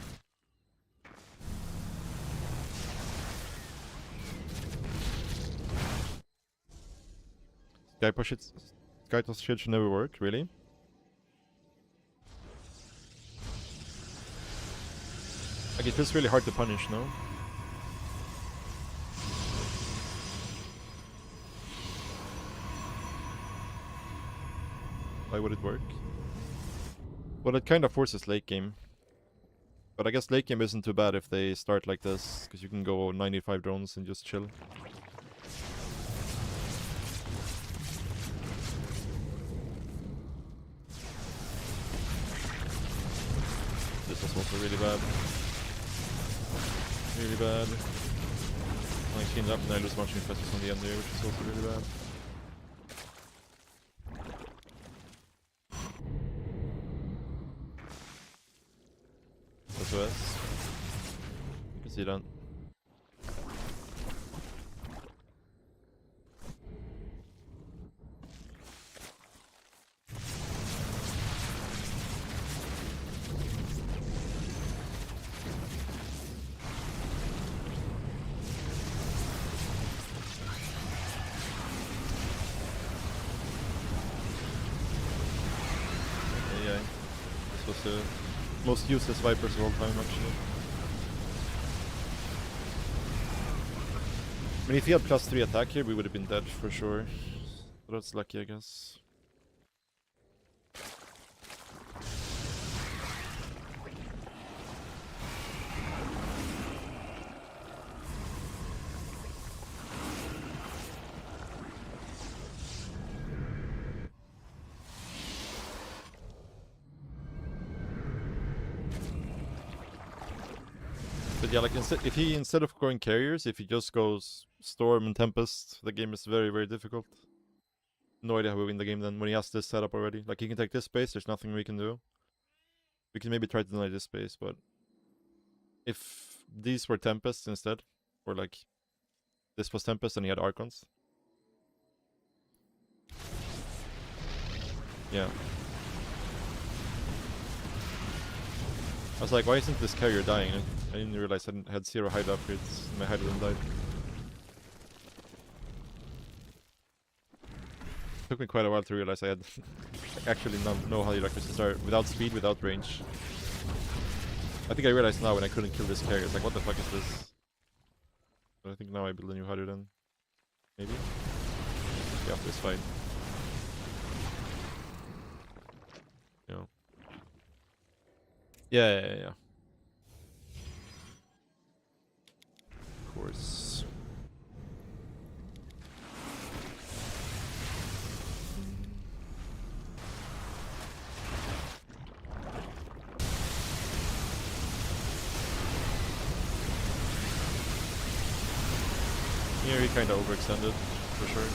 Skytoss shit should never work, really? Like it feels really hard to punish, no? Why would it work? Well, it kind of forces late game. But I guess late game isn't too bad if they start like this, because you can go 95 drones and just chill. This was also really bad. Really bad. I cleaned up and I lose much infestus on the end there, which is also really bad. SOS. You can see that. Yeah. This was the most useless Vipers of all time, actually. I mean, if he had +3 attack here, we would have been dead for sure. But that's lucky, I guess. But yeah, like if he instead of going carriers, if he just goes Storm and Tempest, the game is very, very difficult. No idea how we win the game then when he has this setup already. Like he can take this space, there's nothing we can do. We can maybe try to deny this space, but if these were Tempest instead, or like this was Tempest and he had Archons. Yeah. I was like, why isn't this carrier dying? I didn't realize I had 0 hide upgrades and my hide didn't die. Took me quite a while to realize I had actually no hide upgrades to start without speed, without range. I think I realized now when I couldn't kill this carrier. It's like, what the fuck is this? But I think now I build a new hider then. Maybe? Yeah, it's fine. Yeah. Yeah. Of course. Here he kinda overextended, for sure.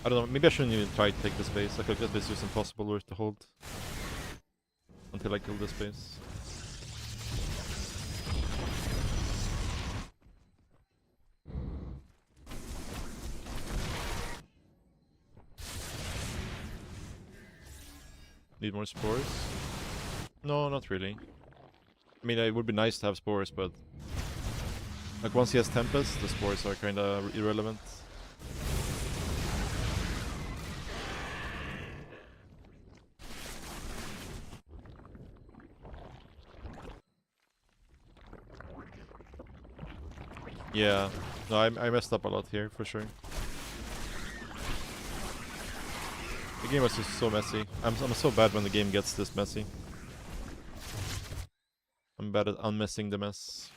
I don't know, maybe I shouldn't even try to take this base. I could get this just impossible or to hold. Until I kill this base. Need more spores? No, not really. I mean, it would be nice to have spores, but... like, once he has Tempest, the spores are kinda irrelevant. Yeah. No, I messed up a lot here, for sure. The game was just so messy. I'm so bad when the game gets this messy. I'm bad at unmessing the mess.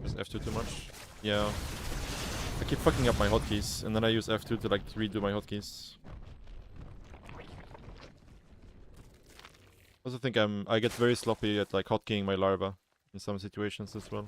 Use F2 too much? Yeah. I keep fucking up my hotkeys, and then I use F2 to like redo my hotkeys. I also think I get very sloppy at like hotkeying my larva in some situations as well.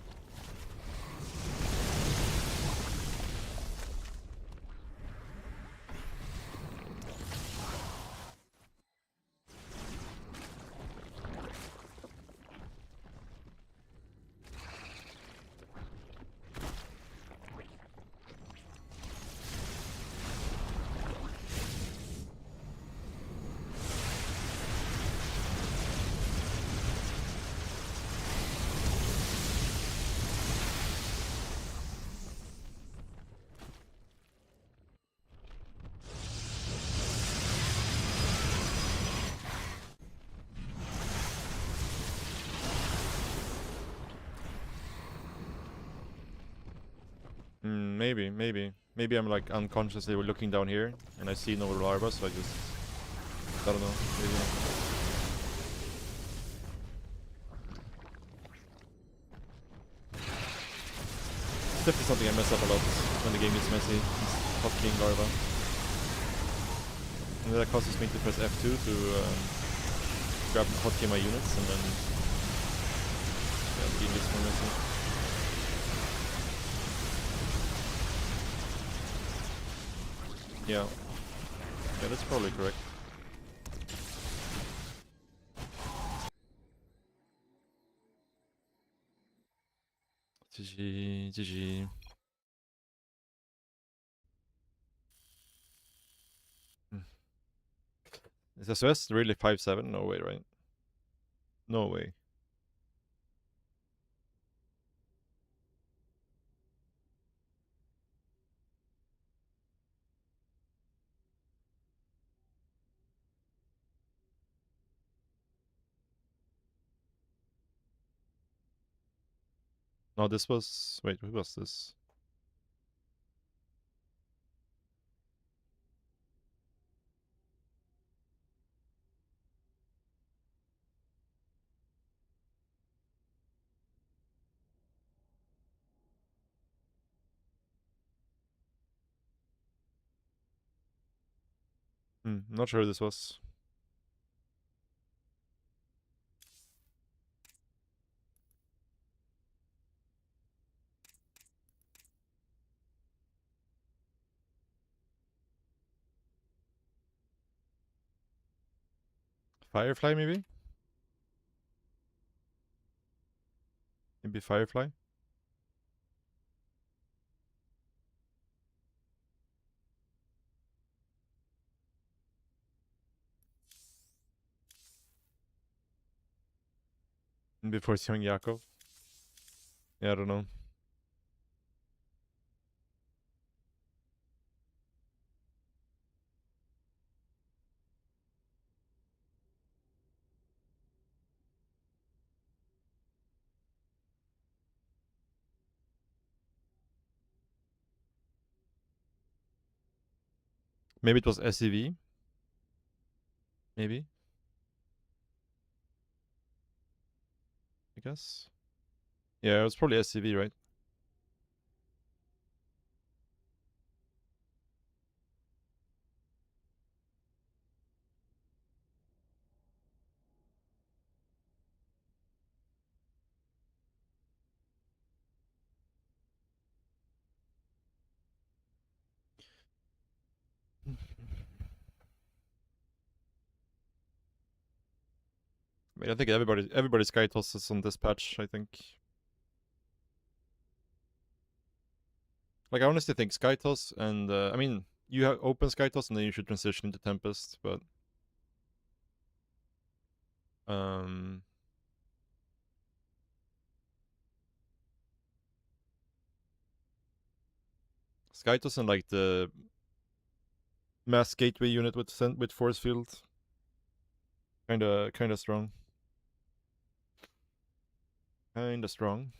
Maybe. Maybe I'm like unconsciously looking down here and I see no larva, so I just... I don't know, maybe. It's definitely something I mess up a lot when the game gets messy. It's hotkeying larva. And that causes me to press F2 to grab hotkey my units and then... yeah, the game gets more messy. Yeah. Yeah, that's probably correct. GG. Is SOS really 5-7? No way, right? No way. No, this was... Wait, who was this? Not sure who this was. Firefly, maybe? Maybe Firefly? Before it's Young Yakov? Yeah, I don't know. Maybe it was SCV? Maybe? I guess? Yeah, it was probably SCV, right? I mean, I think everybody sky tosses on this patch, I think. Like, I honestly think sky toss and, I mean, you have open sky toss and then you should transition into Tempest, but... Sky toss and like the mass gateway unit with force field. Kinda strong. Kinda strong.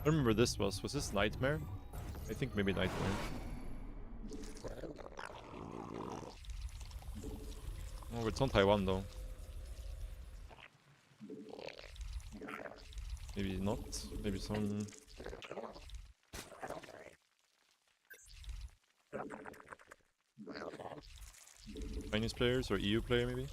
I remember this was this Nightmare? I think maybe Nightmare. Oh, it's on Taiwan though. Maybe not. Maybe some... Chinese players or EU player maybe?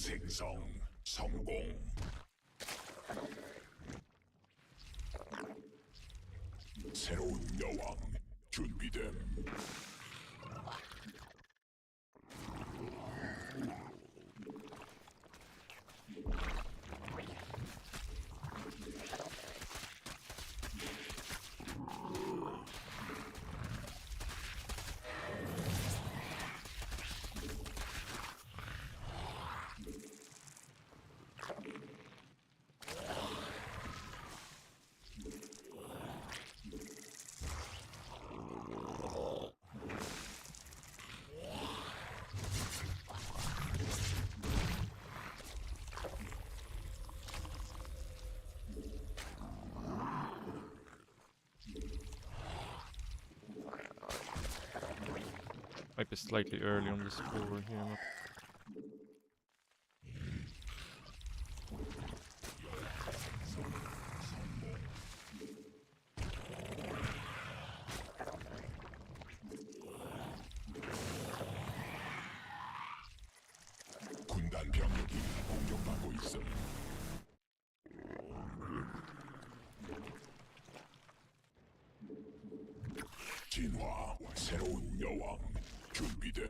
생성 성공. 새로운 여왕 준비됨. Might be slightly early on the score here. But 군단 병력이 공격받고 있음. 진화 새로운 여왕 준비됨.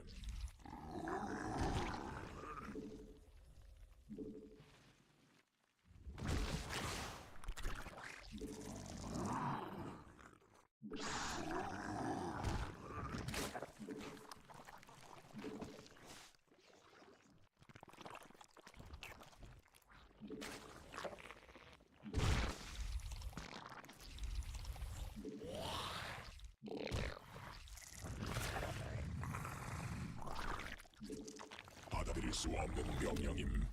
받아들일 수 없는 명령임.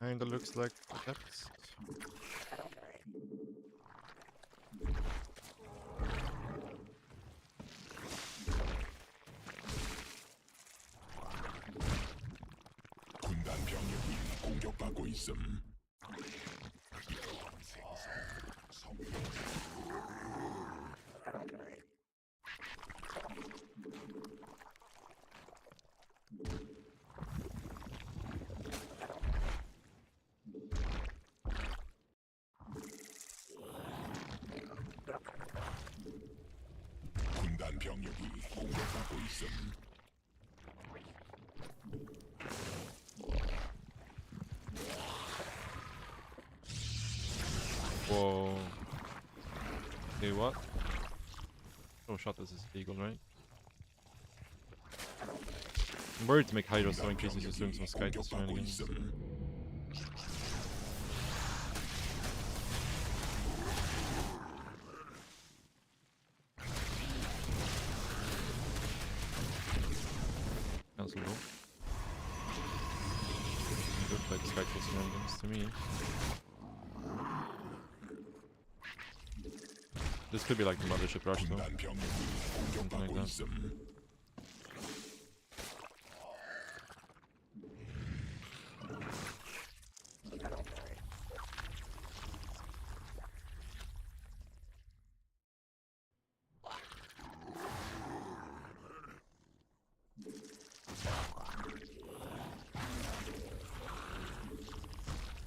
kinda looks like that. 군단 병력이 공격받고 있음. 군단 병력이 공격받고 있음. Whoa. Hey, what? Oh, shot this is eagle, right? I'm worried to make Hydro so in case he's doing some Sky shenanigans. Cancel though. Look like Sky shenanigans to me. This could be like the mothership rush though. 군단 병력이 Something like 공격받고 that. 있음.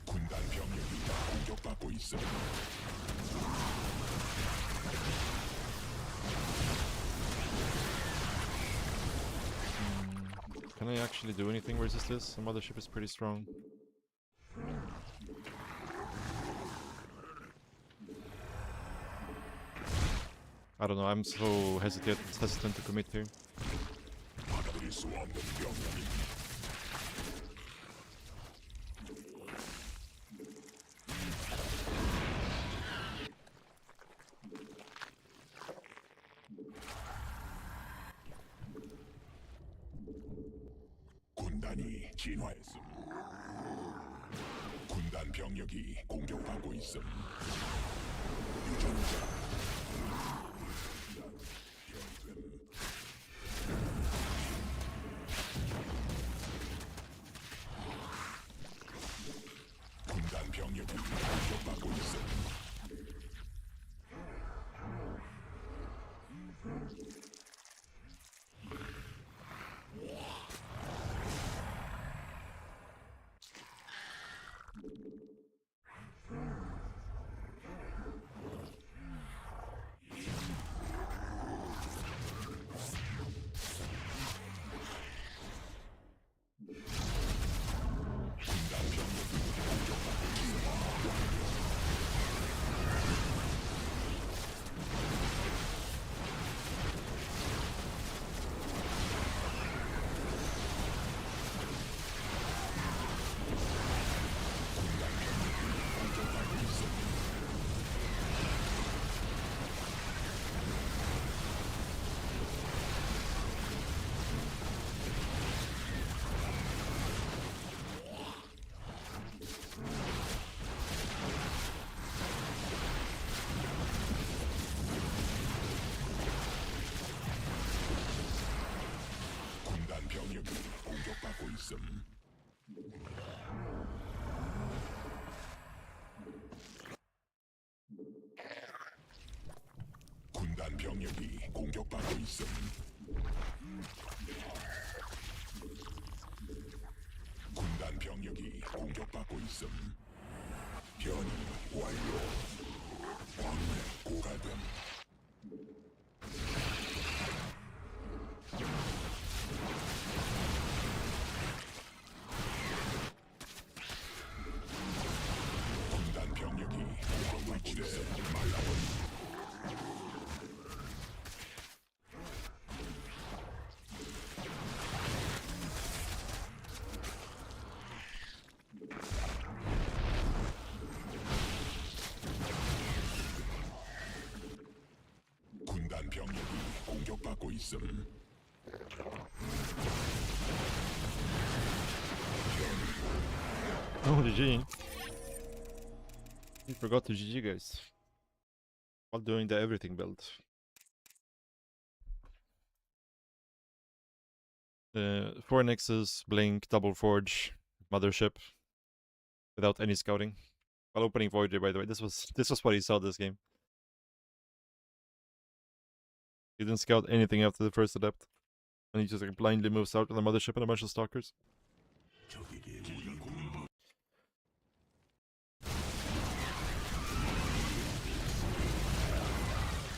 군단 병력이 공격받고 있음. Can I actually do anything versus this? The mothership is pretty strong. I don't know, I'm so hesitant to commit here. 받아들일 수 없는 명령임. 군단이 진화했음. 군단 병력이 공격받고 있음. 유전자. 군단 병력이 공격받고 있음. 있음. 군단 병력이 공격받고 있음. 군단 병력이 공격받고 있음. 변이 완료. 광맥 고갈됨. 군단 병력이 공격받고 있음. 말라버리. 군단 병력이 공격받고 있음. Oh, GG. You forgot to GG, guys. While doing the everything build. The 4 Nexus, Blink, Double Forge, Mothership. Without any scouting. While opening Voyager, by the way. This was what he saw this game. He didn't scout anything after the first adept. And he just like blindly moves out with a Mothership and a bunch of Stalkers.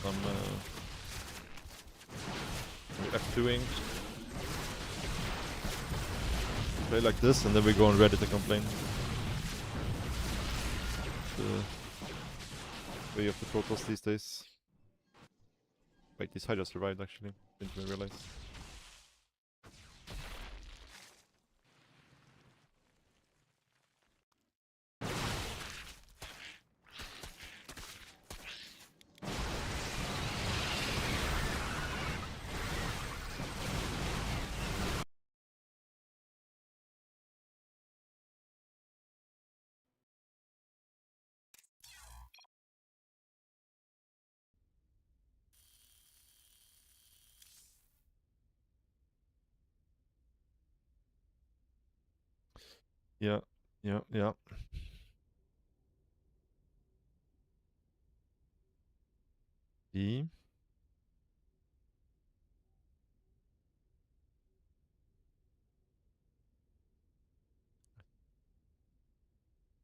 Some F2ing. Play like this and then we go on Reddit to complain. The way of the Protoss these days. Wait, this Hydra survived actually. Didn't even realize. Yeah. E.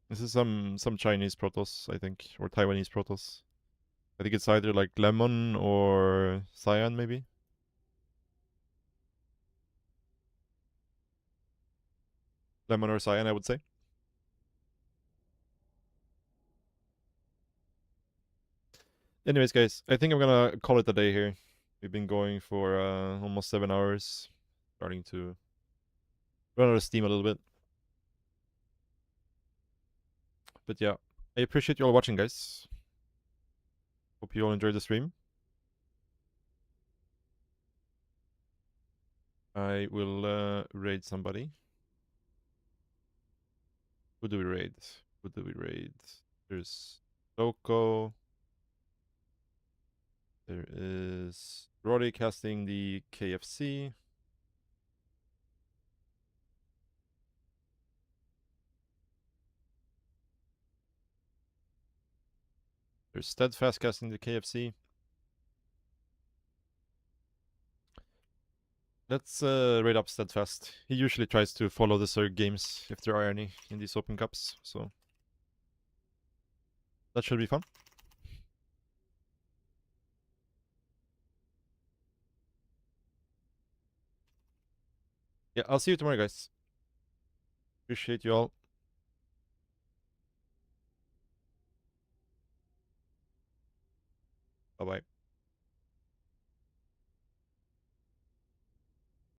This is some Chinese Protoss, I think, or Taiwanese Protoss. I think it's either like Lemon or Cyan, maybe. Lemon or Cyan, I would say. Anyways, guys, I think I'm gonna call it a day here. We've been going for almost 7 hours. Starting to run out of steam a little bit. But yeah, I appreciate you all watching, guys. Hope you all enjoyed the stream. I will raid somebody. Who do we raid? There's Loco. There is Rory casting the KFC. There's Steadfast casting the KFC. Let's raid up Steadfast. He usually tries to follow the Zerg games if there are any in these open cups, so that should be fun. Yeah, I'll see you tomorrow, guys. Appreciate you all. Bye-bye.